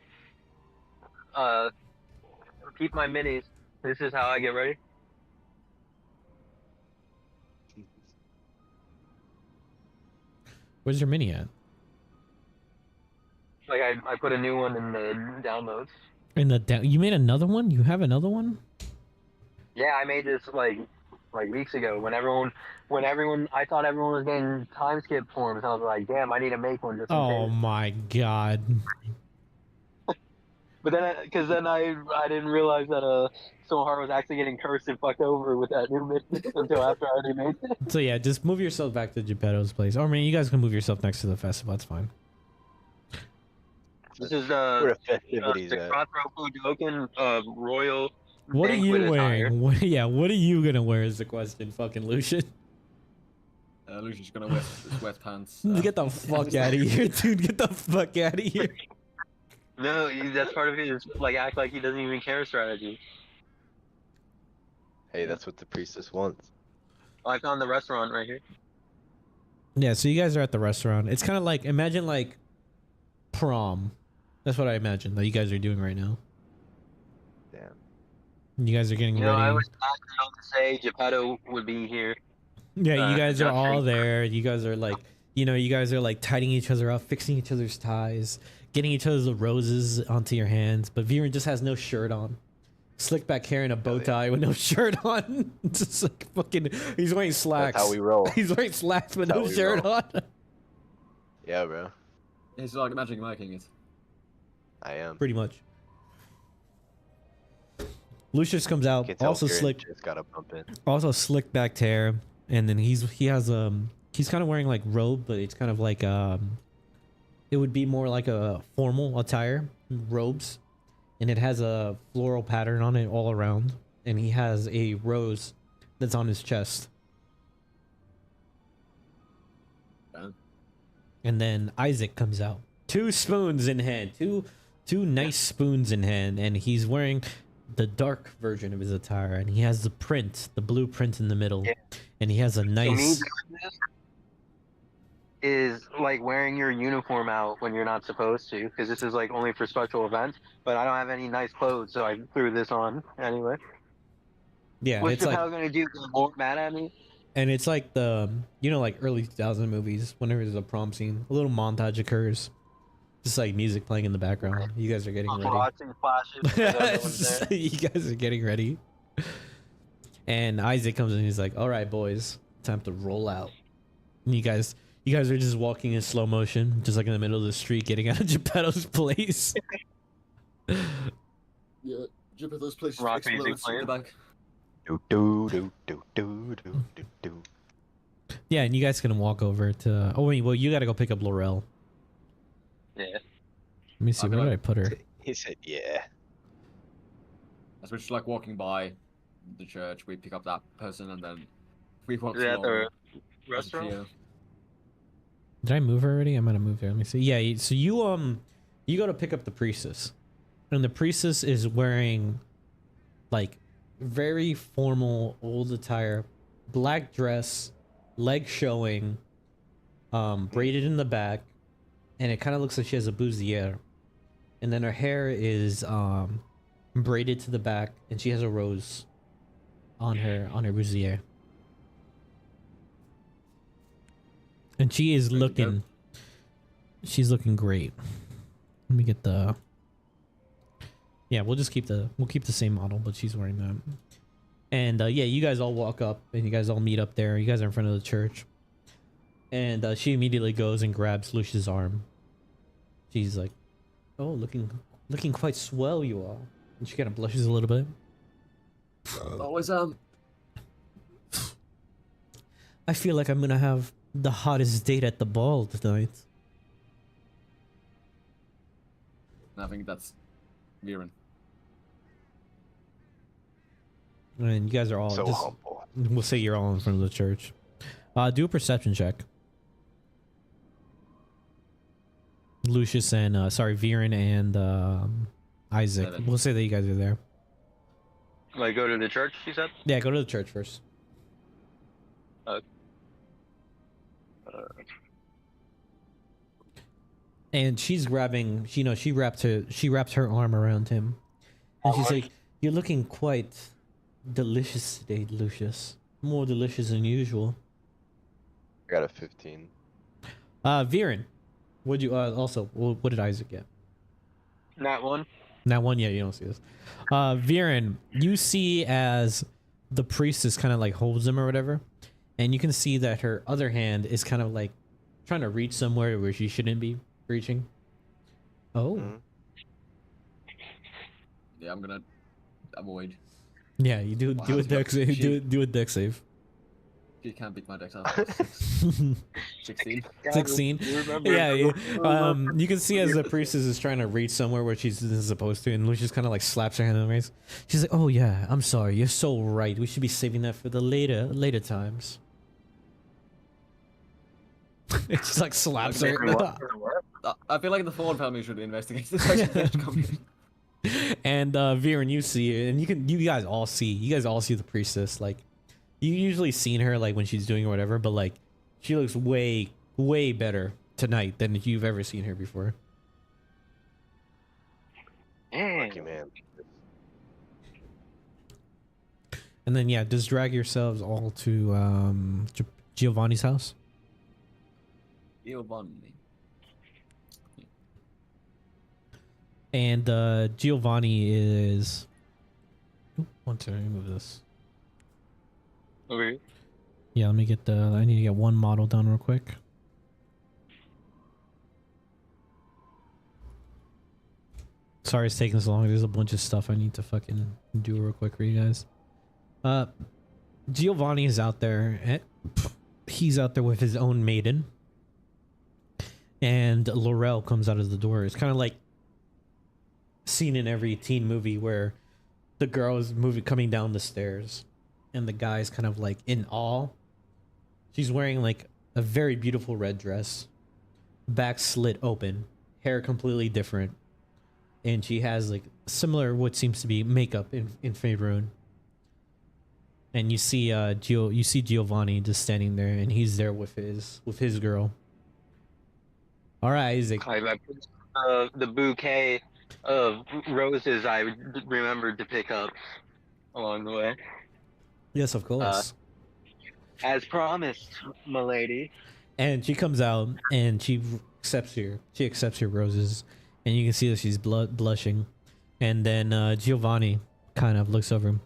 minis. This is how I get ready. Where's your mini at? Like I put a new one in the downloads. In the you made another one? You have another one? Yeah, I made this like weeks ago when everyone I thought everyone was getting time skip forms. I was like, damn, I need to make one just in Oh case. my god. But then, because then I didn't realize that Sohar was actually getting cursed and fucked over with that new mission until after I already made it. So yeah, just move yourself back to Geppetto's place. Or I mean, you guys can move yourself next to the festival. That's fine. This is Where the festivities the at? Krothro Fudoken Royal What are you Banquet attire. wearing? What, yeah, what are you gonna wear is the question, fucking Lucian. Lucian's gonna wear sweatpants. Get the fuck out of here, dude. Get the fuck out of here. No, that's part of his like act like he doesn't even care strategy. Hey, that's what the priestess wants. Oh, I found the restaurant right here. Yeah, so you guys are at the restaurant. It's kind of like, imagine like prom. That's what I imagine that you guys are doing right now. Damn. You guys are getting You know, ready. I was not to say Geppetto would be here. Yeah, you guys are just all for- there. You guys are like, you know, you guys are like tightening each other up, fixing each other's ties, getting each other's roses onto your hands. But Viren just has no shirt on. Slick back hair and a bow tie with no shirt on. Just like fucking, he's wearing slacks. That's how we roll. He's wearing slacks with That's no how we shirt roll. on. Yeah, bro. He's like magic making it. I am. Pretty much. Lucius comes out, Can't tell also if you're slick, just got a pump in. also slick back hair, and then he's kind of wearing like robe, but it's kind of like it would be more like a formal attire, robes, and it has a floral pattern on it all around, and he has a rose that's on his chest. And then Isaac comes out, two spoons in hand, two nice spoons in hand, and he's wearing the dark version of his attire, and he has the print, the blue print in the middle, Yeah. and he has a To me, nice. doing this is like wearing your uniform out when you're not supposed to, because this is like only for special events. But I don't have any nice clothes, so I threw this on anyway. Yeah, What's it's like, Chappelle gonna do? Get more mad at me? and it's like the, you know, like early 2000 movies, whenever there's a prom scene, a little montage occurs, just like music playing in the background. You guys are getting ready. Watching flashes. and everyone's there. You guys are getting ready. And Isaac comes in and he's like, all right, boys, time to roll out. And you guys are just walking in slow motion, just like in the middle of the street, getting out of Geppetto's place. Yeah, Geppetto's place Rock music explodes in the playing. back. Do do do do do do do do. Yeah, and you guys can walk over to, oh wait, well, you gotta go pick up Laurel. Yeah. Let me see, where did I put her? He said, "Yeah." As we're just like walking by the church, we pick up that person and then we walk Is that along the as a restaurant? trio. Did I move her already? I might have moved her. Let me see. Yeah, so you go to pick up the priestess. And the priestess is wearing like very formal old attire, black dress, leg showing, braided in the back, and it kind of looks like she has a bousier. And then her hair is braided to the back, and she has a rose on her bousier. And she is looking, she's looking great. Let me get the, yeah, we'll keep the same model, but she's wearing that. And yeah, you guys all walk up and you guys all meet up there. You guys are in front of the church. And she immediately goes and grabs Lucius' arm. She's like, oh, looking quite swell you are. And she kind of blushes a little bit. Always I feel like I'm gonna have the hottest date at the ball tonight. I think that's Viren. And you guys are all So just, humble. we'll say you're all in front of the church. Do a perception check. Lucius and Viren and Isaac. 7. We'll say that you guys are there. Like go to the church, you said? Yeah, go to the church first. And she's grabbing, you know, she wrapped her arm around him. And she's like, you're looking quite delicious today, Lucius. More delicious than usual. I got a 15. Viren, Would you also? What did Isaac get? Not one. Not one yet. You don't see this. Viren, you see as the priestess kind of like holds him or whatever, and you can see that her other hand is kind of like trying to reach somewhere where she shouldn't be reaching. Oh. Mhm. Yeah, I'm gonna avoid. Yeah, you do Wow, do a how's it deck go? save. She- Do a deck save. You can't beat my dex out. 16. 16. Yeah, you can see as the priestess is trying to reach somewhere where she's isn't supposed to, and Lucius kind of like slaps her hand in the face. She's like, "Oh yeah, I'm sorry. You're so right. We should be saving that for the later times." It just like slaps her. I feel like the Fallen family should investigate this section. And Viren, you see it, and you guys all see the priestess. Like, you usually seen her like when she's doing whatever, but like she looks way better tonight than you've ever seen her before. Lucky man. And then yeah, just drag yourselves all to Giovanni's house. Giovanni. And Giovanni is. One second, let me move this. Okay. Yeah, let me get the. I need to get one model done real quick. Sorry it's taking so long. There's a bunch of stuff I need to fucking do real quick for you guys. Giovanni is out there. He's out there with his own maiden. And Laurel comes out of the door. It's kind of like seen in every teen movie where the girl is coming down the stairs and the guy's kind of like in awe. She's wearing like a very beautiful red dress, back slit open, hair completely different, and she has like similar what seems to be makeup in Faerun. And you see Giovanni just standing there, and he's there with his girl. All right, Isaac. The bouquet of roses I remembered to pick up along the way. Yes, of course. As promised, milady. And she comes out and she accepts your roses, and you can see that she's blushing. And then Giovanni kind of looks over him.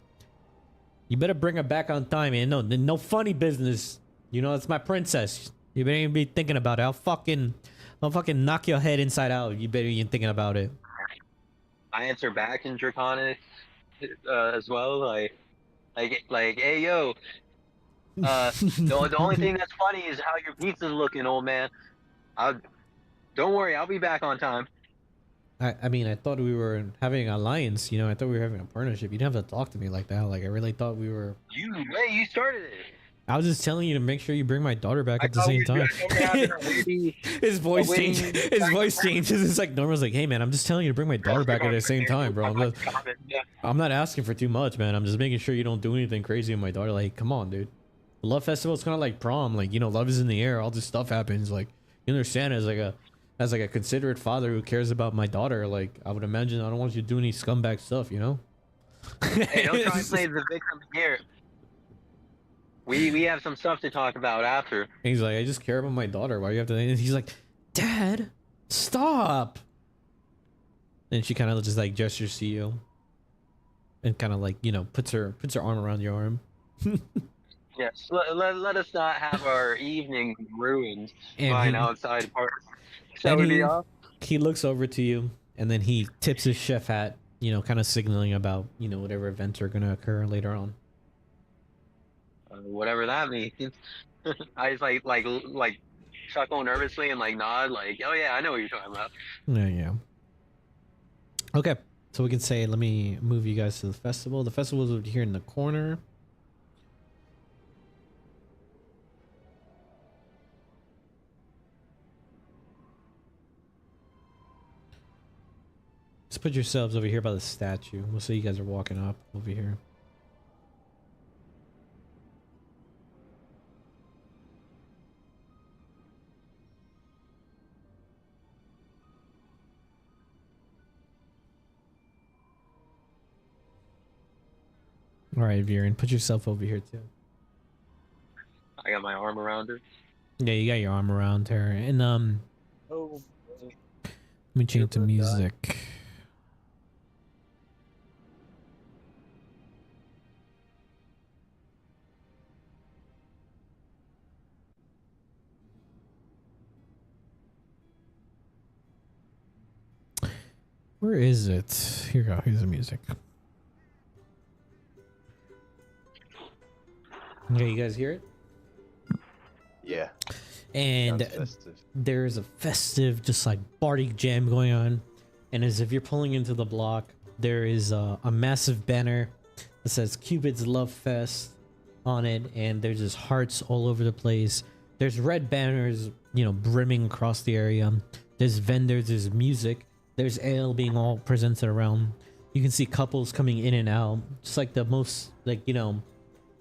You better bring her back on time, man. No funny business. You know, it's my princess. You better even be thinking about it. I'll fucking knock your head inside out. You better be thinking about it. I answer back in Draconic as well, like, hey yo. The only thing that's funny is how your pizza's looking, old man. Don't worry, I'll be back on time. I mean, I thought we were having an alliance, you know. I thought we were having a partnership. You didn't have to talk to me like that. Like, I really thought we were. You started it. I was just telling you to make sure you bring my daughter back at the same time. His voice changes. His voice changes. It's like Norman's like, "Hey man, I'm just telling you to bring my daughter back at the same time, bro. I'm not asking for too much, man. I'm just making sure you don't do anything crazy with my daughter. Like, come on, dude. Love festival is kind of like prom. Like, you know, love is in the air. All this stuff happens. Like, you understand as like a considerate father who cares about my daughter. Like, I would imagine I don't want you to do any scumbag stuff, you know." Hey, don't try and play the victim here. We have some stuff to talk about after. And he's like, "I just care about my daughter. Why do you have to?" And he's like, "Dad, stop." And she kind of just like gestures to you, and kind of like, you know, puts her arm around your arm. Yes, let us not have our evening ruined by an outside party. So he looks over to you, and then he tips his chef hat, you know, kind of signaling about, you know, whatever events are gonna occur later on. Whatever that means. I just like chuckle nervously and like nod, like, oh yeah, I know what you're talking about. Yeah. Okay, so we can say, let me move you guys to the festival. The festival is over here in the corner. Just put yourselves over here by the statue. We'll say you guys are walking up over here. All right, Viren, put yourself over here too. I got my arm around her. Yeah, you got your arm around her, and Oh, Let me change the Earbud died. music. Where is it? Here you go. Here's the music. Okay, you guys hear it? Yeah. And Sounds festive. there's a festive, just like bardic jam going on. And as if you're pulling into the block, there is a massive banner that says Cupid's Love Fest on it. And there's just hearts all over the place. There's red banners, you know, brimming across the area. There's vendors, there's music. There's ale being all presented around. You can see couples coming in and out. Just like the most, like, you know,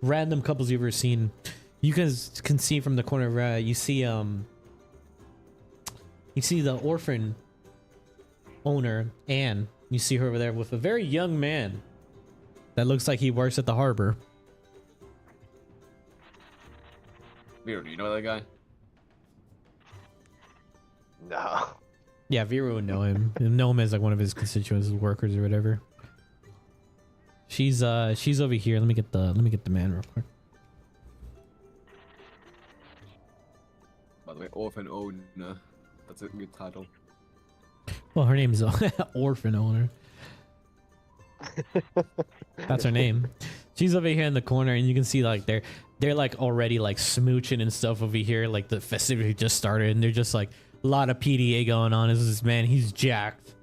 random couples you've ever seen. You guys can see from the corner right, you see the orphan owner, Anne. You see her over there with a very young man that looks like he works at the harbor. Vero, do you know that guy? No. Yeah, Vera would know him. Know him as like one of his constituents, workers or whatever. She's over here. Let me get the man real quick. By the way, orphan owner. That's a good title. Well, her name's Orphan Owner. That's her name. She's over here in the corner, and you can see like they're like already like smooching and stuff over here. Like the festivity just started, and they're just like a lot of PDA going on. This man, he's jacked,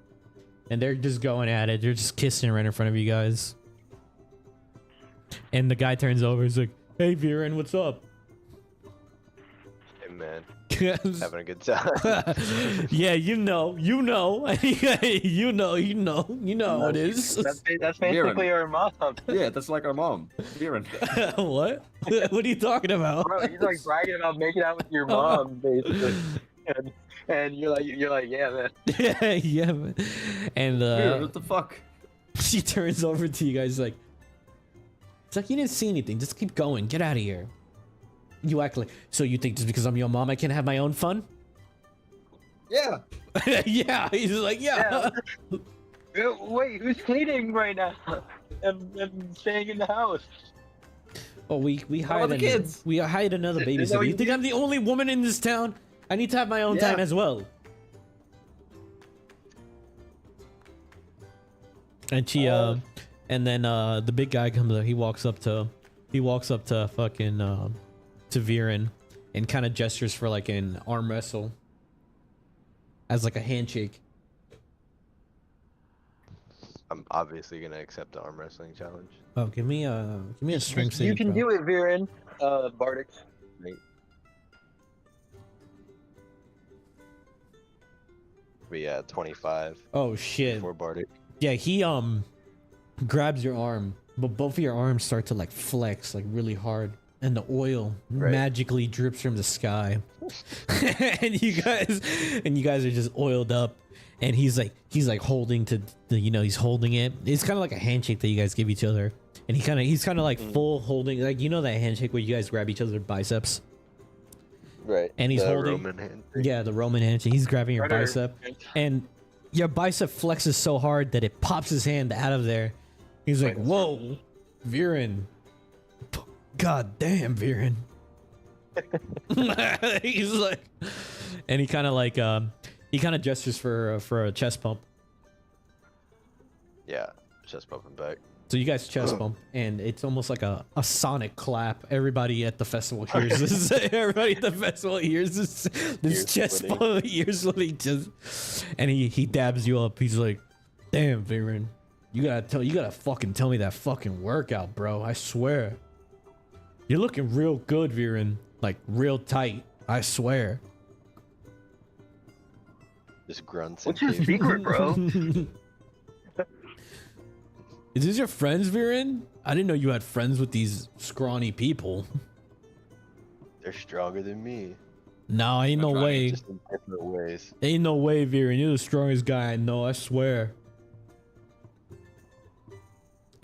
and they're just going at it. They're just kissing right in front of you guys. And the guy turns over. He's like, "Hey, Viren, what's up?" Hey, man. Having a good time. Yeah, you know you know how it is. That's basically our mom. Yeah, that's like our mom. Viren. What? What are you talking about? Bro, he's like bragging about making out with your mom, basically. And you're like, yeah, man. Yeah, man. And Viren, what the fuck? she turns over to you guys like, it's like, you didn't see anything. Just keep going. Get out of here. You act like, so you think just because I'm your mom, I can't have my own fun? Yeah. Yeah. He's like, yeah. Wait, who's cleaning right now? And staying in the house. Oh, we All the hired kids. we hired another Is that babysitter. what You you think do? I'm the only woman in this town? I need to have my own Yeah. time as well. And she and then the big guy comes up. He walks up to fucking to Viren and kind of gestures for like an arm wrestle as like a handshake. I'm obviously gonna accept the arm wrestling challenge. Oh, give me a strength You save. can do it, Viren. Bardic. Right. But yeah, 25 Oh shit. for Bardic. Yeah, he grabs your arm, but both of your arms start to like flex like really hard, and the oil Right. magically drips from the sky. and you guys are just oiled up, and he's like holding to the, you know, he's holding it. It's kind of like a handshake that you guys give each other, and he's kind of like full holding, like, you know that handshake where you guys grab each other's biceps. Right. And he's the holding- Roman hand. Yeah, the Roman handshake. He's grabbing your Right. bicep, and your bicep flexes so hard that it pops his hand out of there. He's like, "Whoa, Viren! God damn, Viren!" He's like, and he kind of gestures for a chest pump. Yeah, chest bumping back. So you guys chest bump, and it's almost like a sonic clap. Everybody at the festival hears this. Everybody at the festival hears this Ears chest splitting. bump. Ears splitting, just, and he dabs you up. He's like, "Damn, Viren, you gotta fucking tell me that fucking workout, bro. I swear, you're looking real good, Viren. Like real tight. I swear." Just grunts. What's and your secret, bro? Is this your friends, Viren? I didn't know you had friends with these scrawny people. They're stronger than me. No, ain't no way. Just in different ways. Ain't no way, Viren. You're the strongest guy I know, I swear.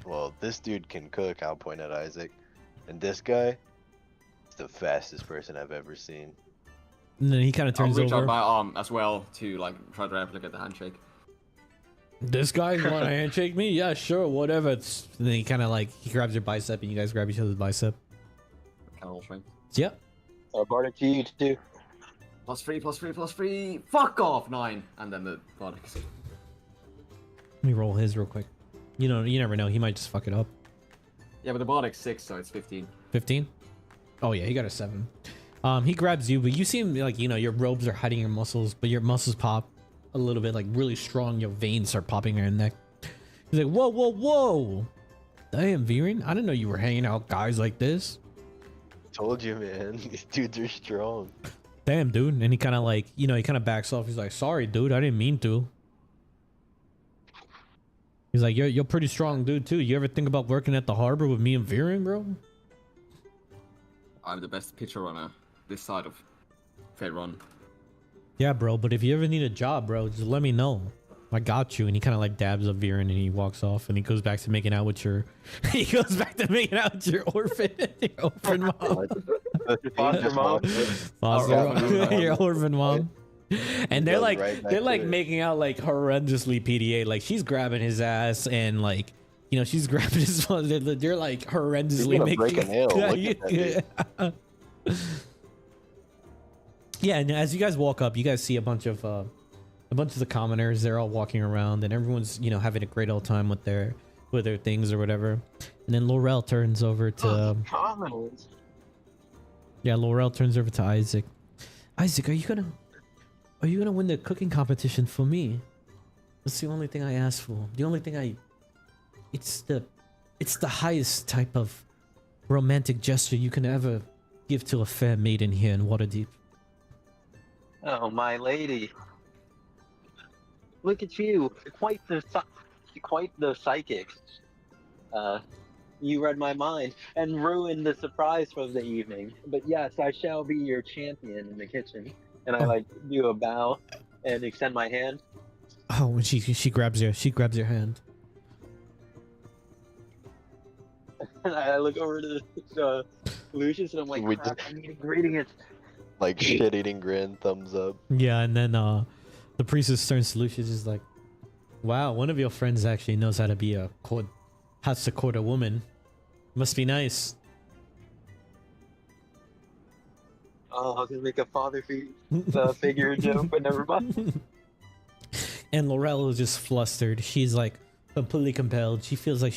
Well, this dude can cook, I'll point at Isaac. And this guy is the fastest person I've ever seen. And then he kind of I'll turns reach out over. my arm as well to like try to replicate the handshake. This guy want to handshake me? Yeah, sure, whatever. And then he kind of like he grabs your bicep, and you guys grab each other's bicep. Cannibal strength. Yep. Bardic to you too. +3, +3, +3. Fuck off, 9. And then the Bardic. Let me roll his real quick. You know, you never know. He might just fuck it up. Yeah, but the Bardic's 6, so it's 15. 15. Oh yeah, he got a 7. He grabs you, but you seem like, you know, your robes are hiding your muscles, but your muscles pop a little bit, like really strong. Your veins start popping in your neck. He's like, whoa, whoa, whoa. Damn, Viren, I didn't know you were hanging out guys like this. Told you, man. These dudes are strong. Damn, dude. And he kind of like, you know, he kind of backs off. He's like, sorry, dude, I didn't mean to. He's like, you're pretty strong, dude, too. You ever think about working at the harbor with me and Viren, bro? I'm the best pitcher runner this side of Fair Run. Yeah, bro, but if you ever need a job, bro, just let me know. I got you. And he kind of like dabs up Viren and he walks off and he goes back to making out with your he goes back to making out with your orphan mom. Foster mom. Your orphan mom. And they're like right back they're to like it. making out like horrendously PDA. Like she's grabbing his ass and like, you know, she's grabbing his mother. They're like horrendously You're gonna break a making nail. Look at that Yeah, and as you guys walk up, you guys see a bunch of the commoners. They're all walking around, and everyone's, you know, having a great old time with their things or whatever. And then Laurel turns over to Commoners. yeah, Laurel turns over to Isaac. Isaac, are you gonna win the cooking competition for me? That's the only thing I ask for. The only thing it's the highest type of romantic gesture you can ever give to a fair maiden here in Waterdeep. Oh, my lady. Look at you. Quite the psychic. You read my mind and ruined the surprise for the evening. But yes, I shall be your champion in the kitchen. And I like do a bow and extend my hand. Oh, and she grabs your hand. And I look over to Lucius and I'm like, We crap, just- I need ingredients. Like shit-eating grin, thumbs up. Yeah, and then the priestess turns to Lucius is like, wow, one of your friends actually knows how to be to court a woman. Must be nice. Oh, I was gonna make a father figure joke, but never mind. And Laurel is just flustered. She's like completely compelled. She feels like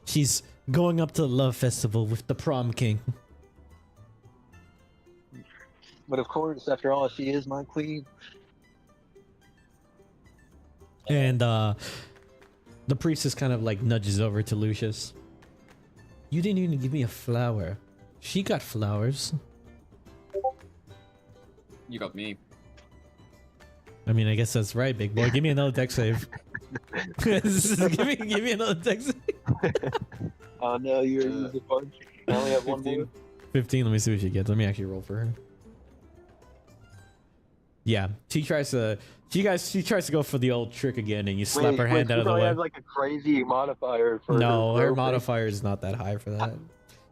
she's going up to the love festival with the prom king. But of course, after all, she is my queen. And the priestess kind of like nudges over to Lucius. You didn't even give me a flower. She got flowers. You got me. I mean, I guess that's right, big boy. Give me another deck save. give me another deck save. Oh no, you're a bunch. I only have one 15. more. 15. Let me see what she gets. Let me actually roll for her. Yeah, she tries to go for the old trick again, and you slap her hand out of the way. Has like a crazy modifier for No, her roping. modifier is not that high for that.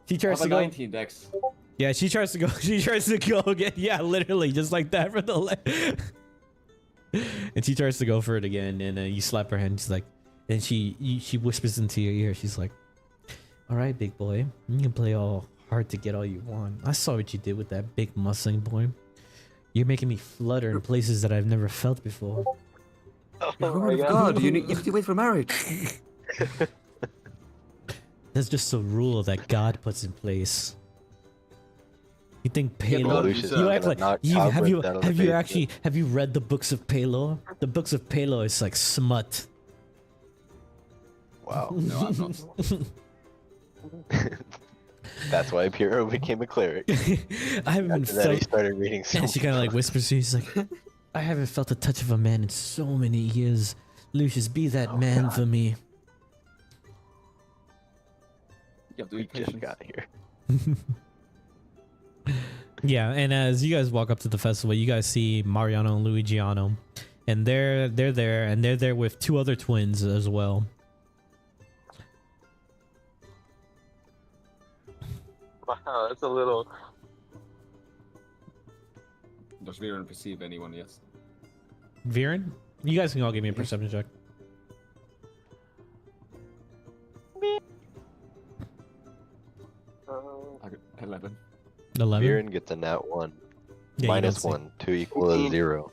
She I tries have to a go. 19 dex. Yeah, she tries to go. She tries to go again. Yeah, literally, just like that for the leg. And she tries to go for it again, and you slap her hand. She's like, and she whispers into your ear. She's like, "All right, big boy, you can play all hard to get all you want. I saw what you did with that big Mustang boy. You're making me flutter in places that I've never felt before." Oh You're my Lord of God. God, you need to wait for marriage. That's just a rule that God puts in place. You think Paylor? Lucius You is act gonna like knock you cobwebs out of the basement. have you read the books of Paylor? The books of Paylor is like smut. Wow. No, I'm not. That's why Piro became a cleric. I haven't been After that, he felt. started reading so And she kind of like whispers to you. She's like, I haven't felt the touch of a man in so many years. Lucius, be that man for me. You have to we be just patient. got here. Yeah, and as you guys walk up to the festival, you guys see Mariano and Luigiano, and they're there, and they're there with two other twins as well. Wow, that's a little. They're Does Viren perceive anyone yet? Viren, you guys can all give me a perception check. I got 11. 11. Viren gets a nat 1. Yeah, you don't see. 1. 2 equals 0.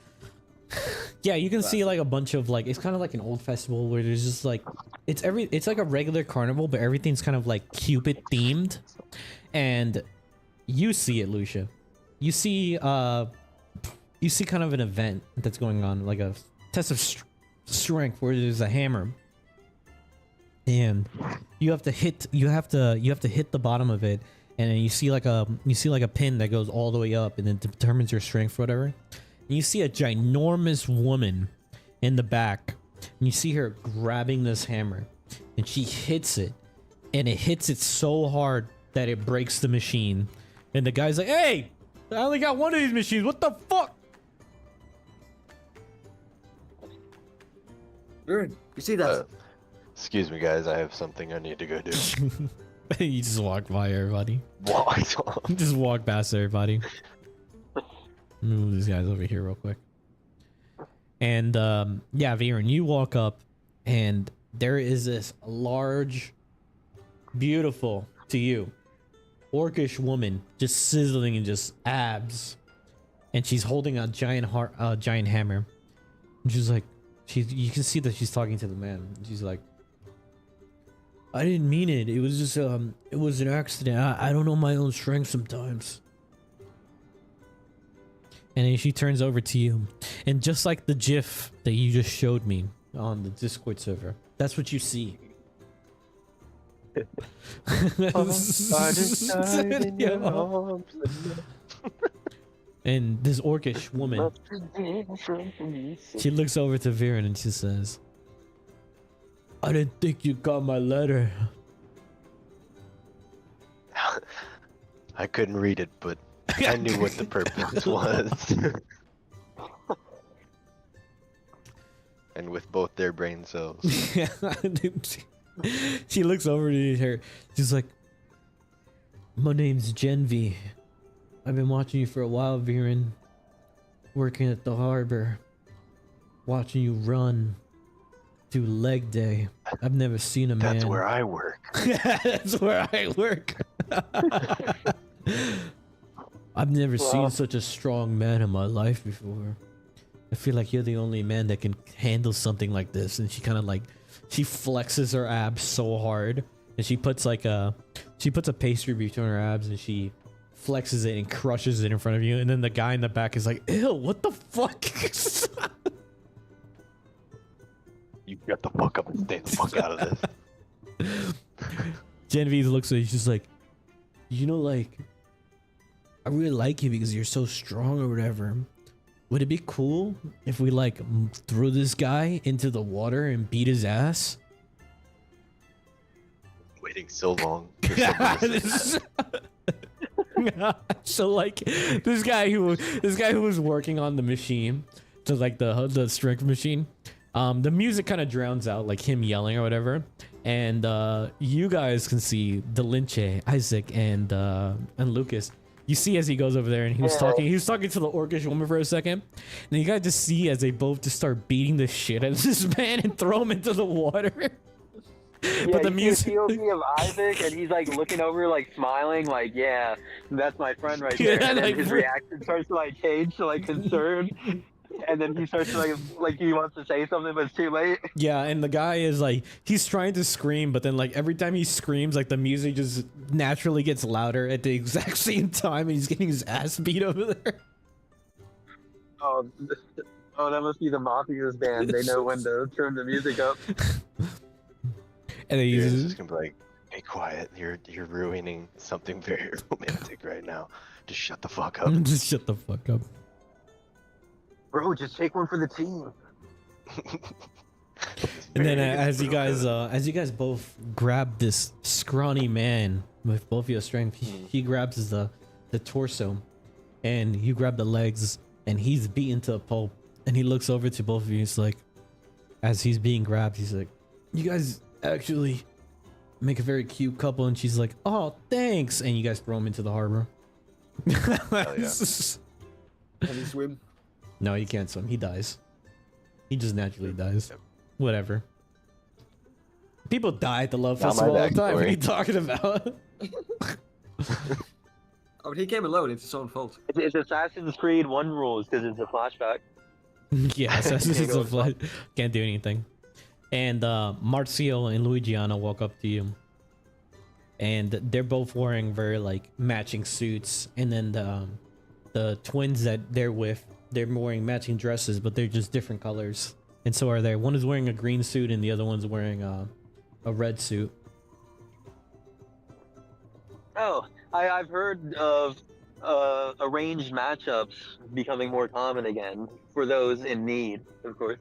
Yeah, you can see like a bunch of like, it's kind of like an old festival where there's just like, it's like a regular carnival, but everything's kind of like Cupid themed. And you see it, Lucia. You see kind of an event that's going on, like a test of strength where there's a hammer. And you have to hit the bottom of it, and then you see like a pin that goes all the way up and then determines your strength or whatever. And you see a ginormous woman in the back, and you see her grabbing this hammer, and she hits it, and it hits it so hard that it breaks the machine. And the guy's like, "Hey, I only got one of these machines. What the fuck?" Viren, you see that? Excuse me, guys. I have something I need to go do. You just walk by everybody. What? Just walk past everybody. Move these guys over here real quick. And yeah, Viren, you walk up, and there is this large, beautiful to you, orcish woman just sizzling and just abs, and she's holding a giant hammer. And she's like, you can see that she's talking to the man. She's like, "I didn't mean it. It was just it was an accident. I don't know my own strength sometimes." And then she turns over to you, and just like the GIF that you just showed me on the Discord server, that's what you see. And this orcish woman, she looks over to Viren and she says, "I didn't think you got my letter." I couldn't read it, but I knew what the purpose was. And with both their brain cells. Yeah, she looks over to her. She's like, "My name's Genvi. I've been watching you for a while, Viren. Working at the harbor. Watching you run. Do leg day. I've never seen a man." That's where I work. That's where I work. I've never seen such a strong man in my life before. I feel like you're the only man that can handle something like this. And she kind of like, she flexes her abs so hard, and she puts a pastry between her abs, and she flexes it and crushes it in front of you. And then the guy in the back is like, "Ew, what the fuck?" You shut the fuck up and stay the fuck out of this. Genevieve looks at you, she's like, "You know, like, I really like you because you're so strong or whatever. Would it be cool if we like threw this guy into the water and beat his ass?" Waiting so long for someone to say that. So like this guy who was working on the machine, to like the strength machine, the music kind of drowns out like him yelling or whatever, and you guys can see Delinche, Isaac, and Lucas. You see as he goes over there, and he was talking to the orcish woman for a second, and you guys just see as they both just start beating the shit out of this man and throw him into the water. Yeah, But the you music, see a POV of Isaac, and he's like looking over, like smiling, like, "Yeah, that's my friend right there." Yeah, And then like, his reaction starts to like change to like concern, and then he starts to like he wants to say something, but it's too late. yeah, and the guy is like, he's trying to scream, but then like every time he screams, like the music just naturally gets louder at the exact same time, and he's getting his ass beat over there. Oh, that must be the Mafia's band. They know when to turn the music up. And then You're he's just gonna be like, "Be quiet. You're ruining something very romantic right now. Just shut the fuck up." just shut the fuck up. Bro, just take one for the team. And then as you guys both grab this scrawny man with both your strength, he grabs the torso, and you grab the legs, and he's beaten to a pulp. And he looks over to both of you. He's like, as he's being grabbed, he's like, "You guys actually make a very cute couple." And she's like, "Oh, thanks." And you guys throw him into the harbor. Hell yeah. Can he swim? No, he can't swim. He dies. He just naturally dies. Whatever. People die at the Love Not my Festival all the time. What are you backstory. talking about? Oh, but he came alone. It's his own fault. It's Assassin's Creed 1 rules because it's a flashback. Yes, that's Can't just go a flood. Can't do anything. And Marzio and Luigiano walk up to you. And they're both wearing very like matching suits. And then the twins that they're with, they're wearing matching dresses, but they're just different colors. And so are they. One is wearing a green suit and the other one's wearing a red suit. Oh, I've heard of arranged matchups becoming more common again for those in need, of course.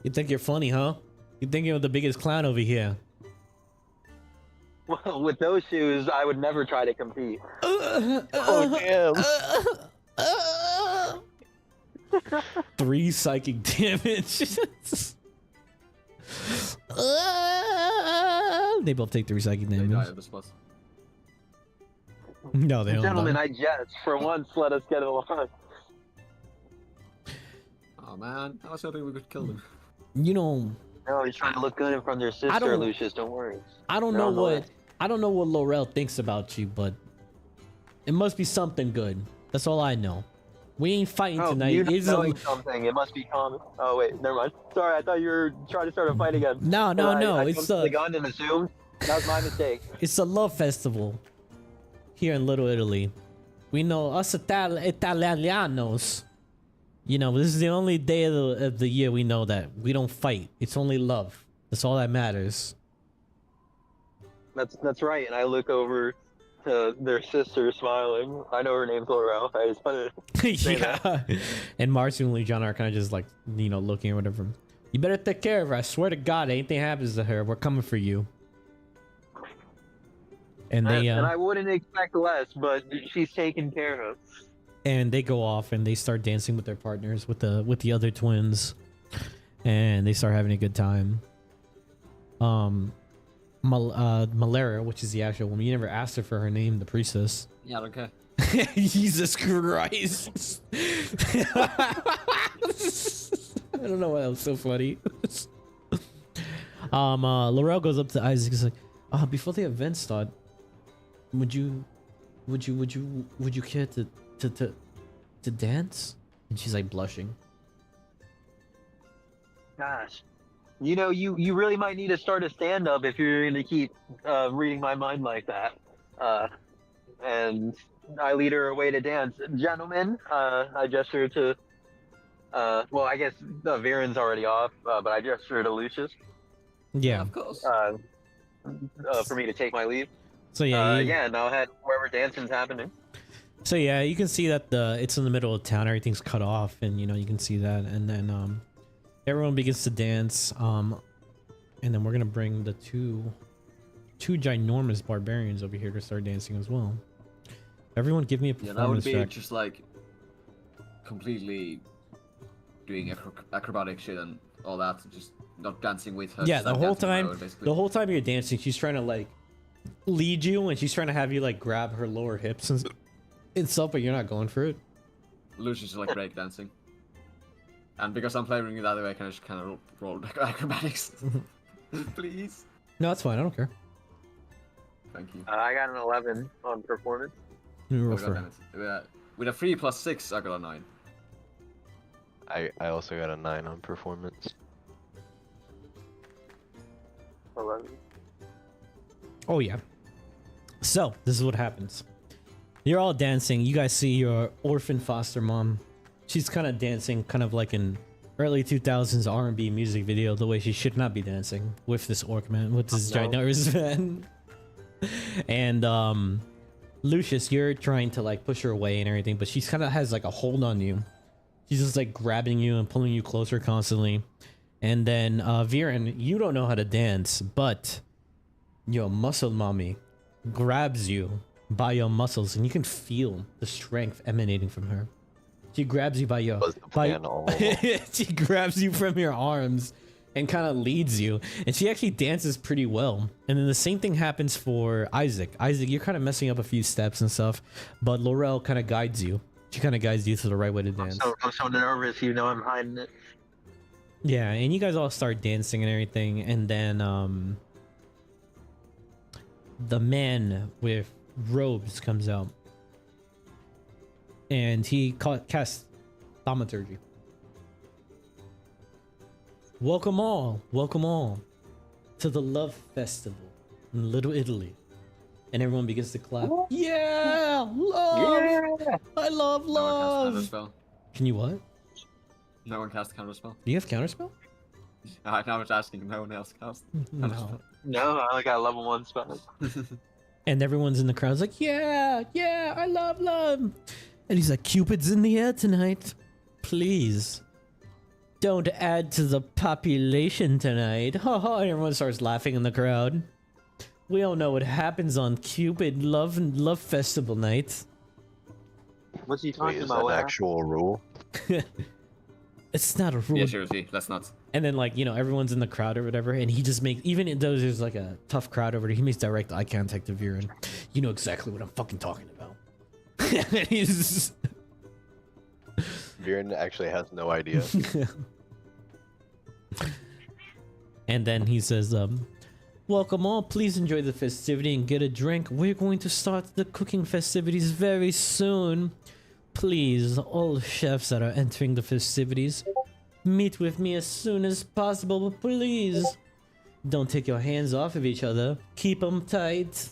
You think you're funny, huh? You think you're the biggest clown over here. Well, with those shoes, I would never try to compete. Oh damn! 3 psychic damage. They both take 3 psychic They die damage. on the spot. No, they don't. Gentlemen, die. I jest. For once, let us get along. Oh man, I was hoping we could kill them. You know, No, he's trying to look good in front of their sister, don't- Lucius. Don't worry. I don't They're know on the what list. I don't know what Laurel thinks about you, but it must be something good. That's all I know. We ain't fighting Oh, tonight. you not It's a- knowing something. It must be common. Oh wait, never mind. Sorry, I thought you were trying to start a fight again. No, no, And no. I It's jumped to the a gun and assumed. That was my mistake. it's a love festival here in Little Italy. We know us Italianos. You know, this is the only day of the year we know that we don't fight. It's only love. That's all that matters. That's right. And I look over to their sister smiling. I know her name's Laurel. I just wanted to say that. Yeah. And Marcy and Luciano are kind of just like, you know, looking or whatever. You better take care of her. I swear to God, anything happens to her, we're coming for you. And they And I wouldn't expect less, but she's taken care of. and they go off and they start dancing with their partners, with the other twins, and they start having a good time. Malera, which is the actual woman, you never asked her for her name, the priestess. Yeah, okay. Jesus Christ. I don't know why that was so funny. Laurel goes up to Isaac. He's like, before the event start, would you care to dance? And she's like blushing. Gosh. You know, you really might need to start a stand-up if you're going to keep reading my mind like that. And I lead her away to dance. Gentlemen, I gesture to... well, I guess Viren's already off, but I gesture to Lucius Yeah. Of course. for me to take my leave. So yeah, Yeah, and I'll head wherever dancing's happening. So yeah, you can see that it's in the middle of town. Everything's cut off, and you know you can see that. And then everyone begins to dance. And then we're gonna bring the two ginormous barbarians over here to start dancing as well. Everyone, give me a Yeah, that would performance be check. just like completely doing acrobatic shit and all that, just not dancing with her. Yeah, just, the like, whole dancing on her time, own, basically. the whole time you're dancing, she's trying to like lead you, and she's trying to have you like grab her lower hips and stuff, but you're not going for it. Lucius is like break dancing. And because I'm playing it the other way, I can just kind of roll acrobatics. Please. No, that's fine. I don't care. Thank you. I got an 11 on performance. Let me roll Oh, for God damn it. With a 3 plus 6, I got a 9. I also got a 9 on performance. 11. Oh yeah. So this is what happens. You're all dancing. You guys see your orphan foster mom. She's kind of dancing, kind of like an early 2000s R&B music video, the way she should not be dancing with this orc man, with this No. ginormous man. And Lucius, you're trying to like push her away and everything, but she kind of has like a hold on you. She's just like grabbing you and pulling you closer constantly. And then Viren, you don't know how to dance, but your muscle mommy grabs you by your muscles, and you can feel the strength emanating from her. She grabs you by your Was the plan all along. she grabs you from your arms and kind of leads you, and she actually dances pretty well. And then the same thing happens for Isaac. Isaac, you're kind of messing up a few steps and stuff, but Laurel kind of guides you, She kind of guides you to the right way to dance. I'm so nervous, you know I'm hiding it. Yeah, and you guys all start dancing and everything, and then the man with robes comes out, and he casts thaumaturgy. Welcome all to the Love Festival in Little Italy. And everyone begins to clap. Yeah! Love! Yeah! I love No one casts love! counterspell. Can you what? No one casts counterspell. Do you have counterspell? I was asking. No one else casts. No. No, I only got level 1 spell. And everyone's in the crowd's like, yeah, yeah, I love love. And he's like, Cupid's in the air tonight. Please. Don't add to the population tonight. Ha ha. And everyone starts laughing in the crowd. We all know what happens on Cupid Love Festival night. What's he Wait, talking is about? that an What actual rule? It's not a rule. Yeah, seriously, let's not. And then, like, you know, everyone's in the crowd or whatever, and he just makes, even though there's like a tough crowd over there, he makes direct eye contact to Viren. You know exactly what I'm fucking talking about. He's Viren actually has no idea. And then he says, welcome all, please enjoy the festivity and get a drink. We're going to start the cooking festivities very soon. Please, all chefs that are entering the festivities, meet with me as soon as possible, but please don't take your hands off of each other. Keep them tight.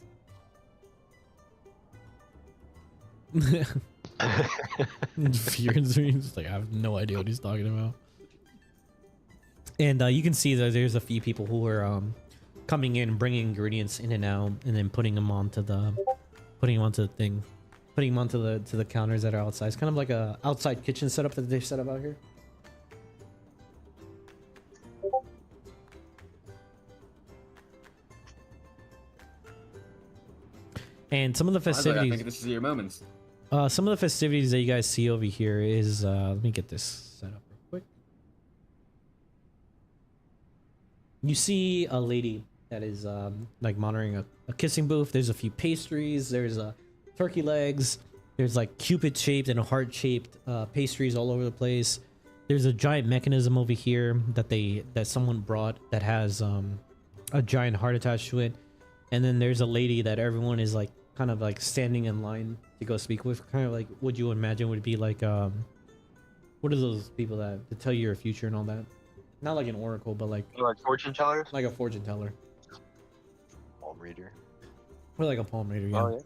Fear's like, I have no idea what he's talking about. And you can see that there's a few people who are coming in, bringing ingredients in and out, and then putting them onto the thing, putting them onto the counters that are outside. It's kind of like a outside kitchen setup that they've set up out here. And some of the festivities. I think this is your moment. Some of the festivities that you guys see over here is let me get this set up real quick. You see a lady that is like monitoring a kissing booth. There's a few pastries. There's turkey legs. There's like cupid shaped and heart shaped pastries all over the place. There's a giant mechanism over here that someone brought that has a giant heart attached to it. And then there's a lady that everyone is like kind of like standing in line to go speak with, kind of like what you imagine would be like what are those people that to tell you your future and all that? Not like an oracle, but like fortune tellers? like a fortune teller. Palm reader. Or like a palm reader, yeah. Oh, yeah.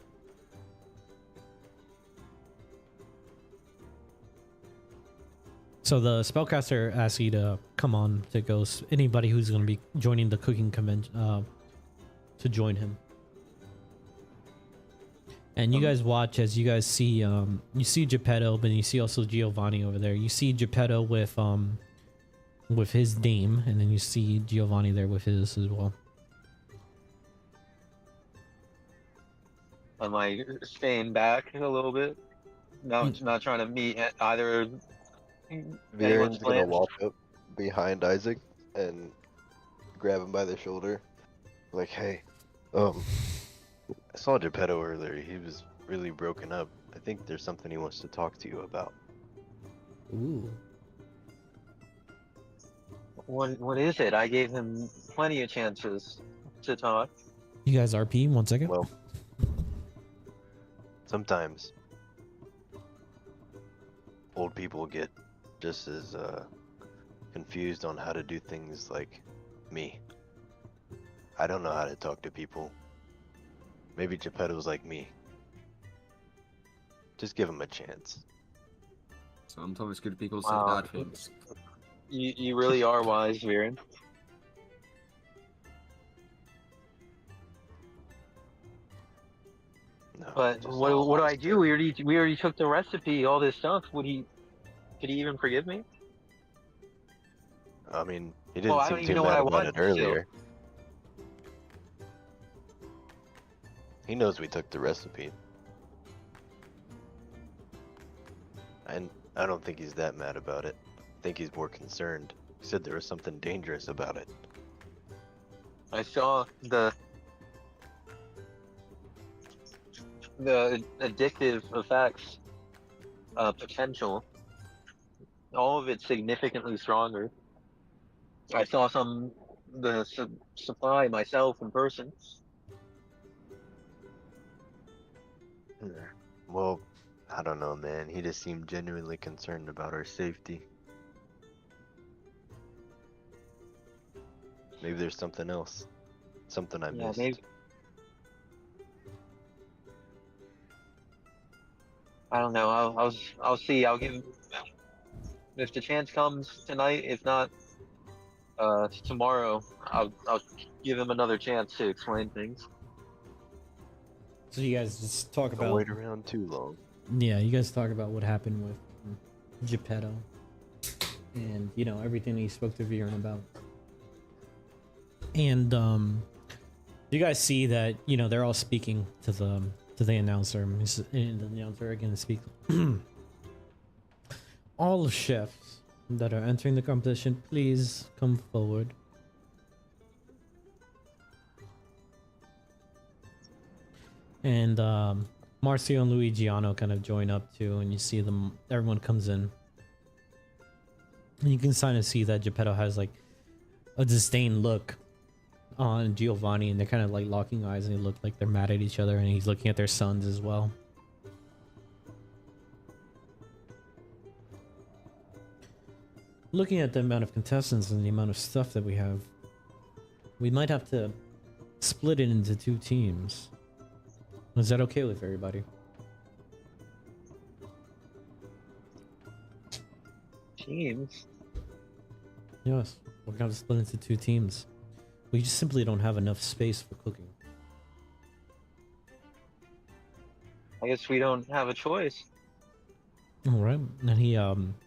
So the spellcaster asks you to come on to go. Anybody who's going to be joining the cooking convention to join him. And you guys watch as you guys see you see Geppetto, but you see also Giovanni over there. You see Geppetto with his dame, and then you see Giovanni there with his as well. I'm like staying back a little bit. Not trying to meet either. Viren's gonna walk up behind Isaac and grab him by the shoulder. Like, hey, I saw Geppetto earlier. He was really broken up. I think there's something he wants to talk to you about. Ooh. What is it? I gave him plenty of chances to talk. You guys RP 1 second. Well, sometimes old people get just as confused on how to do things like me. I don't know how to talk to people. Maybe Geppetto's like me. Just give him a chance. Sometimes good people say Wow. bad things. You really are wise, Viren. No, But just what not do I wise. do? We already took the recipe, all this stuff. Could he even forgive me? I mean, he didn't Well, I seem don't too even know what mad I about want it still. earlier. He knows we took the recipe. And I don't think he's that mad about it. I think he's more concerned. He said there was something dangerous about it. I saw the addictive effects potential. All of it significantly stronger. I saw the supply myself in person. Yeah. Well, I don't know, man. He just seemed genuinely concerned about our safety. Maybe there's something else. Something I Yeah, missed. maybe. I don't know. I'll see. I'll give if the chance comes tonight. If not, tomorrow. I'll give him another chance to explain things. So you guys just talk Don't about. wait around too long. Yeah, you guys talk about what happened with Geppetto, and you know everything he spoke to Viren about. And you guys see that you know they're all speaking to the announcer, and the announcer again speaks. All chefs that are entering the competition, please come forward. And Marcio and Luigiano kind of join up too, and you see them. Everyone comes in, and you can kind of see that Geppetto has like a disdain look on Giovanni, and they're kind of like locking eyes, and they look like they're mad at each other, and he's looking at their sons as well. Looking at the amount of contestants and the amount of stuff that we have, we might have to split it into 2 teams. Is that okay with everybody? Teams. Yes, we're gonna split into 2 teams. We just simply don't have enough space for cooking. I guess we don't have a choice. All right, and he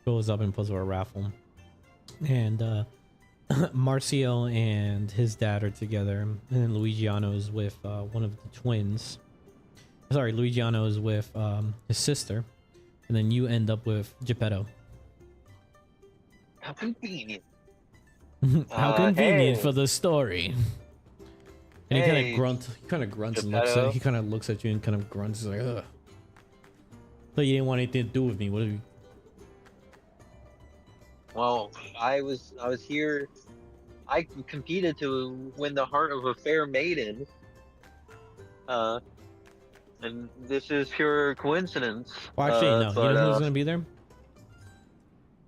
goes up and puts a raffle, and Marcio and his dad are together, and then Luigiano is with one of the twins. Sorry, Luigiano is with his sister, and then you end up with Geppetto. How convenient. How convenient hey. for the story. And he Hey, kind of grunts and looks Geppetto. at. He kind of looks at you and kind of grunts. He's like, ugh. But you didn't want anything to do with me. What have you? Well, I was here. I competed to win the heart of a fair maiden. And this is pure coincidence. Well, actually, no. But, You know who's gonna be there?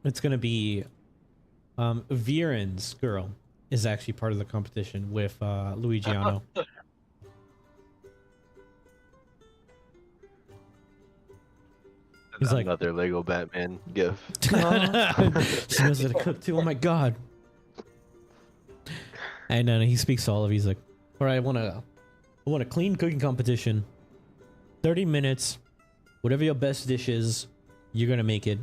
It's gonna be Viren's girl is actually part of the competition with Luigiano. He's like, Another Lego Batman gift. she knows how to cook too. Oh my god! And then he speaks to all of. He's like, "All right, I want a clean cooking competition. 30 minutes. Whatever your best dish is, you're gonna make it,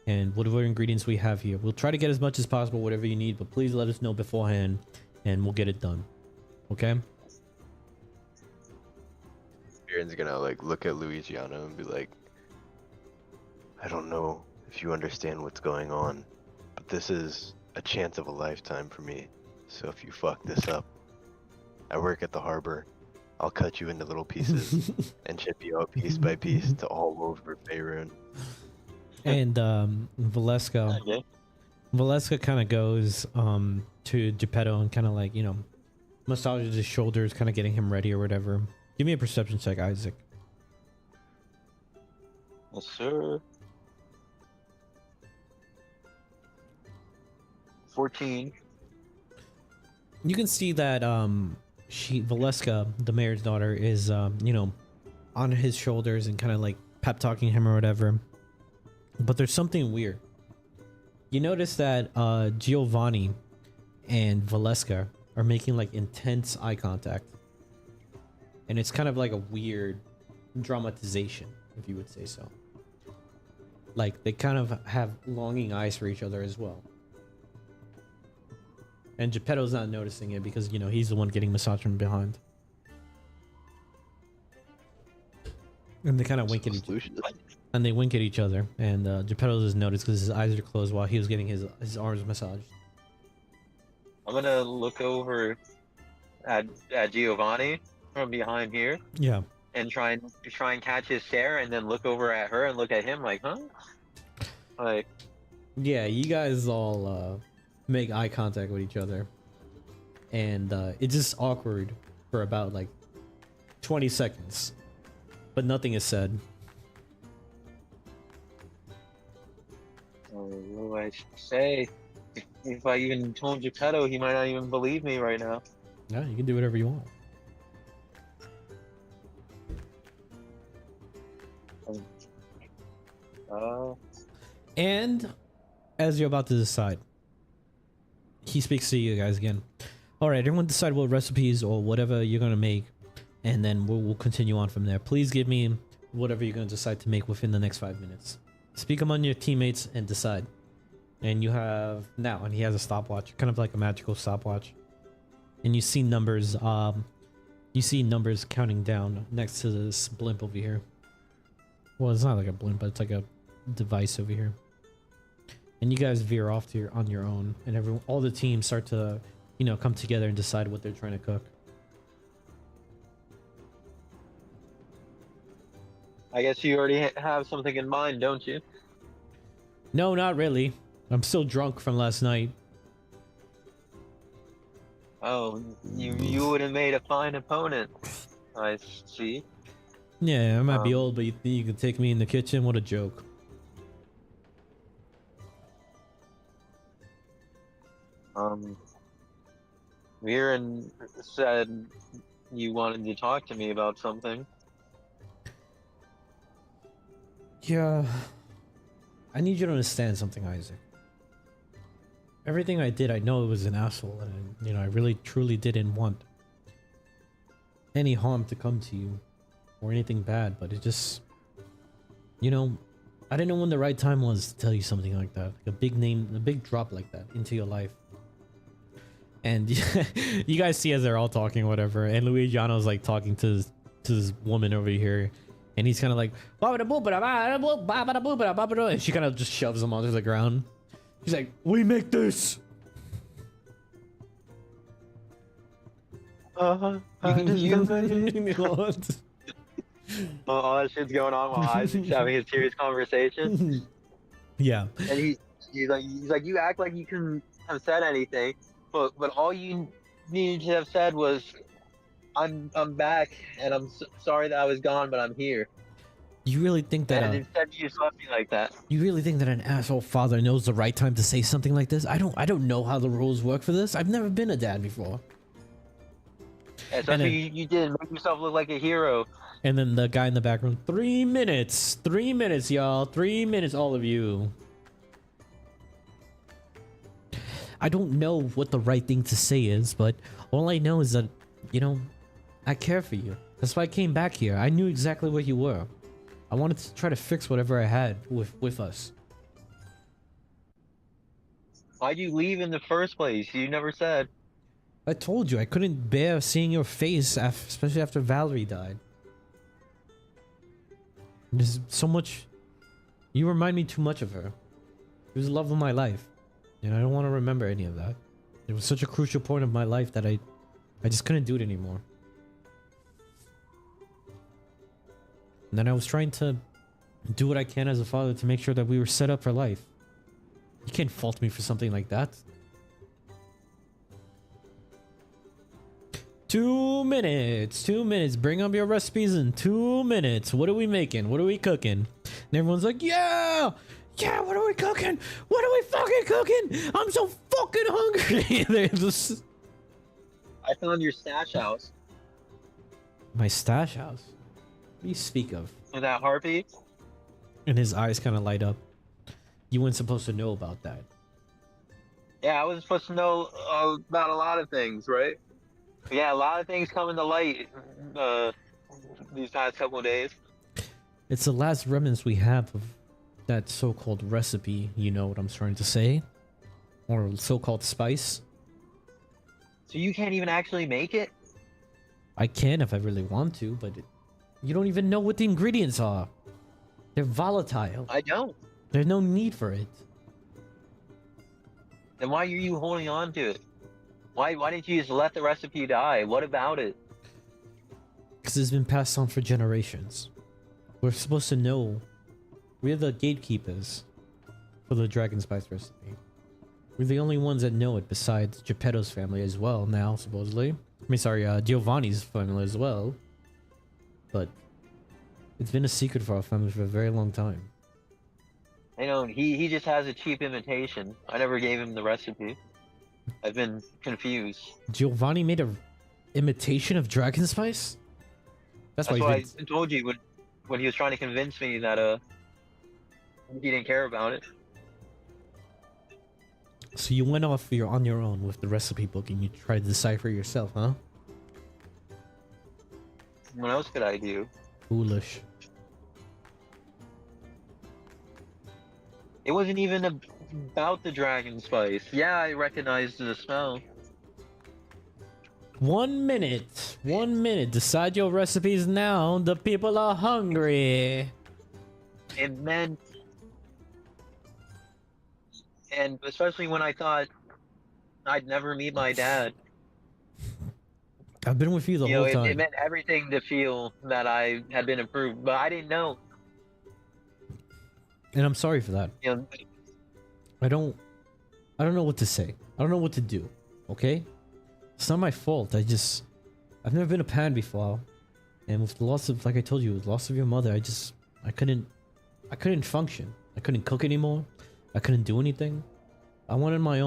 and whatever ingredients we have here, we'll try to get as much as possible. Whatever you need, but please let us know beforehand, and we'll get it done. Okay?" Aaron's gonna like look at Luigiano and be like, I don't know if you understand what's going on, but this is a chance of a lifetime for me. So if you fuck this up, I work at the harbor. I'll cut you into little pieces and ship you out piece by piece to all over Faerun. And Valeska, Okay. Valeska kind of goes to Geppetto and kind of like, you know, massages his shoulders, kind of getting him ready or whatever. Give me a perception check, Isaac. Yes, sir. 14. You can see that Valeska, the mayor's daughter, is you know, on his shoulders and kind of like pep talking him or whatever. But there's something weird. You notice that Giovanni and Valeska are making like intense eye contact. And it's kind of like a weird dramatization, if you would say so. Like they kind of have longing eyes for each other as well. And Geppetto's not noticing it because, you know, he's the one getting massaged from behind. And they kind of wink at each other. And they wink at each other. And Geppetto doesn't notice because his eyes are closed while he was getting his arms massaged. I'm gonna look over at Giovanni from behind here, Yeah. and try and catch his stare, and then look over at her and look at him like, huh? Like, Yeah, you guys all make eye contact with each other, and it's just awkward for about like 20 seconds, but nothing is said. what do I say? If I even told Geppetto, he might not even believe me right now. Yeah, you can do whatever you want. And as you're about to decide, he speaks to you guys again. All right, everyone decide what recipes or whatever you're gonna make, and then we'll continue on from there. Please give me whatever you're gonna decide to make within the next 5 minutes. Speak among your teammates and decide. And you have now, and he has a stopwatch, kind of like a magical stopwatch. And you see numbers. You see numbers counting down next to this blimp over here. Well, it's not like a blimp, but it's like a device over here. And you guys veer off to on your own, and all the teams start to, you know, come together and decide what they're trying to cook. I guess you already have something in mind, don't you? No, not really. I'm still drunk from last night. Oh, you would have made a fine opponent. I see. Yeah, I might be old, but you think you can take me in the kitchen? What a joke. Viren said you wanted to talk to me about something. Yeah. I need you to understand something, Isaac. Everything I did, I know it was an asshole, and you know, I really truly didn't want any harm to come to you or anything bad, but it just, you know, I didn't know when the right time was to tell you something like that, like a big drop like that into your life. And you guys see as they're all talking or whatever, and Luigiano's like talking to this woman over here, and he's kind of like, and she kind of just shoves him onto the ground. He's like, we make this. All that shit's going on while Isaac's having a serious conversation. Yeah. And he's like, you act like you couldn't have said anything, but all you needed to have said was, I'm back, and I'm sorry that I was gone, but I'm here. You really think that? And instead, you just left me like that. You really think that an asshole father knows the right time to say something like this? I don't know how the rules work for this. I've never been a dad before. Yeah, so you did make yourself look like a hero. And then the guy in the background, 3 minutes, 3 minutes, y'all, 3 minutes, all of you. I don't know what the right thing to say is, but all I know is that, you know, I care for you. That's why I came back here. I knew exactly where you were. I wanted to try to fix whatever I had with us. Why'd you leave in the first place? You never said. I told you, I couldn't bear seeing your face, especially after Valerie died. There's so much... You remind me too much of her. She was the love of my life. And I don't want to remember any of that. It was such a crucial point of my life that I just couldn't do it anymore. And then I was trying to do what I can as a father to make sure that we were set up for life. You can't fault me for something like that. 2 minutes. 2 minutes. Bring up your recipes in 2 minutes. What are we making? What are we cooking? And everyone's like, yeah! Yeah, what are we cooking? What are we fucking cooking? I'm so fucking hungry. They're just... I found your stash house. My stash house? What do you speak of? With that harpy? And his eyes kind of light up. You weren't supposed to know about that. Yeah, I was supposed to know about a lot of things, right? Yeah, a lot of things come into light these past couple of days. It's the last remnants we have of that so-called recipe, you know what I'm trying to say? Or so-called spice. So you can't even actually make it? I can if I really want to, but you don't even know what the ingredients are. They're volatile. I don't. There's no need for it. Then why are you holding on to it? Why didn't you just let the recipe die? What about it? Because it's been passed on for generations. We're supposed to know. We're the gatekeepers for the dragon spice recipe. We're the only ones that know it besides Geppetto's family as well now, supposedly. I mean, sorry, Giovanni's family as well. But it's been a secret for our family for a very long time. I know he just has a cheap imitation. I never gave him the recipe. I've been confused. Giovanni made a imitation of dragon spice? That's That's why why he's I told you when he was trying to convince me that he didn't care about it. So you went off on your own with the recipe book and you tried to decipher yourself, huh? What else could I do? Foolish. It wasn't even about the dragon spice. Yeah, I recognized the smell. 1 minute. 1 minute. Decide your recipes now. The people are hungry. It meant, and especially when I thought I'd never meet my dad. I've been with you the whole time. It meant everything to feel that I had been improved, but I didn't know. And I'm sorry for that. You know, I don't know what to say. I don't know what to do. Okay? It's not my fault. I've never been a pan before. And with the loss of, like I told you, with the loss of your mother, I couldn't function. I couldn't cook anymore. I couldn't do anything. I did my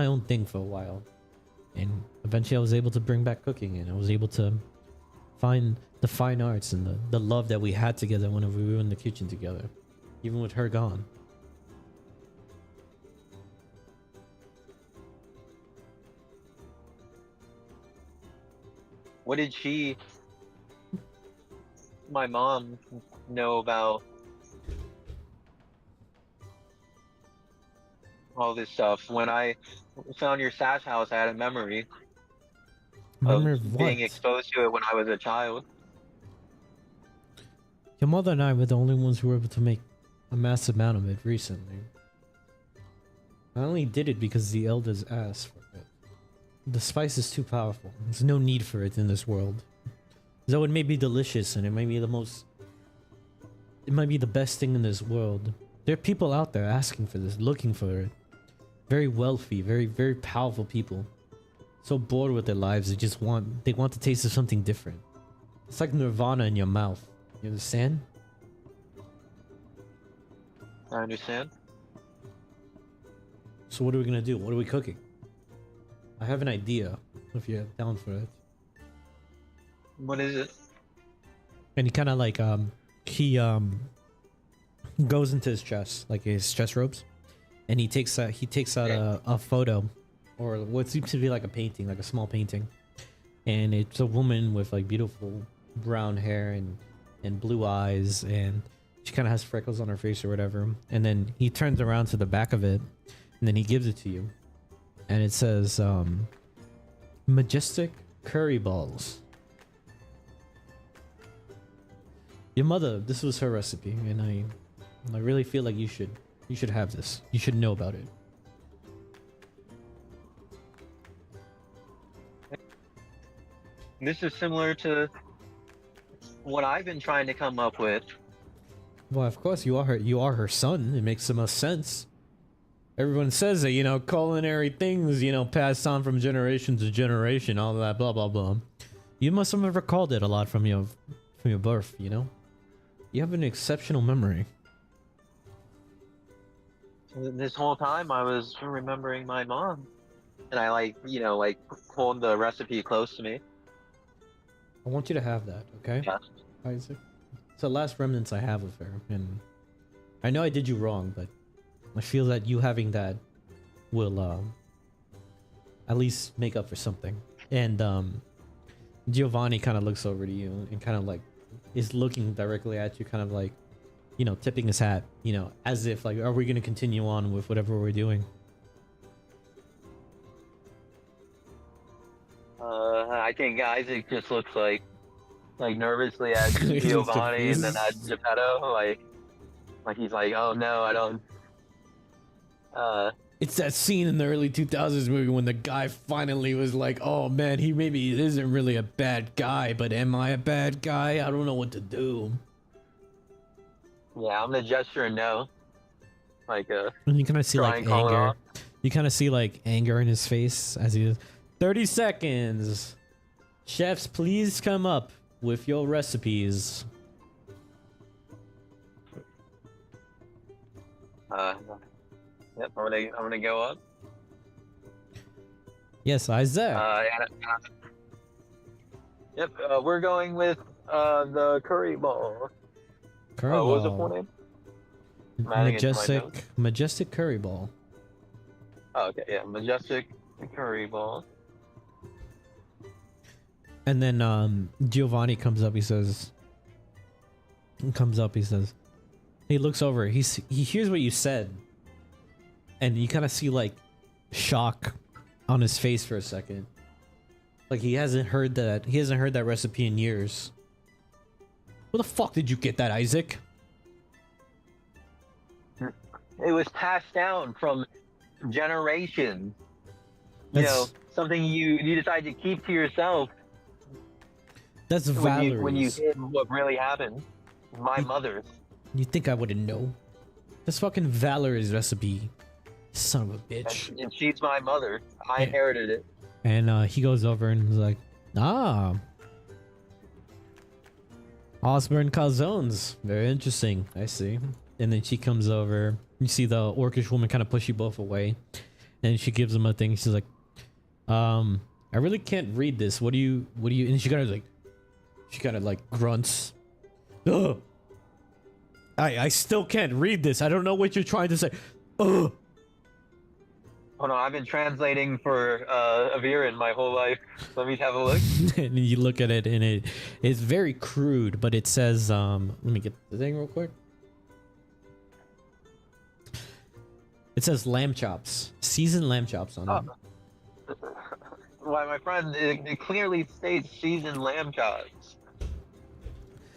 own thing for a while. And eventually I was able to bring back cooking, and I was able to find the fine arts and the love that we had together whenever we were in the kitchen together. Even with her gone. what did my mom, know about all this stuff? When I found your stash house, I had a memory Memory of of being what? exposed to it when I was a child. Your mother and I were the only ones who were able to make a massive amount of it recently. I only did it because the elders asked for it. The spice is too powerful. There's no need for it in this world. Though it may be delicious and it might be the best thing in this world. There are people out there asking for this, looking for it. Very wealthy, very, very powerful people. So bored with their lives, they want the taste of something different. It's like nirvana in your mouth. You understand? I understand. So what are we gonna do? What are we cooking? I have an idea, if you're down for it. What is it? And he kind of like he goes into his chest, like his chest robes, and he takes out a photo, or what seems to be like a painting, like a small painting, and it's a woman with like beautiful brown hair and blue eyes, and she kind of has freckles on her face or whatever. And then he turns around to the back of it, and then he gives it to you, and it says majestic curry balls. Your mother, this was her recipe, and I really feel like you should have this. You should know about it. This is similar to what I've been trying to come up with. Well, of course you are her son. It makes the most sense. Everyone says that, culinary things, passed on from generation to generation, all that blah blah blah. You must have recalled it a lot from your birth, You have an exceptional memory. This whole time I was remembering my mom. And I hold the recipe close to me. I want you to have that, okay? Yeah. Isaac? It's the last remnants I have of her, and I know I did you wrong, but I feel that you having that will at least make up for something. And Giovanni kind of looks over to you and kind of like is looking directly at you, kind of like, tipping his hat, as if like, are we going to continue on with whatever we're doing? I think Isaac just looks like nervously at Giovanni and then at Geppetto, like he's like, oh no, I don't. It's that scene in the early 2000s movie when the guy finally was like, oh man, he maybe isn't really a bad guy, but am I a bad guy? I don't know what to do. Yeah, I'm gonna gesture no. Like And you kind of see try like and call it anger. off. You kind of see like anger in his face as he 30 seconds. Chefs, please come up with your recipes. Yep, I'm gonna go up. Yes, Isaac. Yep, we're going with the curry ball. Curry What was the ball. full name? I'm adding it to my notes. Majestic curry ball. Oh, okay, yeah, majestic curry ball. And then Giovanni comes up. He says, he looks over. He hears what you said, and you kind of see like shock on his face for a second. Like he hasn't heard that. He hasn't heard that recipe in years. Where the fuck did you get that, Isaac? It was passed down from generations. You know, something you decide to keep to yourself. That's when you Valerie's. hid what really happened. My mother's. You think I wouldn't know? That's fucking Valerie's recipe. Son of a bitch. And she's my mother. I inherited it. And he goes over and is like, ah. Osborne calzones. Very interesting. I see. And then she comes over. You see the orcish woman kind of push you both away. And she gives him a thing. She's like, I really can't read this. What do you, and she kind of like grunts. Ugh. I still can't read this. I don't know what you're trying to say. Ugh. Oh no, I've been translating for Aviran my whole life. Let me have a look. And you look at it and it's very crude, but it says, let me get the thing real quick. It says lamb chops, seasoned lamb chops on it. Why, my friend, it clearly states seasoned lamb chops.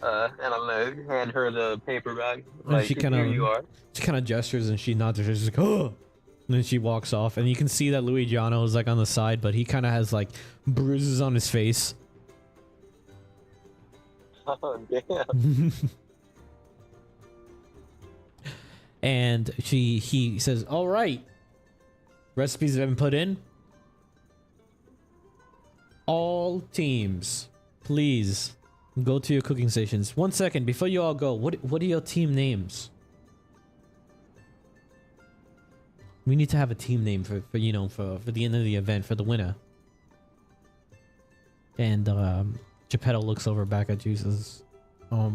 And I'm gonna hand her the paper bag. Like, here you are. She kind of gestures and she nods. She's like, oh. And then she walks off, and you can see that Luigiano is like on the side, but he kind of has like bruises on his face. Oh damn. And he says, all right, recipes have been put in. All teams, please go to your cooking stations. 1 second before you all go. What are your team names? We need to have a team name for the end of the event, for the winner. And Geppetto looks over back at you, says, I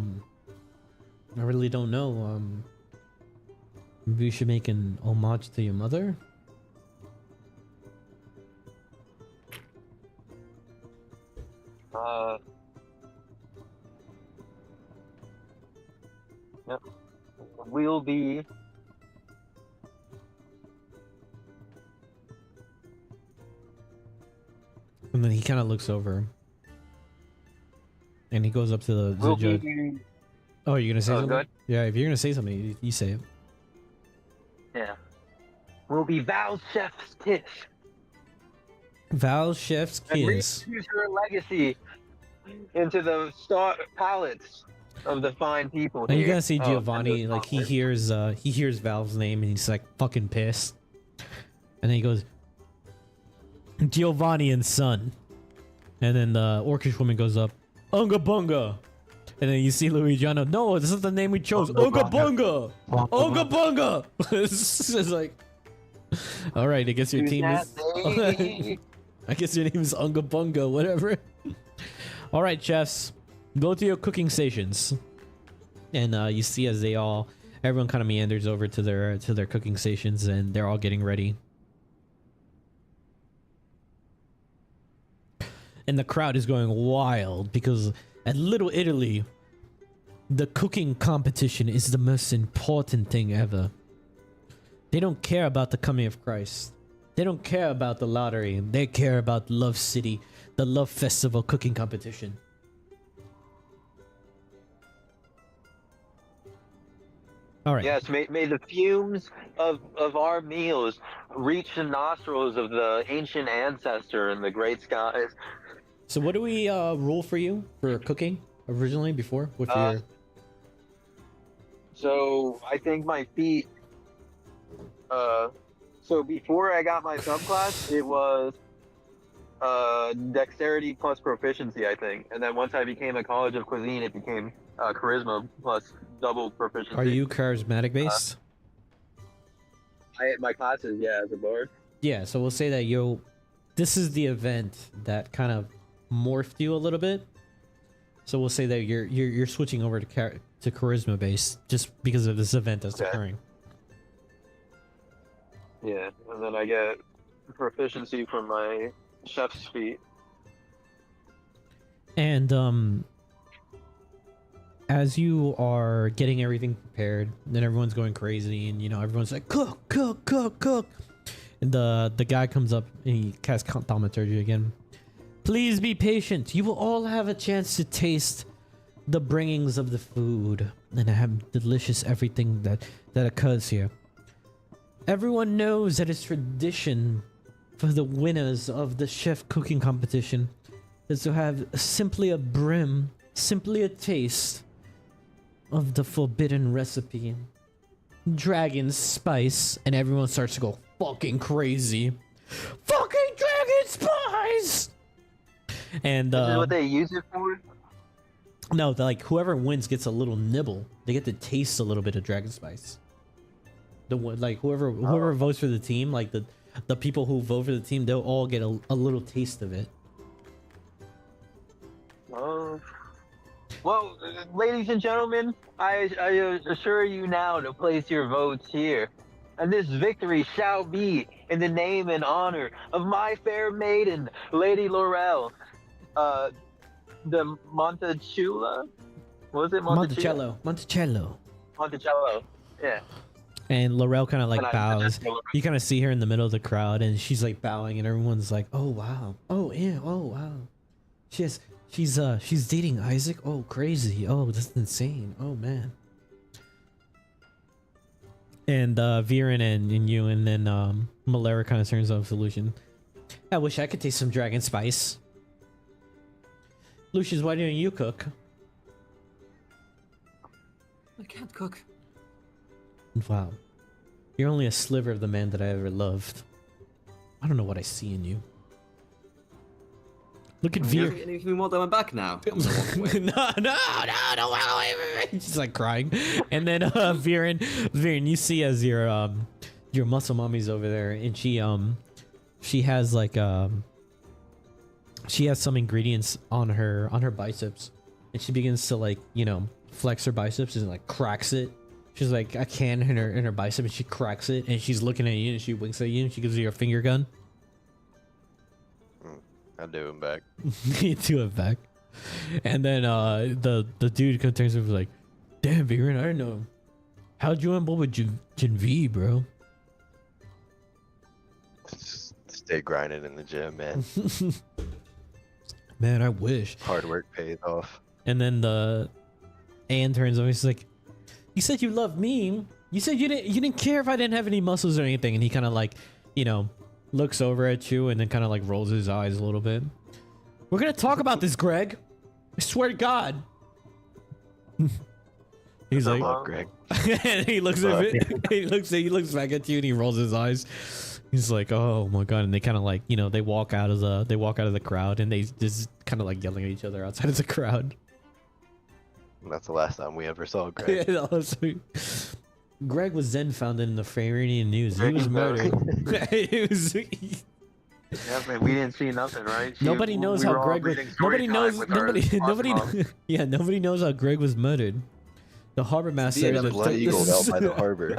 really don't know. Maybe we should make an homage to your mother? Yep. We'll be And then he kind of looks over. And he goes up to the judge. Oh, you're gonna say something? Good. Yeah, if you're gonna say something, you say it. Yeah. We'll be Val's chef's kiss. Val's chef's And kiss. reinfuse her legacy into the star palates of the fine people And here. you're gonna see Oh, Giovanni, and the like he hears Valve's name and he's like fucking pissed. And then he goes, Giovanni and son. And then the orcish woman goes up, Unga Bunga. And then you see Luigiano, no, this is the name we chose. Unga Bunga! Unga Bunga! It's just like, all right, I guess your team is. I guess your name is Unga Bunga, whatever. All right, chefs, go to your cooking stations. And you see as everyone kind of meanders over to their cooking stations, and they're all getting ready. And the crowd is going wild because at Little Italy, the cooking competition is the most important thing ever. They don't care about the coming of Christ. They don't care about the lottery. They care about Love City, the Love Festival cooking competition. All right. Yes, may the fumes of our meals reach the nostrils of the ancient ancestor in the great skies. So what do we rule for you for cooking originally before with Uh, your? So I think my feet. So before I got my subclass, it was dexterity plus proficiency, I think, and then once I became a college of cuisine, it became charisma plus double proficiency. Are you charismatic based? My classes, yeah, as a bard. Yeah. So we'll say that this is the event that kind of morphed you a little bit. So we'll say that you're switching over to charisma based just because of this event that's occurring. Yeah, and then I get proficiency from my chef's feat. And as you are getting everything prepared, then everyone's going crazy, and everyone's like, cook, cook, cook, cook. And the guy comes up and he casts thaumaturgy again. Please be patient. You will all have a chance to taste the bringings of the food and have delicious everything that occurs here. Everyone knows that it's tradition for the winners of the chef cooking competition is to have simply a taste of the forbidden recipe. Dragon spice, and everyone starts to go fucking crazy. Fucking dragon spice! And This is what they use it for? no, like whoever wins gets a little nibble. They get to taste a little bit of dragon spice. The one, like whoever votes for the team, like the people who vote for the team, they'll all get a little taste of it. Well, ladies and gentlemen, I assure you now to place your votes here. And this victory shall be in the name and honor of my fair maiden, Lady Laurel. The Montechula? Was it Montechula? Monticello. Monticello, yeah. And Laurel kind of like And I bows. suggest Laurel. You kind of see her in the middle of the crowd, and she's like bowing, and everyone's like, "Oh wow, oh yeah, oh wow." She's dating Isaac. Oh crazy. Oh, that's insane. Oh man. And Viren and you, and then Malera kind of turns off Solution. I wish I could taste some dragon spice. Lucius, why don't you cook? I can't cook. Wow. You're only a sliver of the man that I ever loved. I don't know what I see in you. Look at Veer. Anything we want them back now? I'm gonna walk away. No, walk away. She's like crying. And then Viren, you see as your muscle mommy's over there, and she has like she has some ingredients on her biceps, and she begins to like flex her biceps and like cracks it. She's like a can in her bicep, and she cracks it, and she's looking at you, and she winks at you, and she gives you a finger gun. I do him back. You do it back. And then the dude comes turns over like, damn, Viren, I don't know. How'd you end up with Genevieve, bro? Stay grinding in the gym, man. Man, I wish. Hard work pays off. And then Anne turns over, he's like, you said you loved me. You said you didn't care if I didn't have any muscles or anything. And he kind of like, looks over at you and then kind of like rolls his eyes a little bit. We're gonna talk about this, Greg. I swear to God. He's like, Greg. and he looks at it. He looks back at you and he rolls his eyes. He's like, oh my God. And they kind of like, they walk out of the crowd, and they just kind of like yelling at each other outside of the crowd. That's the last time we ever saw Greg. Greg was then found in the Fairanian news. He was murdered. Yeah, man, we didn't see nothing, right? Nobody knows how Greg was. Nobody knows how Greg was murdered. The harbor master. The blood eagle out by the harbor.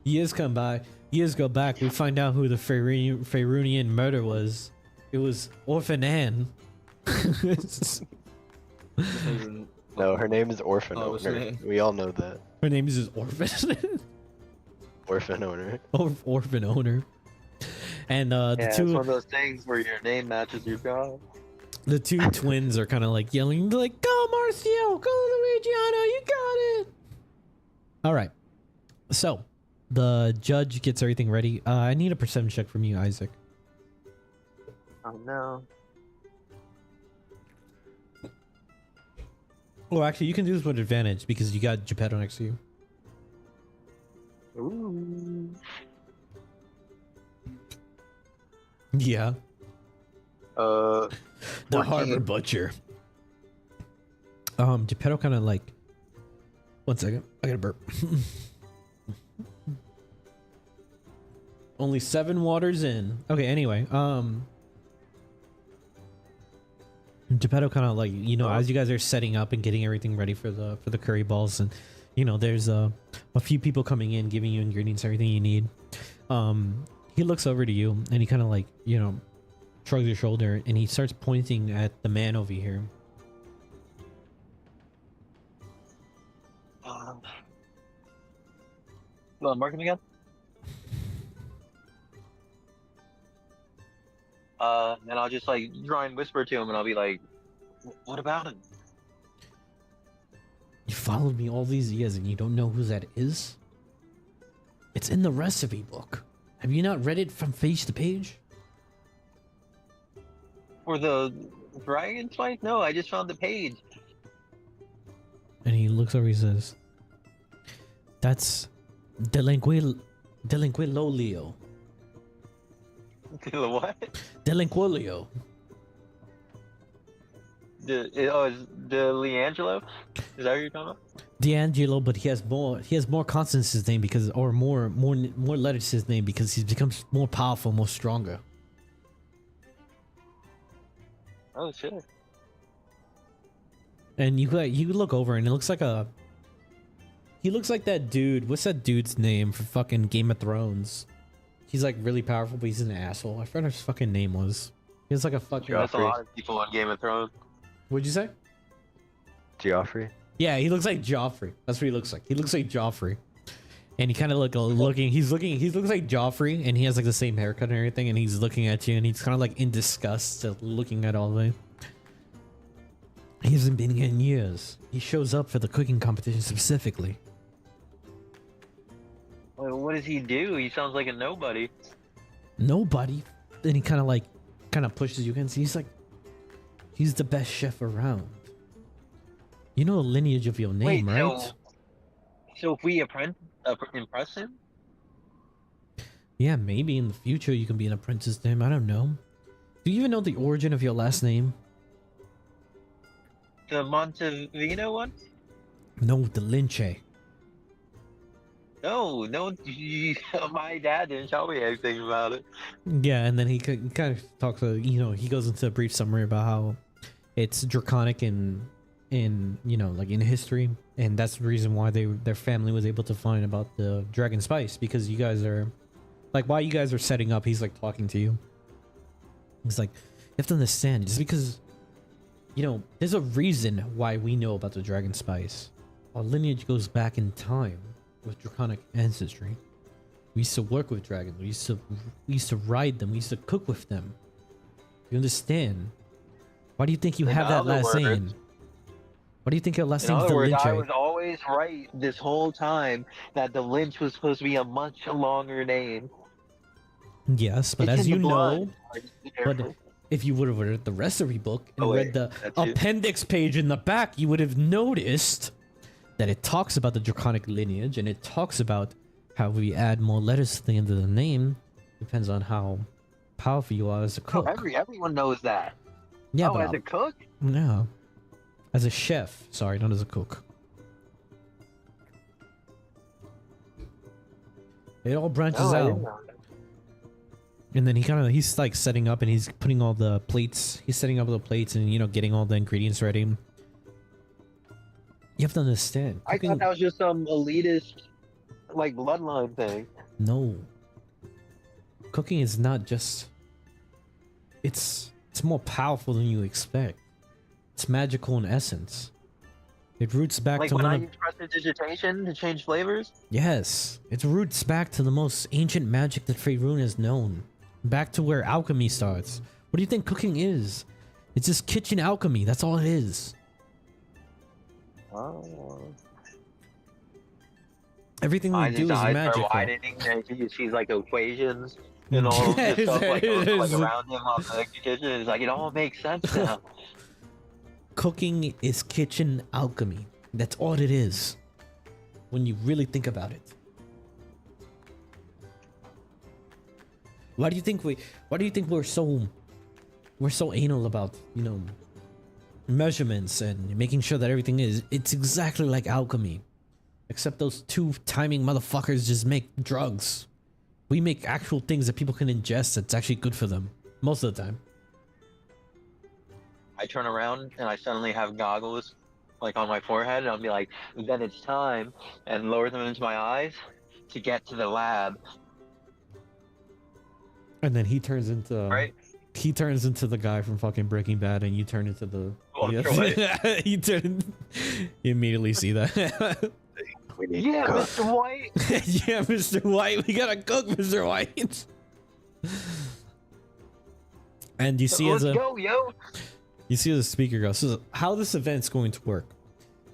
Years come by. Years go back. We find out who the Faerunian murder was. It was Orphan Anne. No, her name is Orphan Oh, Owner. We all know that. Her name is just Orphan. Orphan Owner. Orphan Owner. And the Yeah, two. it's one of those things where your name matches your job. The two twins are kind of like yelling, like, "Go, Marcio! Go, Luigiano! You got it!" All right. So, the judge gets everything ready. I need a perception check from you, Isaac. Oh no. Well, actually, you can do this with advantage because you got Geppetto next to you. Ooh. Yeah. Uh. The 14. Harbor Butcher. Geppetto kind of like. 1 second. I gotta burp. Only 7 waters in. Okay, anyway. Geppetto kind of like, you know, as you guys are setting up and getting everything ready for the curry balls, and you know, there's a few people coming in, giving you ingredients, everything you need. He looks over to you and he kind of like, you know, shrugs your shoulder and he starts pointing at the man over here. Well, mark him again. And I'll just like try and whisper to him, and I'll be like, "What about him?" You followed me all these years and you don't know who that is? It's in the recipe book. Have you not read it from page to page? For the dragon fight? No, I just found the page. And he looks over, he says, "That's Delinquilolio. The what? Delinquilio. Is the Leangelo? Is that what you're talking about? D'Angelo, but he has more consonants to his name because, or more letters to his name because he becomes more powerful, more stronger." Oh shit. And you look over and it looks like he looks like that dude. What's that dude's name for fucking Game of Thrones? He's like really powerful, but he's an asshole. I forgot what his fucking name was. He was like a fucking. That's a lot of people on Game of Thrones. What'd you say? Joffrey. Yeah, he looks like Joffrey. That's what he looks like. He looks like Joffrey. And he kind of he looks like Joffrey, and he has like the same haircut and everything, and he's looking at you, and he's kind of like in disgust looking at all of it. He hasn't been here in years. He shows up for the cooking competition specifically. Well, what does he do? He sounds like a nobody. Nobody. Then he kind of pushes you against. He's like, he's the best chef around. You know the lineage of your name, Wait, right? So if we impress him? Yeah, maybe in the future you can be an apprentice to him. I don't know. Do you even know the origin of your last name? The Montevino one? No, the Linche. No, my dad didn't tell me anything about it. Yeah, and then he kind of talks. You know, he goes into a brief summary about how it's draconic in you know, like in history, and that's the reason why their family was able to find about the dragon spice, because you guys are like, while you guys are setting up, he's like talking to you. He's like, you have to understand, just because, you know, there's a reason why we know about the dragon spice. Our lineage goes back in time with draconic ancestry. We used to work with dragons. We used to ride them. We used to cook with them. You understand? Why do you think you have that last name? Why do you think your last name is the Lynch? I was always right this whole time that the Lynch was supposed to be a much longer name. Yes, but It's as in you the blood. know, but if you would have read the recipe book and read the appendix page in the back, you would have noticed that it talks about the draconic lineage, and it talks about how we add more letters to the end of the name. Depends on how powerful you are as a cook. Everyone knows that. Yeah, oh, but as a cook? No. As a chef. Sorry, not as a cook. It all branches out. And then he's like setting up, and he's putting all the plates. He's setting up the plates and, you know, getting all the ingredients ready. You have to understand. I thought that was just some elitist, like, bloodline thing. No. Cooking is not just... It's more powerful than you expect. It's magical in essence. It roots back like to when I use prestidigitation to change flavors? Yes. It roots back to the most ancient magic that Faerun has known. Back to where alchemy starts. What do you think cooking is? It's just kitchen alchemy. That's all it is. Oh. Everything we do Isaac's is eyes magical. are widening, and he sees like equations and all of this stuff like around him on the kitchen. It's like it all makes sense now. Cooking is kitchen alchemy. That's all it is. When you really think about it. Why do you think we're so anal about, you know, measurements and making sure that everything is? It's exactly like alchemy. Except those two timing motherfuckers just make drugs. We make actual things that people can ingest that's actually good for them. Most of the time. I turn around and I suddenly have goggles like on my forehead, and I'll be like, then it's time, and lower them into my eyes to get to the lab. And then he turns into Right? he turns into the guy from fucking Breaking Bad, and you turn into the Walter White. you immediately see that. We need Yeah, to cook. Mr. White. Yeah, Mr. White, we gotta cook, Mr. White. And you see Let's as a go, yo. you see as the speaker goes. So how this event's going to work?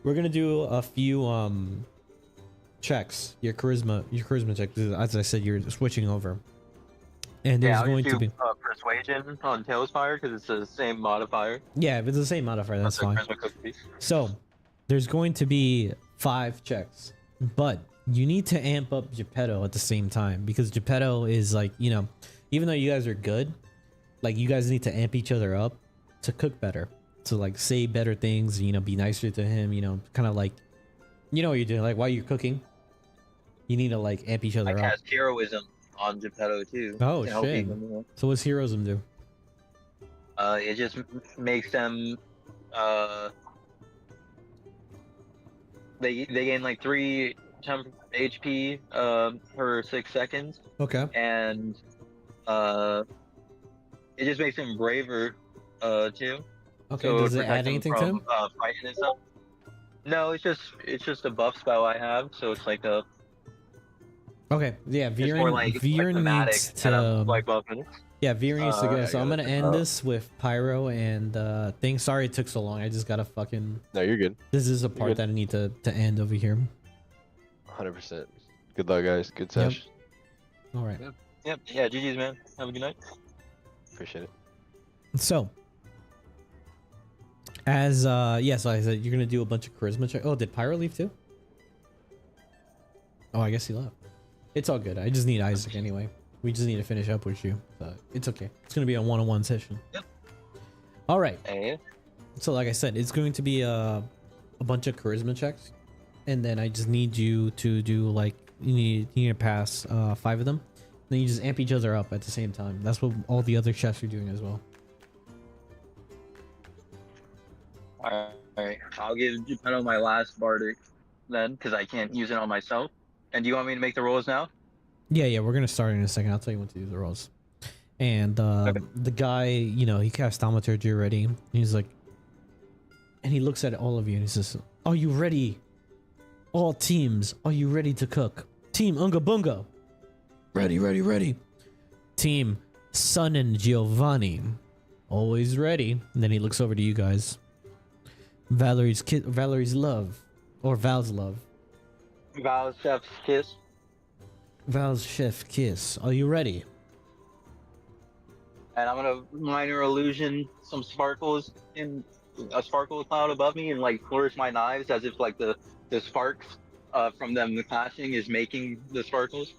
We're gonna do a few checks. Your charisma check. As I said, you're switching over. And there's Yeah, I'll going just to do be persuasion on Talespire because it's the same modifier. yeah, if it's the same modifier, that's fine. Charisma cookie. So there's going to be 5 checks, but you need to amp up Geppetto at the same time because Geppetto is like, you know, even though you guys are good, like you guys need to amp each other up to cook better, to like say better things, you know, be nicer to him, you know, kind of like, you know what you're doing, like while you're cooking, you need to like amp each I other up. cast heroism on Geppetto too. Oh, to help shit. even more. So what's heroism do? It just makes them they gain like 3 temp HP per 6 seconds, Okay. and it just makes him braver too. Okay. So Does it protect add him anything to from, him? fighting and stuff. No, it's just a buff spell I have, so it's like a Okay. Yeah. it's more Viren, like Viren thematic, needs and to. I'm like buffing. Yeah, Viren needs to go. I So I'm got gonna it. end this with Pyro and thing. Sorry it took so long. I just gotta fucking. No, you're good. This is a part good. that I need to end over here. 100%. Good luck, guys. Good Yep. sesh. All right. Yep. Yeah. GG's, man. Have a good night. Appreciate it. So, as yes, like I said, you're gonna do a bunch of charisma check. Oh, did Pyro leave too? Oh, I guess he left. It's all good. I just need Isaac anyway. We just need to finish up with you. So it's okay. It's gonna be a one-on-one session. Yep. All right. Hey. So like I said, it's going to be a bunch of charisma checks, and then I just need you to do like you need to pass 5 of them. Then you just amp each other up at the same time. That's what all the other chefs are doing as well. Alright. I'll give Geppetto my last bardic then, because I can't use it on myself. And do you want me to make the rolls now? Yeah, we're gonna start in a second. I'll tell you when to do the rolls. And the guy, you know, he cast thaumaturgy already. He's like, and he looks at all of you and he says, "Are you ready? All teams, are you ready to cook? Team Unga Bunga, ready. Team Sun and Giovanni, always ready." And then he looks over to you guys. Valerie's love, or Val's love. Val's chef's kiss. Val's chef kiss. Are you ready? And I'm gonna minor illusion some sparkles in a sparkle cloud above me and like flourish my knives as if like the sparks from them the clashing is making the sparkles.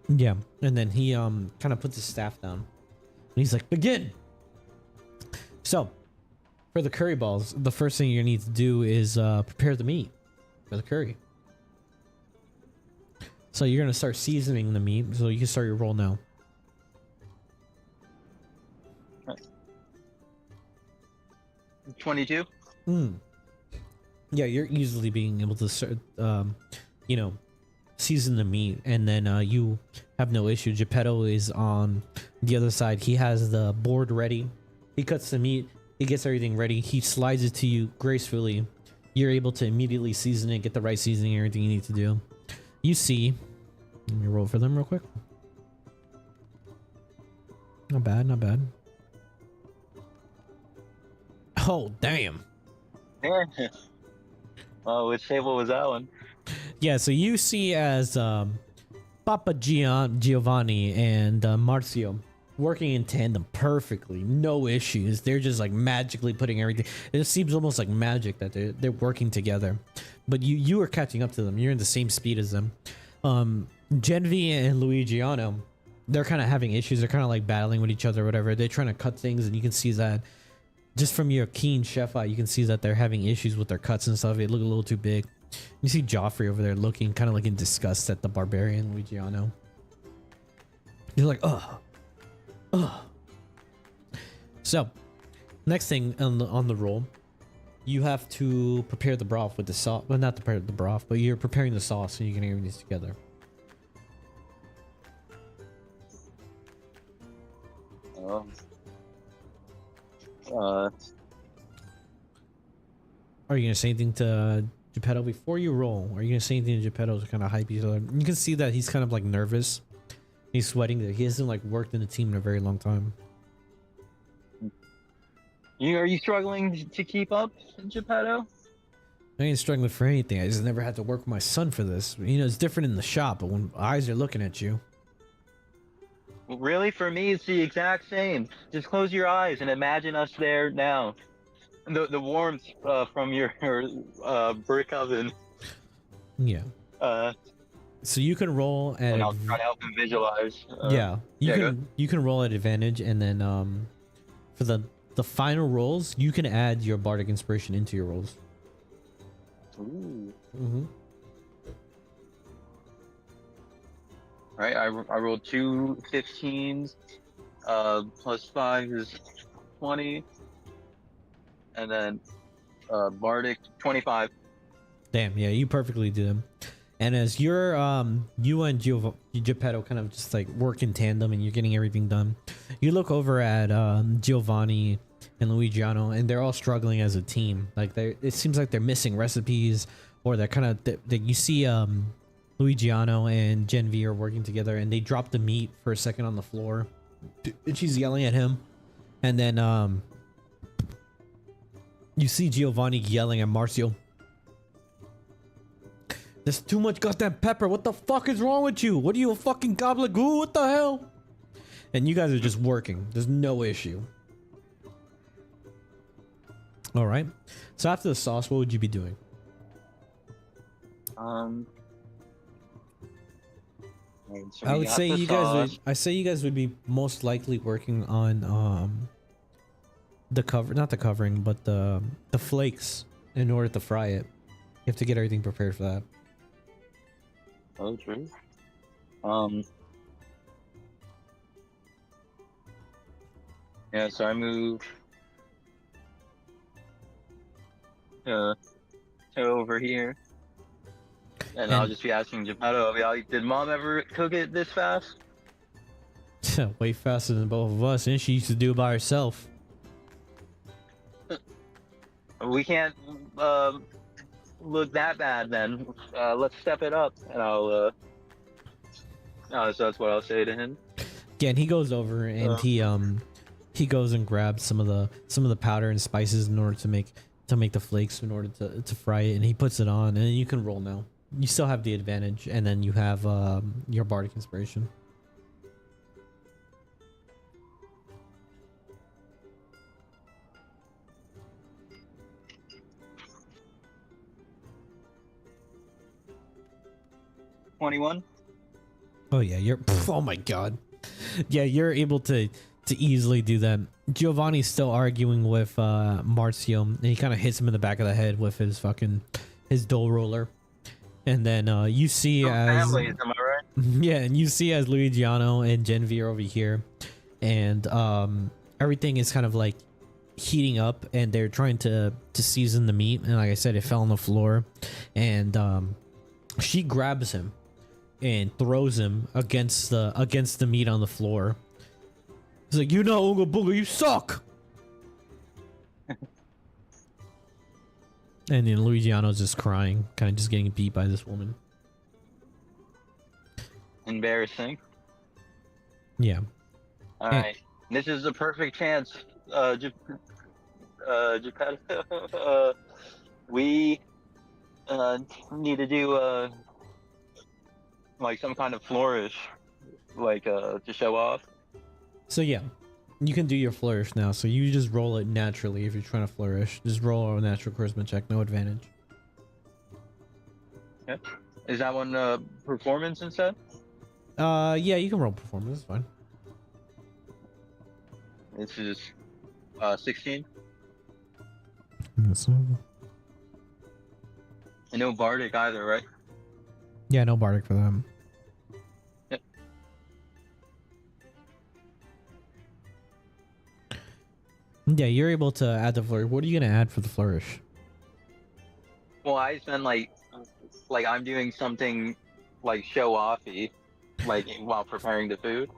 Yeah, and then he kind of puts his staff down. And he's like, "Begin." So, for the curry balls, the first thing you need to do is prepare the meat for the curry. So you're gonna start seasoning the meat, so you can start your roll now. 22. Yeah, you're easily being able to start, you know, season the meat, and then you have no issue. Geppetto is on the other side. He has the board ready. He cuts the meat. He gets everything ready. He slides it to you gracefully. You're able to immediately season it, get the right seasoning, everything you need to do. You see, let me roll for them real quick. Not bad, not bad. Oh, damn. Yeah. Oh, which table was that one? Yeah, so you see as Papa Giovanni and Marzio working in tandem perfectly, no issues. They're just like magically putting everything. It seems almost like magic that they're working together. But you are catching up to them. You're in the same speed as them. Genvi and Luigiano, they're kind of having issues. They're kind of like battling with each other or whatever. They're trying to cut things, and you can see that just from your keen chef eye, you can see that they're having issues with their cuts and stuff. They look a little too big. You see Joffrey over there looking kind of like in disgust at the barbarian Luigiano. You're like, ugh. So, next thing on the roll, you have to prepare the broth with the sauce. Well, not prepare the broth, but you're preparing the sauce and you're getting everything together. Are you gonna say anything to Geppetto before you roll? Are you gonna say anything to Geppetto to kind of hype each other? You can see that he's kind of like nervous. He's sweating. He hasn't like worked in a team in a very long time. Are you struggling to keep up, Geppetto? I ain't struggling for anything. I just never had to work with my son for this. You know, it's different in the shop, but when eyes are looking at you. Really, for me, it's the exact same. Just close your eyes and imagine us there now. The warmth from your brick oven. Yeah. So you can roll at. And I'll try to help him visualize. Yeah, you can roll at advantage, and then for the final rolls, you can add your bardic inspiration into your rolls. Ooh. Mm-hmm. Right, I rolled 2 15s. Plus 5 is 20. And then bardic 25. Damn, yeah, you perfectly do them. And as you're you and Geppetto kind of just like work in tandem and you're getting everything done, you look over at Giovanni and Luigiano, and they're all struggling as a team. Like it seems like they're missing recipes, or they're kind of you see Luigiano and Genvi are working together, and they drop the meat for a second on the floor, and she's yelling at him, and then you see Giovanni yelling at Marzio. There's too much goddamn pepper. What the fuck is wrong with you? What are you, a fucking gobblagoo? What the hell? And you guys are just working. There's no issue. All right. So after the sauce, what would you be doing? So I we would got say the you guys would. sauce. I say you guys would be most likely working on the cover, not the covering, but the flakes in order to fry it. You have to get everything prepared for that. Oh, true. Yeah, so I move to over here. And I'll just be asking Geppetto, did Mom ever cook it this fast? Way faster than both of us, and she used to do it by herself. We can't look that bad then. Let's step it up, and I'll. So that's what I'll say to him. Again, he goes over and he goes and grabs some of the powder and spices in order to make the flakes in order to fry it, and he puts it on, and you can roll now. You still have the advantage, and then you have your bardic inspiration. $21. Oh yeah, you're. Oh my god. Yeah, you're able to easily do that. Giovanni's still arguing with Marzio, and he kind of hits him in the back of the head with his dough roller. And then you see as families, am I right? yeah, and you see as Luigiano and Genvi are over here, and everything is kind of like heating up, and they're trying to season the meat. And like I said, it fell on the floor, and she grabs him and throws him against the meat on the floor. He's like, "You know, Oonga Boonga, you suck." And then Luigiano's just crying, kind of just getting beat by this woman. Embarrassing. Yeah. All right. This is the perfect chance. Japan, we need to do like some kind of flourish, like to show off. So yeah, you can do your flourish now. So you just roll it naturally if you're trying to flourish. Just roll a natural charisma check, no advantage. Yeah. Is that one performance instead? Yeah, you can roll performance. It's fine. This is 16. Yes, sir. And no bardic either, right? Yeah, no bardic for them. Yep. Yeah, you're able to add the flourish. What are you gonna add for the flourish? Well, I spent like I'm doing something like show offy, like while preparing the food.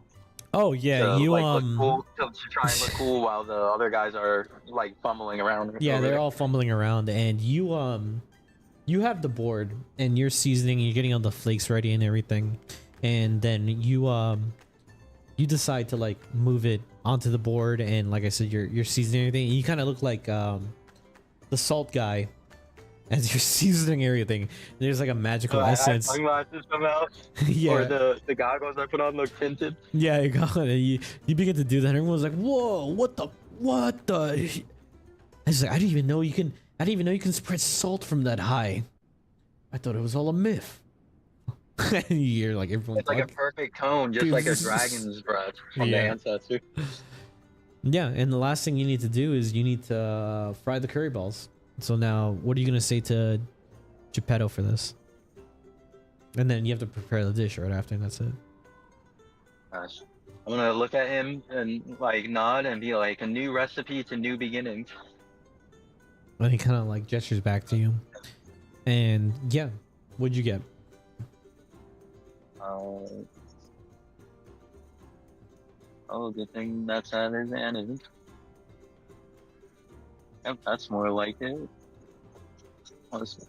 Oh yeah, to, you like, look cool, to try and look cool while the other guys are like fumbling around. Yeah, they're there. all fumbling around, and you have the board, and you're seasoning, you're getting all the flakes ready and everything, and then you decide to like move it onto the board, and like I said, you're seasoning everything. You kind of look like the salt guy as you're seasoning everything. There's like a magical essence. Sunglasses come out. Yeah. Or the goggles I put on look tinted. Yeah, you got it. You begin to do that. Everyone's like, "Whoa, what the?" I was like, I didn't even know you can spread salt from that high. I thought it was all a myth. You're like everyone's It's like a perfect cone, just like a dragon's breath from the ancestor. Yeah, and the last thing you need to do is you need to fry the curry balls. So now, what are you gonna say to Geppetto for this? And then you have to prepare the dish right after, and that's it. Gosh. I'm gonna look at him and like nod and be like, a new recipe to new beginnings. And he kind of like gestures back to you. And yeah, what'd you get? Oh, good thing that's at advantage. Yep, that's more like it. Honestly.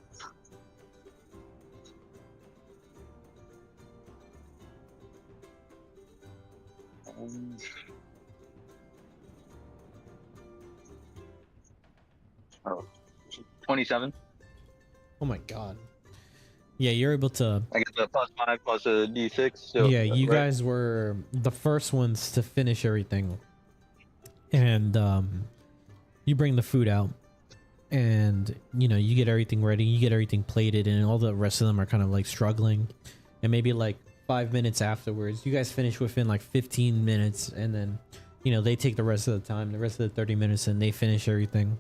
Oh, 27. Oh my god. Yeah, you're able to. I get the +5 plus a d6. So Yeah, you right? guys were the first ones to finish everything. And you bring the food out. And, you know, you get everything ready. You get everything plated. And all the rest of them are kind of like struggling. And maybe like 5 minutes afterwards, you guys finish within like 15 minutes. And then, you know, they take the rest of the time, the rest of the 30 minutes, and they finish everything.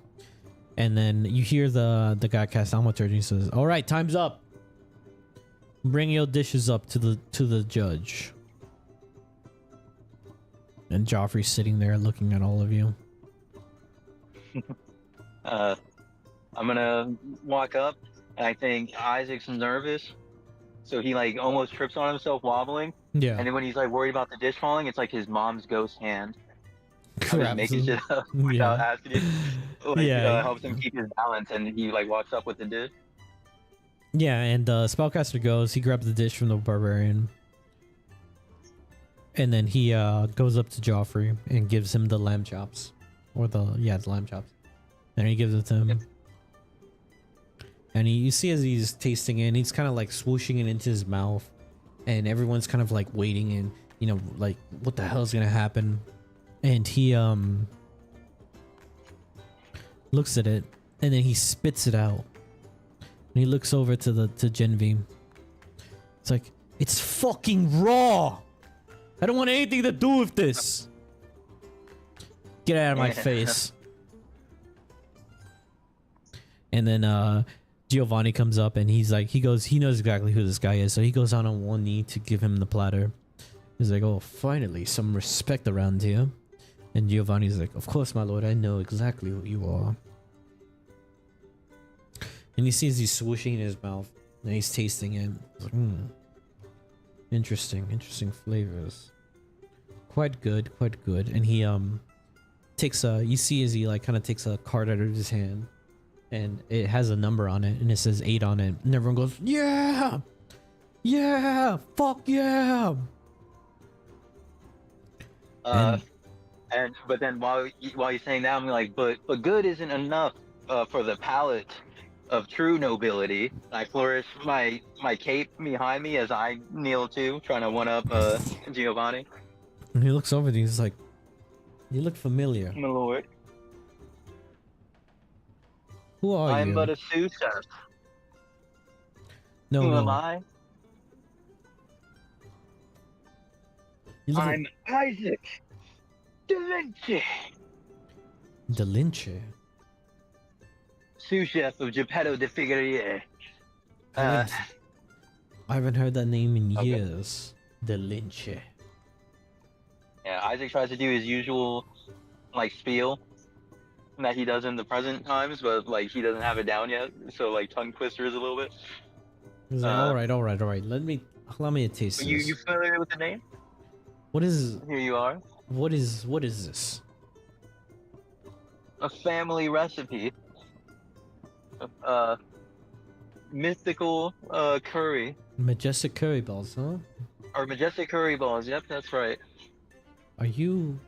And then you hear the guy cast thaumaturgy. He says, "All right, time's up. Bring your dishes up to the judge." And Joffrey's sitting there looking at all of you. I'm gonna walk up, and I think Isaac's nervous, so he like almost trips on himself wobbling. Yeah. And then when he's like worried about the dish falling, it's like his mom's ghost hand. I'm just Grabs making him. shit up without asking you. Like, Yeah. helps him keep his balance, and he like walks up with the dish. Yeah, and spellcaster goes, he grabs the dish from the barbarian. And then he goes up to Joffrey and gives him the lamb chops. Or the lamb chops. And he gives it to him. Yep. And you see as he's tasting it, he's kind of like swooshing it into his mouth. And everyone's kind of like waiting and, you know, like, what the hell is gonna happen? And he looks at it, and then he spits it out. And he looks over to Genevieve. It's like, it's fucking raw. I don't want anything to do with this. Get out of my face. And then Giovanni comes up, and he's like, he knows exactly who this guy is, so he goes down on one knee to give him the platter. He's like, "Oh, finally, some respect around here." And Giovanni's like, "Of course, my lord, I know exactly who you are." And he sees he's swooshing in his mouth, and he's tasting it. He's like, interesting flavors. Quite good. And he takes you see as he like kind of takes a card out of his hand, and it has a number on it, and it says 8 on it, and everyone goes, "Yeah, fuck yeah." And And but then while you're saying that, I'm like, but good isn't enough for the palate of true nobility. I flourish my cape behind me as I kneel too, trying to one up Giovanni. And he looks over and he's like, "You look familiar. My lord, Who are I am you?" but a sous chef. No, Who am no. I? You look I'm Isaac DeVinci, like Delinche. sous chef of Geppetto de Figueria. I haven't heard that name in Okay. years. Delinche. Yeah, Isaac tries to do his usual like spiel that he does in the present times, but like he doesn't have it down yet, so like tongue twisters a little bit. He's like, all right. Let me taste But this. you familiar with the name? What is Here you are. what is this? A family recipe. Mythical curry Majestic curry balls, huh? or majestic curry balls. Yep, that's right. Are you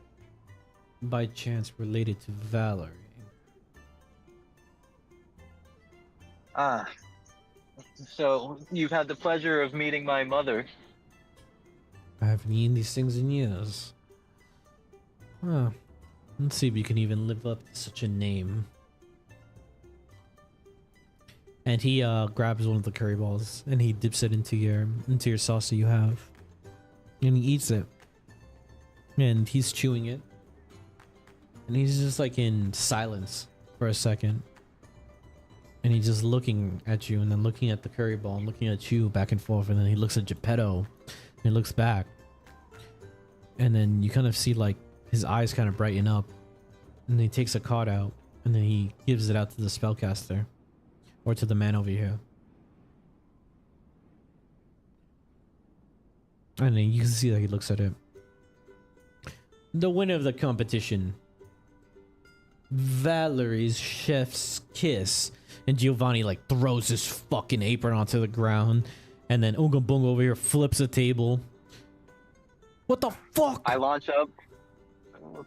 by chance related to Valerie? Ah, so you've had the pleasure of meeting my mother. I haven't eaten these things in years. Huh. Let's see if you can even live up to such a name. And he grabs one of the curry balls and he dips it into your sauce that you have. And he eats it. And he's chewing it. And he's just like in silence for a second. And he's just looking at you and then looking at the curry ball and looking at you back and forth. And then he looks at Geppetto and he looks back. And then you kind of see like his eyes kind of brighten up. And then he takes a card out and then he gives it out to the spellcaster. Or to the man over here. And then you can see that he looks at it. The winner of the competition, Valerie's Chef's Kiss. And Giovanni like throws his fucking apron onto the ground. And then Oonga Boonga over here flips the table. What the fuck? I launch up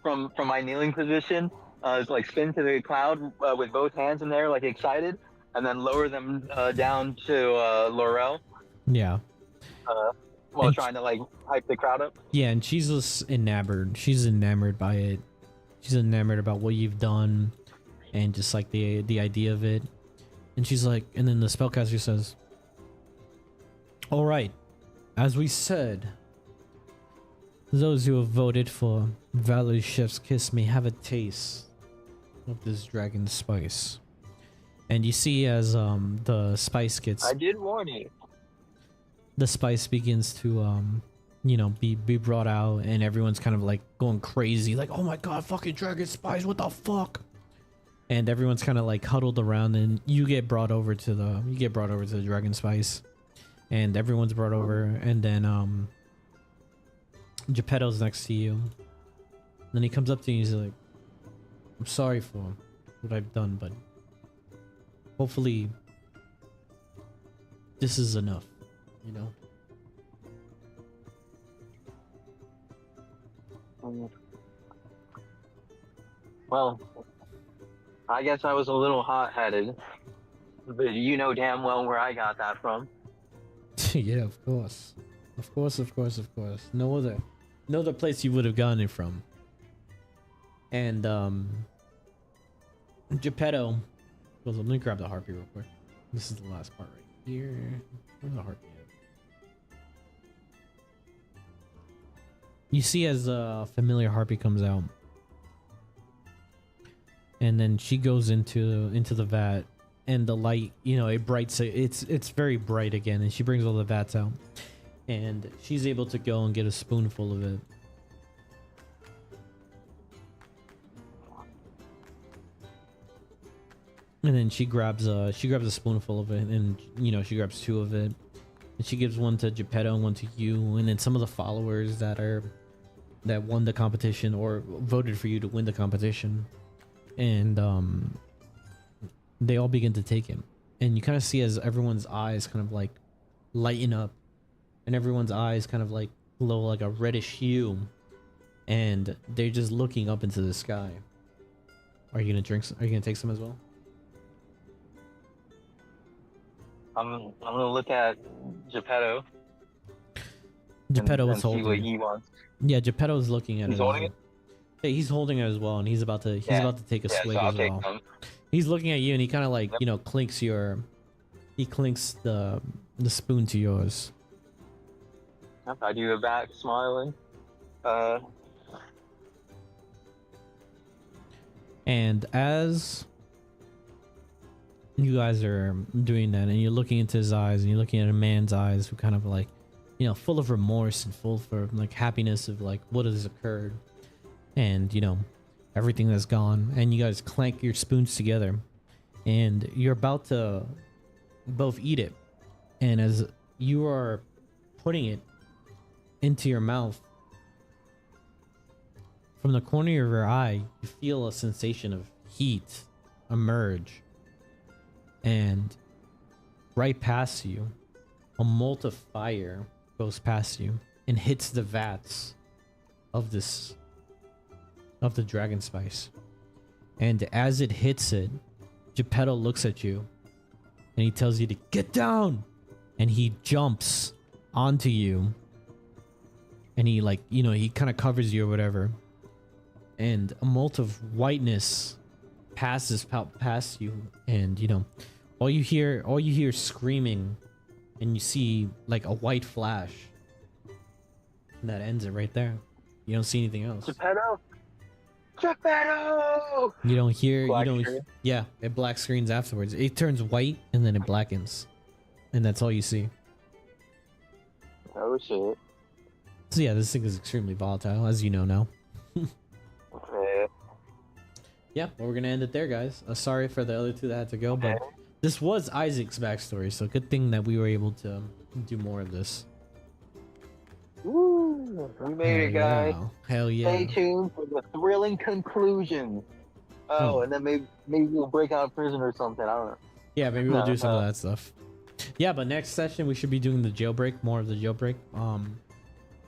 from my kneeling position, like spin to the cloud with both hands in there, like excited, and then lower them down to Laurel. Yeah. While And trying to like hype the crowd up. Yeah, and she's just enamored. She's enamored by it. She's enamored about what you've done and just like the idea of it. And she's like, and then the spellcaster says, all right, as we said, those who have voted for Valerie's Chef's Kiss may have a taste of this dragon spice. And you see as the spice gets, I did warn you. the spice begins to you know, be brought out, and everyone's kind of like going crazy, like, oh my god, fucking dragon spice, what the fuck? And everyone's kind of like huddled around, and you get brought over to the dragon spice, and everyone's brought over, and then Geppetto's next to you. And then he comes up to you and he's like, I'm sorry for what I've done, but hopefully this is enough, you know? Well, I guess I was a little hot-headed, but you know damn well where I got that from. Yeah, of course. Of course. No other place you would have gotten it from. And Geppetto goes, let me grab the harpy real quick. This is the last part right here. Where's the harpy at? You see as a familiar harpy comes out. And then she goes into the vat, and the light, you know, it's very bright again, and she brings all the vats out. And she's able to go and get a spoonful of it. And then she grabs a spoonful of it, and you know, she grabs two of it. And she gives one to Geppetto and one to you, and then some of the followers that won the competition or voted for you to win the competition. And they all begin to take him. And you kind of see as everyone's eyes kind of like lighten up, and everyone's eyes kind of like glow like a reddish hue. and they're just looking up into the sky. Are you gonna drink? Are you gonna take some as well? I'm gonna look at Geppetto Geppetto and is see what holding. he wants. Yeah, Geppetto is looking at He's it. holding it? Yeah, he's holding it as well, and he's about to take a Yeah, swig so I'll as take well. some. He's looking at you, and he kind of like Yep. you know clinks the spoon to yours. Yep, I do it back, smiling. And as you guys are doing that, and you're looking into his eyes, and you're looking at a man's eyes who kind of like, you know, full of remorse and full of like happiness of like what has occurred, and you know, everything that's gone, and you guys clank your spoons together, and you're about to both eat it, and as you are putting it into your mouth, from the corner of your eye, you feel a sensation of heat emerge. And right past you, a molt of fire goes past you and hits the vats of the dragon spice. And as it hits it, Geppetto looks at you and he tells you to get down. And he jumps onto you. And he like, you know, he kind of covers you or whatever. And a molt of whiteness passes past you, and you know, all you hear is screaming, and you see like a white flash. And that ends it right there. You don't see anything else. Geppetto! Geppetto! You don't hear Black you don't screen? yeah, it black screens afterwards. It turns white and then it blackens. And that's all you see. Oh shit. So yeah, this thing is extremely volatile, as you know now. Okay. Yeah, well, we're gonna end it there, guys. Sorry for the other two that had to go, but this was Isaac's backstory, so good thing that we were able to do more of this. Woo! We made it, guys. Hell yeah. Stay tuned for the thrilling conclusion. Oh, and then maybe we'll break out of prison or something. I don't know. Yeah, maybe we'll do some of that stuff. Yeah, but next session we should be doing the jailbreak, more of the jailbreak.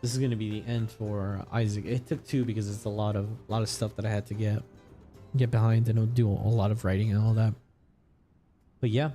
This is gonna be the end for Isaac. It took 2 because it's a lot of stuff that I had to get behind and do a lot of writing and all that. But yeah,